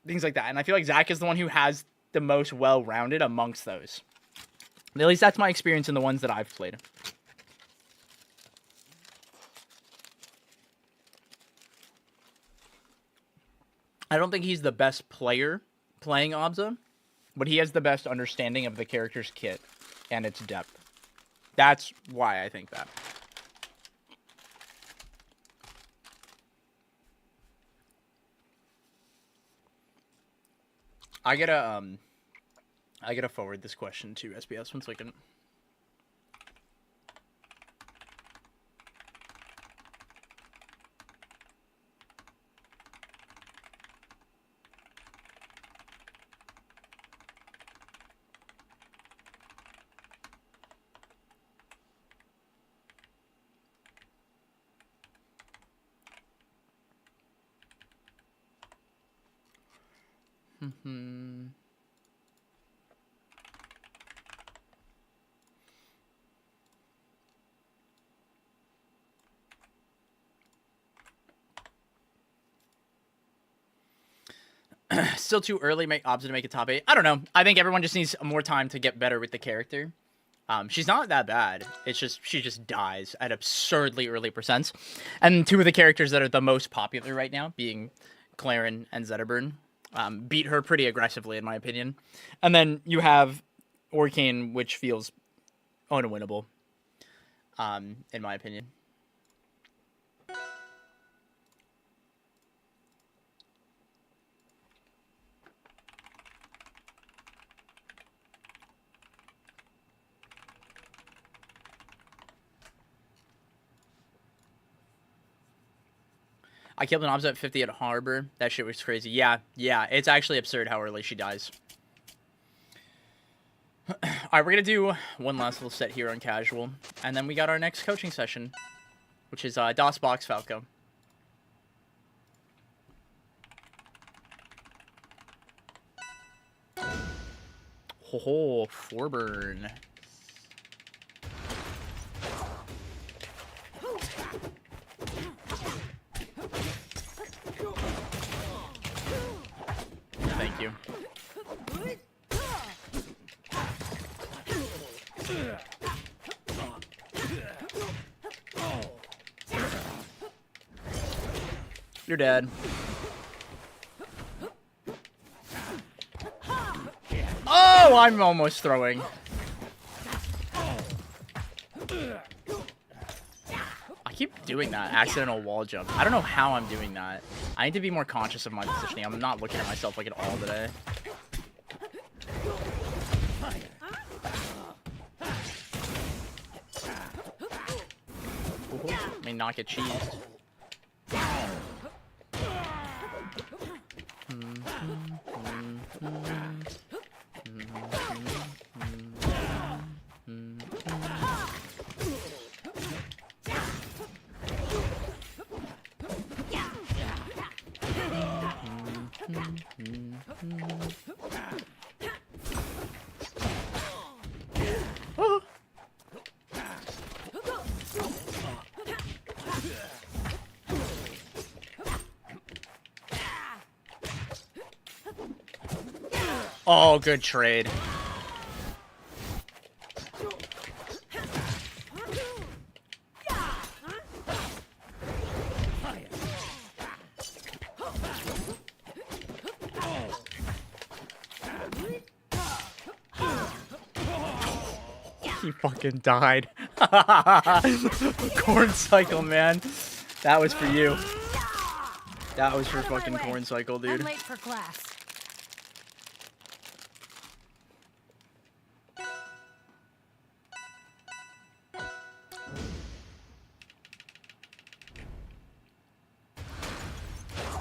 like that. And I feel like Zach is the one who has the most well-rounded amongst those. At least that's my experience in the ones that I've played. I don't think he's the best player playing Obza, but he has the best understanding of the character's kit and its depth. That's why I think that. I gotta forward this question to SBS 1 second. Still too early Obza to make a top 8. I don't know. I think everyone just needs more time to get better with the character. She's not that bad. It's just she just dies at absurdly early percents. And two of the characters that are the most popular right now, being Claren and Zetterburn, beat her pretty aggressively, in my opinion. And then you have Orcane, which feels unwinnable, in my opinion. I killed an Obza at 50 at Harbor. That shit was crazy. Yeah. It's actually absurd how early she dies. Alright, we're going to do one last little set here on casual. And then we got our next coaching session, which is dosboxfalco. Ho, 4-burn. Thank you. You're dead. Oh, I'm almost throwing. I keep doing that accidental wall jump. I don't know how I'm doing that. I need to be more conscious of my positioning. I'm not looking at myself like it all today. May not get cheesed. Oh, good trade. He fucking died. Corn cycle, man. That was for you. That was for fucking corn cycle, dude. I'm late for class.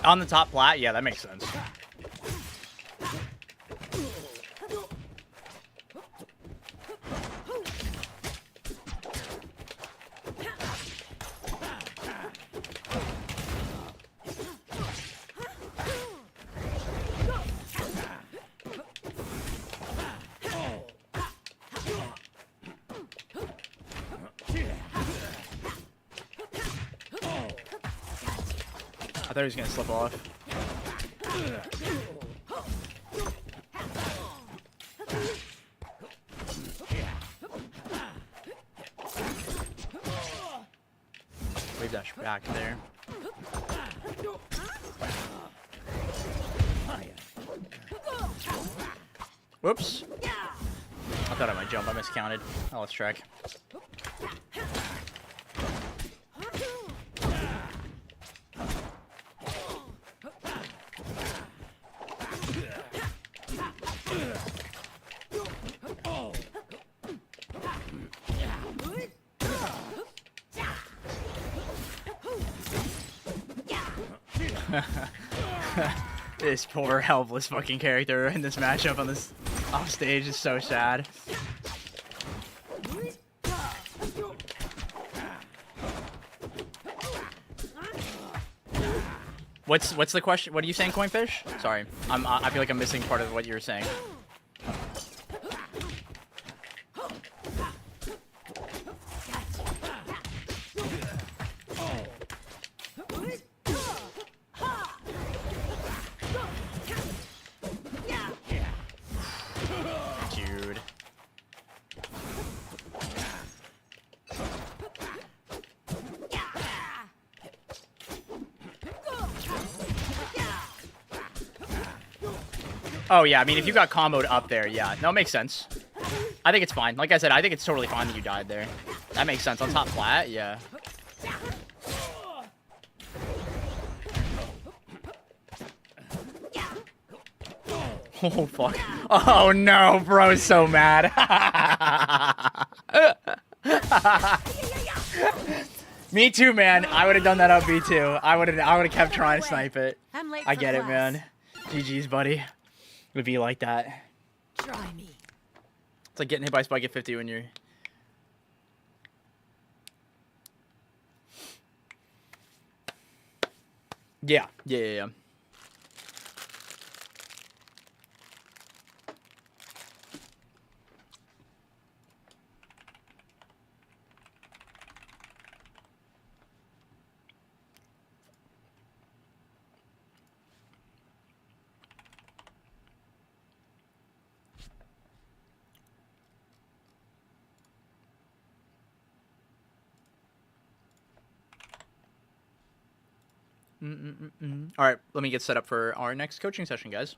On the top plat? Yeah, that makes sense. thought he was gonna slip off. Wave dash back there. Whoops. I thought I might jump. I miscounted. I lost track. This poor helpless fucking character in this matchup on this off stage is so sad. What's the question? What are you saying, Coinfish? Sorry, I feel like I'm missing part of what you were saying. Dude. Oh yeah, I mean if you got comboed up there, yeah, no, it makes sense. I think it's fine. Like I said, I think it's totally fine that you died there. That makes sense. On top flat, yeah. Oh fuck. Oh no, bro's so mad. Me too, man. I would have done that up B too. I would have kept trying to snipe it. I'm late I for get it, class. man. GG's, buddy. It would be like that. Try me. It's like getting hit by Spike at 50 when you're... Yeah. All right, let me get set up for our next coaching session, guys.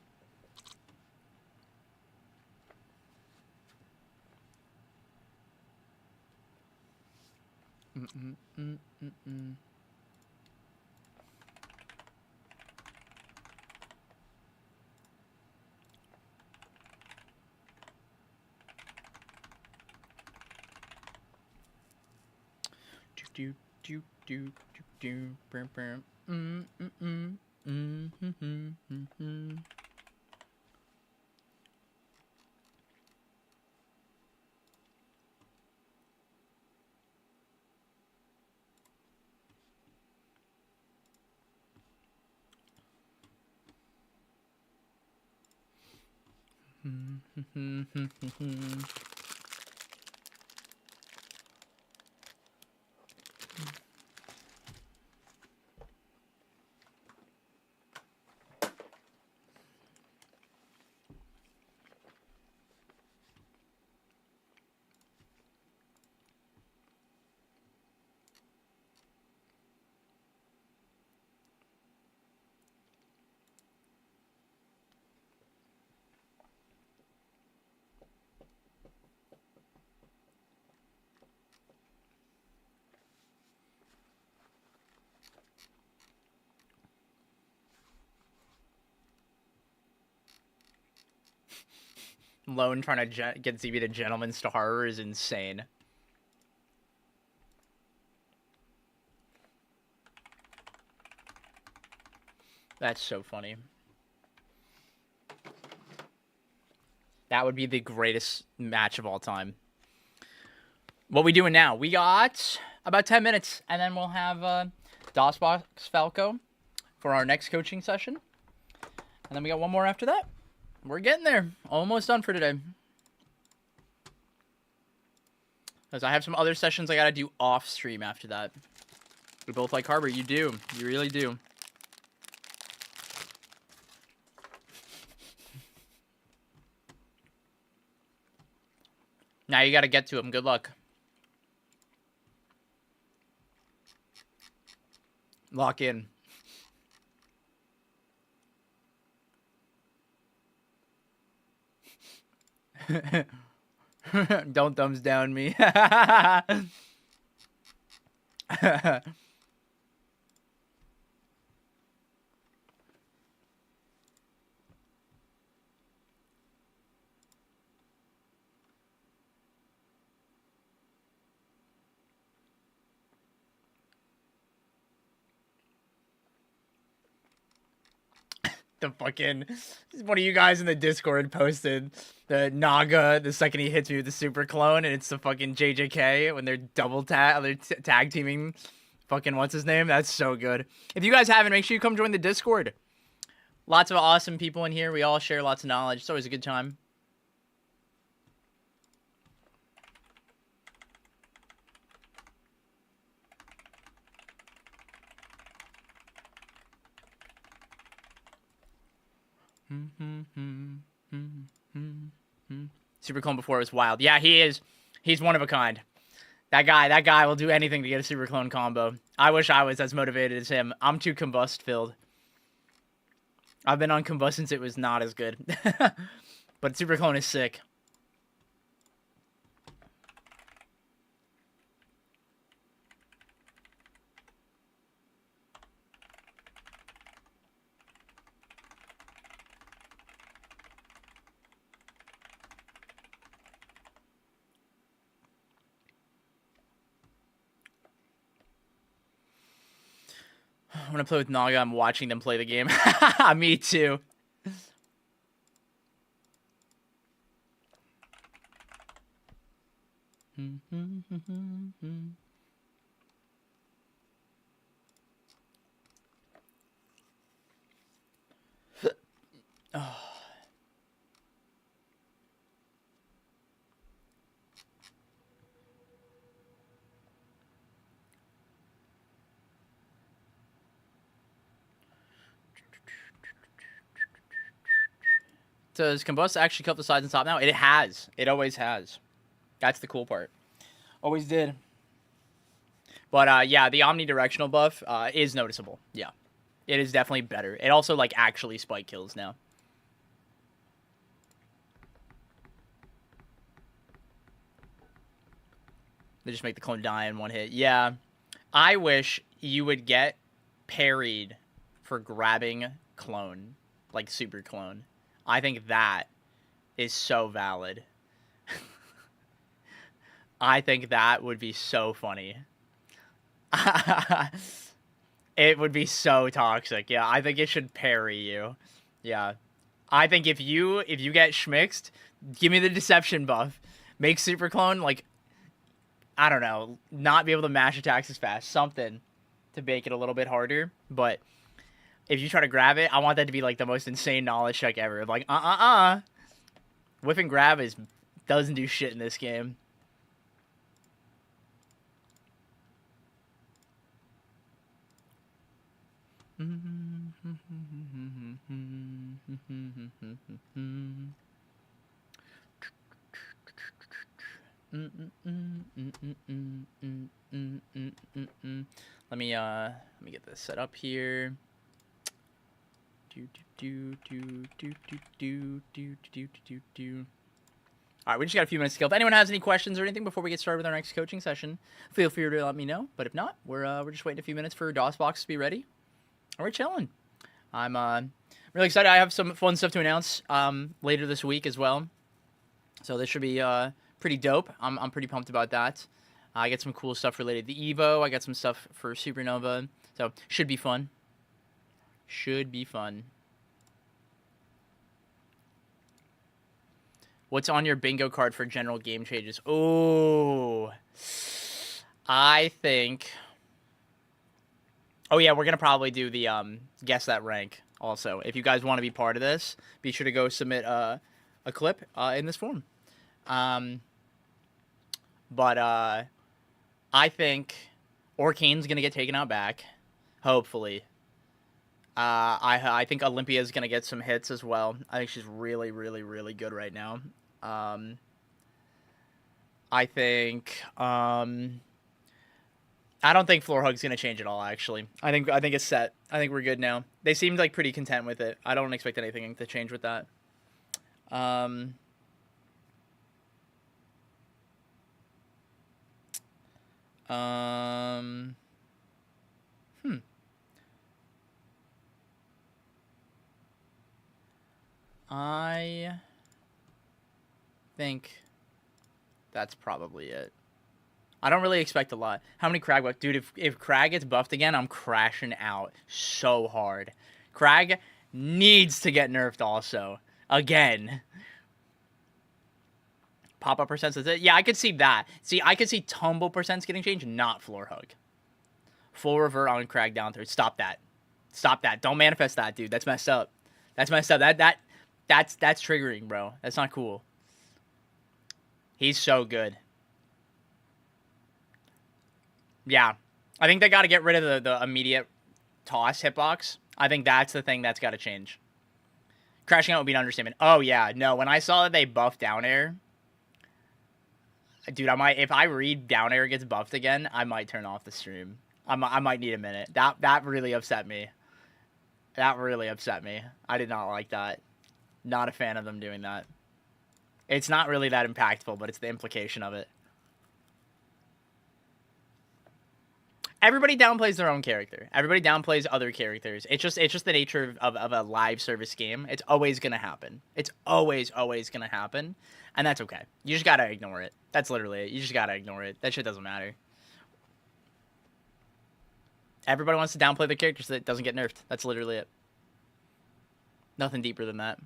Lone trying to get ZB to Gentleman Star is insane. That's so funny. That would be the greatest match of all time. What we doing now? We got about 10 minutes, and then we'll have dosboxfalco for our next coaching session. And then we got one more after that. We're getting there. Almost done for today. Because I have some other sessions I gotta do off stream after that. We both like Harbor. You do. You really do. Now you got to get to him. Good luck. Lock in. Don't thumbs down me. The fucking one of you guys in the Discord posted the Naga the second he hits me with the super clone, and it's the fucking JJK when they're tag teaming. Fucking what's his name? That's so good. If you guys haven't, make sure you come join the Discord. Lots of awesome people in here. We all share lots of knowledge. It's always a good time. Super clone before it was wild. Yeah, he is. He's one of a kind. That guy will do anything to get a super clone combo. I wish I was as motivated as him. I'm too combust filled. I've been on combust since it was not as good. But super clone is sick. When I play with Naga, I'm watching them play the game. Me too. Does Combust actually cut the sides and top now? It has. It always has. That's the cool part. Always did. But yeah, the omnidirectional buff is noticeable. Yeah. It is definitely better. It also, like, actually spike kills now. They just make the clone die in one hit. Yeah. I wish you would get parried for grabbing clone. Like, super clone. I think that is so valid. I think that would be so funny. It would be so toxic. Yeah, I think it should parry you. Yeah. I think if you get schmixed, give me the deception buff. Make super clone, like, I don't know, not be able to mash attacks as fast. Something to make it a little bit harder. But if you try to grab it, I want that to be, like, the most insane knowledge check ever. Like, Whiff and grab doesn't do shit in this game. Let me get this set up here. All right, we just got a few minutes to kill. If anyone has any questions or anything before we get started with our next coaching session, feel free to let me know. But if not, we're just waiting a few minutes for DOSBox to be ready. And we're chilling. I'm really excited. I have some fun stuff to announce later this week as well. So this should be pretty dope. I'm pretty pumped about that. I got some cool stuff related to Evo. I got some stuff for Supernova. So should be fun. Should be fun. What's on your bingo card for general game changes? Oh, I think. Oh yeah, we're gonna probably do the guess that rank also. If you guys want to be part of this, be sure to go submit a clip in this form. But I think Orcane's gonna get taken out back, hopefully. I think Olympia's gonna get some hits as well. I think she's really, really, really good right now. I think I don't think floor hug's gonna change at all. Actually, I think it's set. I think we're good now. They seemed like pretty content with it. I don't expect anything to change with that. Um, um, hmm. I think that's probably it. I don't really expect a lot. How many Crag buffs? Dude, if Crag gets buffed again, I'm crashing out so hard. Crag needs to get nerfed also. Again. Pop-up percents is it? Yeah, I could see that. See, I could see tumble percents getting changed, not floor hug. Full revert on Crag down through. Stop that. Stop that. Don't manifest that, dude. That's messed up. That's messed up. That's triggering, bro. That's not cool. He's so good. Yeah. I think they got to get rid of the immediate toss hitbox. I think that's the thing that's got to change. Crashing out would be an understatement. Oh, yeah. No, when I saw that they buffed down air, dude, if I read down air gets buffed again, I might turn off the stream. I might need a minute. That really upset me. That really upset me. I did not like that. Not a fan of them doing that. It's not really that impactful, but it's the implication of it. Everybody downplays their own character. Everybody downplays other characters. It's just the nature of a live service game. It's always gonna happen. It's always gonna happen, and that's okay. You just gotta ignore it. That's literally it. You just gotta ignore it. That shit doesn't matter. Everybody wants to downplay their character so that it doesn't get nerfed. That's literally it. Nothing deeper than that.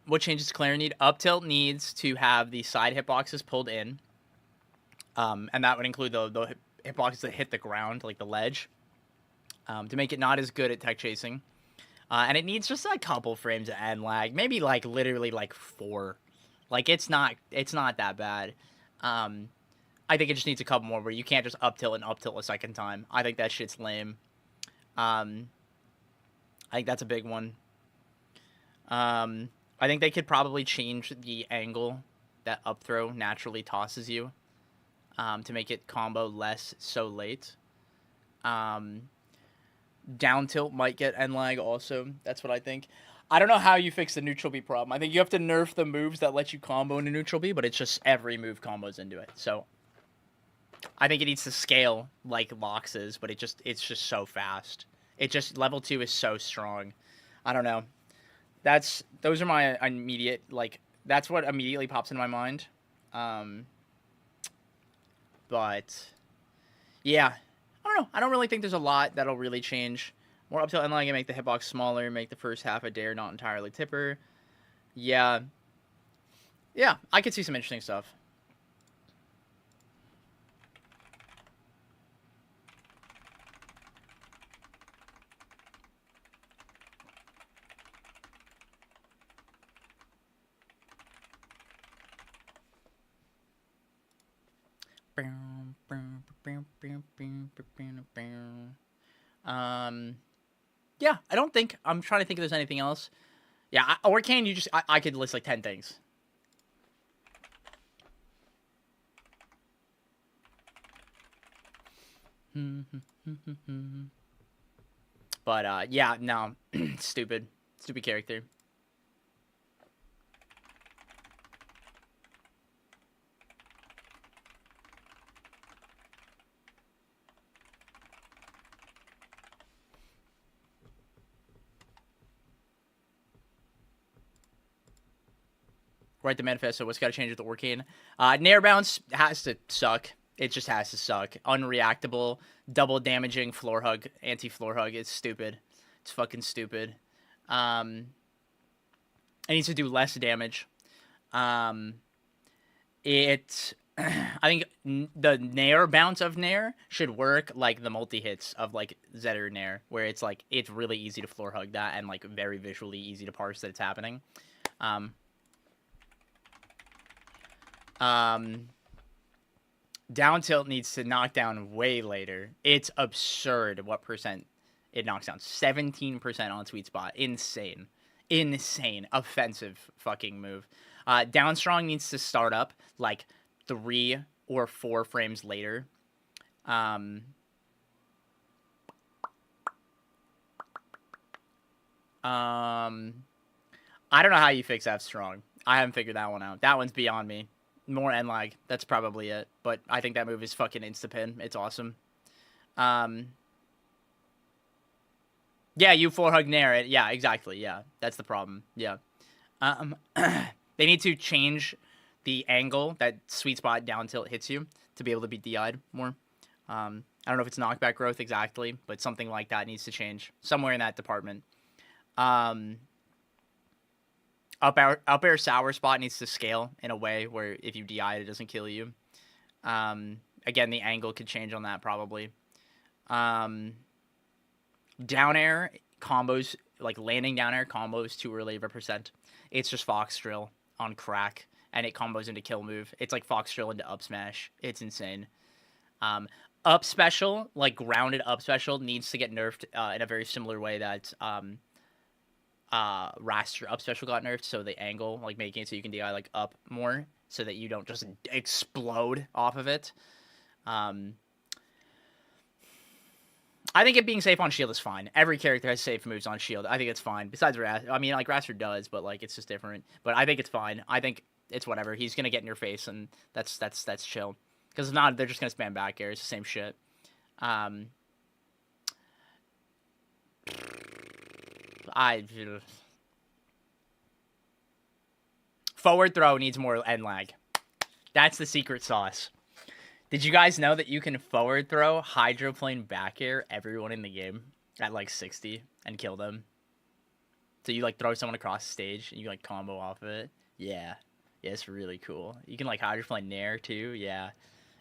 What changes Claire need? Up tilt needs to have the side hitboxes pulled in. And that would include the hitboxes that hit the ground, like the ledge. To make it not as good at tech chasing. And it needs just a couple frames of end lag. Maybe like literally like 4. Like it's not that bad. I think it just needs a couple more where you can't just up tilt and up tilt a second time. I think that shit's lame. I think that's a big one. I think they could probably change the angle that up throw naturally tosses you to make it combo less so late. Down tilt might get end lag also. That's what I think. I don't know how you fix the neutral B problem. I think you have to nerf the moves that let you combo into neutral B, but it's just every move combos into it. So I think it needs to scale like Lox is, but it's just so fast. It just level 2 is so strong. I don't know. Those are my immediate that's what immediately pops into my mind. But yeah, I don't know. I don't really think there's a lot that'll really change. More up tilt end lag and make the hitbox smaller, make the first half a dare not entirely tipper. Yeah. Yeah, I could see some interesting stuff. Yeah, I don't think I'm trying to think if there's anything else. Yeah, or can you just I could list like 10 things. But yeah, no, stupid character. Write the manifesto. What's got to change with the Orcane? Nair bounce has to suck. It just has to suck. Unreactable, double damaging floor hug, anti-floor hug. It's stupid. It's fucking stupid. It needs to do less damage. I think the Nair bounce of Nair should work like the multi-hits of like Zetter Nair, where it's like it's really easy to floor hug that and like very visually easy to parse that it's happening. Down tilt needs to knock down way later. It's absurd what percent it knocks down. 17% on sweet spot. Insane. Insane. Offensive fucking move. Down strong needs to start up like 3 or 4 frames later. I don't know how you fix F strong. I haven't figured that one out. That one's beyond me. More end lag. That's probably it. But I think that move is fucking insta-pin. It's awesome. Yeah, you 4-hug nair it. Yeah, exactly. Yeah, that's the problem. Yeah. They need to change the angle that sweet spot down tilt hits you to be able to be DI'd more. I don't know if it's knockback growth exactly, but something like that needs to change somewhere in that department. Up air sour spot needs to scale in a way where if you DI it doesn't kill you. Again, the angle could change on that probably. Down air combos, like landing down air combos too early of a percent. It's just Fox Drill on crack, and it combos into kill move. It's like Fox Drill into up smash. It's insane. Up special, like grounded up special, needs to get nerfed in a very similar way that Raster up special got nerfed. So the angle, like making it so you can DI like up more, so that you don't just explode off of it. I think it being safe on shield is fine. Every character has safe moves on shield. I think it's fine. Besides Raster, I mean, like Raster does, but like it's just different. But I think it's fine. I think it's whatever. He's gonna get in your face, and that's chill. Because if not, they're just gonna spam back air. It's the same shit. Forward throw needs more end lag. That's the secret sauce. Did you guys know that you can forward throw hydroplane back air everyone in the game at like 60 and kill them? So you like throw someone across the stage and you like combo off of it? Yeah. Yeah, it's really cool. You can like hydroplane nair too, yeah.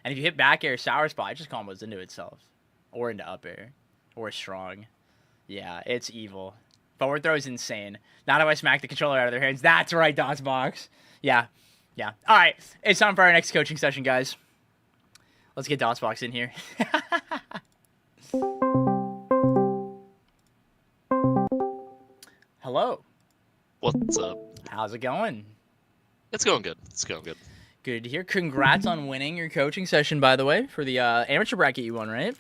And if you hit back air sour spot, it just combos into itself. Or into up air. Or strong. Yeah, it's evil. Forward throw is insane. Not if I smack the controller out of their hands. That's right, dosbox. Yeah. Yeah. Alright, it's time for our next coaching session, guys. Let's get dosbox in here. Hello. What's up? How's it going? It's going good. It's going good. Good to hear. Congrats on winning your coaching session, by the way, for the amateur bracket you won, right?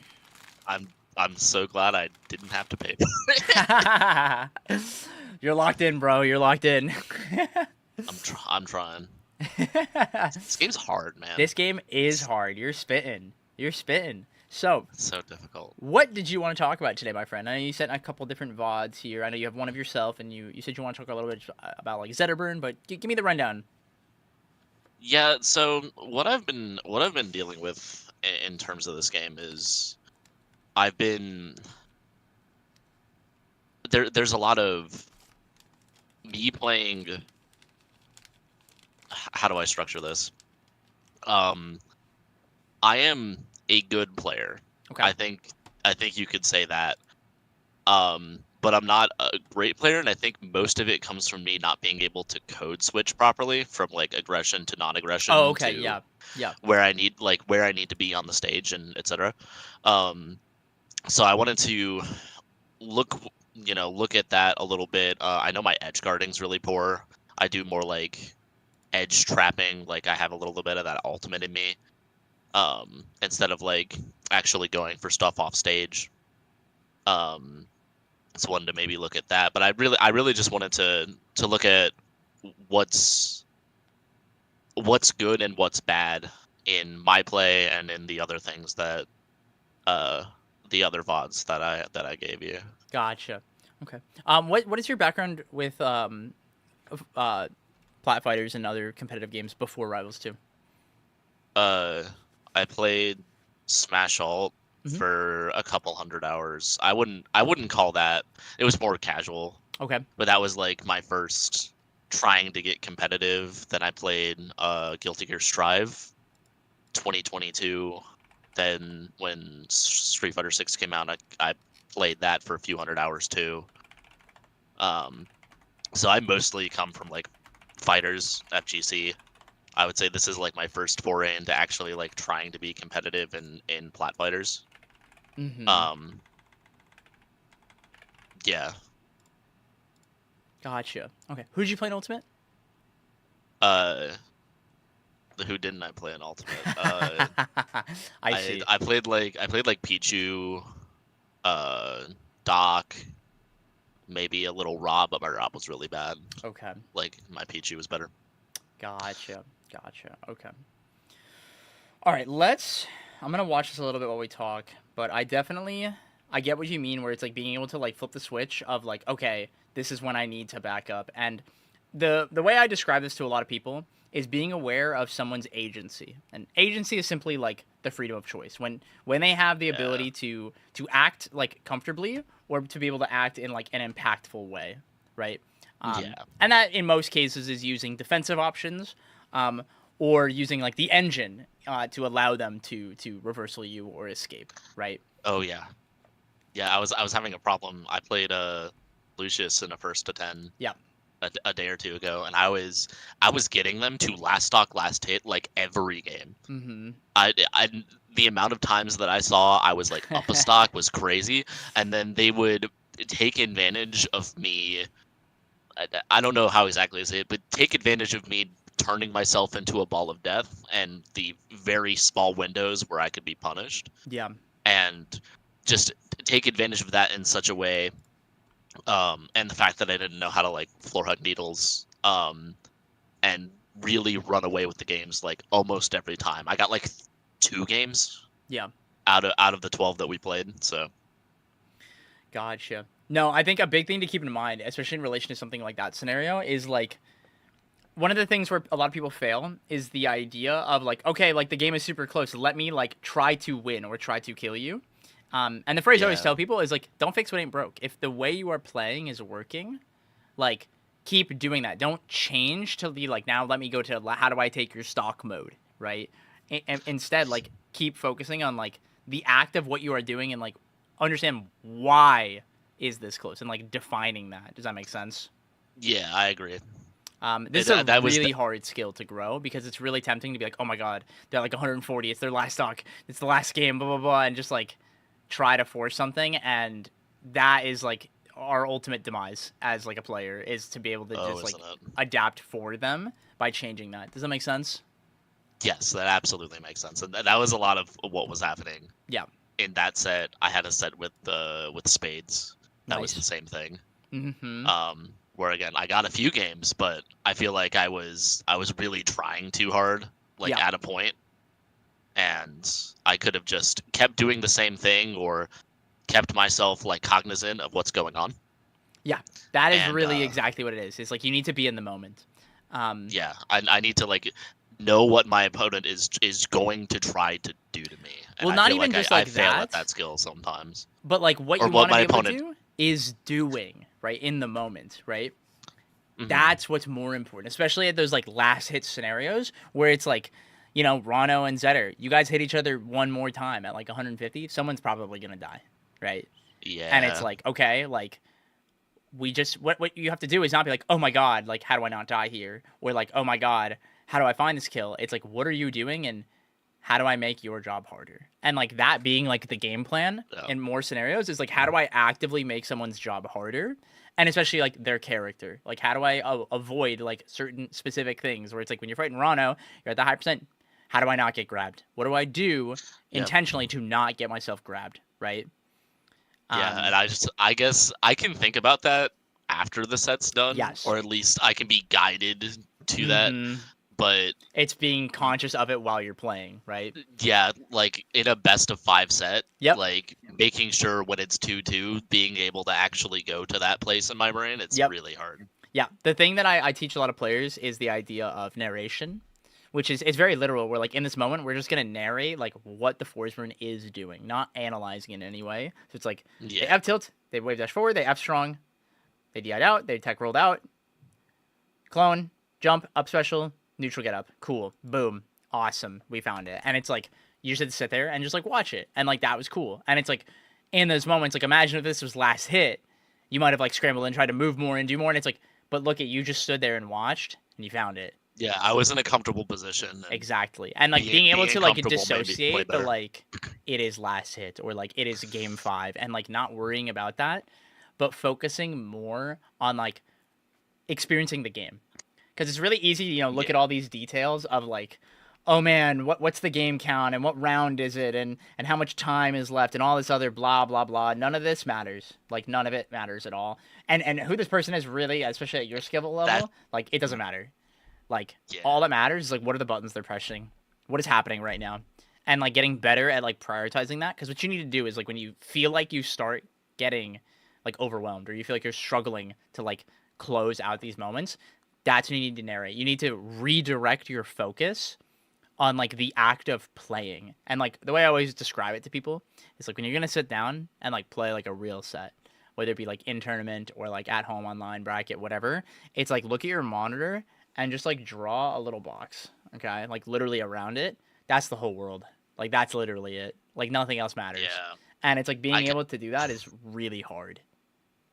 I'm so glad I didn't have to pay. You're locked in, bro. You're locked in. I'm trying. This game's hard, man. This game is hard. You're spitting. You're spitting. So, it's so difficult. What did you want to talk about today, my friend? I know you sent a couple different VODs here. I know you have one of yourself, and you said you want to talk a little bit about like Zetterburn, but give me the rundown. Yeah, so what I've been dealing with in terms of this game is I've been there's a lot of me playing. How do I structure this? I am a good player. Okay. I think you could say that. But I'm not a great player, and I think most of it comes from me not being able to code switch properly from like aggression to non-aggression. Oh, okay, to yeah. Where I need to be on the stage and etc. So I wanted to look at that a little bit. I know my edge guarding's really poor. I do more like edge trapping. Like I have a little bit of that ultimate in me. Instead of like actually going for stuff off stage. It's one to maybe look at that, but I really just wanted to look at what's good and what's bad in my play and in the other things that the other VODs that I gave you. Gotcha. Okay. What is your background with plat fighters and other competitive games before Rivals 2? I played Smash Ult for a couple 100 hours. I wouldn't call that. It was more casual. Okay. But that was like my first trying to get competitive. Then I played Guilty Gear Strive 2022. Then when Street Fighter 6 came out, I played that for a few 100 hours too. So I mostly come from like fighters, FGC, I would say this is like my first foray into actually like trying to be competitive in plat fighters. Mm-hmm. Yeah. Gotcha. Okay. Who'd you play in Ultimate? Uh, who didn't I play in Ultimate? I see. I played like Pichu, Doc, maybe a little Rob, but my Rob was really bad. Okay. Like my Pichu was better. Gotcha. Okay. All right, I'm gonna watch this a little bit while we talk, but I get what you mean, where it's like being able to like flip the switch of like, okay, this is when I need to back up. And the way I describe this to a lot of people is being aware of someone's agency. And agency is simply like the freedom of choice. When they have the ability to act like comfortably or to be able to act in like an impactful way, right? And that in most cases is using defensive options, or using like the engine to allow them to reversal you or escape, right? Oh yeah. Yeah, I was having a problem. I played Lucius in a first to 10. Yeah. A day or two ago, and I was getting them to last stock, last hit like every game. Mm-hmm. I the amount of times that I saw I was like up a stock was crazy, and then they would take advantage of me. I don't know how exactly to say it, but take advantage of me turning myself into a ball of death and the very small windows where I could be punished. Yeah. And just take advantage of that in such a way. And the fact that I didn't know how to like floor hug needles, and really run away with the games like almost every time. I got like 2 games. Yeah. Out of the 12 that we played. So. Gotcha. No, I think a big thing to keep in mind, especially in relation to something like that scenario, is like one of the things where a lot of people fail is the idea of like, okay, like the game is super close. Let me like try to win or try to kill you. And the phrase I always tell people is like, don't fix what ain't broke. If the way you are playing is working, like keep doing that. Don't change to be like, now let me go to how do I take your stock mode, right? And instead, like keep focusing on like the act of what you are doing and like understand why is this close and like defining that. Does that make sense? Yeah, I agree. This is a really hard skill to grow because it's really tempting to be like, oh my god, they're like 140. It's their last stock. It's the last game. Blah blah blah, and just like try to force something, and that is like our ultimate demise as like a player is to be able to just like adapt for them by changing that. Does that make sense? Yes, that absolutely makes sense, and that was a lot of what was happening. Yeah. In that set, I had a set with spades. That was Nice. the same thing. Mm-hmm. Where again, I got a few games, but I feel like I was really trying too hard, like at a point, and I could have just kept doing the same thing or kept myself like cognizant of what's going on. Yeah, that is really exactly what it is. It's like you need to be in the moment. Yeah, I need to like know what my opponent is going to try to do to me. And well, I not feel even like just I like fail that. at that skill sometimes. But like what Or you what want to my be able opponent- to do is doing right in the moment, right? Mhm. That's what's more important, especially at those like last hit scenarios where it's like, you know, Rano and Zetter, you guys hit each other one more time at like 150, someone's probably gonna die, right? Yeah. And it's like, okay, like we just what you have to do is not be like, oh my god, like how do I not die here? Or like, oh my god, how do I find this kill? It's like, what are you doing and how do I make your job harder? And like that being like the game plan in more scenarios is like, how do I actively make someone's job harder? And especially like their character. Like, how do I avoid like certain specific things where it's like when you're fighting Rano, you're at the high percent. How do I not get grabbed? What do I do intentionally to not get myself grabbed? Right. Yeah, and I guess I can think about that after the set's done. Yes. Or at least I can be guided to that. But it's being conscious of it while you're playing, right? Yeah, like in a best of 5 set, Yep. like making sure when it's 2-2, being able to actually go to that place in my brain, it's really hard. Yeah, the thing that I teach a lot of players is the idea of narration, which is it's very literal. We're like in this moment, we're just gonna narrate like what the Forsburn is doing, not analyzing in any way. So it's like they F tilt, they wave dash forward, they F strong, they DI'd out, they tech rolled out, clone, jump, up special, neutral get up, cool, boom, awesome, we found it. And it's like you just had to sit there and just like watch it, and like that was cool. And it's like in those moments, like imagine if this was last hit, you might have like scrambled and tried to move more and do more, and it's like, but look at you just stood there and watched and you found it. Yeah, I was in a comfortable position. And Exactly. And like being- being able being to like comfortable made me play dissociate the better. like it is last hit or like it is game 5 and like not worrying about that, but focusing more on like experiencing the game. Because it's really easy to, look at all these details of like, oh man, what's the game count and what round is it and how much time is left and all this other blah blah blah. None of this matters. Like none of it matters at all. And who this person is really, especially at your skill level, like it doesn't matter. Like all that matters is like what are the buttons they're pressing, what is happening right now, and like getting better at like prioritizing that. Because what you need to do is like when you feel like you start getting like overwhelmed or you feel like you're struggling to like close out these moments, that's when you need to narrate. You need to redirect your focus on like the act of playing. And like the way I always describe it to people is like when you're gonna sit down and like play like a real set, whether it be like in tournament or like at home online bracket, whatever, it's like look at your monitor and just like draw a little box, okay? Like literally around it. That's the whole world. Like that's literally it. Like nothing else matters. Yeah. And it's like being able to do that is really hard.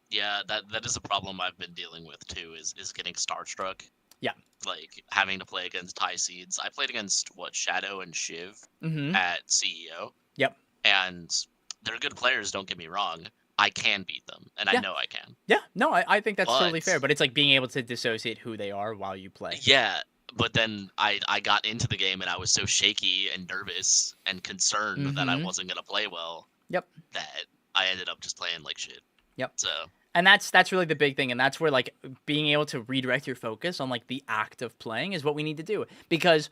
Yeah, that is a problem I've been dealing with too. Is getting starstruck. Yeah. Like having to play against high seeds. I played against Shadow and Shiv Mm-hmm. at CEO. Yep. And they're good players. Don't get me wrong. I can beat them, and I know I can. Yeah, no, I think that's totally But- fair. But it's like being able to dissociate who they are while you play. Yeah, but then I got into the game and I was so shaky and nervous and concerned that I Mhm. wasn't gonna play well. Yep. That I ended up just playing like shit. Yep. So And that's really the big thing, and that's where like being able to redirect your focus on like the act of playing is what we need to do. Because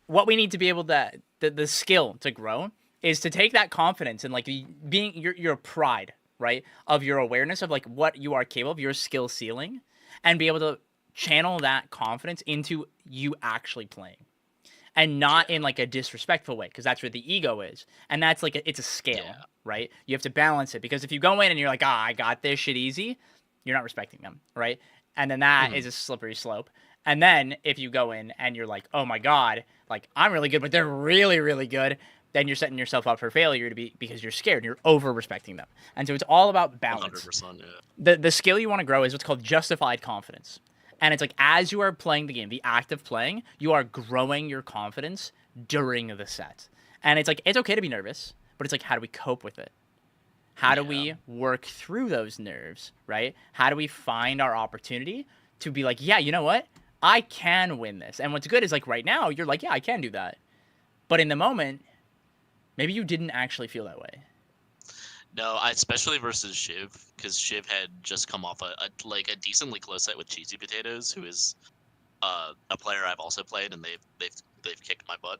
what we need to be able to the skill to grow is to take that confidence and like being your pride, right, of your awareness of like what you are capable of, your skill ceiling, and be able to channel that confidence into you actually playing. And not in like a disrespectful way, because that's where the ego is. And that's like it's a scale, right? You have to balance it, because if you go in and you're like, I got this shit easy, you're not respecting them, right? And then that is a slippery slope. And then if you go in and you're like, oh my god, like I'm really good, but they're really, really good, then you're setting yourself up for failure because you're scared. You're over respecting them. And so it's all about balance. 100%. Yeah. The skill you want to grow is what's called justified confidence. And it's like as you are playing the game, the act of playing, you are growing your confidence during the set. And it's like it's okay to be nervous, but it's like how do we cope with it? How do we work through those nerves, right? How do we find our opportunity to be like, yeah, you know what? I can win this. And what's good is like right now, you're like, yeah, I can do that. But in the moment, maybe you didn't actually feel that way. No, especially versus Shiv, because Shiv had just come off a decently close set with Cheesy Potatoes, who is a player I've also played, and they've kicked my butt.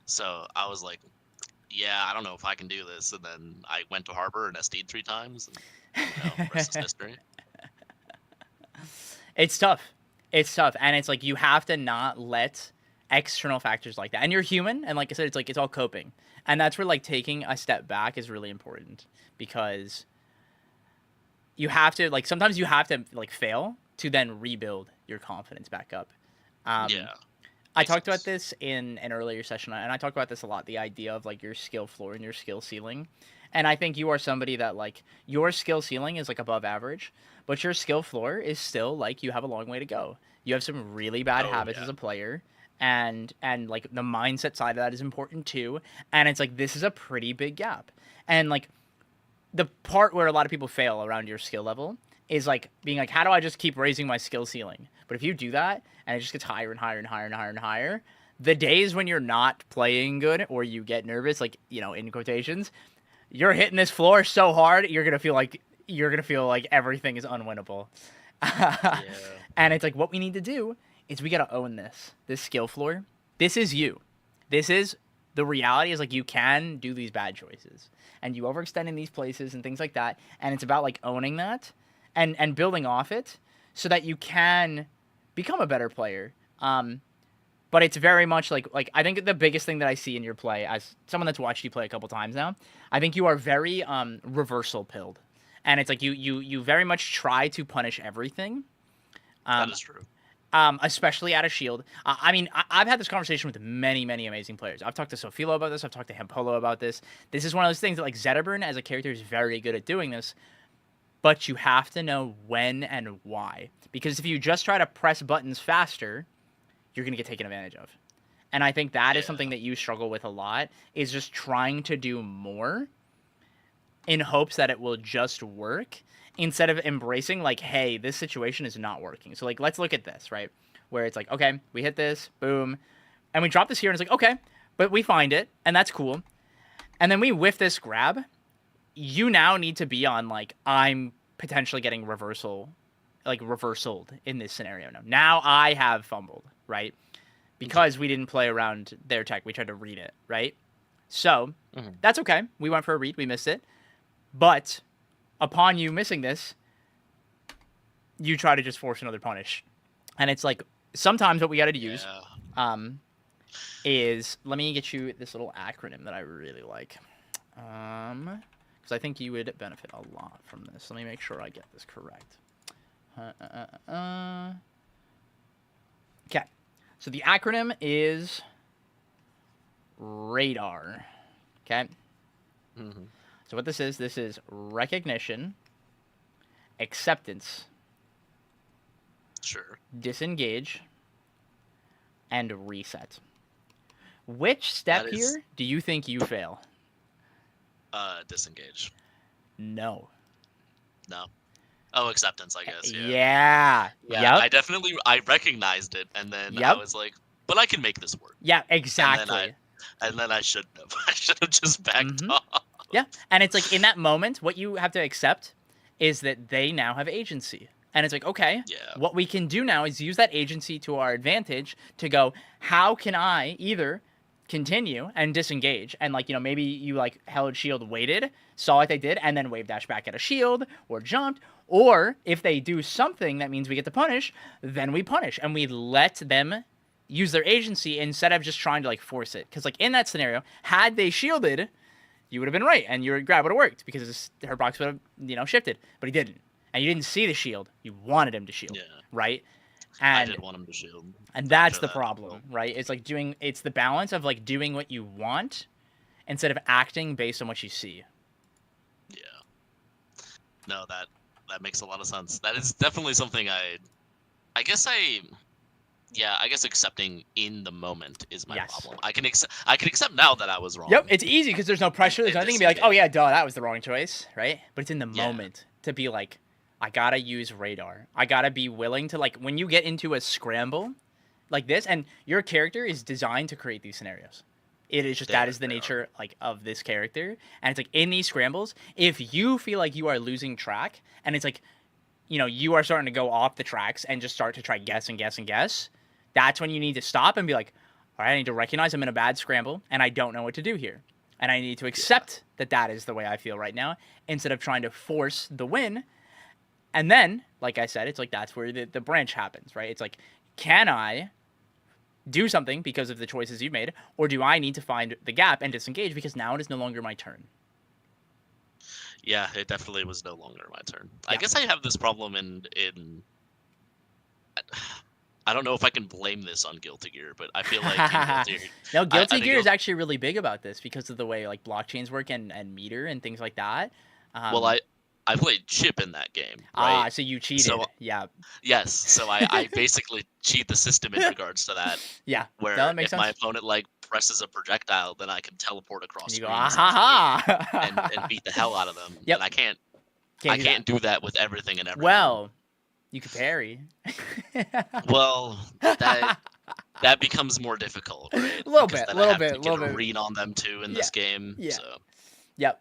So I was like, yeah, I don't know if I can do this. And then I went to Harbor and SD'd 3 times, and rest is history. It's tough. It's tough. And it's like you have to not let external factors like that. And you're human, and like I said, it's like it's all coping. And that's where like taking a step back is really important, because you have to like sometimes you have to like fail to then rebuild your confidence back up. Yeah. I talked about this in an earlier session, and I talk about this a lot, the idea of like your skill floor and your skill ceiling. And I think you are somebody that like your skill ceiling is like above average, but your skill floor is still like you have a long way to go. You have some really bad habits as a player, and like the mindset side of that is important too. And it's like this is a pretty big gap. And like the part where a lot of people fail around your skill level is like being like, how do I just keep raising my skill ceiling? But if you do that and it just gets higher and higher and higher and higher and higher, the days when you're not playing good or you get nervous, like, in quotations, you're hitting this floor so hard, you're gonna feel like everything is unwinnable. And it's like what we need to do is we gotta own this skill floor. This is you. This is the reality is like you can do these bad choices and you overextend in these places and things like that. And it's about like owning that and building off it so that you can become a better player. But it's very much like I think the biggest thing that I see in your play, as someone that's watched you play a couple times now, I think you are very reversal pilled. And it's like you very much try to punish everything. That is true. Especially out of shield. I mean, I've had this conversation with many, many amazing players. I've talked to Sofilo about this. I've talked to Hampolo about this. This is one of those things that like Zetterburn as a character is very good at doing this. but you have to know when and why. Because if you just try to press buttons faster, you're going to get taken advantage of. And I think that is something that you struggle with a lot, is just trying to do more in hopes that it will just work, instead of embracing, like, hey, this situation is not working. So, like, let's look at this, right? Where it's like, okay, we hit this, boom, and we drop this here, and it's like, okay, but we find it, and that's cool. And then we whiff this grab. You now need to be on, like, I'm potentially getting reversaled in this scenario now. Now I have fumbled, right? Because we didn't play around their tech. We tried to read it, right? So, that's okay. We went for a read. We missed it. But upon you missing this, you try to just force another punish. And it's like, sometimes what we got to use is, let me get you this little acronym that I really like. Because I think you would benefit a lot from this. Let me make sure I get this correct. Okay. So the acronym is radar. Okay. So what this is recognition, acceptance, disengage, and reset. Which step here do you think you fail? Disengage. No. Oh, acceptance, I guess. Yeah. Yep. I recognized it, and then I was like, but I can make this work. Yeah, exactly. And then I shouldn't have. I should have just backed off. Yeah, and it's like, in that moment, what you have to accept is that they now have agency. And it's like, okay, what we can do now is use that agency to our advantage to go, how can I either continue and disengage, and, like, you know, maybe you, like, held shield, waited, saw what they did, and then wave dash back at a shield, or jumped, or if they do something that means we get to punish, then we punish, and we let them use their agency instead of just trying to, like, force it. Because, like, in that scenario, had they shielded, you would have been right, and your grab would have worked, because her box would have, you know, shifted, but he didn't. And you didn't see the shield. You wanted him to shield, right? And I did want him to shield. And that's the problem, right? It's like it's the balance of, like, doing what you want instead of acting based on what you see. Yeah. No, that makes a lot of sense. That is definitely something I guess accepting in the moment is my problem. I can accept now that I was wrong. Yep, it's easy because there's no pressure. There's nothing to be like, oh yeah, duh, that was the wrong choice, right? But it's in the moment to be like, I gotta use radar. I gotta be willing to, like, when you get into a scramble like this, and your character is designed to create these scenarios. It is just, that is the nature, like, of this character. And it's like, in these scrambles, if you feel like you are losing track, and it's like, you know, you are starting to go off the tracks and just start to try guess and guess and guess, that's when you need to stop and be like, all right, I need to recognize I'm in a bad scramble, and I don't know what to do here. And I need to accept that that is the way I feel right now, instead of trying to force the win. And then, like I said, it's like, that's where the branch happens, right? It's like, can I do something because of the choices you've made, or do I need to find the gap and disengage because now it is no longer my turn? Yeah, it definitely was no longer my turn. Yeah. I guess I have this problem in I don't know if I can blame this on Guilty Gear, but I feel like Guilty Gear is actually really big about this because of the way, like, blockchains work and meter and things like that. Well, I played chip in that game, right? So you cheated. So, yeah. Yes, so I basically cheat the system in regards to that. Yeah. Where that makes if sense. my opponent, like, presses a projectile, then I can teleport across and you screens and beat the hell out of them. Yep. And I can't do that with everything and everything. Well, you could parry. Well, that becomes more difficult, right? A little bit. Read on them too in this game. Yeah. So. Yep.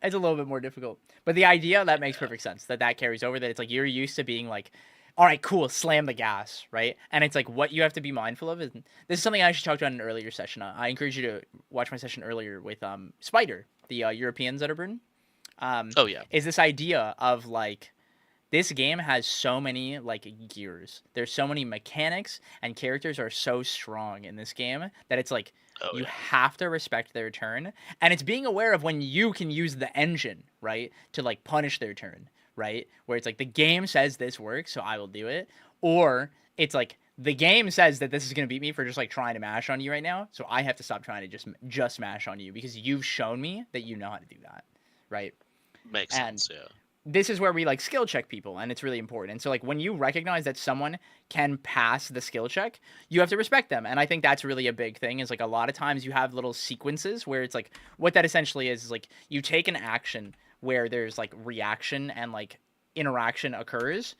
It's a little bit more difficult. But the idea, that makes perfect sense. That carries over, that it's like, you're used to being like, all right, cool, slam the gas, right? And it's like, what you have to be mindful of is, this is something I actually talked about in an earlier session. I encourage you to watch my session earlier with Spider, the European Zetterburn. Is this idea of, like, this game has so many, like, gears. There's so many mechanics, and characters are so strong in this game that it's like, you have to respect their turn. And it's being aware of when you can use the engine, right, to, like, punish their turn, right? Where it's like, the game says this works, so I will do it. Or it's like, the game says that this is going to beat me for just, like, trying to mash on you right now, so I have to stop trying to just mash on you because you've shown me that you know how to do that, right? Makes sense, yeah. this is where we like skill check people, and it's really important. And so like when you recognize that someone can pass the skill check, you have to respect them. And I think that's really a big thing, is like a lot of times you have little sequences where it's like, what that essentially is like you take an action where there's like reaction and like interaction occurs,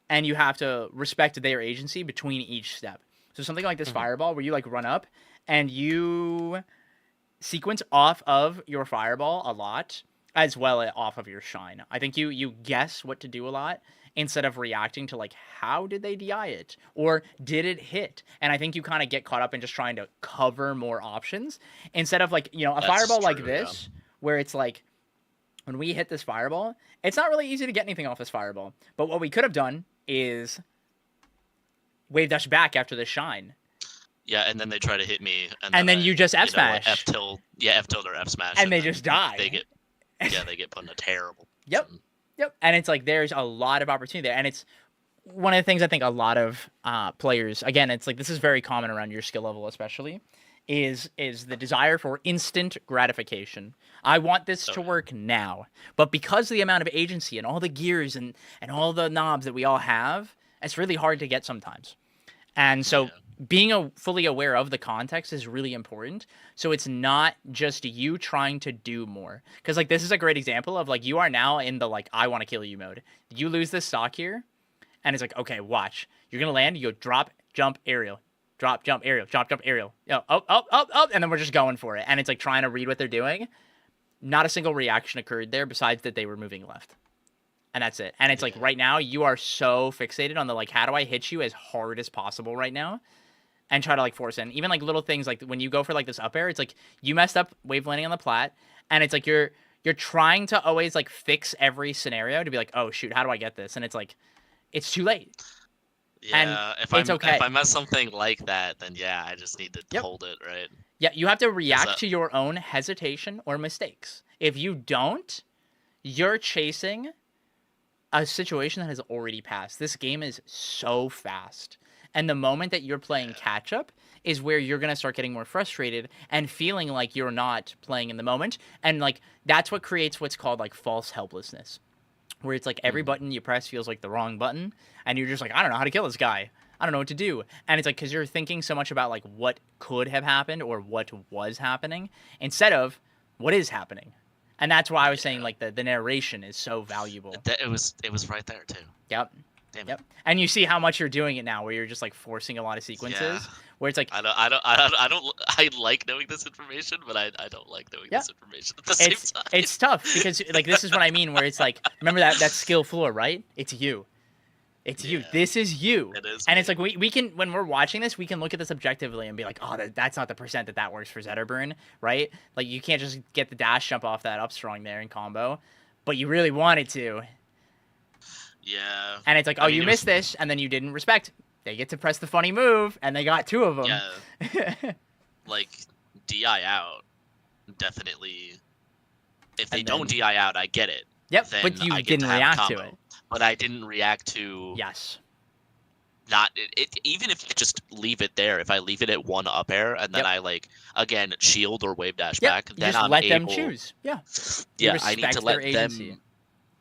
and you have to respect their agency between each step. So something like this fireball where you like run up and you sequence off of your fireball a lot, as well as off of your shine. I think you guess what to do a lot instead of reacting to like, how did they DI it, or did it hit? And I think you kind of get caught up in just trying to cover more options instead of like, you know, a That's fireball like true, this where it's like, when we hit this fireball, it's not really easy to get anything off this fireball. But what we could have done is wave dash back after the shine. Yeah, and then they try to hit me, And then you just F you know, like, smash. F tilt or F smash, And they then just die. They get they get put in a terrible. Yep. position. Yep. And it's like there's a lot of opportunity there. And it's one of the things I think a lot of players, again, it's like this is very common around your skill level especially, is the desire for instant gratification. I want this to work now. But because of the amount of agency and all the gears and all the knobs that we all have, it's really hard to get sometimes. And so being fully aware of the context is really important. So it's not just you trying to do more. Because like this is a great example of like you are now in the like I want to kill you mode. You lose this stock here, and it's like, okay, watch. You're gonna land, you go drop, jump, aerial. Drop, jump, aerial, drop, jump, aerial. Up, and then we're just going for it. And it's like trying to read what they're doing. Not a single reaction occurred there besides that they were moving left. And that's it. And it's like right now you are so fixated on the like, how do I hit you as hard as possible right now? And try to like force in. Even like little things like when you go for like this up air, it's like you messed up wave landing on the plat. And it's like you're trying to always like fix every scenario to be like, oh shoot, how do I get this? And it's like, it's too late. Yeah, if I mess something like that, then yeah, I just need to hold it, right? Yeah, you have to react to your own hesitation or mistakes. If you don't, you're chasing a situation that has already passed. This game is so fast. And the moment that you're playing catch up is where you're going to start getting more frustrated and feeling like you're not playing in the moment. And like that's what creates what's called like false helplessness, where it's like every button you press feels like the wrong button, and you're just like, I don't know how to kill this guy. I don't know what to do. And it's like, because you're thinking so much about like what could have happened or what was happening instead of what is happening. And that's why I was saying like the narration is so valuable. It was right there too. Yep. Damn it. Yep. And you see how much you're doing it now, where you're just like forcing a lot of sequences, where it's like I like knowing this information, but I don't like knowing this information at the same time. It's tough because like this is what I mean, where it's like, remember that skill floor, right? It's you. It's you. This is you. It is and me. it's like we can, when we're watching this, we can look at this objectively and be like, oh, that's not the percent that works for Zetterburn, right? Like you can't just get the dash jump off that up strong there in combo, but you really wanted to. Yeah. And it's like, oh, you missed this, and then you didn't respect. They get to press the funny move, and they got two of them. Yeah. Like DI out, definitely. If they don't DI out, I get it. Yep, then but you I get didn't have a react to combo. it. But I didn't react to. Yes. Not it. Even if you just leave it there, if I leave it at one up air and then I like again shield or wave dash back, You then just I'm let able, them choose. Yeah. Yeah, I need to respect let their agency. them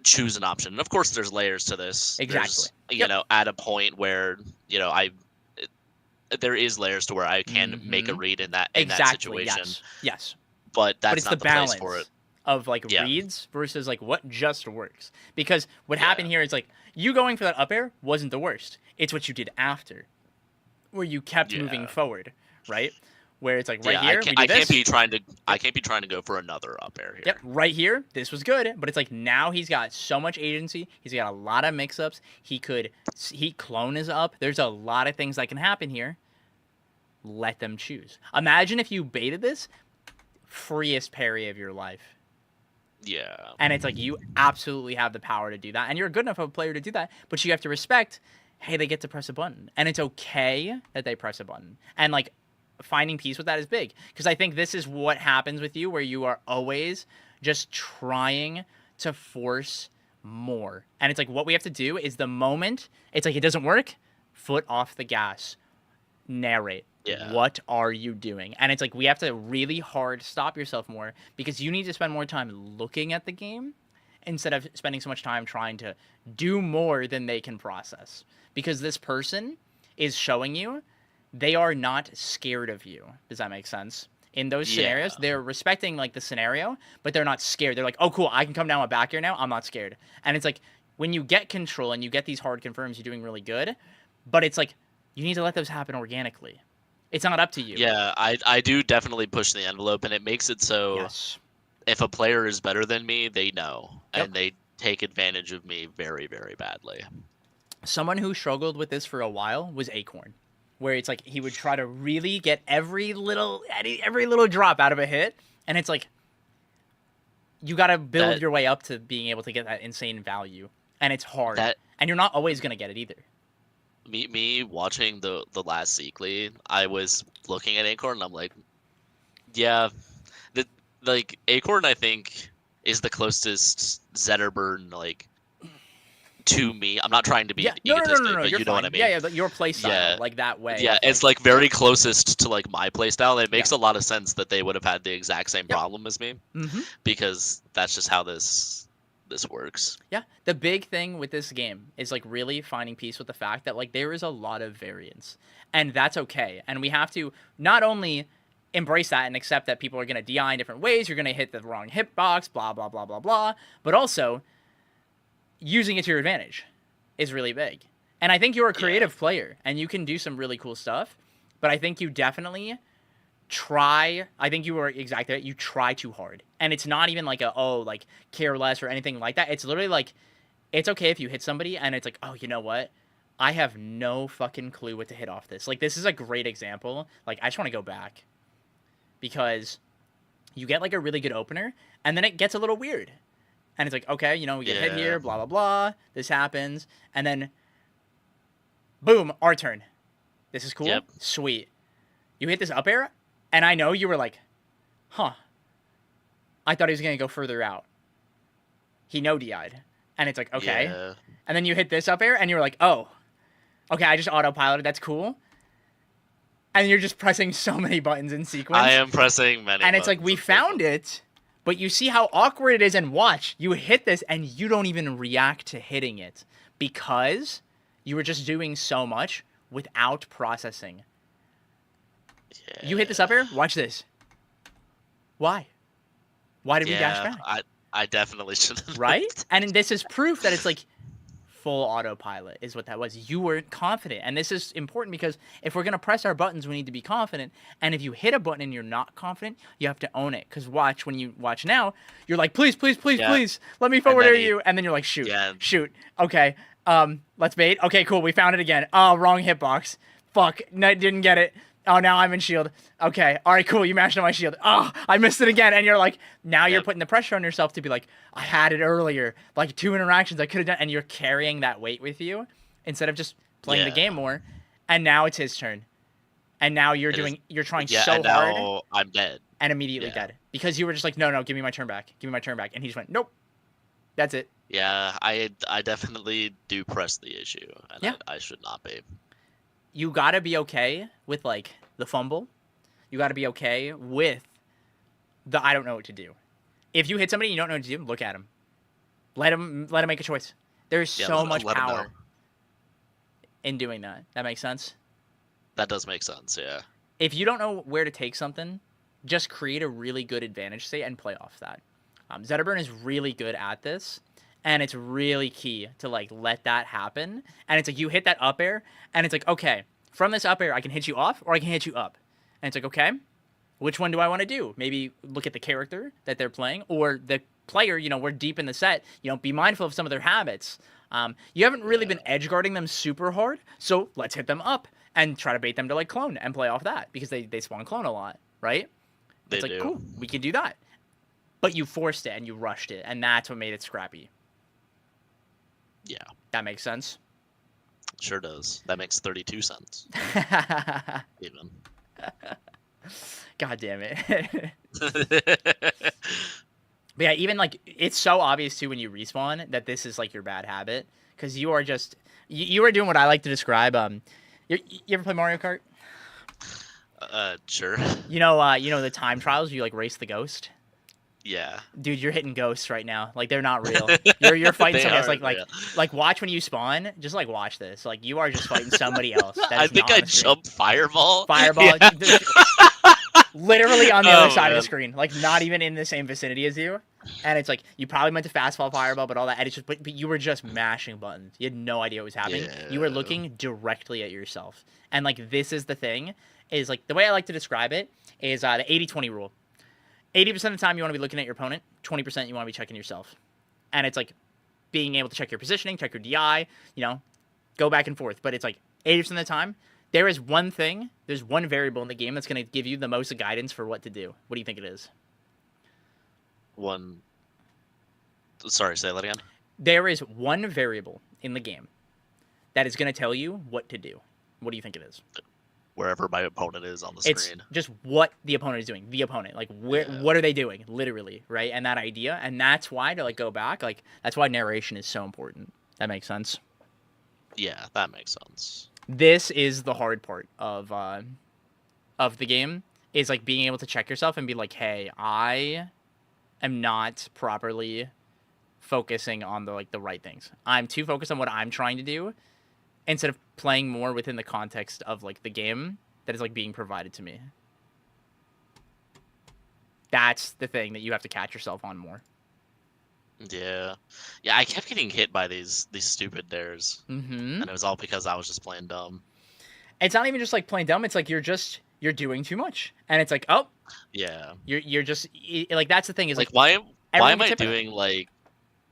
choose an option. And of course, there's layers to this. Exactly. There's, you know, at a point where there is layers to where I can make a read in that situation. Yes. But that's it's not the the place balance for it. of like reads versus like what just works. Because what happened here is like you going for that up air wasn't the worst. It's what you did after, where you kept moving forward, right? Where it's like here, I can't be trying to go for another up air here. Yep, right here, this was good, but it's like now he's got so much agency. He's got a lot of mix-ups. He clone is up. There's a lot of things that can happen here. Let them choose. Imagine if you baited this, freest parry of your life. Yeah. And it's like you absolutely have the power to do that, and you're a good enough of a player to do that. But you have to respect, hey, they get to press a button, and it's okay that they press a button, and like. Finding peace with that is big, because I think this is what happens with you, where you are always just trying to force more. And it's like what we have to do is the moment it's like it doesn't work, foot off the gas, narrate. Yeah. What are you doing? And it's like we have to really hard stop yourself more, because you need to spend more time looking at the game instead of spending so much time trying to do more than they can process. Because this person is showing you they are not scared of you. Does that make sense? In those scenarios, they're respecting like the scenario, but they're not scared. They're like, oh, cool, I can come down my back here now. I'm not scared. And it's like when you get control and you get these hard confirms, you're doing really good. But it's like you need to let those happen organically. It's not up to you. Yeah, I do definitely push the envelope, and it makes it so Yes. if a player is better than me, they know, Yep. and they take advantage of me very, very badly. Someone who struggled with this for a while was Acorn, where it's like he would try to really get every little drop out of a hit, and it's like you got to build your way up to being able to get that insane value, and it's hard, and you're not always gonna get it either. Me watching the last Zeekly, I was looking at Acorn and I'm like, yeah, like Acorn I think is the closest Zetterburn like to me. I'm not trying to be egotistic, no, but you're you know fine. what I mean. Yeah, your playstyle, like that way. Yeah, it's like very closest to like my playstyle. It makes a lot of sense that they would have had the exact same problem as me, because that's just how this works. Yeah, the big thing with this game is like really finding peace with the fact that like there is a lot of variance, and that's okay. And we have to not only embrace that and accept that people are going to DI in different ways, you're going to hit the wrong hitbox, blah blah blah blah blah, but also using it to your advantage is really big. And I think you're a creative player and you can do some really cool stuff, but I think you definitely try. I think you were exactly right. You try too hard. And it's not even like like care less or anything like that. It's literally like, it's okay if you hit somebody and it's like, oh, you know what? I have no fucking clue what to hit off this. Like, this is a great example. Like, I just want to go back because you get like a really good opener and then it gets a little weird. And it's like, okay, you know, we get hit here, blah, blah, blah. This happens. And then, boom, our turn. This is cool. Yep. Sweet. You hit this up air, and I know you were like, huh. I thought he was going to go further out. He no DI'd. And it's like, okay. Yeah. And then you hit this up air, and you're like, oh. Okay, I just autopiloted. That's cool. And you're just pressing so many buttons in sequence. I am pressing many and it's like, we found it. But you see how awkward it is, and watch, you hit this, and you don't even react to hitting it because you were just doing so much without processing. Yeah. You hit this up air, watch this. Why? Why did we dash back? I definitely shouldn't. Right? And this is proof that it's like full autopilot is what that was. You weren't confident. And this is important because if we're going to press our buttons, we need to be confident. And if you hit a button and you're not confident, you have to own it. Because watch, when you watch now, you're like, please, please, please, please, let me forward air you. And then you're like, shoot, shoot. Okay, let's bait. Okay, cool, we found it again. Oh, wrong hitbox. Fuck, no, didn't get it. Oh, now I'm in shield. Okay, all right, cool, you mashed on my shield. Oh, I missed it again. And you're like, now you're putting the pressure on yourself to be like, I had it earlier. Like 2 interactions I could have done. And you're carrying that weight with you instead of just playing the game more. And now it's his turn. And now you're trying so and hard. Now I'm dead. And immediately dead. Because you were just like, no, give me my turn back. Give me my turn back. And he just went, nope. That's it. Yeah, I definitely do press the issue. And I should not be. You gotta be okay with like the fumble. You gotta be okay with the I don't know what to do. If you hit somebody and you don't know what to do, look at him. Let him make a choice. There's so much power in doing that. That makes sense? That does make sense, yeah. If you don't know where to take something, just create a really good advantage state and play off that. Zetterburn is really good at this. And it's really key to, like, let that happen. And it's like, you hit that up air, and it's like, okay, from this up air, I can hit you off, or I can hit you up. And it's like, okay, which one do I want to do? Maybe look at the character that they're playing, or the player, you know, we're deep in the set. You know, be mindful of some of their habits. You haven't really been edge guarding them super hard, so let's hit them up and try to bait them to, like, clone and play off that, because they spawn clone a lot, right? It's like, cool, we can do that. But you forced it, and you rushed it, and that's what made it scrappy. Yeah. That makes sense. Sure does. That makes 32 cents. Even. God damn it. But yeah, even like it's so obvious too when you respawn that this is like your bad habit because you are just you are doing what I like to describe. You ever play Mario Kart? Sure. You know the time trials. You like race the ghost. Yeah. Dude, you're hitting ghosts right now. Like they're not real. You're fighting They somebody else. aren't Like real. like watch when you spawn. Just like watch this. Like you are just fighting somebody else. That I is think not I on the screen. jumped fireball. Fireball. Yeah. Literally on the other Oh, side of the man. screen. Like not even in the same vicinity as you. And it's like you probably meant to fast fall fireball, but all that. And it's just but you were just mashing buttons. You had no idea what was happening. You were Yeah. looking directly at yourself. And like this is the thing. Is like the way I like to describe it is the 80-20 rule. 80% of the time you want to be looking at your opponent, 20% you want to be checking yourself. And it's like being able to check your positioning, check your DI, go back and forth. But it's like 80% of the time, there's one variable in the game that's going to give you the most guidance for what to do. What do you think it is? Sorry, say that again. There is one variable in the game that is going to tell you what to do. What do you think it is? Wherever my opponent is on the It's screen. just what the opponent is doing. The opponent, like what are they doing, literally, right? And that idea, and that's why to like go back, like that's why narration is so important. That makes sense. Yeah, that makes sense. This is the hard part of the game is like being able to check yourself and be like, hey, I am not properly focusing on the right things. I'm too focused on what I'm trying to do instead of playing more within the context of like the game that is like being provided to me. That's the thing that you have to catch yourself on more. Yeah. Yeah, I kept getting hit by these stupid dares. Mm-hmm. And it was all because I was just playing dumb. It's not even just like playing dumb. It's like you're doing too much, and it's like, oh, Yeah. you're just like that's the thing is Like like why everyone am I gets hit by doing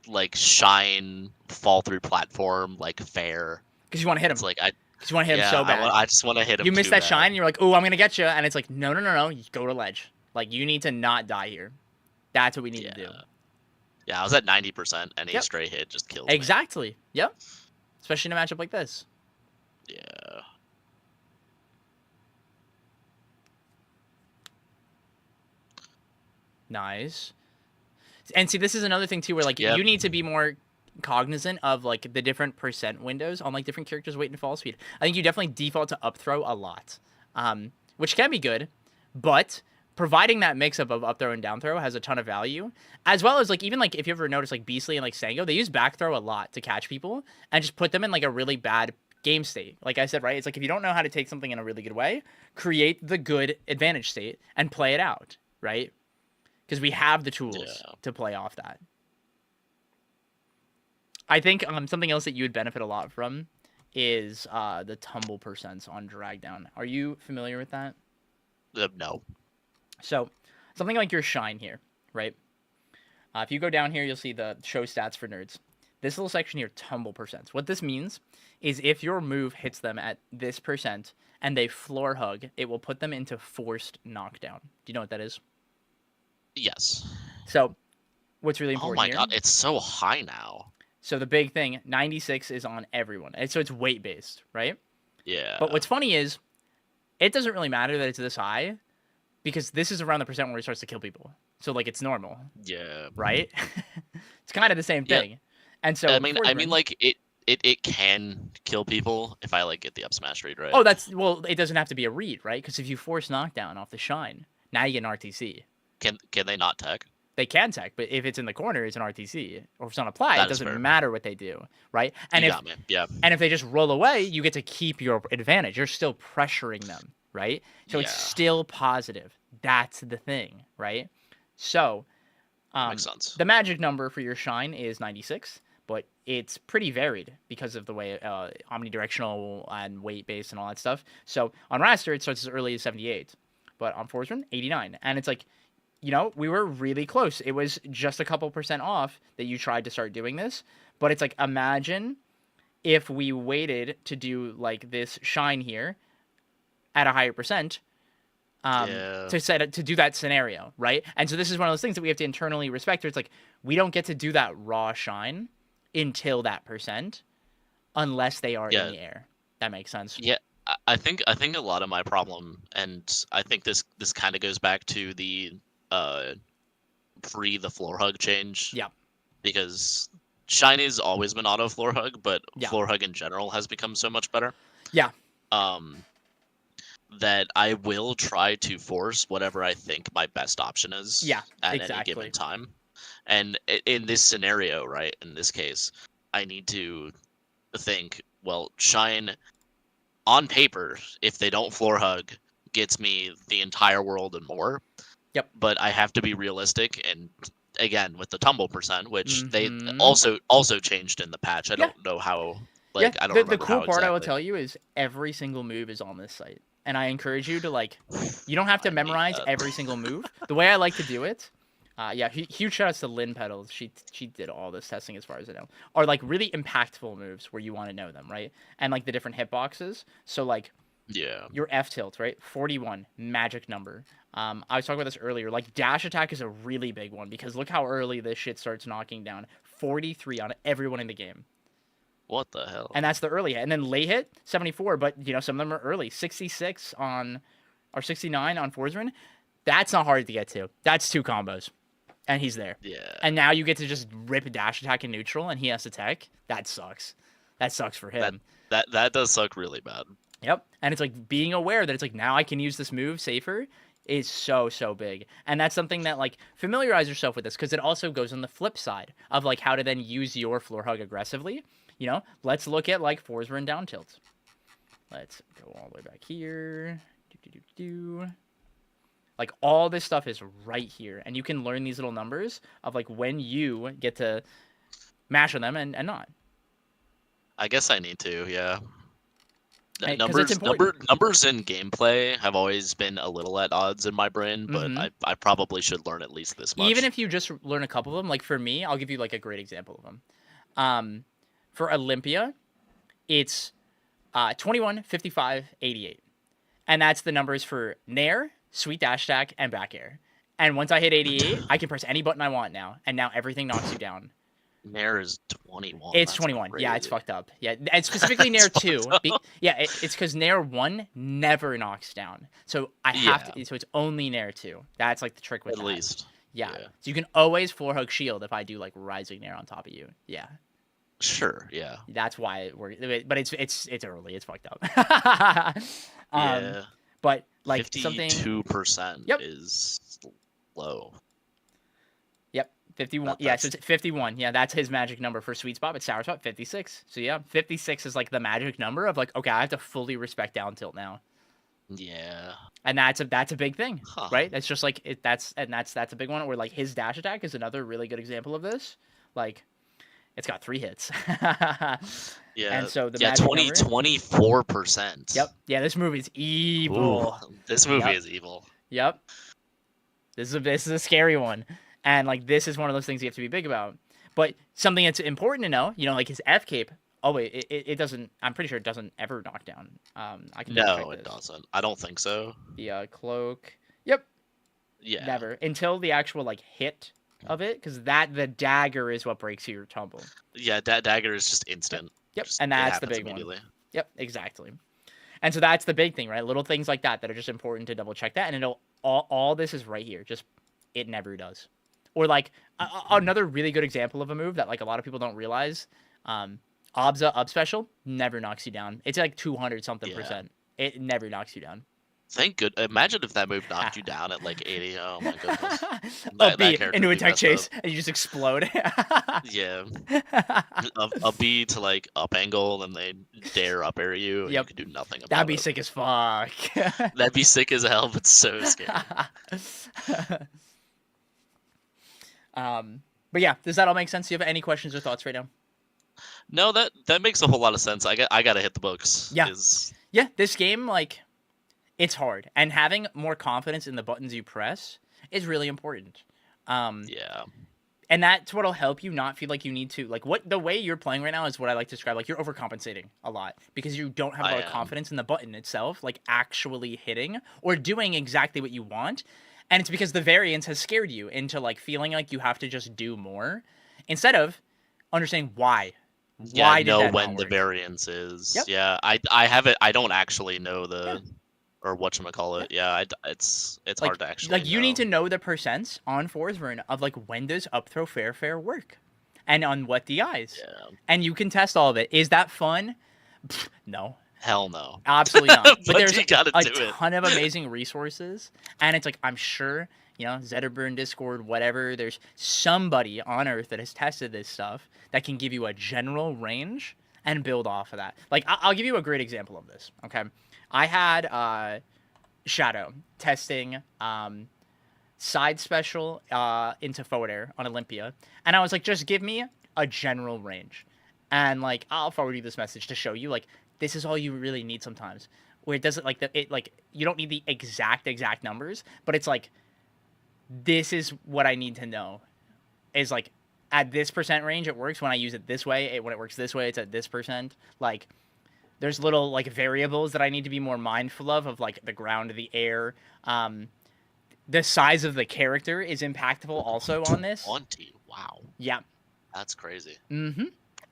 like shine fall through platform like fair? because you want to hit him. It's like Because you want to hit him so bad. I just want to hit him. You missed too that bad. shine, and you're like, oh, I'm gonna get you, and it's like, no, you go to ledge. Like you need to not die here. That's what we need to do. Yeah, I was at 90%, and a Yep. stray hit just killed me. Exactly. Yep. Especially in a matchup like this. Yeah. Nice. And see, this is another thing too, where like Yep. you need to be more cognizant of like the different percent windows on like different characters' weight and fall speed. I think you definitely default to up throw a lot, which can be good, but providing that mix up of up throw and down throw has a ton of value, as well as like even like if you ever notice like Beastly and like Sango, they use back throw a lot to catch people and just put them in like a really bad game state. Like I said, right? It's like if you don't know how to take something in a really good way, create the good advantage state and play it out, right? Because we have the tools to play off that. I think something else that you would benefit a lot from is the tumble percents on drag down. Are you familiar with that? No. So something like your shine here, right? If you go down here, you'll see the show stats for nerds. This little section here, tumble percents. What this means is if your move hits them at this percent and they floor hug, it will put them into forced knockdown. Do you know what that is? Yes. So what's really Oh important my here? god, it's so high now. So the big thing, 96 is on everyone. And so it's weight based, right? Yeah. But what's funny is it doesn't really matter that it's this high because this is around the percent where it starts to kill people. So like it's normal, Yeah. right? It's kind of the same Yeah. thing. And so I mean Forgeman- like it can kill people if I like get the up smash read right. Oh, it doesn't have to be a read, right? Because if you force knockdown off the shine, now you get an RTC. Can they not tech? They can tech, but if it's in the corner, it's an RTC. Or if it's on apply, That it is doesn't fair. matter what they do, right? And You if got me. Yeah. and if they just roll away, you get to keep your advantage. You're still pressuring them, right? So it's Yeah. still positive. That's the thing, right? So Makes sense. the magic number for your shine is 96, but it's pretty varied because of the way omnidirectional and weight based and all that stuff. So on Raster, it starts as early as 78, but on Forgeman, 89. And it's like, we were really close. It was just a couple percent off that you tried to start doing this, but it's like, imagine if we waited to do like this shine here at a higher percent to do that scenario, right? And so this is one of those things that we have to internally respect. It's like we don't get to do that raw shine until that percent, unless they are in the air. That makes sense. Yeah, I think a lot of my problem, and I think this kind of goes back to the free the floor hug change. Yeah. Because Shiny's always been auto floor hug, but Yeah. floor hug in general has become so much better. Yeah. that I will try to force whatever I think my best option is Yeah, at any exactly. given time. And in this scenario, right, in this case, I need to think, well, Shine on paper, if they don't floor hug, gets me the entire world and more. Yep. But I have to be realistic, and again with the tumble percent, which they Mhm. also changed in the patch. I Yeah. don't know how. Yeah, Like I don't the remember cool how part I will exactly. tell you is every single move is on this site, and I encourage you to like. You don't have to I need memorize that. every single move. The way I like to do it, yeah, huge shout outs to Lynn Petals. She did all this testing as far as I know. Are like really impactful moves where you want to know them, right? And like the different hitboxes. So like Yeah. your F tilt, right? 41, magic number. I was talking about this earlier. Like dash attack is a really big one because look how early this shit starts knocking down. 43 on everyone in the game. What the hell? And that's the early hit. And then late hit, 74, but you know, some of them are early. 66 on or 69 on Forsgren. That's not hard to get to. That's 2 combos. And he's there. Yeah. And now you get to just rip a dash attack in neutral and he has to tech. That sucks. That sucks for him. That does suck really bad. Yep. And it's like being aware that it's like now I can use this move safer is so big. And that's something that like familiarize yourself with this because it also goes on the flip side of like how to then use your floor hug aggressively. You know, let's look at like Forsgren down tilts. Let's go all the way back here. Like all this stuff is right here. And you can learn these little numbers of like when you get to mash on them and not. I guess I need to, yeah. Hey, 'cause Numbers, it's important. numbers in gameplay have always been a little at odds in my brain, but Mhm. I probably should learn at least this much. Even if you just learn a couple of them, like for me, I'll give you like a great example of them. For Olympia, it's 21, 55, 88. And that's the numbers for Nair, Sweet Dash Attack, and Back Air. And once I hit 88, I can press any button I want now. And now everything knocks you down. Nair is 21. It's That's 21. Yeah, it's crazy. fucked up. Yeah, and specifically Nair That's 2. fucked up. It's because Nair 1 never knocks down. So I have Yeah. to. So it's only Nair 2. That's like the trick with At that. least. Yeah. Yeah. So you can always floor hug shield if I do like Rising Nair on top of you. Yeah. Sure, yeah. That's why it works. But it's early. It's fucked up. Yeah. But like something. 52% Yep. is low. Yep. 51. That- Yeah, so that's- it's 51. Yeah, that's his magic number for sweet spot. But sour spot 56. So yeah, 56 is like the magic number of like, okay, I have to fully respect down tilt now. Yeah. And that's a big thing, Huh. right? That's just like that's a big one. Where like his dash attack is another really good example of this. Like, it's got 3 hits. Yeah. And so the yeah, magic 24%. Yep. Yeah, this movie is evil. Ooh, this movie Yep. is evil. Yep. This is a scary one. And like this is one of those things you have to be big about. But something that's important to know, you know, like his F cape. Oh wait, it doesn't. I'm pretty sure it doesn't ever knock down. I can double No, check it this. doesn't. I don't think so. The cloak. Yep. Yeah. Never until the actual like hit of it, because the dagger is what breaks your tumble. Yeah, dagger is just instant. Yep. Just- And it that's the happens big one. immediately. Yep, exactly. And so that's the big thing, right? Little things like that are just important to double check that, and it'll all this is right here. Just it never does. Or like another really good example of a move that like a lot of people don't realize. Obza up special never knocks you down. It's like 200 something Yeah. percent. It never knocks you down. Thank good. Imagine if that move knocked you down at like 80. Oh my goodness. Up that B character into would a be tech messed chase up. and you just explode. Yeah. A B to like up angle, and they dare up air you. And Yep. You could do nothing about That'd be it. sick as fuck. That'd be sick as hell, but so scary. But yeah, does that all make sense? Do you have any questions or thoughts right now? No, that makes a whole lot of sense. I gotta hit the books. Yeah. Is Yeah, this game, like, it's hard. And having more confidence in the buttons you press is really important. yeah. And that's what'll help you not feel like you need to, like, the way you're playing right now is what I like to describe, like, you're overcompensating a lot because you don't have a I lot of am. confidence in the button itself, like, actually hitting or doing exactly what you want. And it's because the variance has scared you into, like, feeling like you have to just do more instead of understanding why. Yeah, Why did know that when not the work? variance is. Yep. Yeah, I have it. I don't actually know the, or whatchamacallit. Yeah, it's Like, hard to actually. like you need to know. know the percents on Forsgren of like when does up throw fair work, and on what DIs, Yeah. and you can test all of it. Is that fun? Pfft, no. Hell no. Absolutely not. But But there's you gotta a do it. ton of amazing resources, and it's like I'm sure Zetterburn, Discord, whatever. There's somebody on Earth that has tested this stuff that can give you a general range and build off of that. Like I'll give you a great example of this. Okay, I had Shadow testing side special into forward air on Olympia, and I was like, just give me a general range, and like I'll forward you this message to show you like this is all you really need sometimes, where it doesn't like you don't need the exact numbers, but it's like this is what I need to know is like at this percent range it works when I use it this way, when it works this way it's at this percent. Like there's little like variables that I need to be more mindful of like the ground, the air, the size of the character is impactful also on this. 20. Wow. Yeah. That's crazy. Mm-hmm.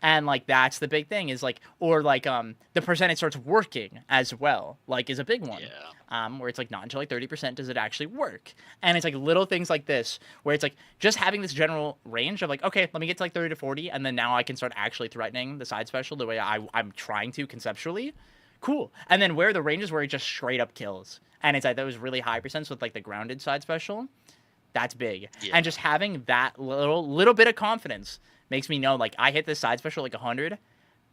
And like that's the big thing is like, or like the percentage starts working as well, like is a big one. Yeah. Where it's like not until like 30% does it actually work. And it's like little things like this where it's like just having this general range of like, okay, let me get to like 30 to 40 and then now I can start actually threatening the side special the way I'm trying to conceptually. Cool. And then where the ranges where it just straight up kills. And it's like those really high percents with like the grounded side special. That's big. Yeah. And just having that little bit of confidence makes me know like I hit this side special like 100,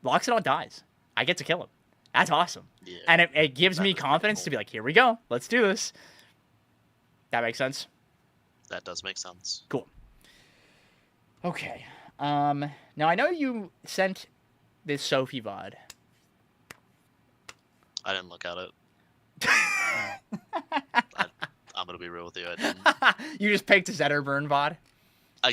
Loxodon dies. I get to kill him. That's awesome. Yeah. And it gives me That is confidence cool. to be like, here we go. Let's do this. That makes sense? That does make sense. Cool. Okay. Now I know you sent this Sophie VOD. I didn't look at it. I'm gonna be real with you. I didn't. You just picked Zetterburn VOD?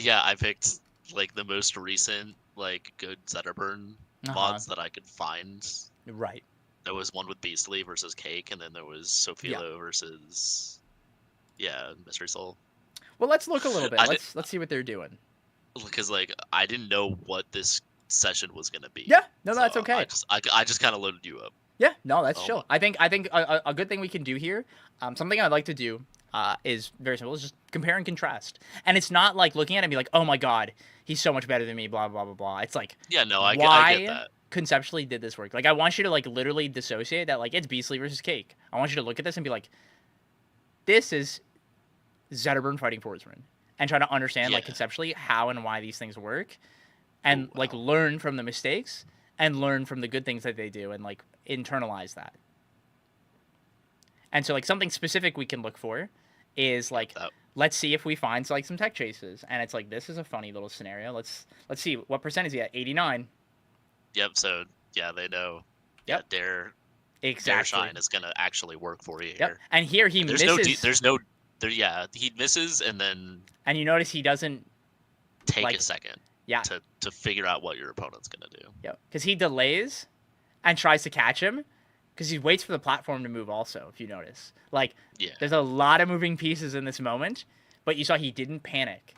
Yeah, I picked like the most recent like good Zetterburn mods that I could find. Right. There was one with Beastly versus Cake, and then there was Sophilo versus Mystery Soul. Well, let's look a little bit. I Let's see what they're doing. Because like I didn't know what this session was gonna be. Yeah. No, that's So okay. I just kind of loaded you up. Yeah, no, that's Oh. chill. I think a good thing we can do here, something I'd like to do is very simple. Is just compare and contrast. And it's not like looking at it and be like, oh my god, he's so much better than me, blah, blah, blah, blah. It's like, Yeah, no, I why get that. conceptually did this work? Like, I want you to like literally dissociate that like it's Beastly versus Cake. I want you to look at this and be like, this is Zetterburn fighting Fordsman. And try to understand like Yeah. conceptually how and why these things work. And Oh, like wow. learn from the mistakes and learn from the good things that they do and like internalize that. And so like something specific we can look for is like That- let's see if we find like some tech chases. And it's like this is a funny little scenario. Let's see what percent is he at? 89. Yep. So yeah, they know. Yep. Yeah, Dare Exactly. Shine is gonna actually work for you Yep. here. And here he There's misses. yeah, he misses and then And you notice he doesn't. take Like, a second Yeah. to figure out what your opponent's gonna do. Yep. Because he delays and tries to catch him because he waits for the platform to move also, if you notice. Like, Yeah. there's a lot of moving pieces in this moment, but you saw he didn't panic.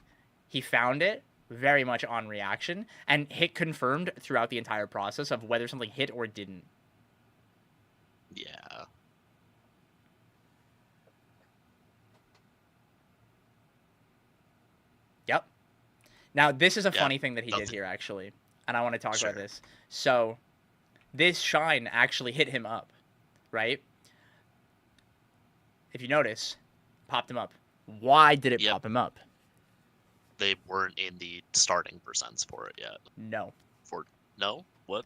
He found it very much on reaction and hit confirmed throughout the entire process of whether something hit or didn't. Yeah. Yep. Now, this is a Yeah, funny thing that he did nothing- here, actually, and I want to talk Sure. about this. So, this shine actually hit him up, right? If you notice, popped him up. Why did it Yep. pop him up? They weren't in the starting percents for it yet. No. No? What?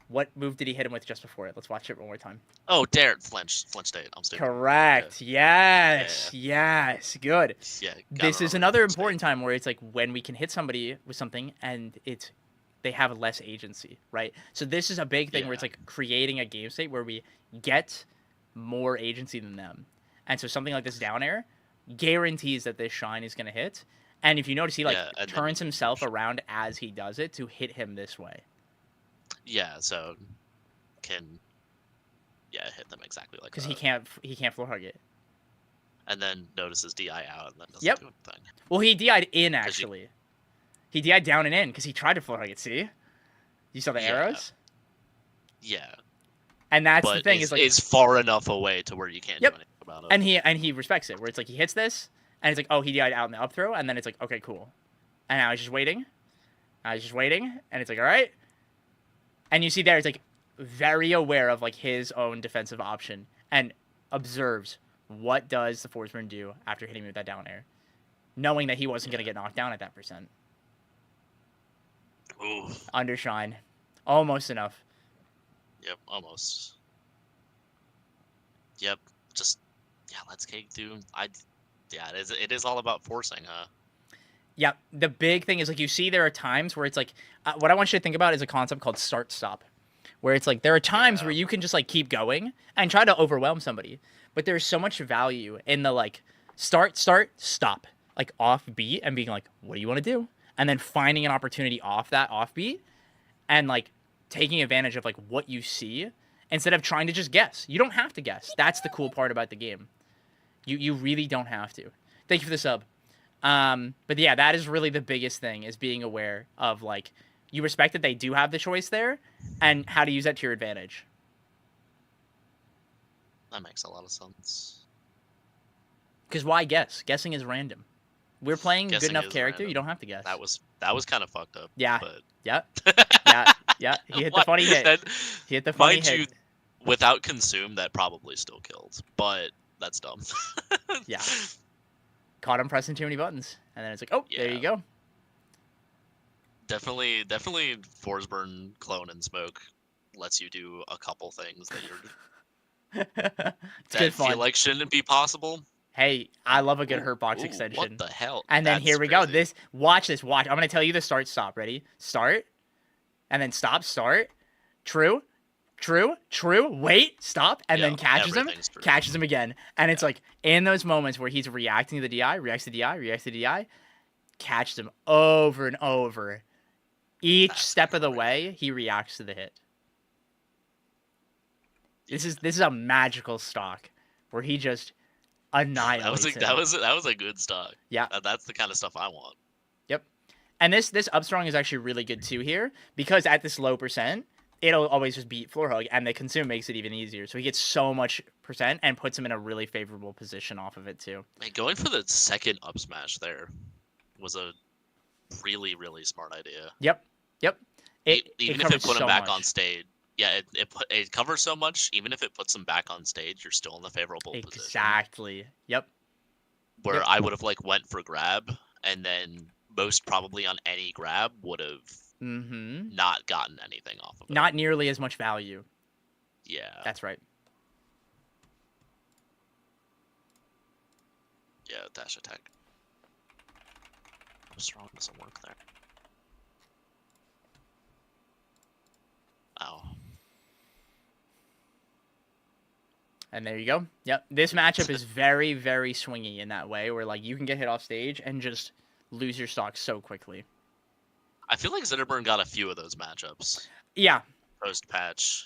What move did he hit him with just before it? Let's watch it one more time. Oh, Dare flinch state. I'm stupid. Correct. Yes. Yes. Good. Yeah. gotta This is remember another flinch state. important time where it's like when we can hit somebody with something and they have less agency, right? So this is a big thing where it's Yeah. like creating a game state where we get more agency than them. And so something like this down air guarantees that this shine is going to hit. And if you notice, he like Yeah, and then turns you- himself around as he does it to hit him this way. Yeah, so can hit them exactly like Because that. he can't floor hug it. And then notices DI out and then doesn't Yep. do anything. Well, he DI'd in 'Cause you- actually. He DI'd down and in because he tried to floor hug it. See, you saw the Yeah. arrows, Yeah. and that's but the thing is like, it's far enough away to where you can't Yep. do anything about it. and he respects it. Where it's like he hits this, and it's like, oh, he DI'd out in the up throw, and then it's like, okay, cool. And now he's just waiting. And it's like, all right. And you see there, it's like very aware of like his own defensive option and observes what does the Forsburn do after hitting me with that down air, knowing that he wasn't gonna get knocked down at that percent. Ooh. Undershine, almost enough. Yep. Almost. Yep. Just let's cake, dude. It is all about forcing, huh? Yeah, the big thing is like you see there are times where it's like what I want you to think about is a concept called start stop, where it's like there are times where you can just like keep going and try to overwhelm somebody, but there's so much value in the like start stop, like off beat and being like, what do you want to do, and then finding an opportunity off that offbeat and like taking advantage of like what you see instead of trying to just guess. You don't have to guess. That's the cool part about the game. You really don't have to. Thank you for the sub. But yeah, that is really the biggest thing, is being aware of like you respect that they do have the choice there and how to use that to your advantage. That makes a lot of sense. Because why guess? Guessing is random. We're playing Guessing good enough is character. random. You don't have to guess. That was kind of fucked up. Yeah. But Yeah. Yeah. He hit the funny hit. He hit the funny mind hit. you, without consume, that probably still killed. But that's dumb. Yeah. Caught him pressing too many buttons, and then it's like, oh, there you go. Definitely, Forsburn clone and smoke lets you do a couple things that It's good fun. feel like shouldn't be possible. Hey, I love a good hurt box Ooh, extension. What the hell? And then That's here we go. crazy. Watch this. I'm gonna tell you the start stop. Ready? Start, and then stop. Start. True. Wait. Stop. And then catches him. everything's true. Catches him again. And it's like in those moments where he's reacting to the DI, reacts to DI, catches him over and over. Each step of the way, he reacts to the hit. This is a magical stock where he just annihilates him. That was a good stock. Yeah. That's the kind of stuff I want. Yep. And this upstrong is actually really good too here, because at this low percent, it'll always just beat floor hug, and the consume makes it even easier. So he gets so much percent and puts him in a really favorable position off of it too. Man, going for the second up smash there was a really, really smart idea. Yep. Even if it covers put him so back much. on stage, yeah, it covers so much. Even if it puts him back on stage, you're still in the favorable position. Exactly. Yep. Where Yep. I would have like went for grab, and then most probably on any grab would have Mm-hmm. not gotten anything off of it. Not nearly as much value. Yeah. That's right. Yeah, dash attack. Strong doesn't work there. Ow. And there you go. Yep. This matchup is very, very swingy in that way, where like you can get hit off stage and just lose your stock so quickly. I feel like Zinnerburn got a few of those matchups Yeah. post patch.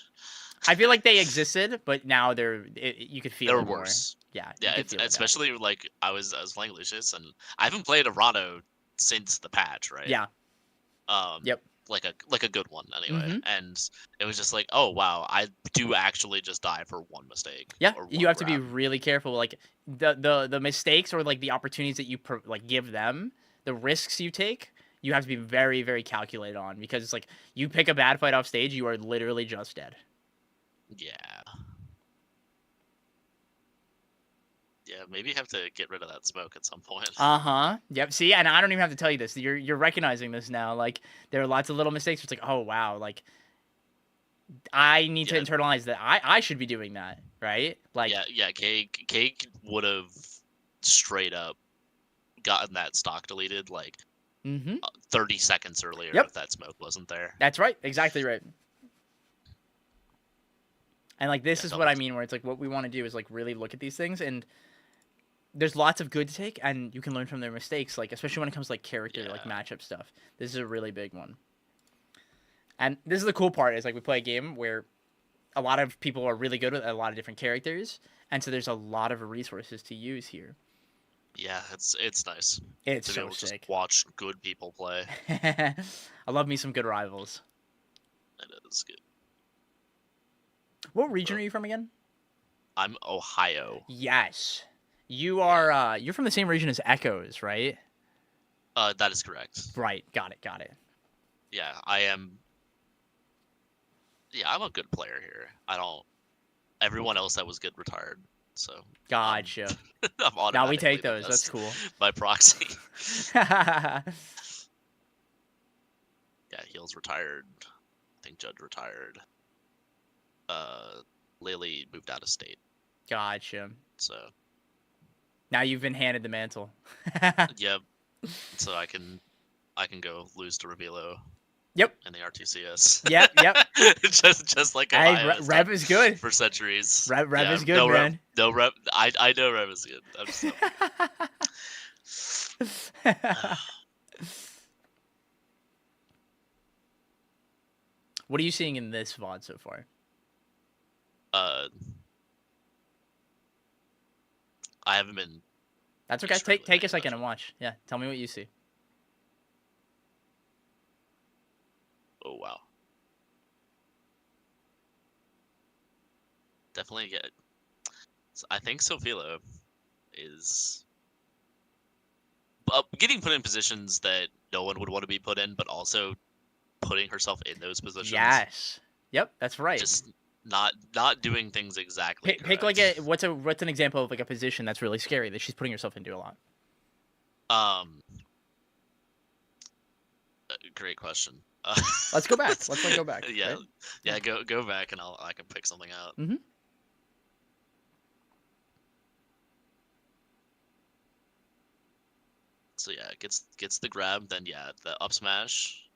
I feel like they existed, but now you could feel They're it more. worse. Yeah. Yeah, you could it's, feel it now. especially like I was playing Lucius, and I haven't played a Rado since the patch, right? Yeah. Yep. Like a good one anyway, Mhm. and it was just like, oh wow, I do actually just die for one mistake. Yeah, or you one have to be grab. really careful. Like the mistakes or like the opportunities that you like give them, the risks you take, you have to be very, very calculated on, because it's like you pick a bad fight off stage, you are literally just dead. Yeah. Yeah, maybe you have to get rid of that smoke at some point. Yep. See, and I don't even have to tell you this. You're recognizing this now. Like there are lots of little mistakes. It's like, oh wow, like I need to Yeah. internalize that. I should be doing that, right? Like yeah, Cake would have straight up gotten that stock deleted like Mm-hmm. 30 seconds earlier Yep. if that smoke wasn't there. That's right. Exactly right. And like this Yeah, is no, what I that's- mean, where it's like what we want to do is like really look at these things, and there's lots of good to take, and you can learn from their mistakes, like especially when it comes to like character, like Yeah. matchup stuff. This is a really big one. And this is the cool part, is like we play a game where a lot of people are really good with a lot of different characters, and so there's a lot of resources to use here. Yeah, it's nice It's to be so able to sick. just watch good people play. I love me some good rivals. It is good. What region are you from again? I'm Ohio. Yes. You are you're from the same region as Echoes, right? That is correct. Right. Got it. Yeah, I am. Yeah, I'm a good player here. I don't. Everyone else that was good retired, so Gotcha. I'm automatically Now we take the those. That's best cool. by proxy. Yeah, Heels retired. I think Judge retired. Lily moved out of state, Gotcha. so Now you've been handed the mantle. yep. So I can go lose to Revilo Yep. in the RTCS. Yep. Yep. just like Hey, Ohio has Rev done is good. for centuries. Rev Yeah, is good, no man. Rev, no Rev. I know Rev is good. I'm just, What are you seeing in this VOD so far? I haven't been. That's okay. Extremely Take a much. second and watch. Yeah, tell me what you see. Oh wow. Definitely get. I think Sofilo is getting put in positions that no one would want to be put in, but also putting herself in those positions. Yes. Yep, that's right. Just not doing things exactly. Pick like correct. what's an example of like a position that's really scary that she's putting herself into a lot. Great question. Let's go back. Let's like go back. Yeah, right? yeah. Go back and I can pick something out. Mhm. So yeah, gets the grab, then yeah, the up smash,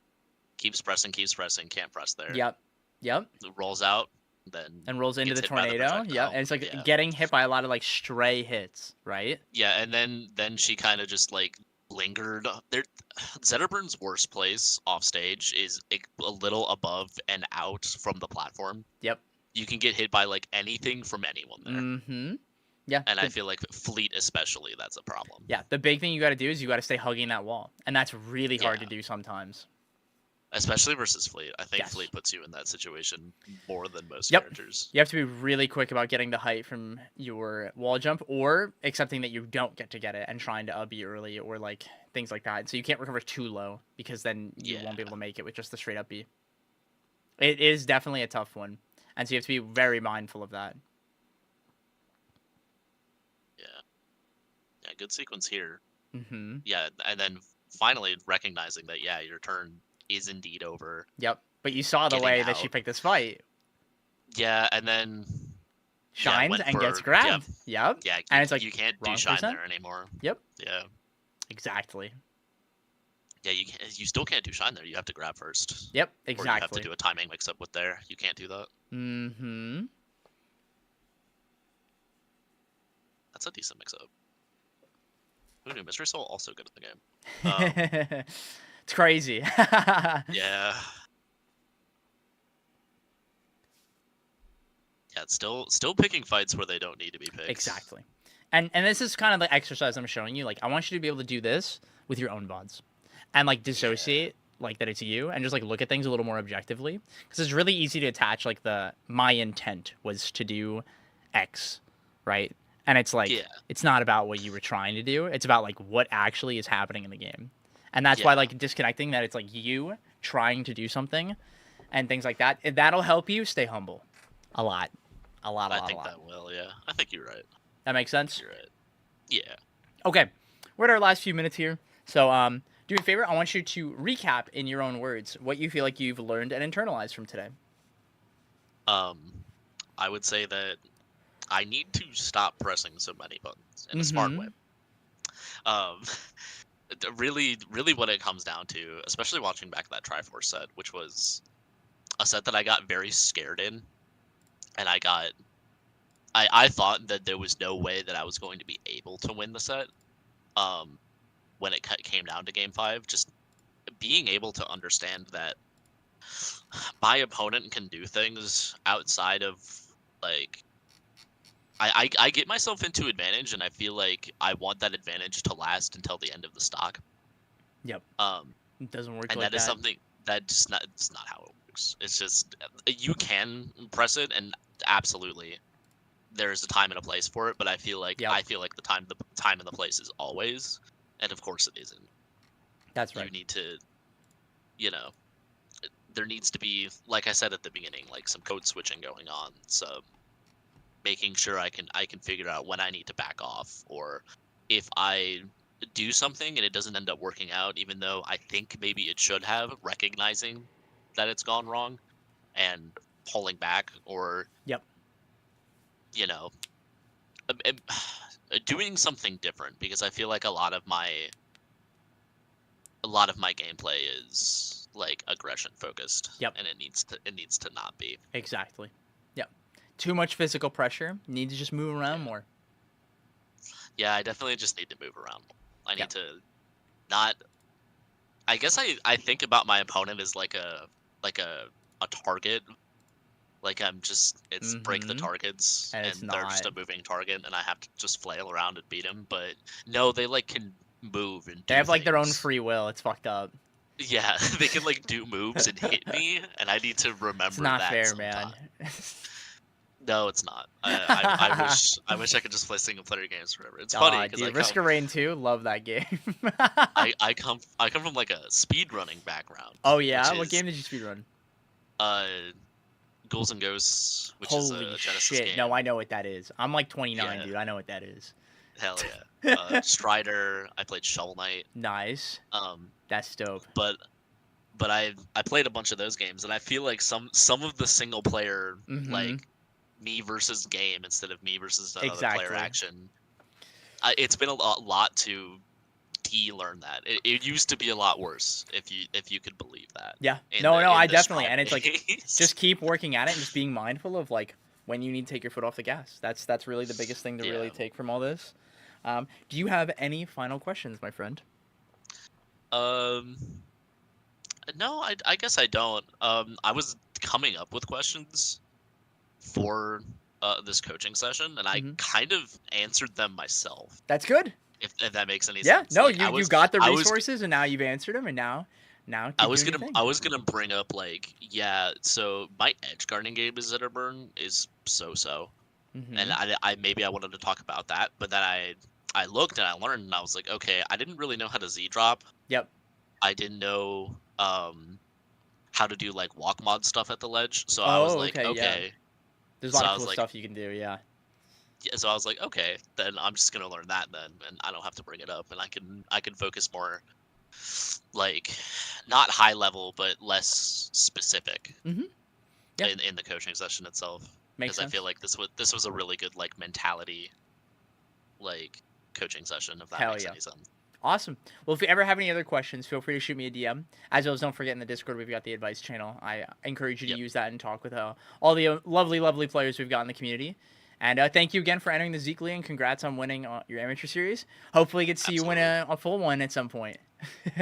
keeps pressing, can't press there. Yep. Yep. Rolls out, then And rolls into gets the hit by the tornado. Yeah, projectile. and it's like Yeah. getting hit by a lot of like stray hits, right? Yeah, and then she kind of just like lingered there. Zetterburn's worst place off stage is a little above and out from the platform. Yep. You can get hit by like anything from anyone there. Mm-hmm. Yeah. And I feel like Fleet especially, that's a problem. Yeah, the big thing you got to do is you got to stay hugging that wall, and that's really hard to Yeah. do sometimes. Especially versus Fleet. I think Yes. Fleet puts you in that situation more than most Yep. characters. You have to be really quick about getting the height from your wall jump, or accepting that you don't get to get it and trying to ubby early, or like things like that. So you can't recover too low because then you won't be able to make it with just the straight up B. It is definitely a tough one, and so you have to be very mindful of that. Yeah, good sequence here. Mm-hmm. Yeah, and then finally recognizing that, yeah, your turn is indeed over. Yep. But you saw the Getting way that she out. picked this fight. Yeah, and then Shines went and gets for- grabbed. Yep. yeah, And it's like, you can't wrong do shine percent? there anymore. Yep. Yeah. Exactly. Yeah, you still can't do shine there. You have to grab first. Yep. Or you have to Exactly. do a timing mix up with there. You can't do that. Mm-hmm. That's a decent mix up. Who knew? Mystery Soul also good at the game. It's crazy. Yeah. Yeah, it's still picking fights where they don't need to be picked. Exactly. And this is kind of the exercise I'm showing you. Like, I want you to be able to do this with your own VODs. And, like, dissociate, like, that it's you. And just, like, look at things a little more objectively. Because it's really easy to attach, like, my intent was to do X, right? And it's, like, Yeah. it's not about what you were trying to do. It's about, like, what actually is happening in the game. And that's why, Yeah. like, disconnecting that it's, like, you trying to do something and things like that. That'll help you stay humble. A lot. A lot. I think that will, yeah. I think you're right. That makes sense? You're right. Yeah. Okay, we're at our last few minutes here. So, do me a favor. I want you to recap in your own words what you feel like you've learned and internalized from today. I would say that I need to stop pressing so many buttons in a smart way. Really, what it comes down to, especially watching back that Triforce set, which was a set that I got very scared in, and I thought that there was no way that I was going to be able to win the set. When it came down to Game 5, just being able to understand that my opponent can do things outside of, like, I get myself into advantage, and I feel like I want that advantage to last until the end of the stock. Yep. It doesn't work And like that is something it's not how it works. It's just you can press it, and absolutely there's a time and a place for it, but I feel like Yep. the time and the place is always, and of course it isn't. That's right. You need to, there needs to be, like I said at the beginning, like some code switching going on. So making sure I can figure out when I need to back off, or if I do something and it doesn't end up working out, even though I think maybe it should have, recognizing that it's gone wrong and pulling back, or Yep. you know, doing something different, because I feel like a lot of my gameplay is like aggression focused. Yep. And it needs to not be. Exactly. Yep. Too much physical pressure. You need to just move around more. Yeah, I definitely just need to move around. I need Yep. to not. I guess I think about my opponent as like a target. Like it's break the Mhm. targets, And and it's they're just a not. moving target, and I have to just flail around and beat him. But no, they like can move and do They have like their own things. free will. It's fucked up. Yeah, they can like do moves and hit me, and I need to remember It's not that fair, man. sometime. No, it's not. I wish I could just play single player games forever. It's funny because Dude, Risk of Rain 2, love that game. I come from like a speed running background. Oh yeah, which what is, game did you speedrun? Ghouls and Ghosts, which Holy is a Genesis shit! game. No, I know what that is. I'm like 29, Yeah. dude. I know what that is. Hell yeah. Strider. I played Shovel Knight. Nice. Um, That's dope. but I played a bunch of those games, and I feel like some of the single player Mhm. like me versus game instead of me versus another player Exactly. action. It's been a lot to de-learn that. It used to be a lot worse, if you could believe that. Yeah. in No, the- no, in I the definitely. Strive And it's like days. just keep working at it and just being mindful of like when you need to take your foot off the gas. That's really the biggest thing to really Yeah. take from all this. Do you have any final questions, my friend? No, I guess I don't. I was coming up with questions for this coaching session, and I Mhm. kind of answered them myself. That's good. If that makes any Yeah. sense. No, Like, you got the I was resources and now you've answered them and now keep I was doing your gonna thing. I was gonna bring up like, yeah, so my edge guarding game is Zitterburn is so, Mhm. and I maybe I wanted to talk about that, but then I looked and I learned, and I was like, okay, I didn't really know how to Z drop. Yep. I didn't know how to do like walk mod stuff at the ledge, so I was like, okay, yeah. okay. There's a So lot I of was cool like, stuff you can do, yeah. yeah, so I was like, okay, then I'm just gonna learn that then, and I don't have to bring it up, and I can focus more, like, not high level but less specific. Mhm. Yeah. In the coaching session itself, Makes because I feel sense. like this was a really good like mentality, like coaching session, if that Hell makes yeah. any sense. Awesome. Well, if you ever have any other questions, feel free to shoot me a DM. As well as don't forget in the Discord, we've got the advice channel. I encourage you to Yep. use that and talk with all the lovely players we've got in the community. And thank you again for entering the Zeke League, and congrats on winning your amateur series. Hopefully, get to see you win a full one at some point.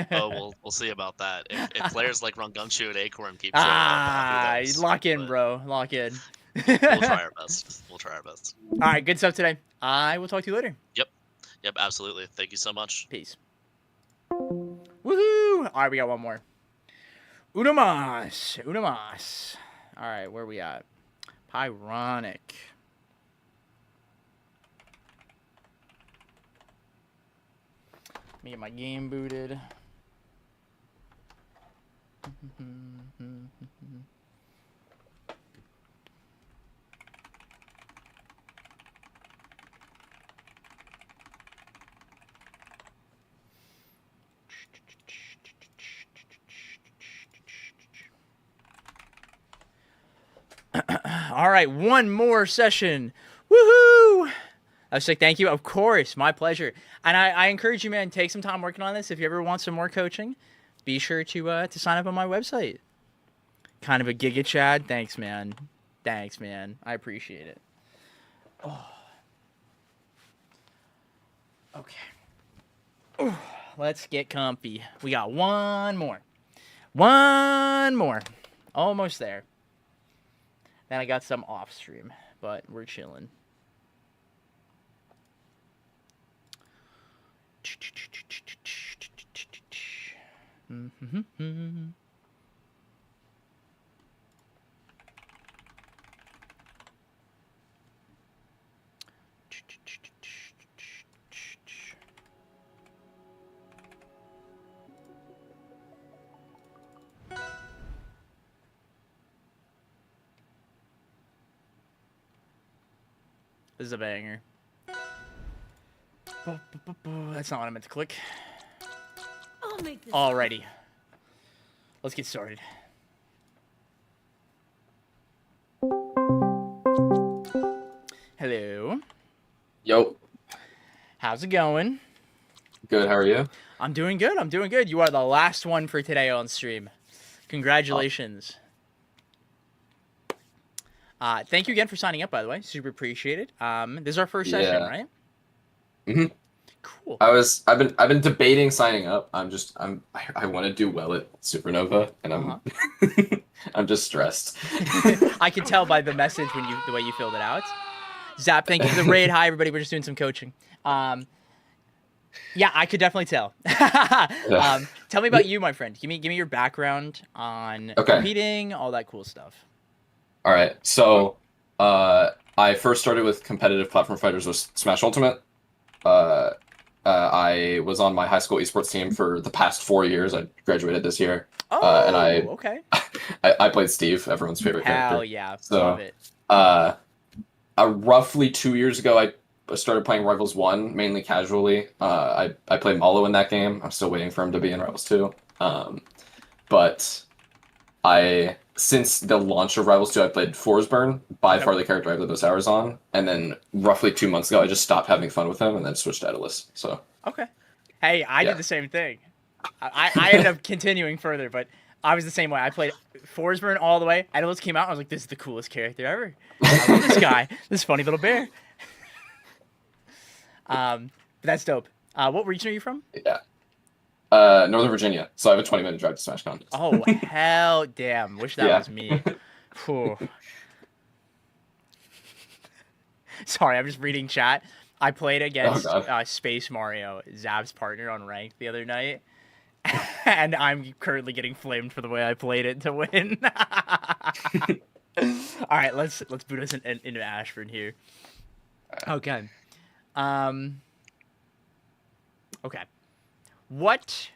Oh, we'll see about that. If players like Rungunchu and Acorn keep showing up, who knows? Lock in, But bro. Lock in. we'll try our best. We'll try our best. All right, good stuff today. I will talk to you later. Yep, absolutely. Thank you so much. Peace. Woohoo! All right, we got one more. Unamas. All right, where we at? Pyronic. Let me get my game booted. All right, one more session. Woohoo! I was like, thank you. Of course, my pleasure. And I encourage you, man, take some time working on this. If you ever want some more coaching, be sure to sign up on my website. Kind of a Giga Chad. Thanks, man. I appreciate it. Oh. Okay. Ooh, let's get comfy. We got one more. Almost there. Then I got some off stream, but we're chilling. This is a banger. That's not what I meant to click. I'll make this. Alrighty. Let's get started. Hello. Yo, How's it going? good. How are you? I'm doing good. I'm doing good. You are the last one for today on stream. Congratulations. Thank you again for signing up, by the way. Super appreciated. This is our first session, Yeah. right? Mhm. Cool. I've been debating signing up. I want to do well at Supernova, and I'm just stressed. I could tell by the message when the way you filled it out. Zap, thank you for the raid. Hi, everybody. We're just doing some coaching. Yeah, I could definitely tell. Tell me about you, my friend. Give me your background on Okay. competing, all that cool stuff. All right. So, I first started with competitive platform fighters with Smash Ultimate. I was on my high school esports team for the past 4 years. I graduated this year. Oh, And okay. I played Steve, everyone's favorite character. Hell yeah, So, love it. Roughly 2 years ago, I started playing Rivals 1, mainly casually. I played Malo in that game. I'm still waiting for him to be in Rivals 2. But since the launch of Rivals 2, I played Forsburn, by far the character I played those hours on. And then roughly 2 months ago, I just stopped having fun with him and then switched to Daedalus. So, Okay. Hey, I Yeah. did the same thing. I ended up continuing further, but I was the same way. I played Forsburn all the way. Daedalus came out, and I was like, this is the coolest character ever. I love this guy. This funny little bear. But that's dope. What region are you from? yeah. Northern Virginia. So I have a 20-minute drive to SmashCon. Oh, hell damn. Wish that Yeah. was me. Phew. Sorry, I'm just reading chat. I played against God. Space Mario, Zab's partner, on ranked the other night. And I'm currently getting flamed for the way I played it to win. All right, let's boot us into Ashford here. Okay. Okay. What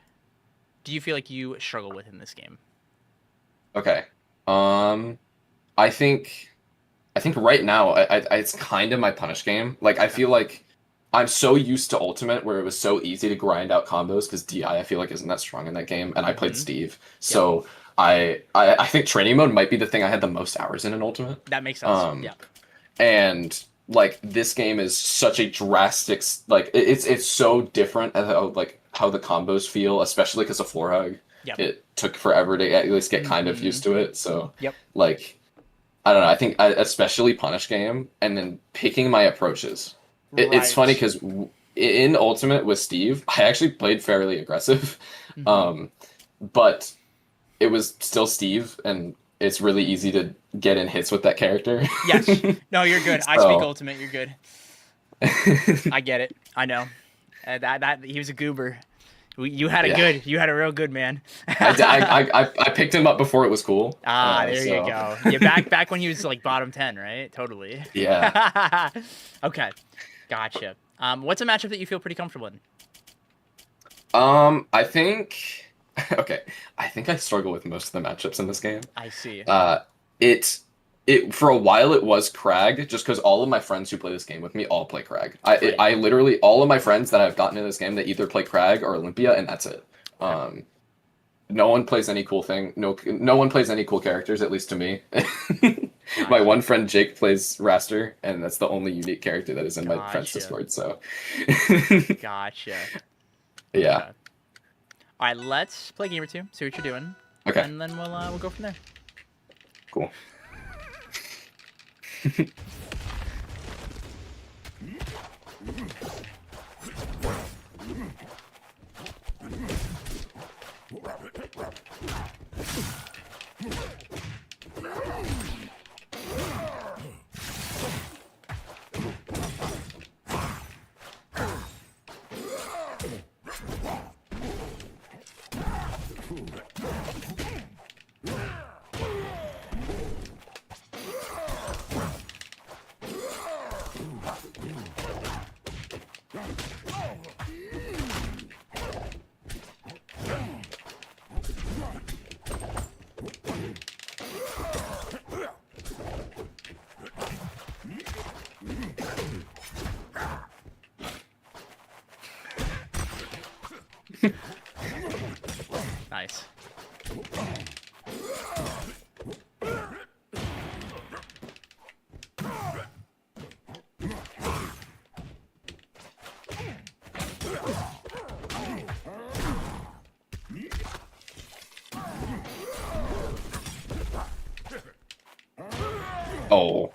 do you feel like you struggle with in this game? Okay. I think right now it's kind of my punish game. Like I feel like I'm so used to Ultimate where it was so easy to grind out combos because DI I feel like isn't that strong in that game, and I played Steve. So I think training mode might be the thing I had the most hours in Ultimate. That makes sense. Yeah. And like this game is such a drastic it's so different at how the combos feel, especially because of floor hug. Yep. It took forever to at least get kind of used to it. So Yep. like I don't know. I think especially punish game and then picking my approaches. It's funny because in Ultimate with Steve, I actually played fairly aggressive, but it was still Steve, and it's really easy to get in hits with that character. Yes. No, you're good. I speak Ultimate. You're good. I get it. I know. That he was a goober. You had you had a real good man. I picked him up before it was cool. There you go. Yeah, back when he was like bottom 10, right? Totally. Yeah. Okay. Gotcha. What's a matchup that you feel pretty comfortable in? I think I struggle with most of the matchups in this game. I see. It for a while it was Crag, just because all of my friends who play this game with me all play Crag. I literally all of my friends that I've gotten in this game, they either play Crag or Olympia, and that's it. No one plays any cool thing. No one plays any cool characters, at least to me. My one friend Jake plays Raster, and that's the only unique character that is in my friend's Discord. So. Gotcha. Yeah. Okay. All right, let's play game or two. See what you're doing. Okay. And then we'll go from there. Cool. Nice. Oh.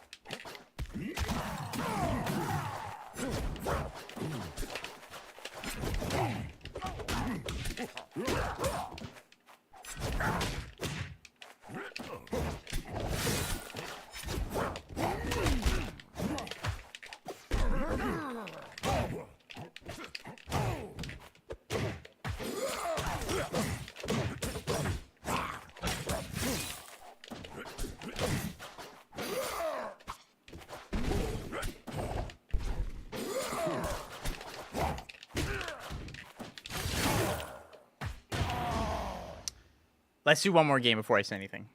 Let's do one more game before I say anything.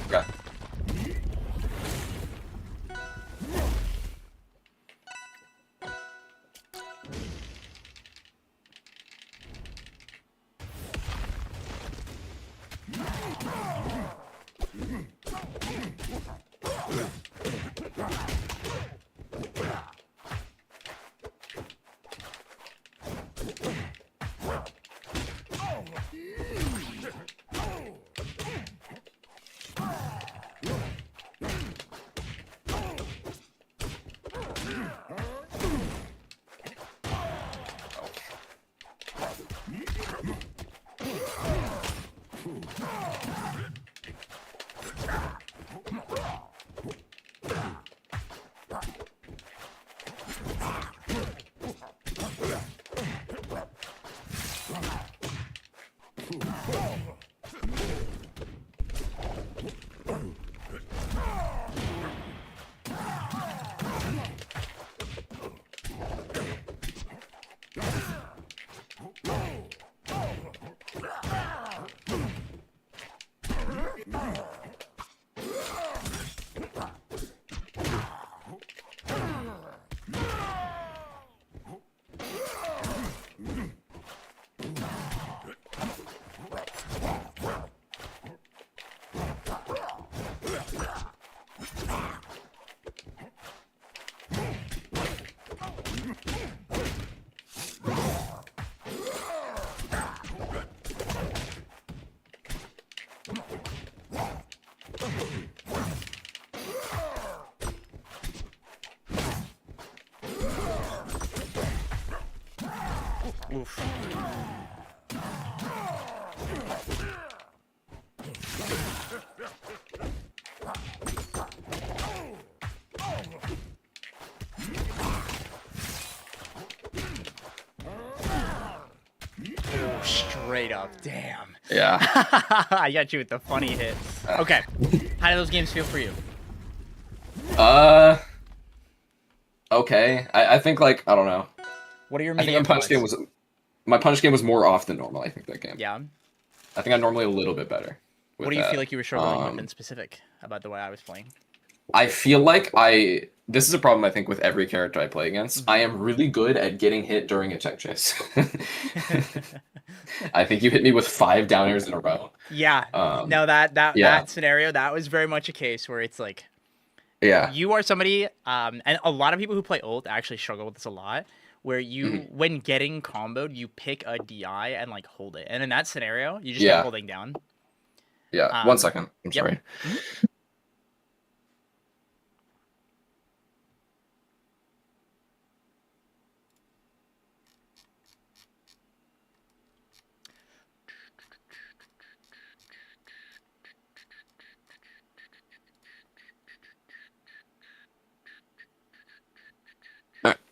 Okay. Oof. Oh, straight up, damn. Yeah. I got you with the funny hit. Okay, how do those games feel for you? Okay. I think like I don't know. What are your I think medium my punch game was more off than normal. I think that game. Yeah. I think I'm normally a little bit better. What do you feel like you were struggling with in specific about the way I was playing? I feel like this is a problem I think with every character I play against. I am really good at getting hit during a tech chase. I think you hit me with 5 downers in a row. Yeah. No, yeah. that scenario, that was very much a case where it's like, Yeah. you are somebody, and a lot of people who play ult actually struggle with this a lot, where you, when getting comboed, you pick a DI and like hold it. And in that scenario, you just keep holding down. Yeah. 1 second. I'm Yep. sorry.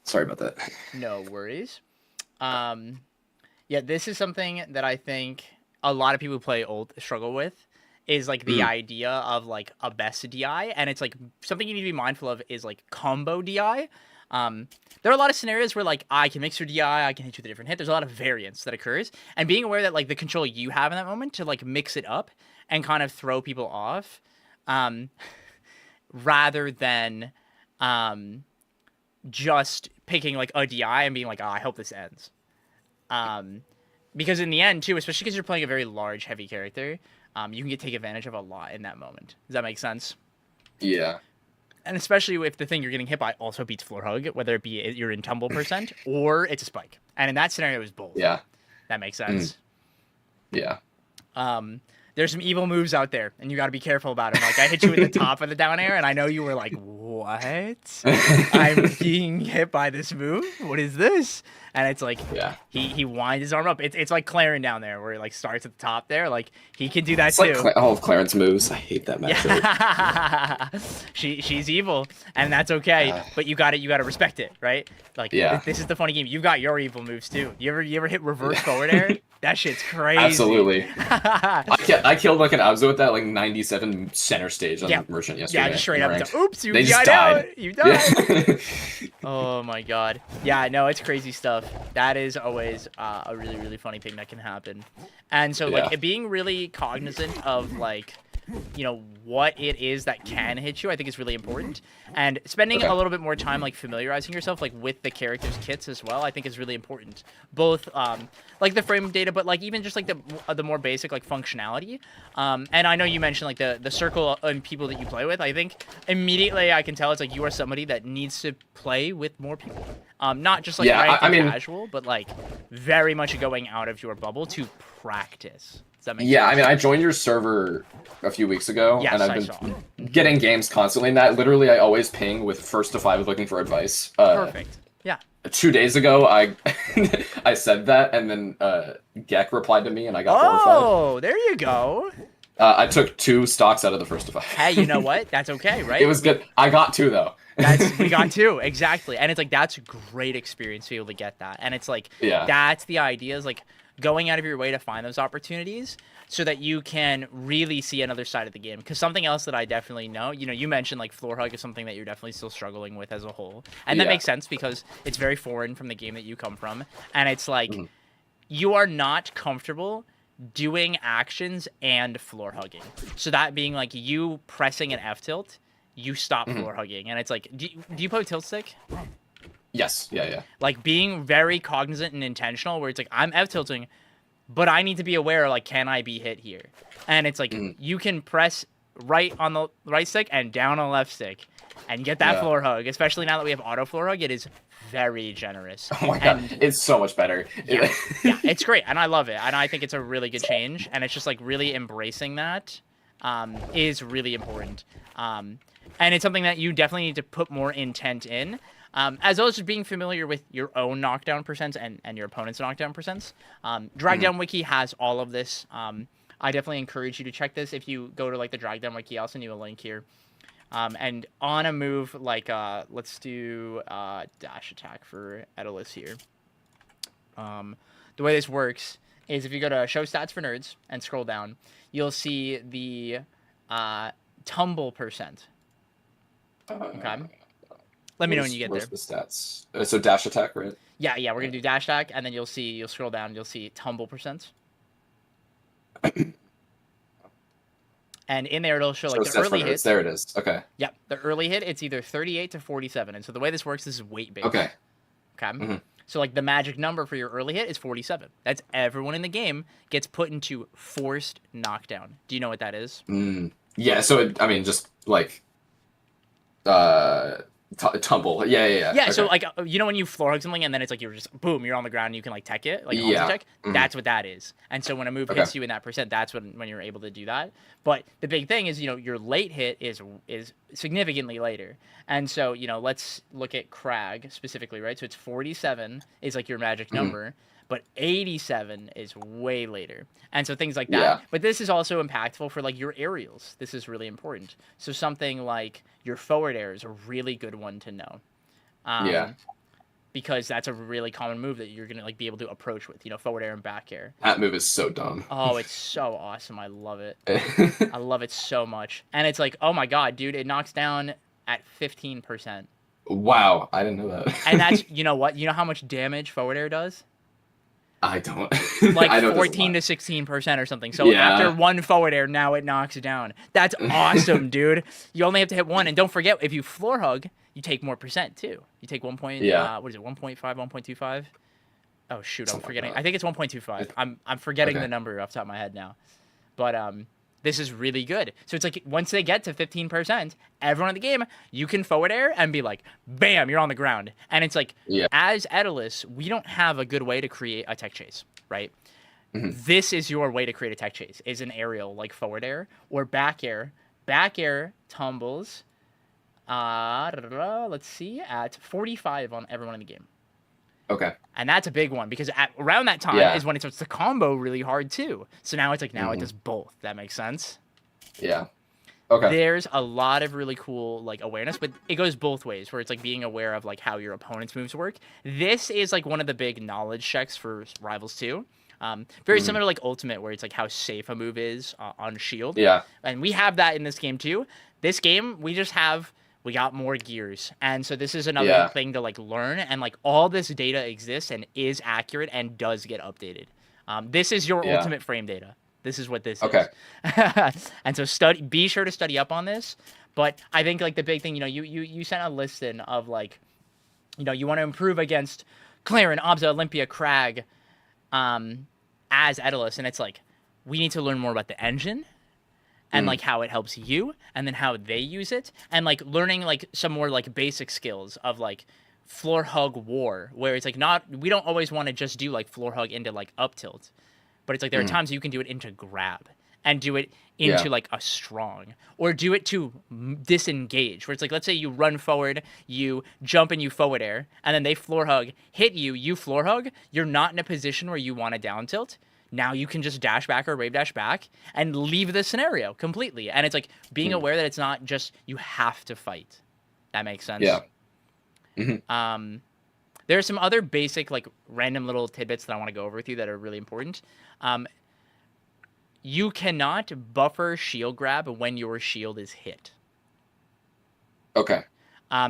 Sorry about that. No worries. Yeah, this is something that I think a lot of people who play ult struggle with, is like the idea of like a best DI, and it's like something you need to be mindful of is like combo DI. There are a lot of scenarios where like I can mix your DI, I can hit you with a different hit. There's a lot of variance that occurs, and being aware that like the control you have in that moment to like mix it up and kind of throw people off, rather than just picking like a DI and being like, oh, I hope this ends. Because in the end, too, especially because you're playing a very large, heavy character, you can take advantage of a lot in that moment. Does that make sense? Yeah. And especially if the thing you're getting hit by also beats floor hug, whether it be you're in tumble percent or it's a spike. And in that scenario, it was both. Yeah. That makes sense. Yeah. There's some evil moves out there, and you got to be careful about them. Like, I hit you at the top of the down air, and I know you were like, what? I'm being hit by this move? What is this? And it's like, he winds his arm up. It's like Clarence down there, where he like starts at the top there. Like, he can do that It's too. like all of Clarence moves. I hate that matchup. Yeah. She's evil, and that's okay. But you got to respect it, right? Like, this is the funny game. You've got your evil moves too. You ever hit reverse forward air? That shit's crazy. Absolutely. I killed like an Abzu at that like 97 center stage on Merchant yesterday. Yeah, just straight up. Ranked. Oops, you just got died. out. You died. Oh my god. Yeah, no, it's crazy stuff. That is always a really, really funny thing that can happen. And so, like, it being really cognizant of, like, you know, what it is that can hit you, I think is really important. And spending a little bit more time, like, familiarizing yourself, like, with the character's kits as well, I think is really important. Both, like, the frame data, but, like, even just, like, the more basic, like, functionality. And I know you mentioned, like, the circle and people that you play with. I think immediately I can tell it's, like, you are somebody that needs to play with more people. Not just, like, casual, but, like, very much going out of your bubble to practice. Does that make sense? I mean, I joined your server a few weeks ago, Yes, and I've been getting games constantly. And that literally, I always ping with 1st to 5 looking for advice. Perfect. Yeah. 2 days ago, I I said that, and then Gek replied to me, and I got 4 or 5. Oh, there you go. I took 2 stocks out of the 1st to 5. Hey, you know what? That's okay, right? It was good. I got 2 though. We got 2, exactly. And it's like, that's a great experience to be able to get that. And it's like, that's the idea, is like going out of your way to find those opportunities so that you can really see another side of the game. Because something else that I definitely know, you know, you mentioned like floor hug is something that you're definitely still struggling with as a whole. And that makes sense because it's very foreign from the game that you come from. And it's like, you are not comfortable doing actions and floor hugging. So that being like you pressing an F tilt, you stop floor hugging. And it's like, do you play with tilt stick? Yes. Yeah. Like being very cognizant and intentional, where it's like, I'm F tilting, but I need to be aware, like, can I be hit here? And it's like, you can press right on the right stick and down on the left stick and get that floor hug. Especially now that we have auto floor hug, it is very generous. Oh my god, it's so much better. Yeah, it's great, and I love it. And I think it's a really good change. And it's just like really embracing that is really important. And it's something that you definitely need to put more intent in. As well as just being familiar with your own knockdown percents and your opponent's knockdown percents. Dragdown Wiki has all of this. I definitely encourage you to check this. If you go to like the Dragdown Wiki, I'll send you a link here. And on a move like, let's do dash attack for Edalus here. The way this works is if you go to show stats for nerds and scroll down, you'll see the tumble percent. Okay. Let me know when you get there. Where's the stats? So dash attack, right? Yeah, we're gonna do dash attack, and then you'll scroll down, you'll see tumble percent. And in there, it'll show like the early hit. There it is. Okay. Yep, the early hit, it's either 38 to 47. And so the way this works, this is weight based. Okay. Okay. So like the magic number for your early hit is 47. That's everyone in the game gets put into forced knockdown. Do you know what that is? Yeah. So I mean, just like tumble. Yeah. Yeah. Okay. So like you know when you floor hug something and then it's like you're just boom, you're on the ground and you can like tech it, like tech. That's what that is. And so when a move hits you in that percent, that's when you're able to do that. But the big thing is, you know, your late hit is significantly later. And so, you know, let's look at Crag specifically, right? So it's 47 is like your magic number, but 87 is way later. And so things like that. Yeah. But this is also impactful for like your aerials. This is really important. So something like your forward air is a really good one to know. Because that's a really common move that you're going to like be able to approach with, you know, forward air and back air. That move is so dumb. Oh, it's so awesome. I love it. I love it so much. And it's like, oh my god, dude, it knocks down at 15%. Wow, I didn't know that. And that's, you know what? You know how much damage forward air does? I don't. Like I know 14 to 16% or something. So after one forward air, now it knocks it down. That's awesome, dude. You only have to hit one. And don't forget, if you floor hug, you take more percent too. You take 1 point, what is it, 1.5, 1.25? Oh shoot, I'm Something like forgetting. that. I think it's 1.25. I'm forgetting Okay. the number off the top of my head now. But this is really good. So it's like once they get to 15%, everyone in the game, you can forward air and be like, bam, you're on the ground. And it's like, Yeah. as Edalus, we don't have a good way to create a tech chase, right? Mhm. This is your way to create a tech chase, is an aerial like forward air or back air. Back air tumbles, let's see, at 45 on everyone in the game. Okay. And that's a big one because around that time Yeah. is when it starts to combo really hard too. So now it's like, now it Mhm. does both. That makes sense? Yeah. Okay. There's a lot of really cool like awareness, but it goes both ways where it's like being aware of like how your opponent's moves work. This is like one of the big knowledge checks for Rivals 2. Very similar to like Ultimate where it's like how safe a move is on shield. Yeah. And we have that in this game too. This game, we got more gears. And so this is another Yeah. thing to like learn. And like all this data exists and is accurate and does get updated. This is your Yeah. ultimate frame data. This is what this Okay. is. And so be sure to study up on this. But I think like the big thing, you sent a list in of like, you want to improve against Claren, Obza, Olympia, Crag, as Edalus. And it's like, we need to learn more about the engine and like how it helps you and then how they use it and like learning like some more like basic skills of like floor hug war where it's like we don't always want to just do like floor hug into like up tilt, but it's like there are times you can do it into grab and do it into like a strong or do it to disengage where it's like, let's say you run forward, you jump and you forward air and then they floor hug, hit you floor hug, you're not in a position where you want to down tilt. Now you can just dash back or wave dash back and leave the scenario completely. And it's like being aware that it's not just you have to fight. That makes sense. Yeah. There are some other basic like random little tidbits that I want to go over with you that are really important. You cannot buffer shield grab when your shield is hit. Okay.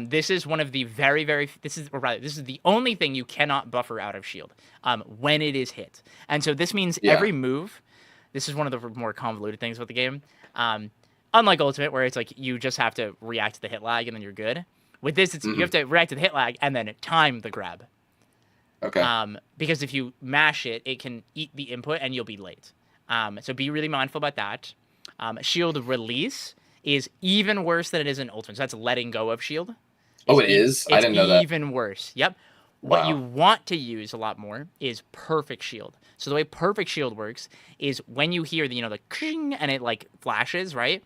This is one of the this is the only thing you cannot buffer out of shield when it is hit. And so this means every move, this is one of the more convoluted things with the game. Unlike Ultimate, where it's like you just have to react to the hit lag and then you're good. With this, it's you have to react to the hit lag and then time the grab. Okay. Because if you mash it, it can eat the input and you'll be late. So be really mindful about that. Shield release is even worse than it is in Ultimate. So that's letting go of shield. Oh, it is? I didn't know that. It's even worse. Yep. What you want to use a lot more is perfect shield. So the way perfect shield works is when you hear the kring and it like flashes, right?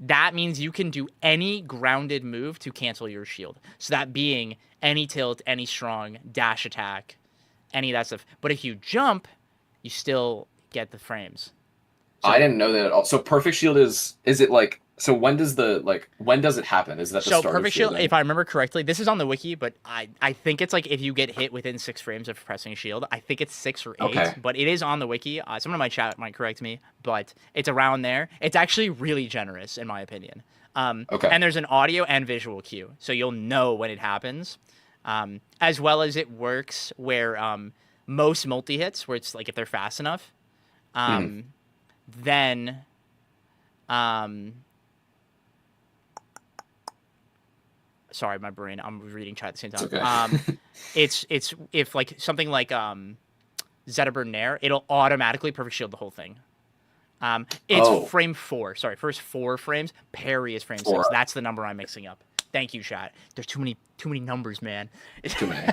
That means you can do any grounded move to cancel your shield. So that being any tilt, any strong, dash attack, any of that stuff. But if you jump, you still get the frames. So, I didn't know that at all. So perfect shield is it like, so when does it happen? Is that the start perfect of shield, shielding? if I remember correctly, this is on the wiki, but I think it's like if you get hit within 6 frames of pressing shield. I think it's 6 or 8, Okay. but it is on the wiki. Someone in my chat might correct me, but it's around there. It's actually really generous in my opinion. Okay. And there's an audio and visual cue, so you'll know when it happens. As well as it works where most multi-hits, where it's like if they're fast enough, then sorry, my brain, I'm reading chat at the same time. It's okay. It's if like something like Zetaburn Nair, it'll automatically perfect shield the whole thing. It's frame 4. Sorry, first 4 frames. Parry is frame 6. That's the number I'm mixing up. Thank you, chat. There's too many numbers, man. Too many.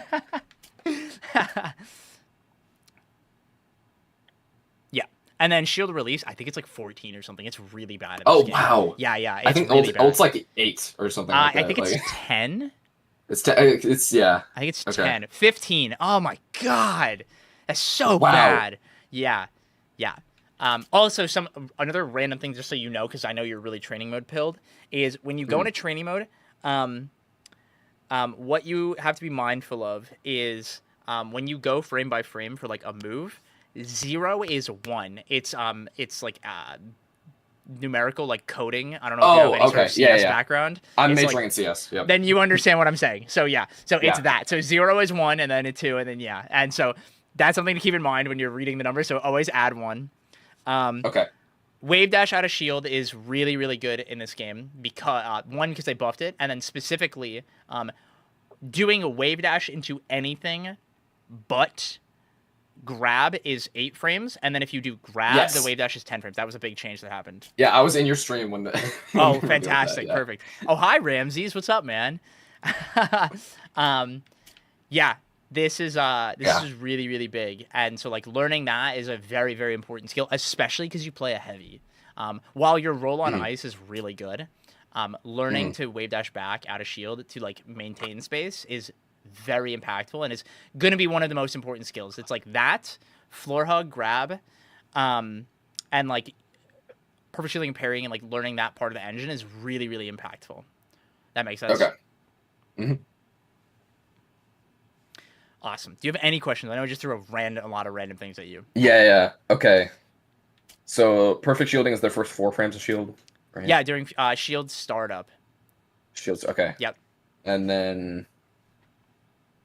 Yeah. And then shield release, I think it's like 14 or something. It's really bad. Oh, game. wow. Yeah. It's I think really bad. ult's like 8 or something like that. I think it's like, 10. It's yeah. I think it's Okay. 10. 15. Oh my god. That's so Wow. bad. Yeah. Also, another random thing, just so you know, because I know you're really training mode pilled, is when you go into training mode, what you have to be mindful of is when you go frame by frame for like a move, 0 is 1. It's like numerical like coding. I don't know if you have any sort of CS background. I'm It's majoring like, in CS. Yep. Then you understand what I'm saying. So yeah. So it's Yeah. that. So 0 is 1 and then a 2 and then yeah. And so that's something to keep in mind when you're reading the numbers. So always add 1. Okay. Wave dash out of shield is really, really good in this game because because they buffed it, and then specifically doing a wave dash into anything but grab is 8 frames, and then if you do grab, Yes. the wave dash is 10 frames. That was a big change that happened. Yeah, I was in your stream when the. when Oh, you were doing that, fantastic. yeah. Perfect. Oh, hi, Ramses. What's up, man? Yeah, this is really, really big. And so, like, learning that is a very, very important skill, especially because you play a heavy. While your roll on ice is really good, learning to wave dash back out of shield to, like, maintain space is very impactful and is going to be one of the most important skills. It's like that, floor hug, grab, and, like, perfect shielding and parrying and, like, learning that part of the engine is really, really impactful. That makes sense? Okay. Mm-hmm. Awesome. Do you have any questions? I know I just threw a lot of random things at you. Yeah. Okay. So perfect shielding is the first 4 frames of shield. Right? Yeah, during shield startup. Shields. Okay. Yep. And then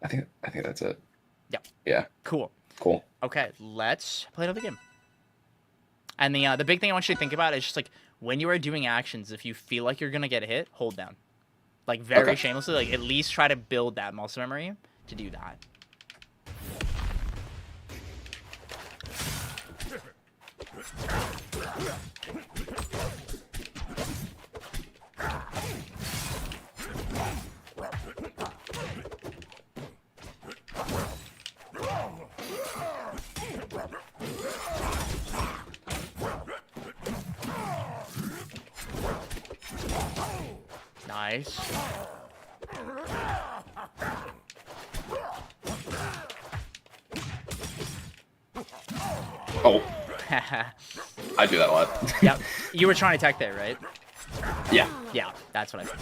I think that's it. Yep. Yeah. Cool. Cool. Okay, let's play another game. And the big thing I want you to think about is just like when you are doing actions, if you feel like you're gonna get hit, hold down. Like very Okay. shamelessly, like at least try to build that muscle memory to do that. Nice. Oh, I do that a lot. Yep. You were trying to tech there, right? Yeah. Yeah, that's what I thought.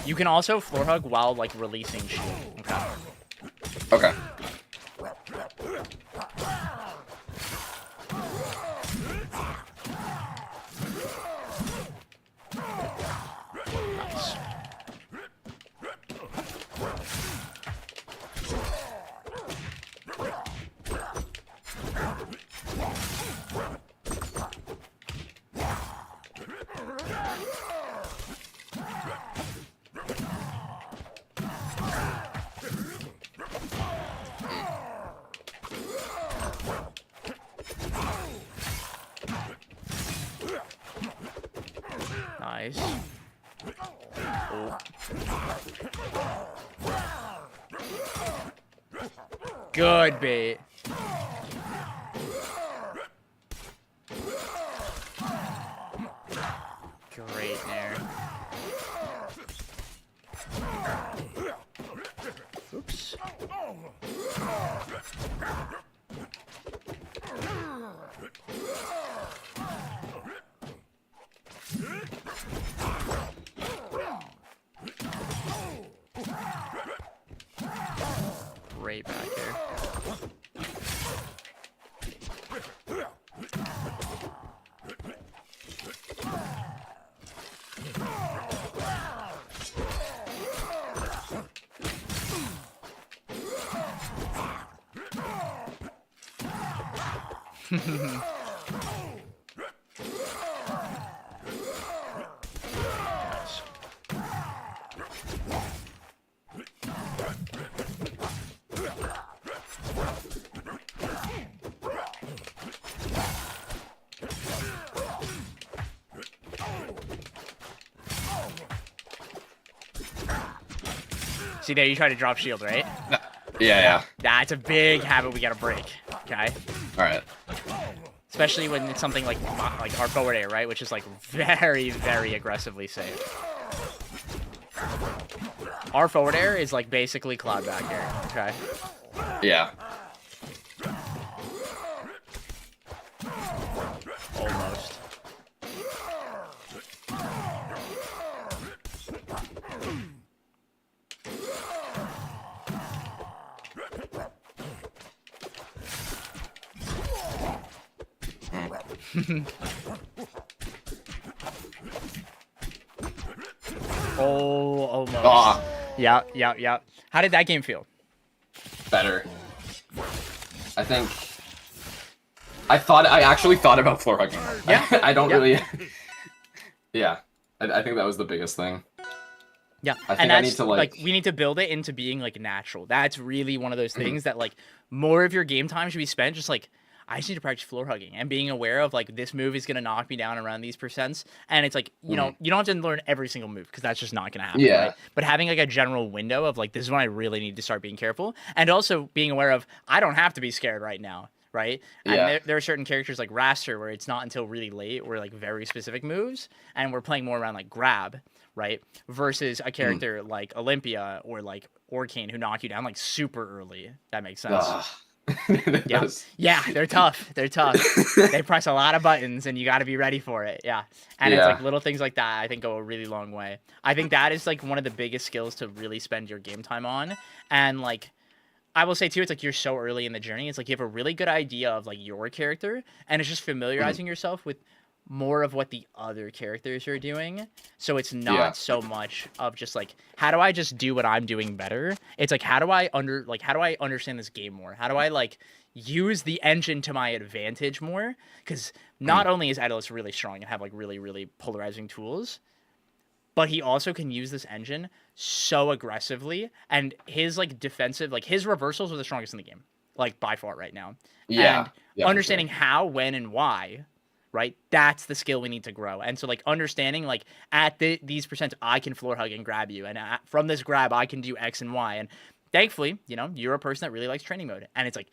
You can also floor hug while like releasing shield. Okay. Okay. Nice. Nice. Oh. Good bait. Great there. Oops. Right back here. Nice. See there, you try to drop shield, right? Yeah. That's a big habit we gotta break. Okay. All right. Especially when it's something like our forward air, right? Which is like very, very aggressively safe. Our forward air is like basically cloud back air. Okay. Yeah. Almost. Oh, almost. Ah, Yeah. How did that game feel? better. I think. I actually thought about floor hugging. Yeah. I don't Yeah. really. Yeah. I think that was the biggest thing. Yeah, I think and I that's need to, like- we need to build it into being like natural. That's really one of those things that like more of your game time should be spent just like I just need to practice floor hugging and being aware of like this move is gonna knock me down around these percents, and it's like you know you don't have to learn every single move because that's just not gonna happen. Yeah. Right? But having like a general window of like this is when I really need to start being careful, and also being aware of I don't have to be scared right now. Right? And Yeah. there are certain characters like Raster where it's not until really late or like very specific moves, and we're playing more around like grab, right? Versus a character like Olympia or like Orcane who knock you down like super early. That makes sense. It Yeah. does. Yeah, they're tough. They're tough. They press a lot of buttons and you got to be ready for it. Yeah. And it's Yeah. like little things like that I think go a really long way. I think that is like one of the biggest skills to really spend your game time on. And like I will say too, it's like you're so early in the journey. It's like you have a really good idea of like your character, and it's just familiarizing yourself with more of what the other characters are doing. So it's not Yeah. so much of just like how do I just do what I'm doing better? It's like how do I understand this game more? How do I like use the engine to my advantage more? Because not only is Edalus really strong and have like really, really polarizing tools, but he also can use this engine so aggressively, and his like defensive, like his reversals are the strongest in the game, like by far right now. Yeah. And Yeah, for understanding how, when, and why, right? That's the skill we need to grow. And so like understanding like at these percents, I can floor hug and grab you, and from this grab, I can do X and Y. And thankfully, you know, you're a person that really likes training mode, and it's like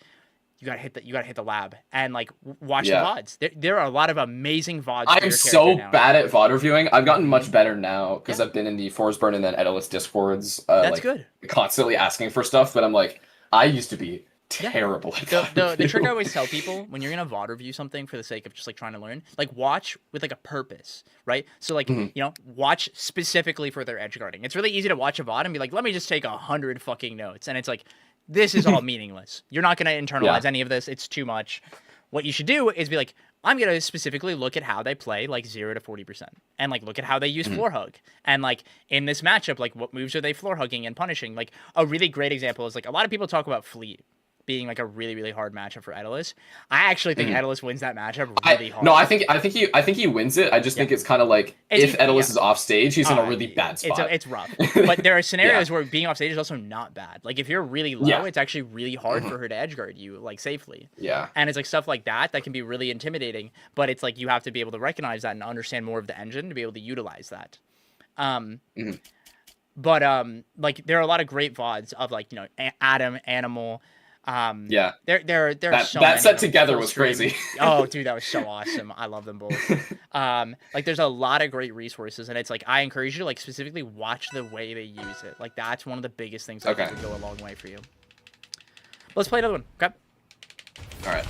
you gotta hit the lab and like watch Yeah. the VODs. There are a lot of amazing VODs. for I'm your so character now. bad at VOD reviewing. I've gotten much better now because I've been in the Forsburn and then Edalus Discords. That's like, good. Constantly asking for stuff, but I'm like, I used to be terrible at VOD The trick I review. always tell people when you're gonna VOD review something for the sake of just like trying to learn, like watch with like a purpose, right? So like you know, watch specifically for their edge guarding. It's really easy to watch a VOD and be like, let me just take 100 fucking notes, and it's like this is all meaningless. You're not gonna internalize any of this. It's too much. What you should do is be like, I'm gonna specifically look at how they play like 0 to 40%, and like look at how they use floor hug, and like in this matchup, like what moves are they floor hugging and punishing? Like a really great example is like a lot of people talk about Fleet being like a really, really hard matchup for Edalus. I actually think Edalus wins that matchup really hard. No, I think he wins it. I just think it's kind of like It's- if Edalus is off stage, he's in a really It's bad spot. it's rough. But there are scenarios where being off stage is also not bad. Like if you're really low, Yeah. it's actually really hard for her to edge guard you like safely. Yeah. And it's like stuff like that that can be really intimidating. But it's like you have to be able to recognize that and understand more of the engine to be able to utilize that. But like there are a lot of great VODs of like, you know, Adam, Animal. Yeah. There are so That many set of them. together Full was stream. crazy. Oh, dude, that was so awesome. I love them both. Like there's a lot of great resources, and it's like I encourage you to like specifically watch the way they use it. Like that's one of the biggest things that Okay. would go a long way for you. Let's play another one. Okay. All right.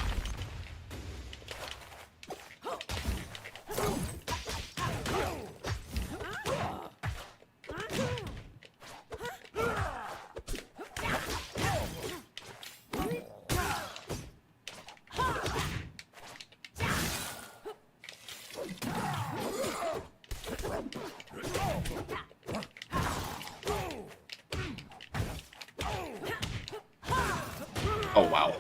Oh wow.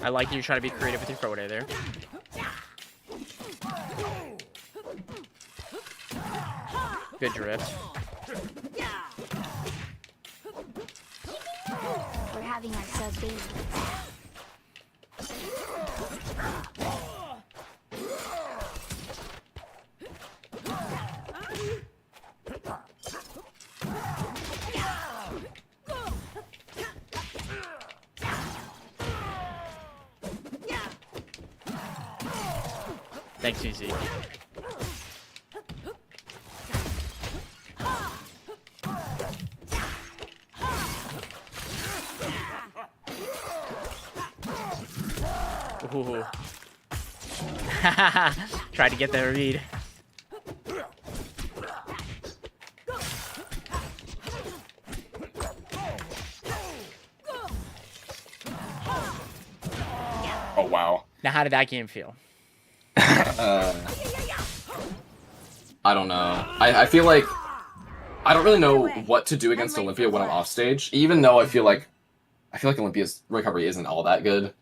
I like you trying to be creative with your forward air there. Good drift. We're having ourselves baby. Thanks, Easy. Ooh. Tried to get the read. Oh wow. Now, how did that game feel? I don't know. I feel like I don't really know what to do against Olympia when I'm off stage, even though I feel like Olympia's recovery isn't all that good.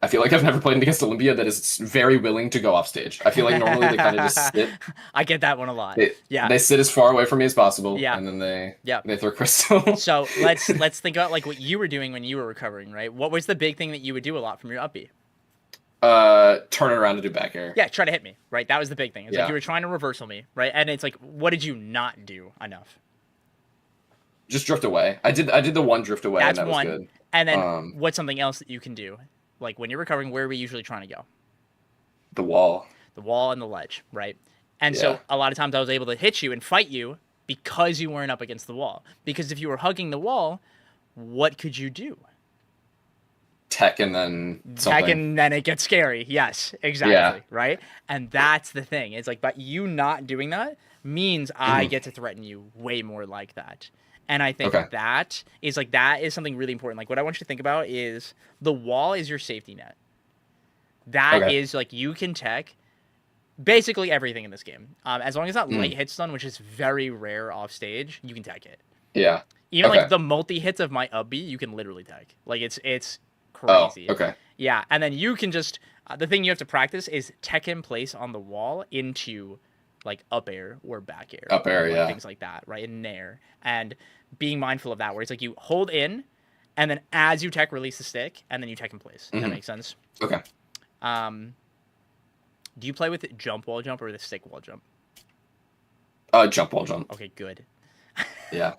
I feel like I've never played against Olympia that is very willing to go off stage. I feel like normally they kind of just sit. I get that one a lot. Yeah. They sit as far away from me as possible. Yeah. And then they Yeah. they throw crystal. So let's think about like what you were doing when you were recovering, right? What was the big thing that you would do a lot from your up B? Turn it around to do back air. Yeah, try to hit me, right? That was the big thing. It's Yeah. like you were trying to reversal me, right? And it's like, what did you not do enough? Just drift away. I did the one drift away, That's and that one. was good. And then what's something else that you can do? Like when you're recovering, where are we usually trying to go? The wall. The wall and the ledge, right? And Yeah. so a lot of times I was able to hit you and fight you because you weren't up against the wall. Because if you were hugging the wall, what could you do? Tech and then something. Tech and then it gets scary. Yes, exactly. Yeah. Right? And that's the thing. It's like, but you not doing that means I get to threaten you way more like that. And I think that is something really important. Like what I want you to think about is the wall is your safety net. That is like you can tech basically everything in this game. As long as that light hits done, which is very rare off stage, you can tech it. Yeah. Even like the multi hits of my up B, you can literally tech. Like it's crazy. Oh, okay. Yeah, and then you can just the thing you have to practice is tech in place on the wall into like up air or back air. Up air, yeah. Things like that, right? In nair. And being mindful of that, where it's like you hold in, and then as you tech, release the stick, and then you tech in place. That makes sense? Okay. Do you play with jump wall jump or the stick wall jump? Jump wall jump. Okay, good. Yeah.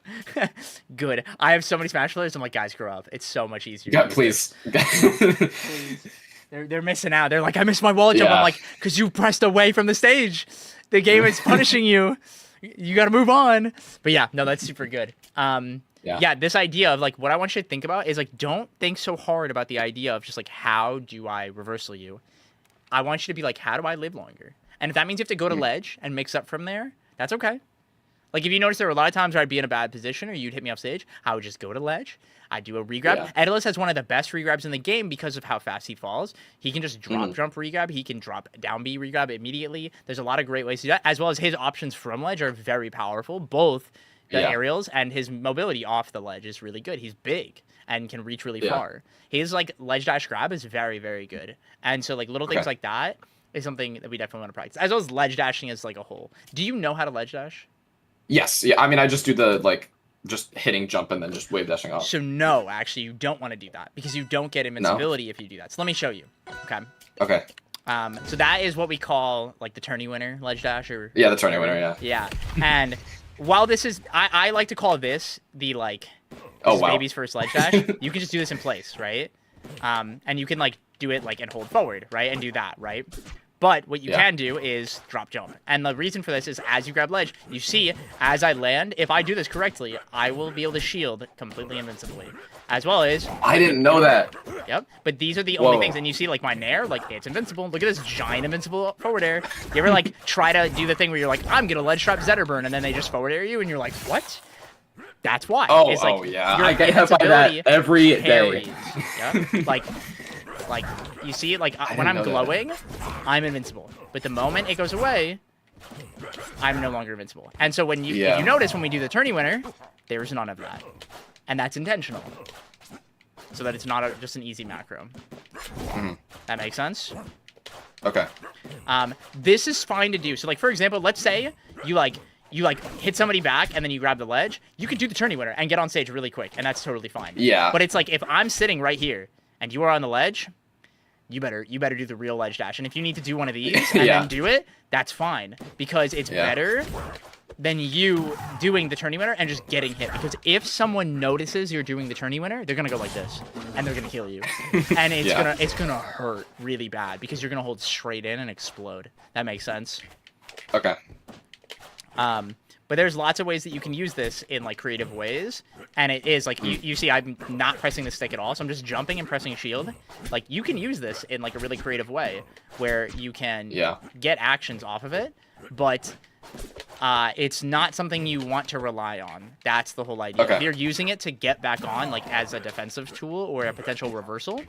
Good. I have so many Smash players. I'm like, guys, grow up. It's so much easier. Yeah, please. Please. They're missing out. They're like, I missed my wall jump. Yeah. I'm like, because you pressed away from the stage. The game is punishing you. You got to move on. But yeah, no, that's super good. Yeah, this idea of like what I want you to think about is like, don't think so hard about the idea of just like, how do I reversal you? I want you to be like, how do I live longer? And if that means you have to go to ledge and mix up from there, that's okay. Like if you notice there were a lot of times where I'd be in a bad position or you'd hit me off stage, I would just go to ledge. I'd do a regrab. Yeah. Edalus has one of the best regrabs in the game because of how fast he falls. He can just drop jump regrab. He can drop down B regrab immediately. There's a lot of great ways to do that, as well as his options from ledge are very powerful. Both the aerials and his mobility off the ledge is really good. He's big and can reach really far. His like ledge dash grab is very, very good. And so like little things like that is something that we definitely want to practice, as well as ledge dashing as like a whole. Do you know how to ledge dash? Yes. Yeah. I mean, I just do the like just hitting jump and then just wave dashing off. So no, actually, you don't want to do that because you don't get invincibility if you do that. So let me show you. Okay. Okay. So that is what we call like the tourney winner ledge dash or Yeah, the tourney winner. Yeah. yeah. And while this is, I like to call this the like baby's first ledge dash. You can just do this in place, right? And you can like do it like and hold forward, right, and do that, right? But what you can do is drop jump. And the reason for this is as you grab ledge, you see, as I land, if I do this correctly, I will be able to shield completely invincibly. As well as... I didn't know that. Yep. But these are the only things. And you see, like, my nair, like, it's invincible. Look at this giant invincible forward air. You ever, like, try to do the thing where you're like, I'm going to ledge trap Zetterburn, and then they just forward air you, and you're like, what? That's why. Oh, it's like, yeah. your I get hit by that every day. Yep. Like, you see, like, when I'm glowing, I'm invincible. But the moment it goes away, I'm no longer invincible. And so when you, if you notice when we do the tourney winner, there's none of that. And that's intentional. So that it's not just an easy macro. That makes sense? Okay. This is fine to do. So, like, for example, let's say you hit somebody back and then you grab the ledge. You could do the tourney winner and get on stage really quick, and that's totally fine. Yeah. But it's like if I'm sitting right here and you are on the ledge, you better do the real ledge dash. And if you need to do one of these and then do it, that's fine because it's better than you doing the tourney winner and just getting hit. Because if someone notices you're doing the tourney winner, they're gonna go like this and they're gonna kill you, and it's gonna hurt really bad because you're gonna hold straight in and explode. That makes sense. Okay. But there's lots of ways that you can use this in like creative ways, and it is like you see I'm not pressing the stick at all, so I'm just jumping and pressing shield. Like you can use this in like a really creative way where you can get actions off of it, but it's not something you want to rely on. That's the whole idea. Okay. If you're using it to get back on, like as a defensive tool or a potential reversal,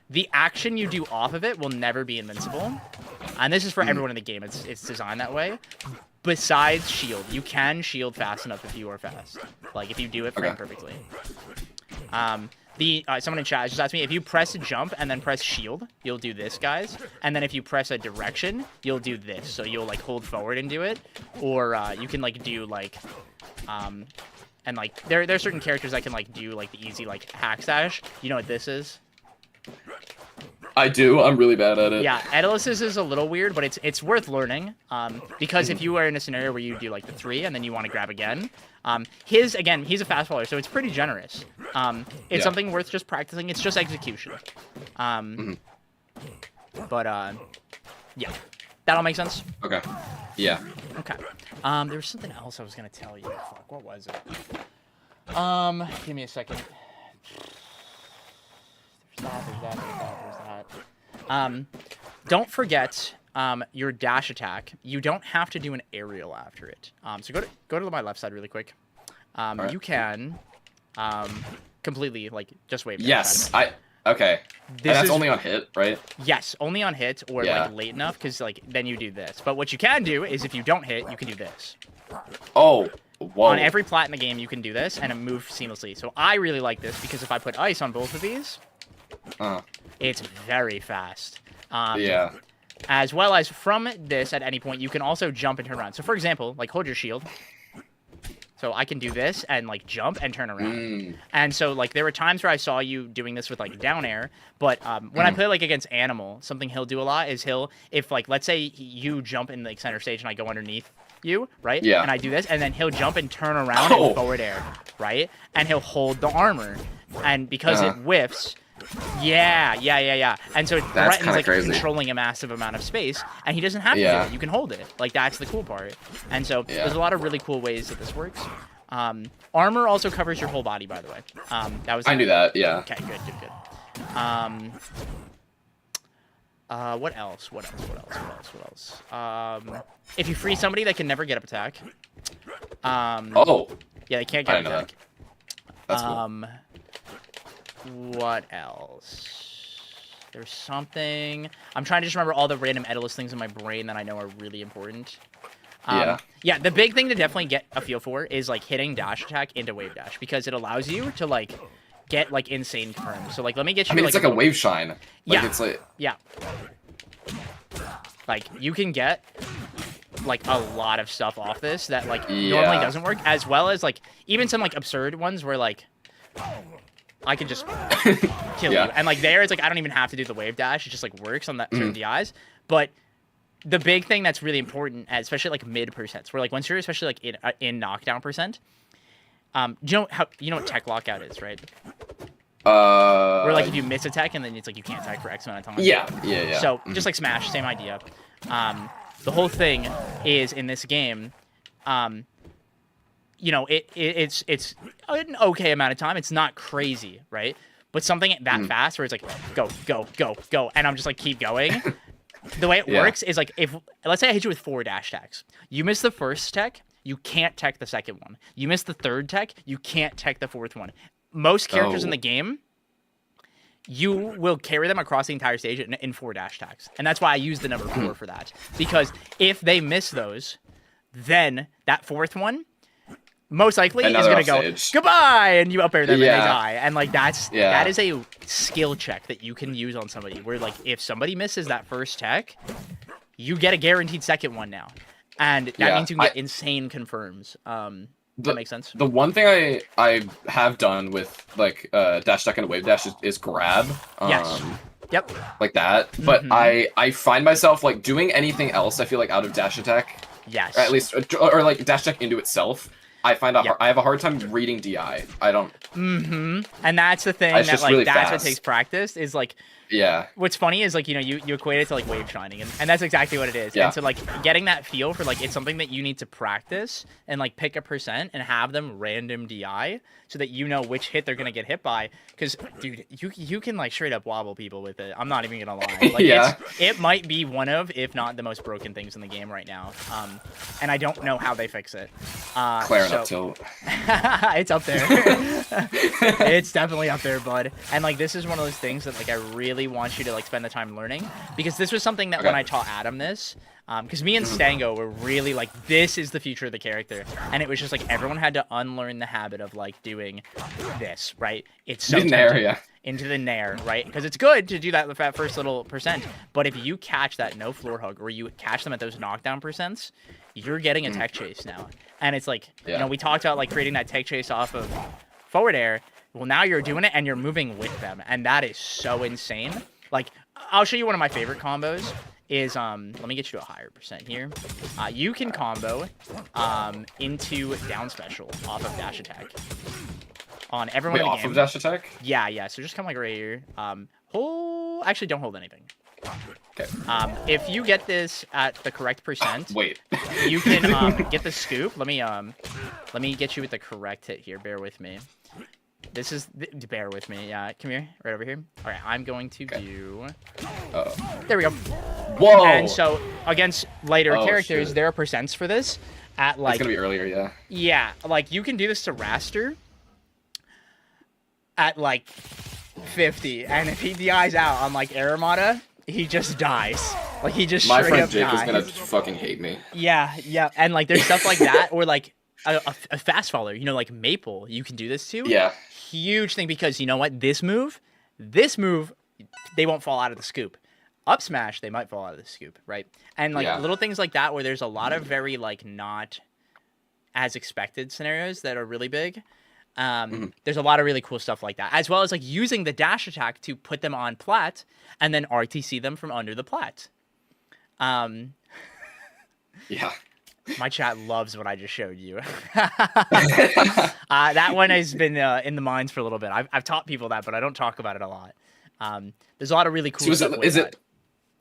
the action you do off of it will never be invincible. And this is for everyone in the game. It's designed that way. Besides shield, you can shield fast enough if you are fast. Like if you do it frame perfectly. Someone in chat just asked me, if you press jump and then press shield, you'll do this, guys. And then if you press a direction, you'll do this. So you'll like hold forward and do it, or you can like do like, and like there are certain characters that can like do like the easy like hack slash. You know what this is? I do. I'm really bad at it. Yeah, Edalus's is a little weird, but it's worth learning. Because if you are in a scenario where you do like the 3 and then you want to grab again, he's a fast faller, so it's pretty generous. It's something worth just practicing. It's just execution. But yeah, that all makes sense. Okay. Yeah. Okay. There was something else I was gonna tell you. Fuck, what was it? Give me a second. There's that. Don't forget your dash attack. You don't have to do an aerial after it. So go to my left side really quick. Right. You can completely like just wave. Yes. Okay. And that's only on hit, right? Yes, only on hit or like late enough, because like then you do this. But what you can do is if you don't hit, you can do this. Oh. Whoa. On every plat in the game, you can do this and it moves seamlessly. So I really like this because if I put ice on both of these, it's very fast. Yeah. As well as from this, at any point, you can also jump and turn around. So for example, like hold your shield. So I can do this and like jump and turn around. And so like there were times where I saw you doing this with like down air, but when I play like against Animal, something he'll do a lot is if like let's say you jump in like center stage and I go underneath you, right? Yeah. And I do this, and then he'll jump and turn around and forward air, right? And he'll hold the armor, and because it whiffs. Yeah. And so it threatens like controlling a massive amount of space, and he doesn't have to do it. You can hold it. Like that's the cool part. And so there's a lot of really cool ways that this works. Armor also covers your whole body, by the way. I knew that. Yeah. Okay. Good. What else? If you free somebody, they can never get up attack. Yeah, they can't get up attack. That's cool. What else? There's something. I'm trying to just remember all the random Edalus things in my brain that I know are really important. Yeah, the big thing to definitely get a feel for is like hitting dash attack into wave dash, because it allows you to like get like insane confirms. So like let me get you. I mean, it's like a wave shine. Like, it's like like you can get like a lot of stuff off this that like normally doesn't work, as well as like even some like absurd ones where like I can just kill you. And like there, it's like I don't even have to do the wave dash. It just like works on that certain DIs. But the big thing that's really important, especially like mid percents, where like once you're especially like in knockdown percent, you know what tech lockout is, right? Where like if you miss a tech and then it's like you can't tech for X amount of time. Yeah. So just like Smash, same idea. The whole thing is in this game, you know, it's an okay amount of time. It's not crazy, right? But something that fast where it's like go, and I'm just like keep going. The way it works is like if let's say I hit you with 4 dash techs, you miss the first tech, you can't tech the second one. You miss the third tech, you can't tech the fourth one. Most characters in the game, you will carry them across the entire stage in 4 dash attacks. And that's why I use the number 4 for that. Because if they miss those, then that fourth one most likely is going to go, goodbye, and you up air them and they die. And like that is a skill check that you can use on somebody, where like if somebody misses that first tech, you get a guaranteed second one now. And that means you can get insane confirms. That makes sense. The one thing I have done with like dash tech and wave dash is grab. Yes. Yep. Like that. But I find myself like doing anything else, I feel like out of dash attack. Yes. Or at least or like dash attack into itself. I find I have a hard time reading DI. I don't. And that's the thing that like really that's fast. What takes practice is like Yeah. What's funny is like, you know, you equate it to like wave shining, and that's exactly what it is. Yeah. And so like getting that feel for like it's something that you need to practice and like pick a percent and have them random DI so that you know which hit they're gonna get hit by. Because dude, you can like straight up wobble people with it. I'm not even gonna lie. Like Yeah. it might be one of, if not the most broken things in the game right now. And I don't know how they fix it. Clarin up tilt. It's up there. It's definitely up there, bud. And like this is one of those things that like I really want you to like spend the time learning, because this was something that when I taught Adam this, because me and Stango were really like, this is the future of the character, and it was just like everyone had to unlearn the habit of like doing this, right? It's so tempting. Into the nair, right? Because it's good to do that with that first little percent, but if you catch that no floor hug or you catch them at those knockdown percents, you're getting a tech chase now. And it's like, you know, we talked about like creating that tech chase off of forward air. Well, now you're doing it and you're moving with them, and that is so insane. Like, I'll show you one of my favorite combos is, let me get you to a higher percent here. You can combo into down special off of dash attack on everyone in the game. Off of dash attack? Yeah, so just come like right here. Actually, don't hold anything. Okay. If you get this at the correct percent, wait, you can get the scoop. Let me get you with the correct hit here. Bear with me. This is bear with me. Yeah, come here, right over here. All right, I'm going to do. There we go. Whoa! And so against lighter characters, shit. there are percents for this. At like it's gonna be earlier, yeah. Yeah, like you can do this to Raster at like 50, and if he DIs out on like Aramata, he just dies. Like he just My straight friend up Jake dies. is gonna fucking hate me. Yeah, and like there's stuff like that, or like a fast follower, you know, like Maple, you can do this too. Yeah. Huge thing, because you know what? This move, they won't fall out of the scoop. Up smash, they might fall out of the scoop, right? And like little things like that, where there's a lot of very like not as expected scenarios that are really big. There's a lot of really cool stuff like that, as well as like using the dash attack to put them on plat and then RTC them from under the plat. Yeah. My chat loves what I just showed you. That one has been in the minds for a little bit. I've taught people that, but I don't talk about it a lot. There's a lot of really cool stuff.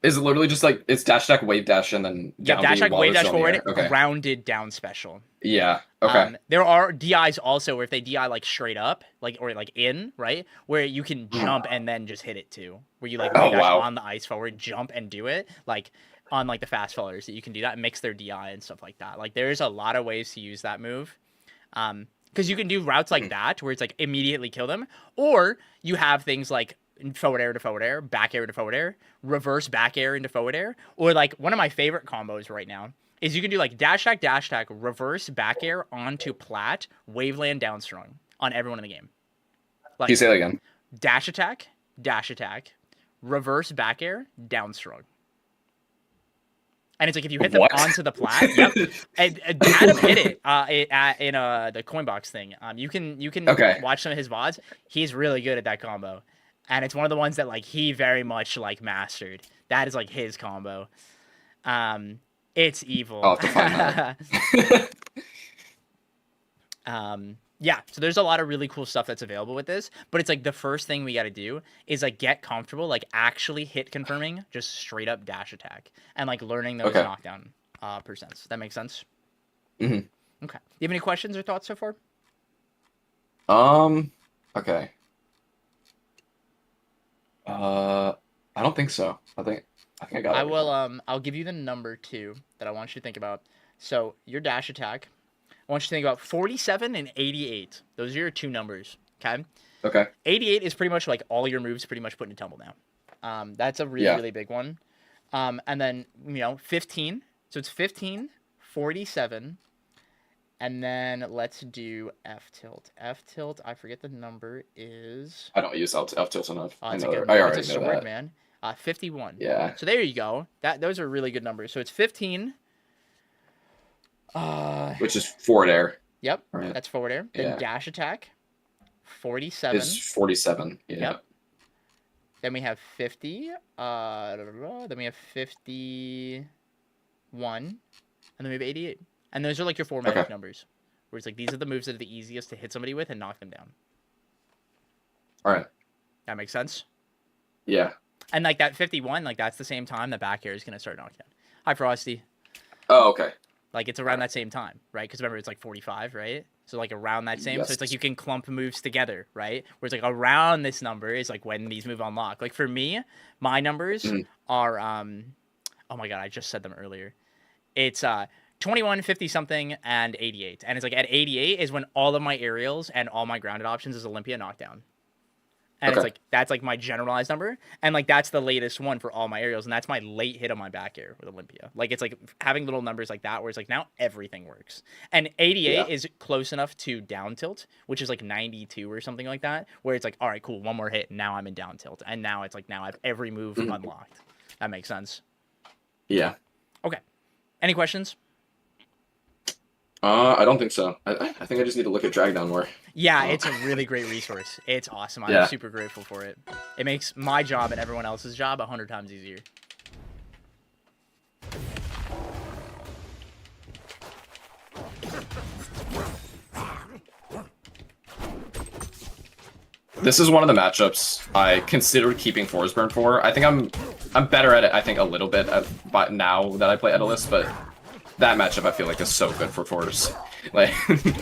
Is it literally just like it's dash attack, wave dash, and then down dash attack, wave dash still forward, okay. grounded down special. Yeah. Okay. There are DIs also where if they DI like straight up, like or like in, right, where you can jump and then just hit it too, where you like wave dash on the ice forward, jump and do it, like on like the fast followers that you can do that and mix their DI and stuff like that. Like there's a lot of ways to use that move. Because you can do routes like that where it's like immediately kill them, or you have things like forward air to forward air, back air to forward air, reverse back air into forward air, or like one of my favorite combos right now is you can do like dash attack, reverse back air onto plat, waveland down strong on everyone in the game. Like, can you say that again? Dash attack, reverse back air, down strong. And it's like if you hit them onto the plat, and Adam hit it in the coin box thing. You can watch some of his VODs. He's really good at that combo, and it's one of the ones that like he very much like mastered. That is like his combo. It's evil. I'll have to find that. Yeah, so there's a lot of really cool stuff that's available with this, but it's like the first thing we got to do is like get comfortable, like actually hit confirming just straight up dash attack and like learning those knockdown percents. That makes sense? Mm-hmm. Okay. Do you have any questions or thoughts so far? Okay. I don't think so. I think I got it. I will I'll give you the number 2 that I want you to think about. So, your dash attack, I want you to think about 47 and 88. Those are your 2 numbers, okay? Okay. 88 is pretty much like all your moves pretty much put in a tumble now. That's a really big one. And then, 15. So it's 15, 47, and then let's do F tilt. F tilt, I forget the number is... I don't use F tilt enough. I already it's a know sword, that. man. 51. Yeah. So there you go. Those are really good numbers. So it's 15... which is forward air. Yep, right. That's forward air. Then dash attack, 47. Is 47. Yeah. Yep. Then we have 50. Then we have 51. And then we have 88. And those are like your 4 magic numbers. Where it's like these are the moves that are the easiest to hit somebody with and knock them down. All right. That makes sense? Yeah. And like that 51, like that's the same time the back air is gonna start knocking down. Hi Frosty. Oh, okay. Like it's around that same time, right? Because remember it's like 45, right? So like around that same. So it's like Yes. you can clump moves together, right? Whereas like around this number is like when these move unlock. Like for me, my numbers are oh my god, I just said them earlier. It's 21, 50 something, and 88. And it's like at 88 is when all of my aerials and all my grounded options is Olympia knockdown. And it's Okay. like that's like my generalized number, and like that's the latest one for all my aerials, and that's my late hit on my back air with Olympia. Like it's like having little numbers like that where it's like now everything works. And 88 Yeah. is close enough to down tilt, which is like 92 or something like that, where it's like all right, cool, one more hit, and now I'm in down tilt, and now it's like now I have every move unlocked. That makes sense. Yeah. Okay. Any questions? I don't think so. I think I just need to look at Drag Down more. Yeah, it's a really great resource. It's awesome. I'm Yeah. super grateful for it. It makes my job and everyone else's job 100 times easier. This is one of the matchups I considered keeping Forsburn for. I think I'm better at it. I think a little bit but now that I play Edalus, but that matchup I feel like is so good for Force. Like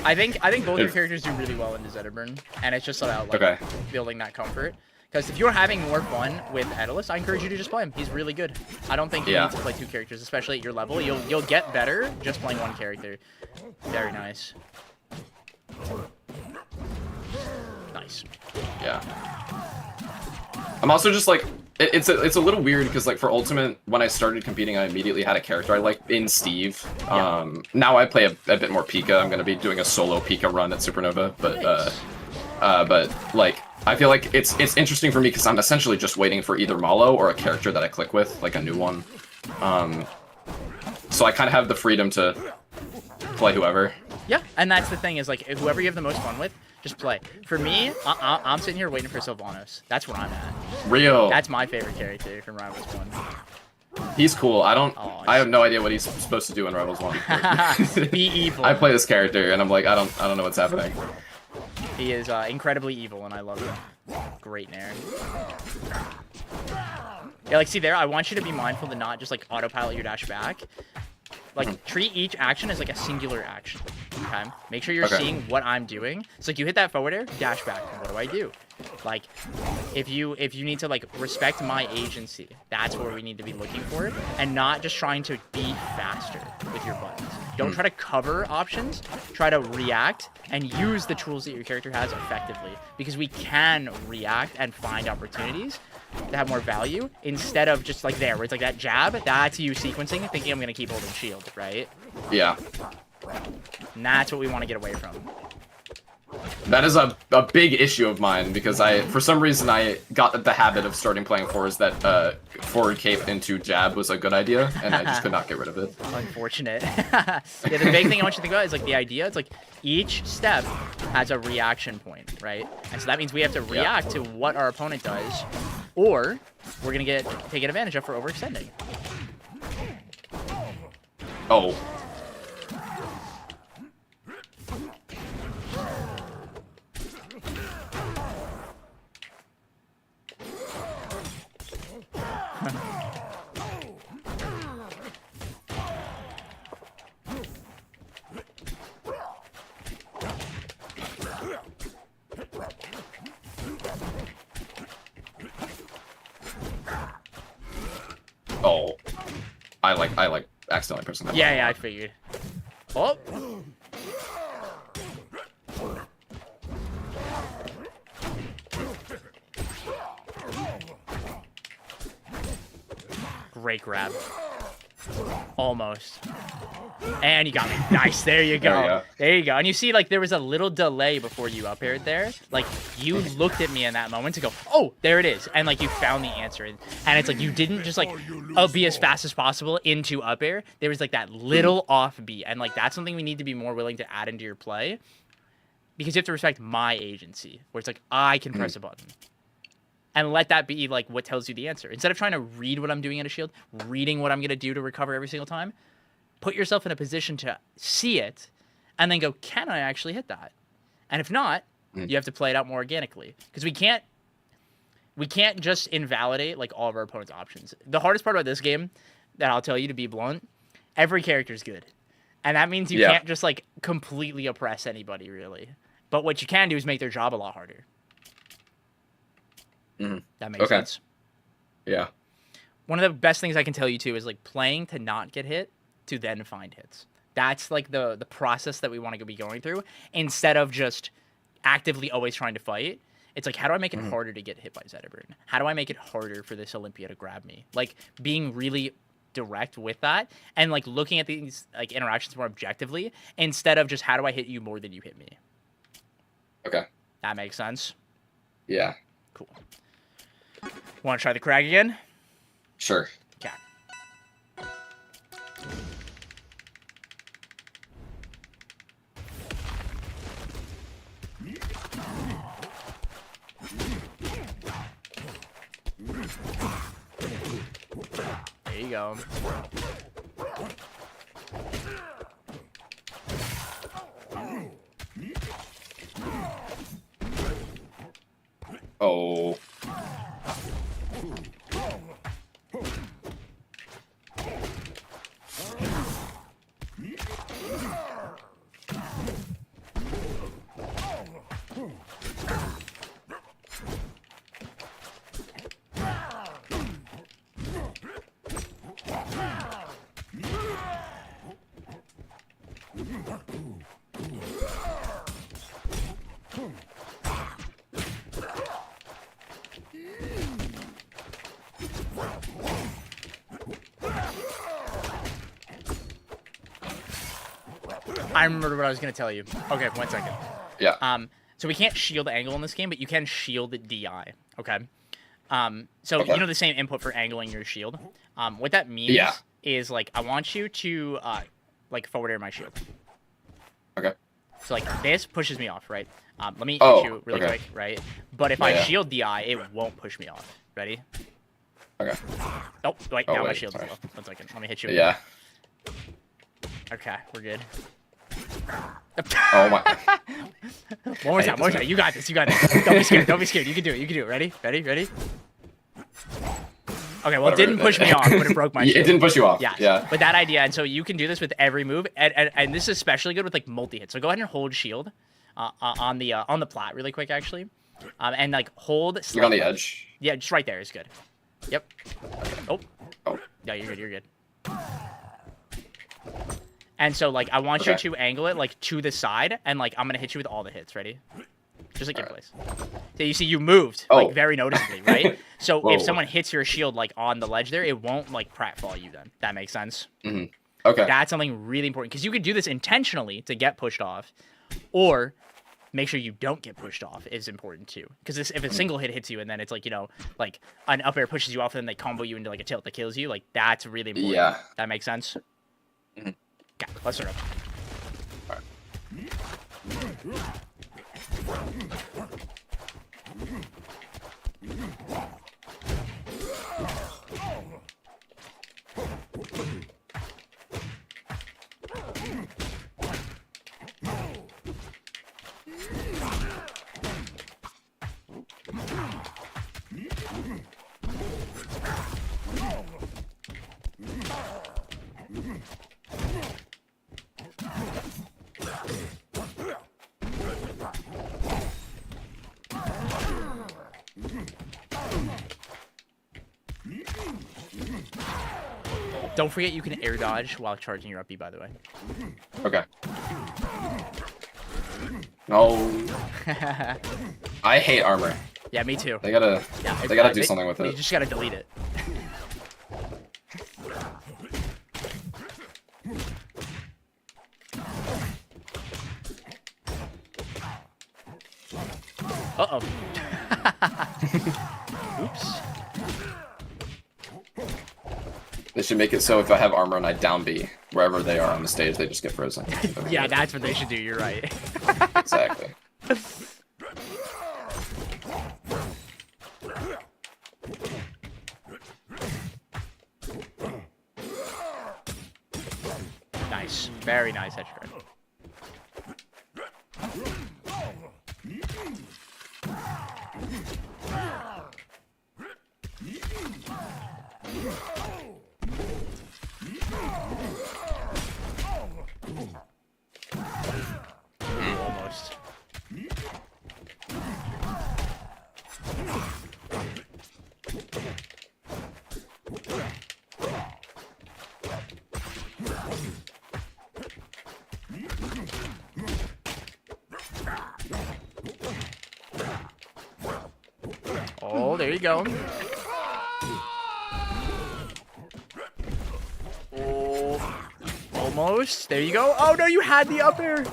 I think both your If- characters do really well into Zetterburn, and it's just about like Okay. building that comfort. Because if you're having more fun with Edalus, I encourage you to just play him. He's really good. I don't think you Yeah. need to play two characters, especially at your level. You'll get better just playing one character. Very nice. Nice. Yeah. I'm also just like it's a little weird because like for Ultimate when I started competing I immediately had a character I liked in Steve. Yeah. Now I play a bit more Pika. I'm gonna be doing a solo Pika run at Supernova, but like I feel like it's interesting for me because I'm essentially just waiting for either Malo or a character that I click with, like a new one. So I kind of have the freedom to play whoever. Yeah, and that's the thing is like whoever you have the most fun with, just play. For me, I'm sitting here waiting for Sylvanos. That's where I'm at. Rio, That's my favorite character from Rivals 1. he's cool. Oh, I have no idea what he's supposed to do in Rivals 1. Be evil. I play this character and I'm like, I don't know what's happening. He is incredibly evil, and I love him. Great Nair. Yeah, like, see there, I want you to be mindful to not just, like, autopilot your dash back. Like, treat each action as, like, a singular action, okay? Make sure you're Okay. seeing what I'm doing. It's like, you hit that forward air, dash back. What do I do? Like, if you need to, like, respect my agency, that's where we need to be looking for it, and not just trying to be faster with your buttons. Don't try to cover options. Try to react and use the tools that your character has effectively, because we can react and find opportunities to have more value instead of just like there where it's like that jab, that's you sequencing, thinking I'm gonna keep holding shield, right? Yeah. And that's what we want to get away from. That is a big issue of mine because for some reason I got the habit of starting playing fours that forward cape into jab was a good idea and I just could not get rid of it. Unfortunate. Yeah, the big thing I want you to think about is like the idea. It's like each step has a reaction point, right? And so that means we have to react to what our opponent does, or we're gonna get taken advantage of for overextending. Oh. Oh. I like accidentally pressing that. Yeah, I figured. Oh. Great grab. Almost. And you got me. Nice. There you go. There we go. There you go. And you see, like, there was a little delay before you up aired there. Like, you looked at me in that moment to go, oh, there it is. And, like, you found the answer. And it's like, you didn't just, like, be as fast as possible into up air. There was, like, that little offbeat. And, like, that's something we need to be more willing to add into your play. Because you have to respect my agency. Where it's like, I can press a button. And let that be, like, what tells you the answer. Instead of trying to read what I'm doing at a shield, reading what I'm going to do to recover every single time, put yourself in a position to see it, and then go, can I actually hit that? And if not, you have to play it out more organically. Because we can't we can't just invalidate like all of our opponent's options. The hardest part about this game, that I'll tell you to be blunt, every character's good, and that means you can't just like completely oppress anybody really. But what you can do is make their job a lot harder. That makes sense. Yeah. One of the best things I can tell you too is like playing to not get hit to then find hits. That's like the process that we want to be going through instead of just actively always trying to fight. It's like, how do I make it harder to get hit by Zedibird? How do I make it harder for this Olympia to grab me? Like being really direct with that and like looking at these like interactions more objectively instead of just how do I hit you more than you hit me. Okay. That makes sense. Yeah. Cool. Want to try the Crag again? Sure. Okay. There you go. Oh. I remember what I was going to tell you. Okay, 1 second. Yeah. So we can't shield angle in this game, but you can shield DI. Okay. So Okay. you know the same input for angling your shield. What that means is like I want you to like forward air my shield. Okay. So like this pushes me off, right? Let me Oh, hit you really okay. quick, right? But if I shield DI, it won't push me off. Ready? Okay. Oh, wait, Oh, now my wait, shield's sorry. low. 1 second. Let me hit you. Yeah. Okay, we're good. Oh my. One more I hate time, one more this time. You got this, you got this. Don't be scared, don't be scared. You can do it, you can do it. Ready? Ready? Ready? Okay, well, it didn't push me off, but it broke my It shield. didn't push you off. Yeah. Yeah. But that idea, and so you can do this with every move, and this is especially good with like multi-hits. So go ahead and hold shield on the plat really quick, actually. And like hold. Look on the edge. Yeah, just right there is good. Yep. Oh. Oh. Yeah, you're good, you're good. And so, like, I want you to angle it, like, to the side, and, like, I'm gonna hit you with all the hits. Ready? Just, like, in place. So, you see, you moved, like, very noticeably, right? So, if someone hits your shield, like, on the ledge there, it won't, like, pratfall you then. That makes sense? Mm-hmm. Okay. That's something really important, because you could do this intentionally to get pushed off, or make sure you don't get pushed off is important, too. Because if a single hit hits you, and then it's, like, you know, like, an up air pushes you off, and then they combo you into, like, a tilt that kills you, like, that's really important. Yeah. That makes sense? Mm-hmm. Okay, let's start up. Don't forget you can air dodge while charging your up B, by the way. Okay. No. I hate armor. Yeah, me too. They gotta do something with You it. just gotta delete it. Uh-oh. Oops. They should make it so if I have armor and I down B, wherever they are on the stage, they just get frozen. Yeah, that's what they should do. You're right. Exactly. Nice. Very nice edge guard. Almost. Oh, there you go. Oh, almost. There you go. Oh, no, you had the up air.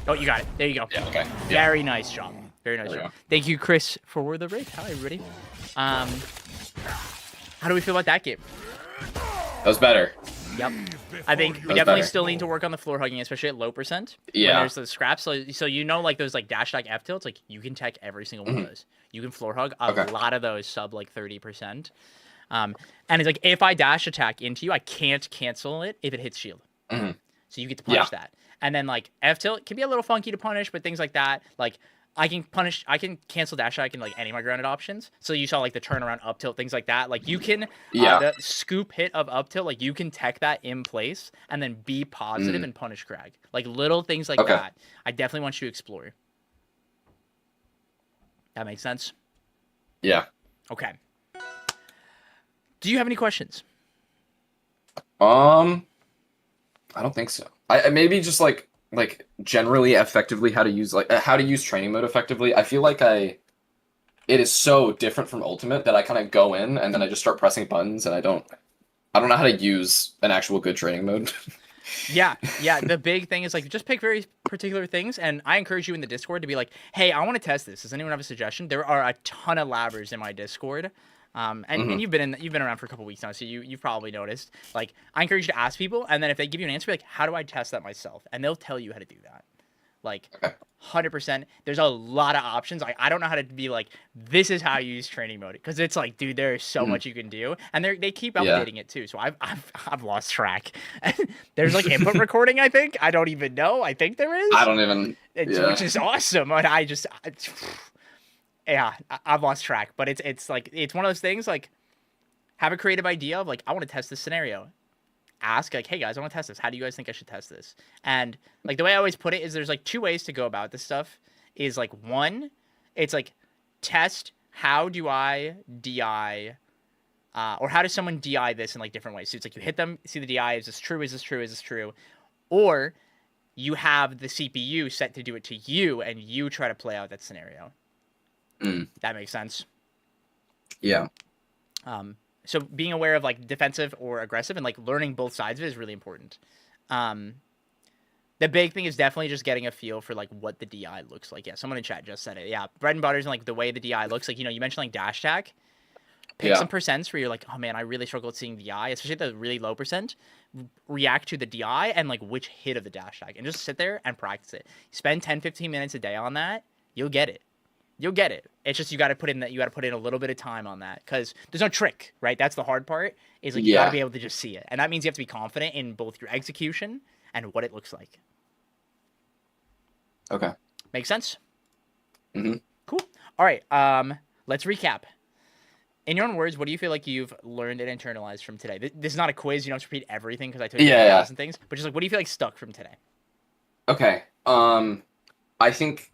Oh, you got it. There you go. Yeah. Okay. Yeah. Very nice job. Very nice There we job. go. Thank you, Chris, for the raid. Hi, everybody. How do we feel about that game? That was better. Yep. I think we was definitely better. still need to work on the floor hugging, especially at low percent. When Yeah. there's the scraps. So you know, like those like dash attack F tilts, like you can tech every single one of those. You can floor hug a Okay. lot of those sub like 30%. And it's like if I dash attack into you, I can't cancel it if it hits shield. Mhm. So you get to punish that. And then like F tilt can be a little funky to punish, but things like that, like I can cancel dash attack in like any of my grounded options. So you saw like the turnaround up tilt, things like that. Like you can the scoop hit of up tilt, like you can tech that in place and then be positive and punish Crag. Like little things like that. I definitely want you to explore. That makes sense? Yeah. Okay. Do you have any questions? I don't think so. I maybe just like generally effectively how to use how to use training mode effectively. I feel like it is so different from Ultimate that I kind of go in and then I just start pressing buttons and I don't know how to use an actual good training mode. Yeah. The big thing is like just pick very particular things, and I encourage you in the Discord to be like, "Hey, I want to test this. Does anyone have a suggestion?" There are a ton of labbers in my Discord, and you've been around for a couple weeks now, so you've probably noticed. Like, I encourage you to ask people, and then if they give you an answer, be like, "How do I test that myself?" And they'll tell you how to do that. Like, 100%. There's a lot of options. I don't know how to be like, this is how you use training mode, because it's like, dude, there is so much you can do, and they keep updating it too. So I've lost track. There's like input recording. I think I don't even know. I think there is. I don't even. Which is awesome. And I've lost track. But it's like it's one of those things like have a creative idea of like I want to test this scenario. Ask like, hey guys, I want to test this. How do you guys think I should test this? And like the way I always put it is there's like two ways to go about this stuff. Is like one, it's like test how do I DI, or how does someone DI this in like different ways. So it's like you hit them, see the DI, is this true? Is this true? Is this true? Or you have the CPU set to do it to you, and you try to play out that scenario. That makes sense. Yeah. So being aware of like defensive or aggressive and like learning both sides of it is really important. The big thing is definitely just getting a feel for like what the DI looks like. Yeah, someone in chat just said it. Yeah, bread and butter is like the way the DI looks. Like, you know, you mentioned like dash attack. Pick some percents where you're like, oh man, I really struggle with seeing DI, especially at the really low percent. React to the DI and like which hit of the dash attack, and just sit there and practice it. Spend 10-15 minutes a day on that. You'll get it. You'll get it. It's just you got to put in a little bit of time on that, because there's no trick, right? That's the hard part. Is like you got to be able to just see it, and that means you have to be confident in both your execution and what it looks like. Okay. Make sense? Mm-hmm. Cool. All right. Let's recap. In your own words, what do you feel like you've learned and internalized from today? This is not a quiz. You don't have to repeat everything because I told you 1,000 things. But just like, what do you feel like stuck from today? Okay. I think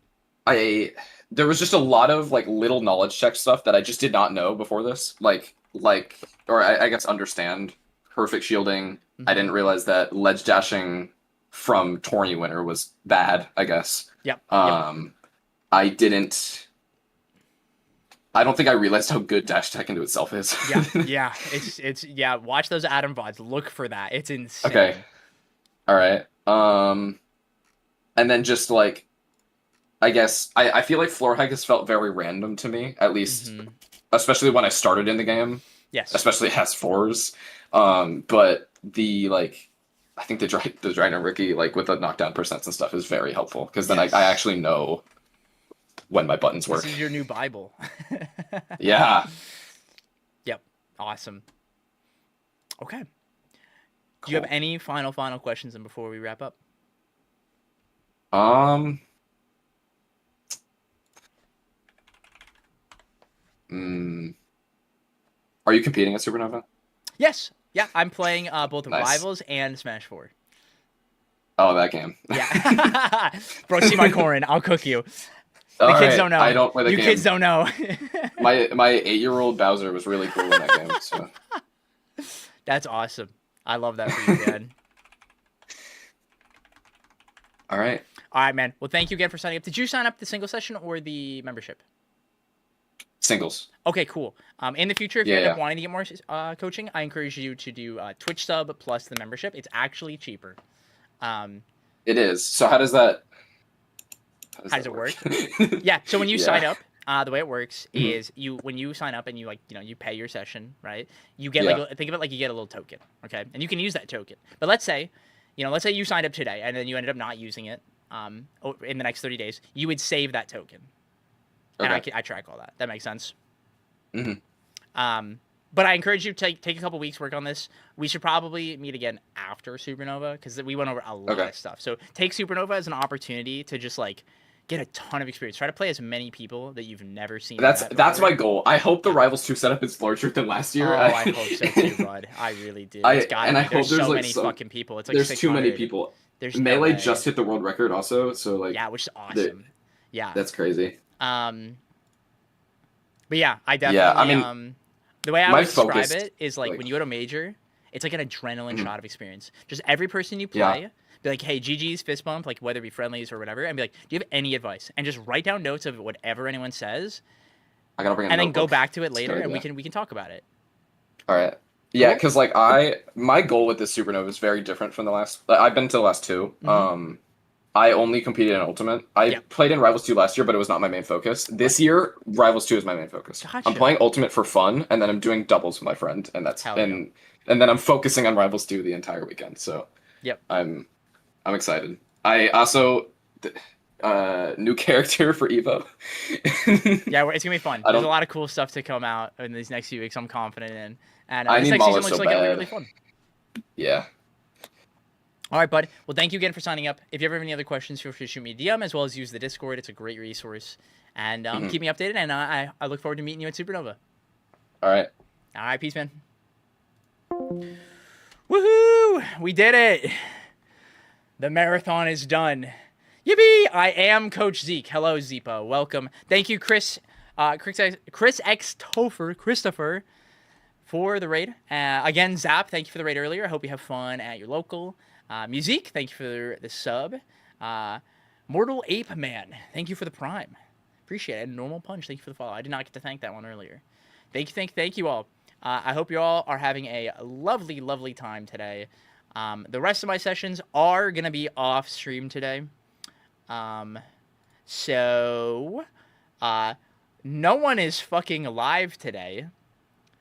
there was just a lot of like little knowledge check stuff that I just did not know before this. Or I guess understand perfect shielding. Mm-hmm. I didn't realize that ledge dashing from tourney winner was bad, I guess. Yep. I don't think I realized how good dash tech into itself is. Yeah. It's watch those Atom VODs. Look for that. It's insane. Okay. All right. And then just like, I guess I feel like floor hike has felt very random to me, at least, especially when I started in the game. Yes. Especially S4s. But I think the Dragon Ricky, like with the knockdown percents and stuff, is very helpful, because then I actually know when my buttons work. This is your new Bible. Yeah. Yep. Awesome. Okay. Do you have any final questions and before we wrap up? Are you competing at Supernova? Yes. Yeah, I'm playing both Nice. Rivals and Smash 4. Oh, that game. Yeah. Bro, see my corn. I'll cook you. The All kids right, don't know. I don't play the you game. kids don't know. My 8-year-old Bowser was really cool in that game. So. That's awesome. I love that for you, Dad. All right. All right, man. Well, thank you again for signing up. Did you sign up the single session or the membership? Singles. Okay, cool. In the future, if you Yeah, end up yeah. wanting to get more coaching, I encourage you to do Twitch sub plus the membership. It's actually cheaper. It is. So how does that? How does it work? Yeah. So when you Yeah. sign up, the way it works Mhm. is when you sign up and you you pay your session, right? You get Yeah. think of it like you get a little token, okay? And you can use that token. But let's say you signed up today and then you ended up not using it in the next 30 days, you would save that token. And Okay. I track all that. That makes sense. Mm-hmm. But I encourage you to take a couple weeks work on this. We should probably meet again after Supernova because we went over a lot of stuff. So take Supernova as an opportunity to just get a ton of experience. Try to play as many people that you've never seen. That's my goal. I hope the Rivals 2 setup is larger than last year. Oh, I hope so too, bud. I really do. It's gotta be. There's so many fucking people. It's like there's 600. too many people. There's no Melee way. just hit the world record also, so Yeah, which is awesome. Yeah. That's crazy. But yeah, I definitely. Yeah, I mean, the way I my would describe focus, it is when you go to major, it's like an adrenaline Mhm. shot of experience. Just every person you Yeah. play, be like, hey, GG's, fist bump, like whether it be friendlies or whatever, and be like, do you have any advice? And just write down notes of whatever anyone says, I gotta bring a and then go notebook. back to it That's a later, good and we idea. can talk about it. All right. Yeah, Cool. because my goal with this Supernova is very different from the last. I've been to the last two. Mhm. I only competed in Ultimate. I played in Rivals 2 last year, but it was not my main focus. This year, Rivals 2 is my main focus. Gotcha. I'm playing Ultimate for fun, and then I'm doing doubles with my friend, and that's Hell yeah. and then I'm focusing on Rivals 2 the entire weekend. So Yep. I'm excited. I also new character for Evo. Yeah, it's gonna be fun. I There's a don't- lot of cool stuff to come out in these next few weeks. I'm confident in, and I this need next season Mala looks so like it'll be bad. really fun. Yeah. All right, bud. Well, thank you again for signing up. If you ever have any other questions, feel free to shoot me a DM as well as use the Discord. It's a great resource. And keep me updated, and I look forward to meeting you at Supernova. All right. All right, peace, man. Woohoo! We did it! The marathon is done. Yippee! I am Coach Zeke. Hello, Zeepo. Welcome. Thank you, Chris X Topher, Christopher, for the raid. Again, Zap, thank you for the raid earlier. I hope you have fun at your local. Musique, thank you for the sub. Mortal Ape Man, thank you for the prime. Appreciate it. Normal Punch, thank you for the follow. I did not get to thank that one earlier. Thank you all. I hope you all are having a lovely, lovely time today. The rest of my sessions are going to be off stream today. So, no one is fucking live today,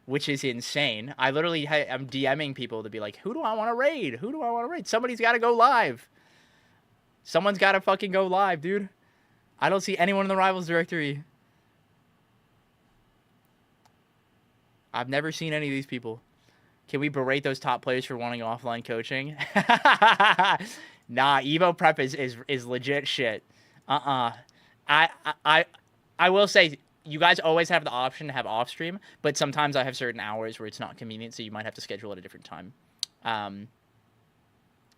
which is insane. I literally am DMing people to be like, who do I want to raid? Who do I want to raid? Somebody's got to go live. Someone's got to fucking go live, dude. I don't see anyone in the Rivals directory. I've never seen any of these people. Can we berate those top players for wanting offline coaching? Nah, Evo prep is legit shit. I will say, you guys always have the option to have off stream, but sometimes I have certain hours where it's not convenient, so you might have to schedule at a different time.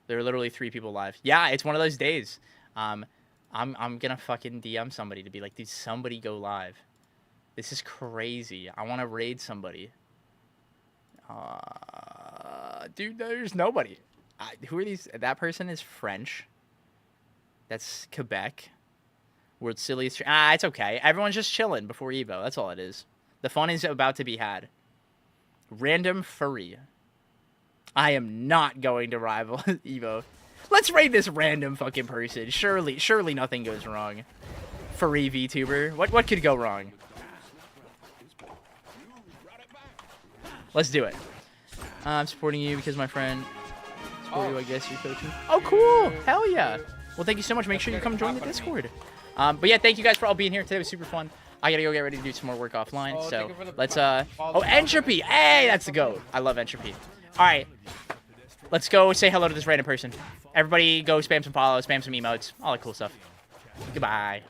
There are literally 3 people live. Yeah, it's one of those days. I'm gonna fucking DM somebody to be like, dude, somebody go live. This is crazy. I want to raid somebody. Dude, there's nobody. Who are these? That person is French. That's Quebec. World's silliest. It's okay. Everyone's just chilling before Evo. That's all it is. The fun is about to be had. Random furry. I am not going to rival Evo. Let's raid this random fucking person. Surely nothing goes wrong. Furry VTuber. What could go wrong? Let's do it. I'm supporting you because my friend support you, I guess you're coaching. Oh, cool. Hell yeah. Well, thank you so much. Make sure you come join the Discord. But yeah, thank you guys for all being here. Today was super fun. I gotta go get ready to do some more work offline. So let's oh, Entropy. Hey, that's the GOAT. I love Entropy. All right. Let's go say hello to this random person. Everybody go spam some follows, spam some emotes, all that cool stuff. Goodbye.